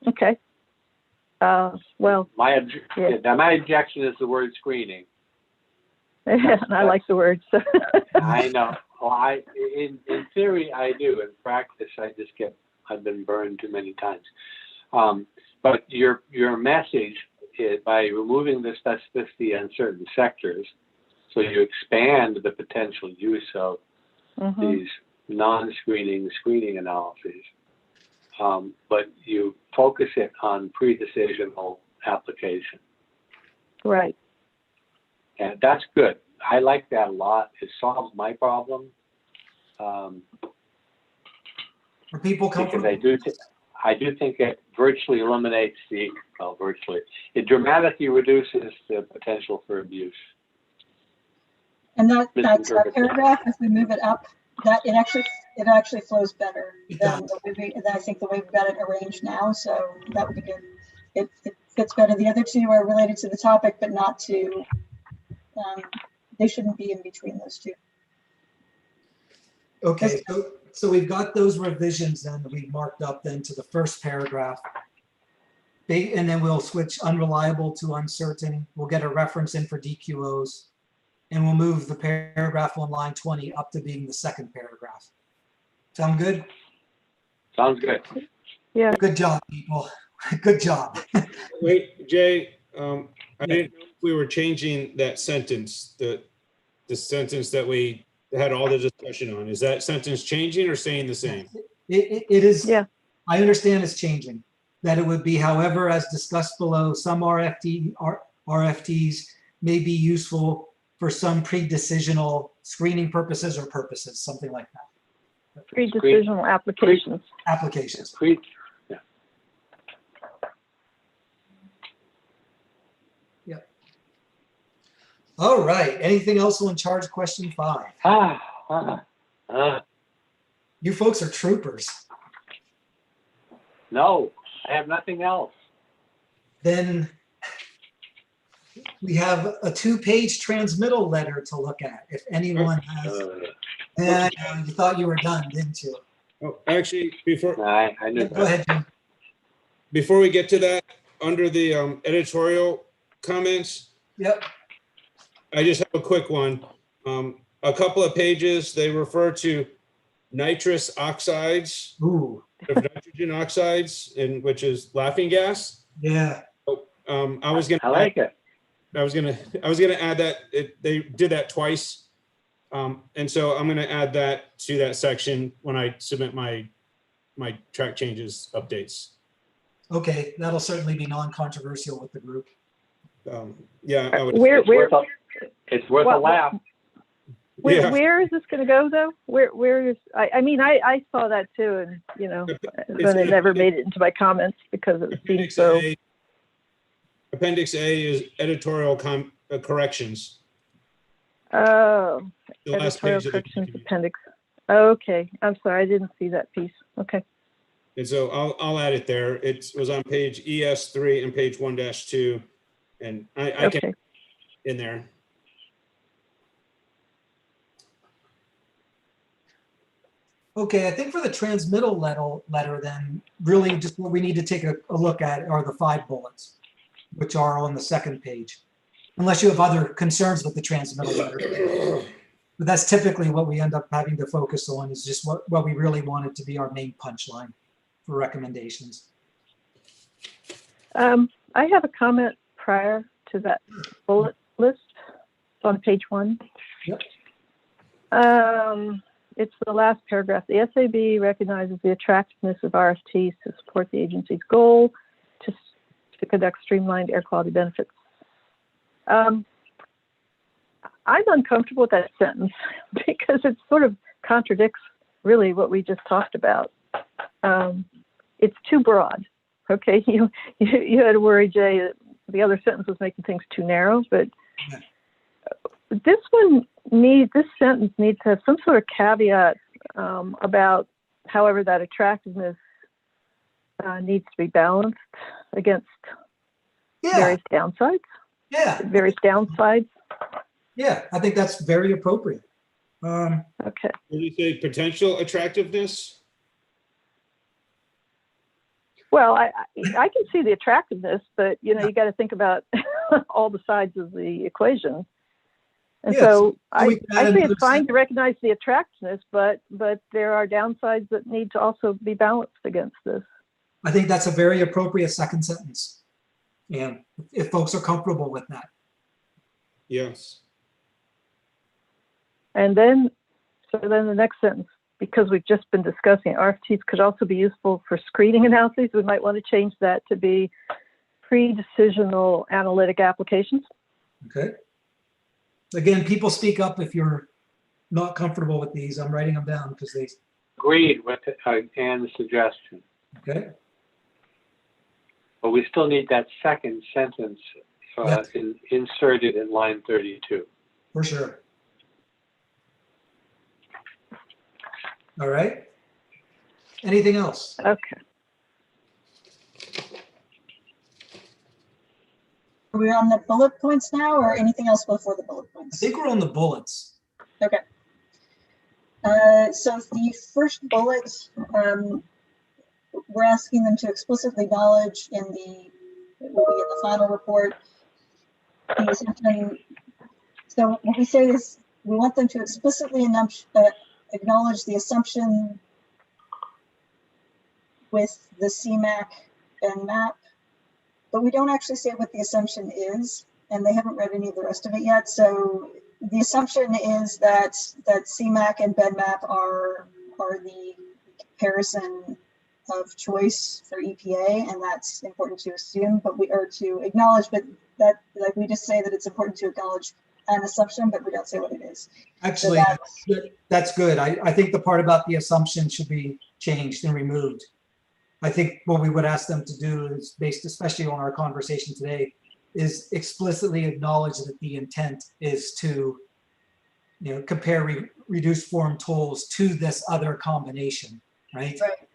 Okay. Well,
My objection is the word screening.
I like the word. So.
I know. Well, in theory, I do. In practice, I've been burned too many times. But your message is by removing the specificity in certain sectors, so you expand the potential use of these non-screening screening analyses, but you focus it on pre-decisional application.
Right.
And that's good. I like that a lot. It solves my problem.
Are people comfortable?
Because I do think it virtually eliminates it dramatically reduces the potential for abuse.
And that paragraph, if we move it up, that it actually flows better than I think the way we've got it arranged now. So that would be good. It fits better. The other two are related to the topic, but not to. They shouldn't be in between those two.
Okay, so we've got those revisions then that we marked up then to the first paragraph. And then we'll switch unreliable to uncertain. We'll get a reference in for DQOs. And we'll move the paragraph on line 20 up to being the second paragraph. Sound good?
Sounds good.
Yeah.
Good job, people. Good job.
Wait, Jay, I didn't know if we were changing that sentence, the sentence that we had all the discussion on. Is that sentence changing or staying the same?
It is. Yeah. I understand it's changing. That it would be, however, as discussed below, some RFTs may be useful for some pre-decisional screening purposes or purposes, something like that.
Pre-decisional applications.
Applications. Yeah. All right. Anything else on charge question 5? You folks are troopers.
No, I have nothing else.
Then we have a 2-page transmittal letter to look at. If anyone has, you thought you were done, didn't you?
Oh, actually, before
I knew
Go ahead, Jim.
Before we get to that, under the editorial comments,
yep,
I just have a quick one. A couple of pages, they refer to nitrous oxides,
Ooh.
of nitrogen oxides, which is laughing gas.
Yeah.
I was gonna add that they did that twice, and so I'm gonna add that to that section when I submit my track changes updates.
Okay, that'll certainly be non-controversial with the group.
Yeah, I would.
It's worth a laugh.
Where is this going to go though? Where is? I mean, I saw that too, and then it never made it into my comments because it seemed so.
Appendix A is editorial corrections.
Oh,
The last
editorial
page of the
corrections appendix. Okay, I'm sorry, I didn't see that piece. Okay.
And so I'll add it there. It was on page ES3 and page 1-2, and I can in there.
Okay, I think for the transmittal letter then, really just what we need to take a look at are the 5 bullets, which are on the second page. Unless you have other concerns with the transmittal letter. But that's typically what we end up having to focus on, is just what we really wanted to be our main punchline for recommendations.
I have a comment prior to that bullet list. It's on page 1.
Yep.
It's the last paragraph. The SAB recognizes the attractiveness of RFTs to support the agency's goal to conduct streamlined air quality benefits. I'm uncomfortable with that sentence because it sort of contradicts really what we just talked about. It's too broad. Okay, you had to worry, Jay, that the other sentence was making things too narrow, but this sentence needs to have some sort of caveat about, however, that attractiveness needs to be balanced against various downsides.
Yeah.
Various downsides.
Yeah, I think that's very appropriate.
Okay.
Did you say potential attractiveness?
Well, I can see the attractiveness, but you got to think about all the sides of the equation. And so I think it's fine to recognize the attractiveness, but there are downsides that need to also be balanced against this.
I think that's a very appropriate second sentence. And if folks are comfortable with that.
Yes.
And then the next sentence, because we've just been discussing RFTs could also be useful for screening analyses, we might want to change that to be pre-decisional analytic applications.
Okay. Again, people speak up if you're not comfortable with these. I'm writing them down because they
Agreed with Anne's suggestion,
okay.
but we still need that second sentence inserted in line 32.
For sure. All right. Anything else?
Okay.
Are we on the bullet points now, or anything else before the bullet
I
points?
think we're on the bullets.
Okay. So the first bullet, we're asking them to explicitly acknowledge it will be in the final report. The assumption, so what we say is we want them to explicitly acknowledge the assumption with the CMAQ and MAP, but we don't actually say what the assumption is, and they haven't read any of the rest of it yet. So the assumption is that CMAQ and BEDMAP are the comparison of choice for EPA, and that's important to assume, but we are to acknowledge, but that, like, we just say that it's important to acknowledge an assumption, but we don't say what it is.
Actually,
So
that's good. I think the part about the assumption should be changed and removed. I think what we would ask them to do is, based especially on our conversation today, is explicitly acknowledge that the intent is to, compare reduced form tolls to this other combination, right?
Right.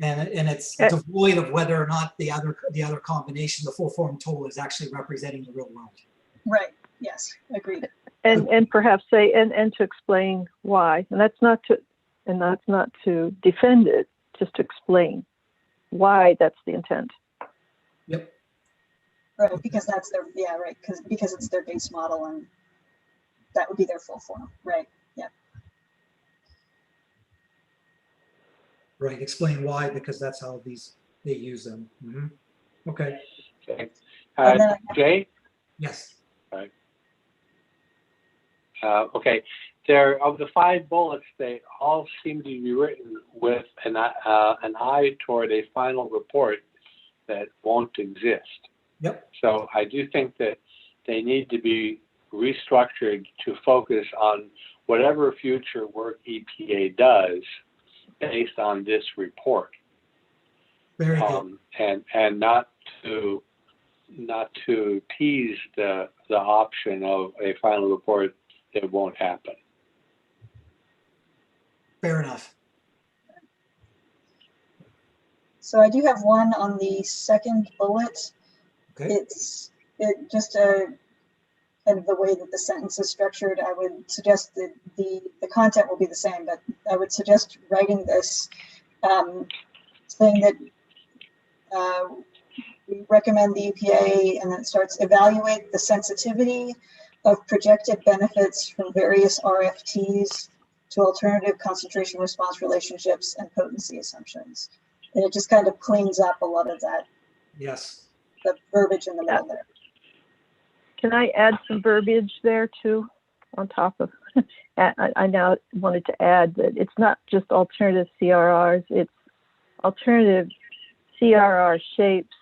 And it's devoid of whether or not the other combination, the full form toll, is actually representing the real world.
Right. Yes. Agreed.
And perhaps say and to explain why. And that's not to defend it, just to explain why that's the intent.
Yep.
Right, because that's their right, because it's their base model, and that would be their full form. Right. Yeah.
Right. Explain why, because that's how they use them. Mm-hmm. Okay.
Okay.
And then
Jay?
Yes.
Right. Okay. There, of the 5 bullets, they all seem to be written with an eye toward a final report that won't exist.
Yep.
So I do think that they need to be restructured to focus on whatever future work EPA does based on this report.
Very good.
And not to tease the option of a final report that won't happen.
Fair enough.
so I do have one on the second bullet.
Okay.
It's just kind of the way that the sentence is structured. I would suggest that the content will be the same, but I would suggest writing this, saying that we recommend the EPA, and then it starts evaluate the sensitivity of projected benefits from various RFTs to alternative concentration response relationships and potency assumptions. And it just kind of cleans up a lot of that,
Yes.
the verbiage in the middle there.
Can I add some verbiage there too, on top of, I now wanted to add that it's not just alternative CRRs, it's alternative CRR shapes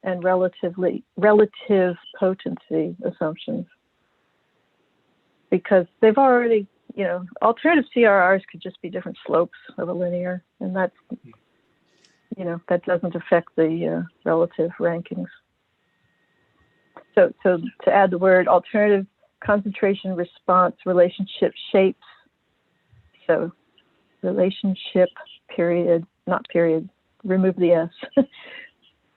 and relative potency assumptions. Because they've already, you know, alternative CRRs could just be different slopes of a linear, and that's, you know, that doesn't affect the relative rankings. So to add the word alternative concentration response relationship shapes. So relationship period, not period, remove the S.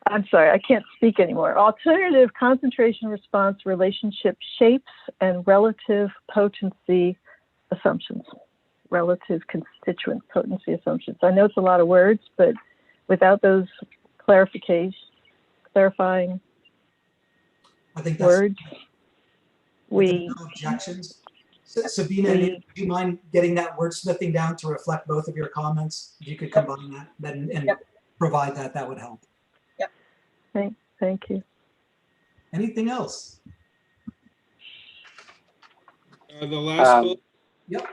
I'm sorry, I can't speak anymore. Alternative concentration response relationship shapes and relative potency assumptions, relative constituent potency assumptions. I know it's a lot of words, but without those clarifying
I think that's
words,
no objections. Sabina, do you mind getting that wordsmithing down to reflect both of your comments? If you could combine that and provide that, that would help.
Yep. Thank you.
Anything else?
The last bullet.
Yep.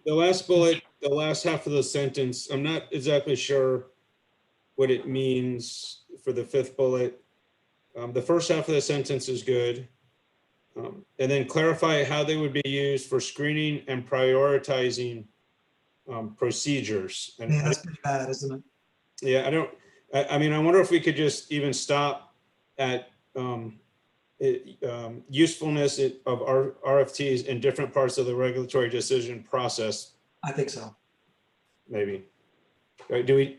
The last bullet, the last half of the sentence, I'm not exactly sure what it means for the fifth bullet. The first half of the sentence is good. And then clarify how they would be used for screening and prioritizing procedures. And
yeah, that's pretty bad, isn't it?
Yeah, I mean, I wonder if we could just even stop at usefulness of our RFTs in different parts of the regulatory decision process.
I think so.
Maybe. Do we?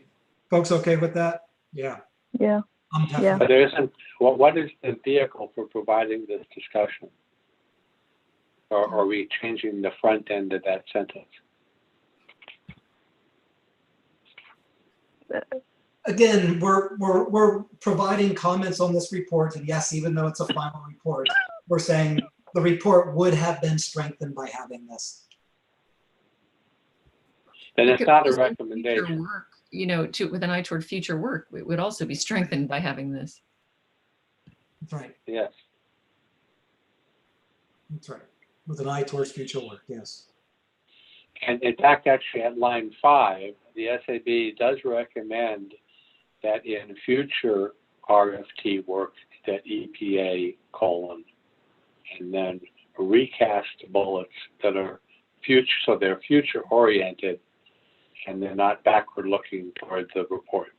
Folks okay with that? Yeah.
Yeah.
Yeah. But there isn't, what is the vehicle for providing this discussion? Or are we changing the front end of that sentence?
Again, we're providing comments on this report, and yes, even though it's a final report, we're saying the report would have been strengthened by having this.
Then it's not a recommendation.
Work, you know, with an eye toward future work, it would also be strengthened by having this.
That's right.
Yes.
That's right. With an eye towards future work, yes.
And in fact, actually at line 5, the SAB does recommend that in future RFT work that EPA : and then recast bullets that are future, so they're future oriented and they're not backward looking toward the report.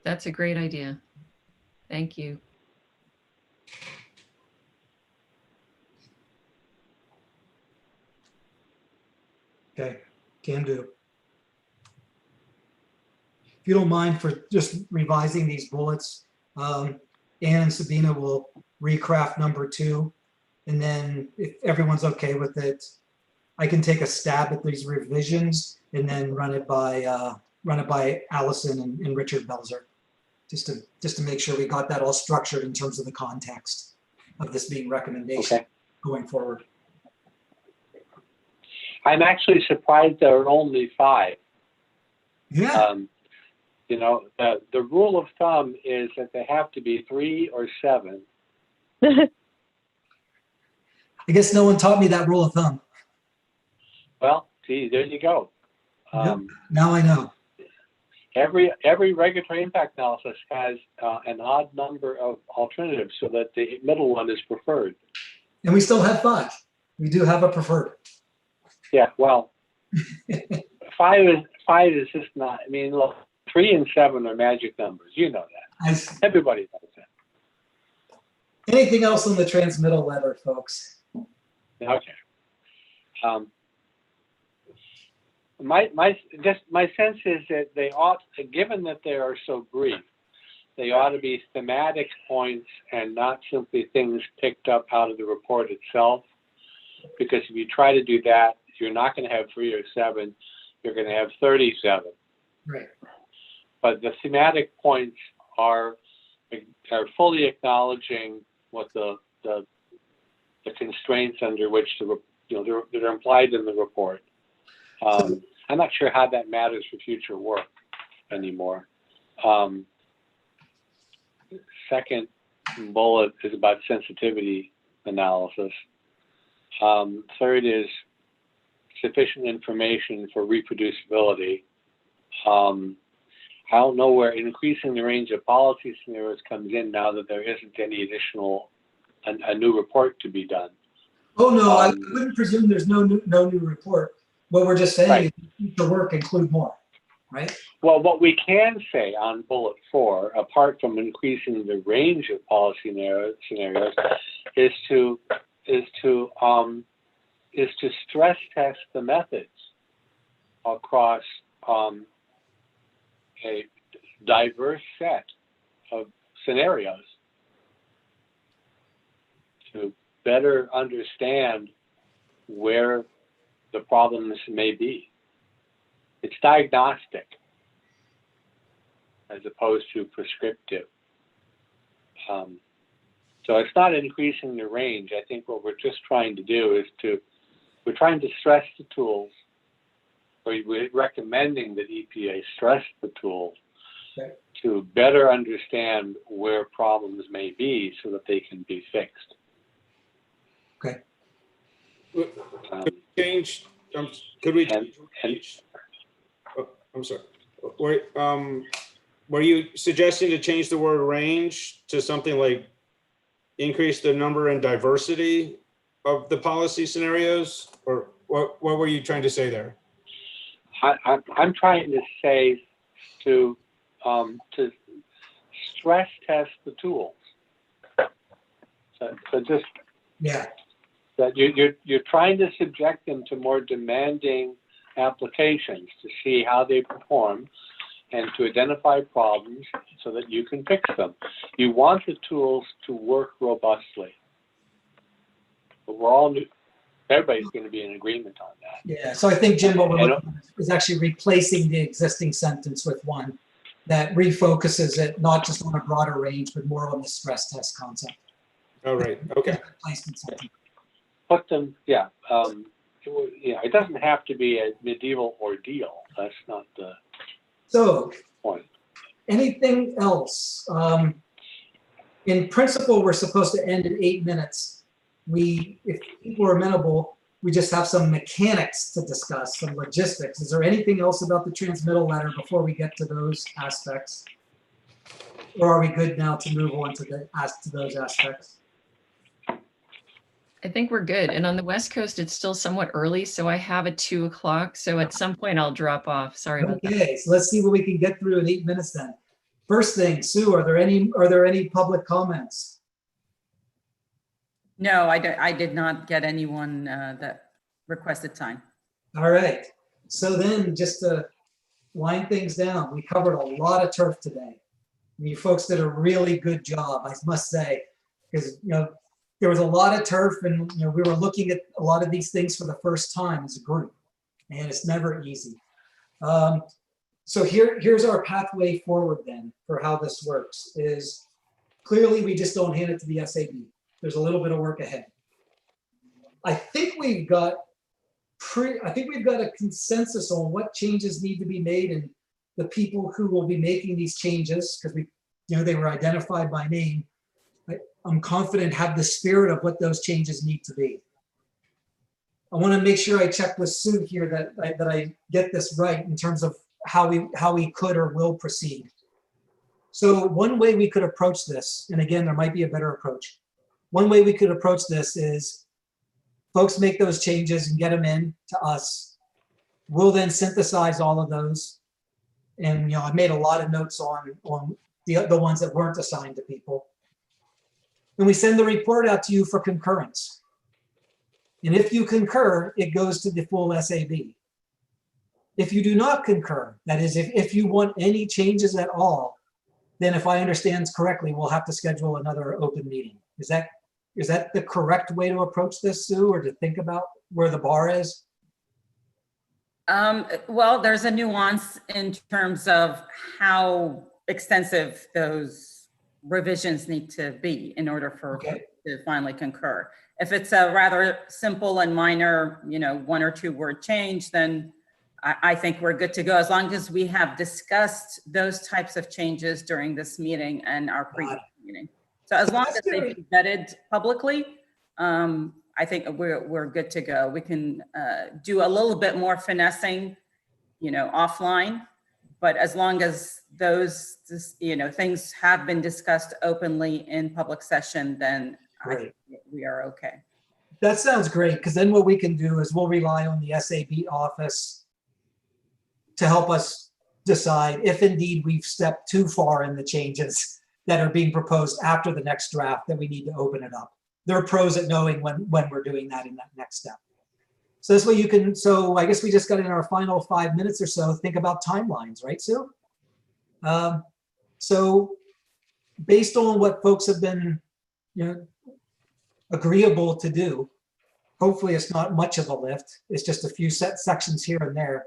That's a great idea. Thank you.
Okay, can do. If you don't mind for just revising these bullets, Ann and Sabina will recraft number 2. And then if everyone's okay with it, I can take a stab at these revisions and then run it by Allison and Richard Belzer, just to make sure we got that all structured in terms of the context of this being recommendation going forward.
I'm actually surprised there are only 5.
Yeah.
You know, the rule of thumb is that they have to be 3 or 7.
I guess no one taught me that rule of thumb.
Well, see, there you go.
Yep. Now I know.
Every regulatory impact analysis has an odd number of alternatives so that the middle one is preferred.
And we still have 5. We do have a preferred.
Yeah, well, 5 is just not, I mean, look, 3 and 7 are magic numbers. You know that. Everybody knows that.
Anything else on the transmittal letter, folks?
Okay. My sense is that they ought, given that they are so brief, they ought to be thematic points and not simply things picked up out of the report itself. Because if you try to do that, you're not going to have 3 or 7. You're going to have 37.
Right.
But the thematic points are fully acknowledging what the the constraints under which that are implied in the report. I'm not sure how that matters for future work anymore. Second bullet is about sensitivity analysis. Third is sufficient information for reproducibility. I don't know where increasing the range of policy scenarios comes in now that there isn't any additional, a new report to be done.
Oh, no, I wouldn't presume there's no new report. What we're just saying is future work include more, right?
Well, what we can say on bullet 4, apart from increasing the range of policy scenarios, is to stress test the methods across a diverse set of scenarios to better understand where the problems may be. It's diagnostic as opposed to prescriptive. So it's not increasing the range. I think what we're just trying to do is we're trying to stress the tools, or we're recommending that EPA stress the tools to better understand where problems may be so that they can be fixed.
Okay.
Could we change? Oh, I'm sorry. Were you suggesting to change the word range to something like increase the number and diversity of the policy scenarios, or what were you trying to say there?
I'm trying to say to stress test the tools. So just that you're trying to subject them to more demanding applications to see how they perform and to identify problems so that you can fix them. You want the tools to work robustly. But everybody's going to be in agreement on that.
Yeah, so I think, Jim, what we're looking at is actually replacing the existing sentence with one that refocuses it not just on a broader range, but more on the stress test concept.
Oh, right. Okay.
Put them, it doesn't have to be a medieval ordeal. That's not the point.
Anything else? In principle, we're supposed to end in 8 minutes. If people are amenable, we just have some mechanics to discuss, some logistics. Is there anything else about the transmittal letter before we get to those aspects? Or are we good now to move on to those aspects?
I think we're good. And on the West Coast, it's still somewhat early, so I have a 2 o'clock. So at some point I'll drop off. Sorry about that.
Okay, so let's see what we can get through in 8 minutes then. First thing, Sue, are there any public comments?
No, I did not get anyone that requested time.
All right. So then, just to wind things down, we covered a lot of turf today. You folks did a really good job, I must say, because there was a lot of turf, and we were looking at a lot of these things for the first time as a group, and it's never easy. So here's our pathway forward then for how this works. Is clearly we just don't hand it to the SAB. There's a little bit of work ahead. I think we've got a consensus on what changes need to be made, and the people who will be making these changes, because they were identified by name. I'm confident have the spirit of what those changes need to be. I want to make sure I check with Sue here that I get this right in terms of how we could or will proceed. So one way we could approach this, and again, there might be a better approach. One way we could approach this is folks make those changes and get them in to us. We'll then synthesize all of those. And I made a lot of notes on the ones that weren't assigned to people. And we send the report out to you for concurrence. And if you concur, it goes to the full SAB. If you do not concur, that is, if you want any changes at all, then if I understand correctly, we'll have to schedule another open meeting. Is that the correct way to approach this, Sue, or to think about where the bar is?
Well, there's a nuance in terms of how extensive those revisions need to be in order for to finally concur. If it's a rather simple and minor, 1 or 2 word change, then I think we're good to go, as long as we have discussed those types of changes during this meeting and our previous meeting. So as long as they've been vetted publicly, I think we're good to go. We can do a little bit more finessing, offline, but as long as those, things have been discussed openly in public session, then I think we are okay.
That sounds great, because then what we can do is we'll rely on the SAB office to help us decide if indeed we've stepped too far in the changes that are being proposed after the next draft, that we need to open it up. There are pros at knowing when we're doing that in that next step. So this way you can, so I guess we just got in our final 5 minutes or so, think about timelines, right, Sue? So based on what folks have been, agreeable to do, hopefully it's not much of a lift. It's just a few sections here and there.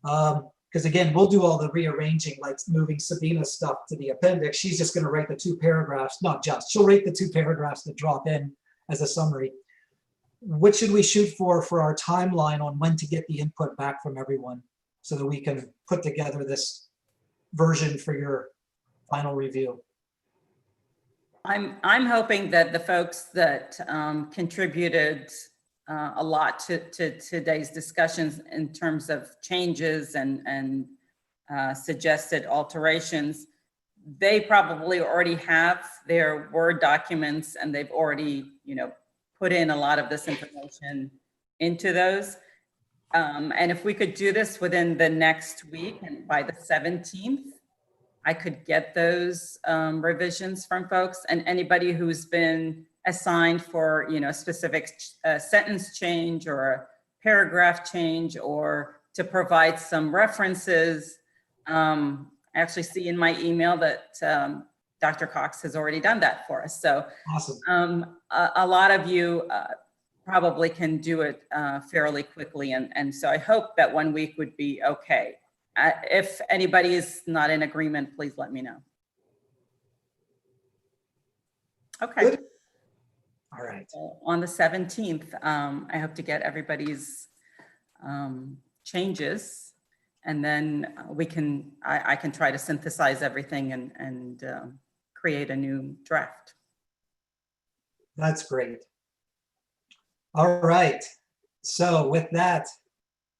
Because again, we'll do all the rearranging, like moving Sabina's stuff to the appendix. She's just going to write the 2 paragraphs, not just, she'll write the 2 paragraphs that drop in as a summary. What should we shoot for our timeline on when to get the input back from everyone so that we can put together this version for your final review?
I'm hoping that the folks that contributed a lot to today's discussions in terms of changes and suggested alterations, they probably already have their Word documents and they've already, put in a lot of this information into those. And if we could do this within the next week and by the 17th, I could get those revisions from folks, and anybody who's been assigned for, a specific sentence change or a paragraph change, or to provide some references. I actually see in my email that Dr. Cox has already done that for us. So
awesome.
A lot of you probably can do it fairly quickly. And so I hope that 1 week would be okay. If anybody is not in agreement, please let me know. Okay.
Good. All right.
So on the 17th, I hope to get everybody's changes, and then I can try to synthesize everything and create a new draft.
That's great. All right. So with that,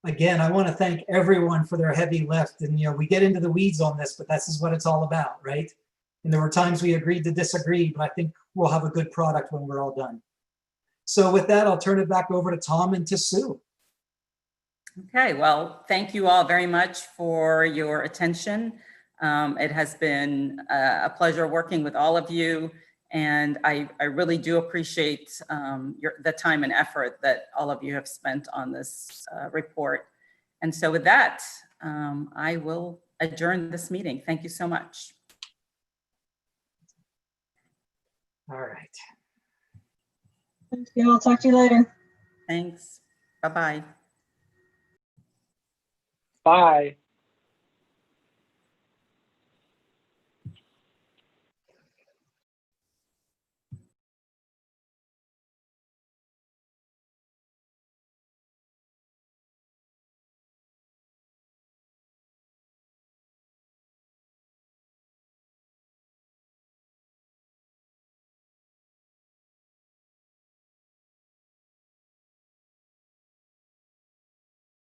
again, I want to thank everyone for their heavy lift. And, we get into the weeds on this, but this is what it's all about, right? And there were times we agreed to disagree, but I think we'll have a good product when we're all done. So with that, I'll turn it back over to Tom and to Sue.
Okay, well, thank you all very much for your attention. It has been a pleasure working with all of you. And I really do appreciate the time and effort that all of you have spent on this report. And so with that, I will adjourn this meeting. Thank you so much.
All right.
Thank you. I'll talk to you later.
Thanks. Bye-bye.
Bye.